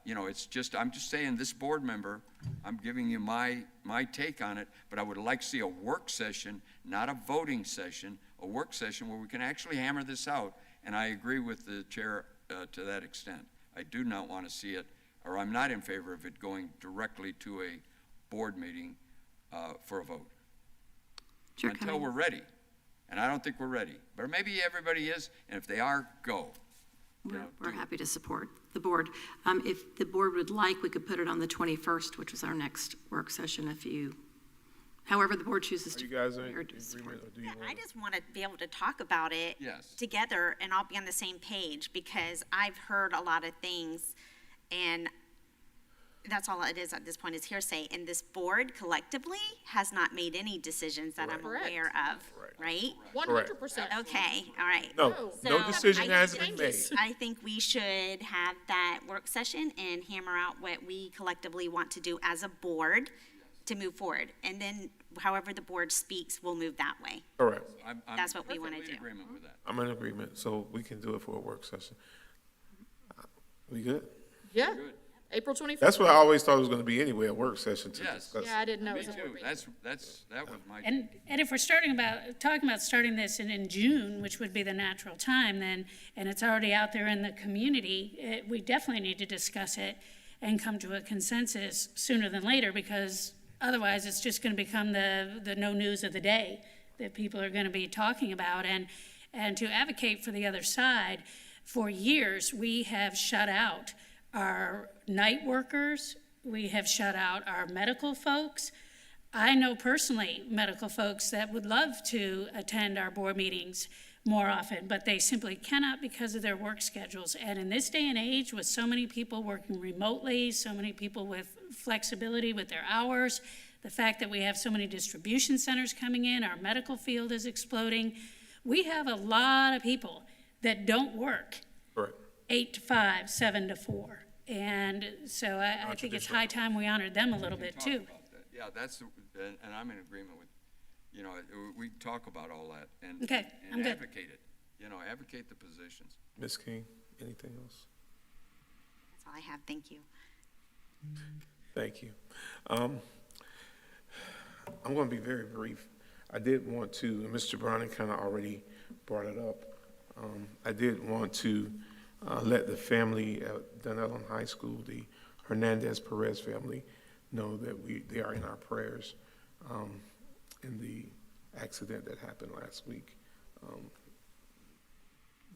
It's just, I'm just saying, this board member, I'm giving you my take on it, but I would like to see a work session, not a voting session, a work session where we can actually hammer this out, and I agree with the chair to that extent. I do not want to see it, or I'm not in favor of it going directly to a board meeting for a vote. Until we're ready. And I don't think we're ready. But maybe everybody is, and if they are, go.
We're happy to support the board. If the board would like, we could put it on the 21st, which is our next work session, if you However the board chooses
Are
to.
you guys in
or
agreement, or do you
I
want?
just want to be able to talk about it
Yes.
together and all be on the same page, because I've heard a lot of things, and that's all it is at this point, is hearsay. And this board collectively has not made any decisions that I'm
Correct.
aware of, right?
100%.
Okay, all right.
No,
So
no decision
I
has
think-
been made.
I think we should have that work session and hammer out what we collectively want to do as a board to move forward. And then however the board speaks, we'll move that way.
Correct.
That's what we want to
perfectly
do.
in agreement with that.
I'm in agreement, so we can do it for a work session. We good?
Yeah, April 25th.
That's what I always thought it was gonna be anyway, a work session to
Yes.
discuss.
Yeah, I didn't know it
Me
was a board
too.
meeting.
That was my.
And if we're talking about starting this in June, which would be the natural time, then, and it's already out there in the community, we definitely need to discuss it and come to a consensus sooner than later, because otherwise it's just going to become the no news of the day that people are going to be talking about. And to advocate for the other side, for years, we have shut out our night workers, we have shut out our medical folks. I know personally medical folks that would love to attend our board meetings more often, but they simply cannot because of their work schedules. And in this day and age, with so many people working remotely, so many people with flexibility with their hours, the fact that we have so many distribution centers coming in, our medical field is exploding. We have a lot of people that don't work
Correct.
8 to 5, 7 to 4. And so I think it's high time we honored them a little bit
Talk
too.
about that. Yeah, and I'm in agreement with, we talk about all that and.
Okay, I'm
And
good.
advocate it, advocate the positions.
Ms. King, anything else?
That's all I have. Thank you.
Thank you. I'm going to be very brief. I did want to, and Mr. Browning kind of already brought it up. I did want to let the family at Dunellen High School, the Hernandez-Perez family, know that they are in our prayers in the accident that happened last week.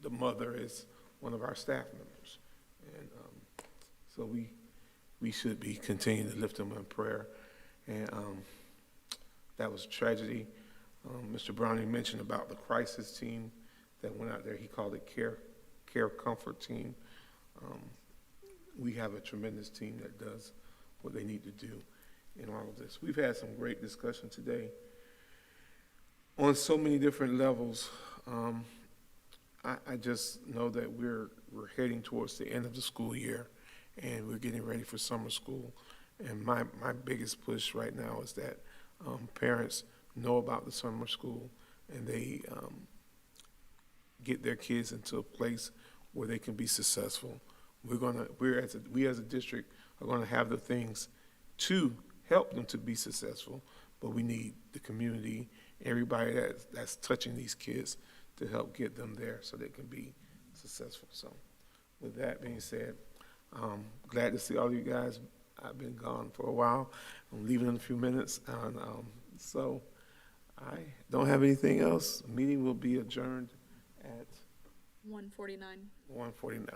The mother is one of our staff members, and so we should be continuing to lift them in prayer. And that was a tragedy. Mr. Browning mentioned about the crisis team that went out there. He called it Care Comfort Team. We have a tremendous team that does what they need to do in all of this. We've had some great discussion today on so many different levels. I just know that we're heading towards the end of the school year, and we're getting ready for summer school. And my biggest push right now is that parents know about the summer school, and they get their kids into a place where they can be successful. We as a district are gonna have the things to help them to be successful, but we need the community, everybody that's touching these kids to help get them there so they can be successful. So with that being said, glad to see all you guys. I've been gone for a while. I'm leaving in a few minutes. And so I don't have anything else. Meeting will be adjourned at
149.
1:49.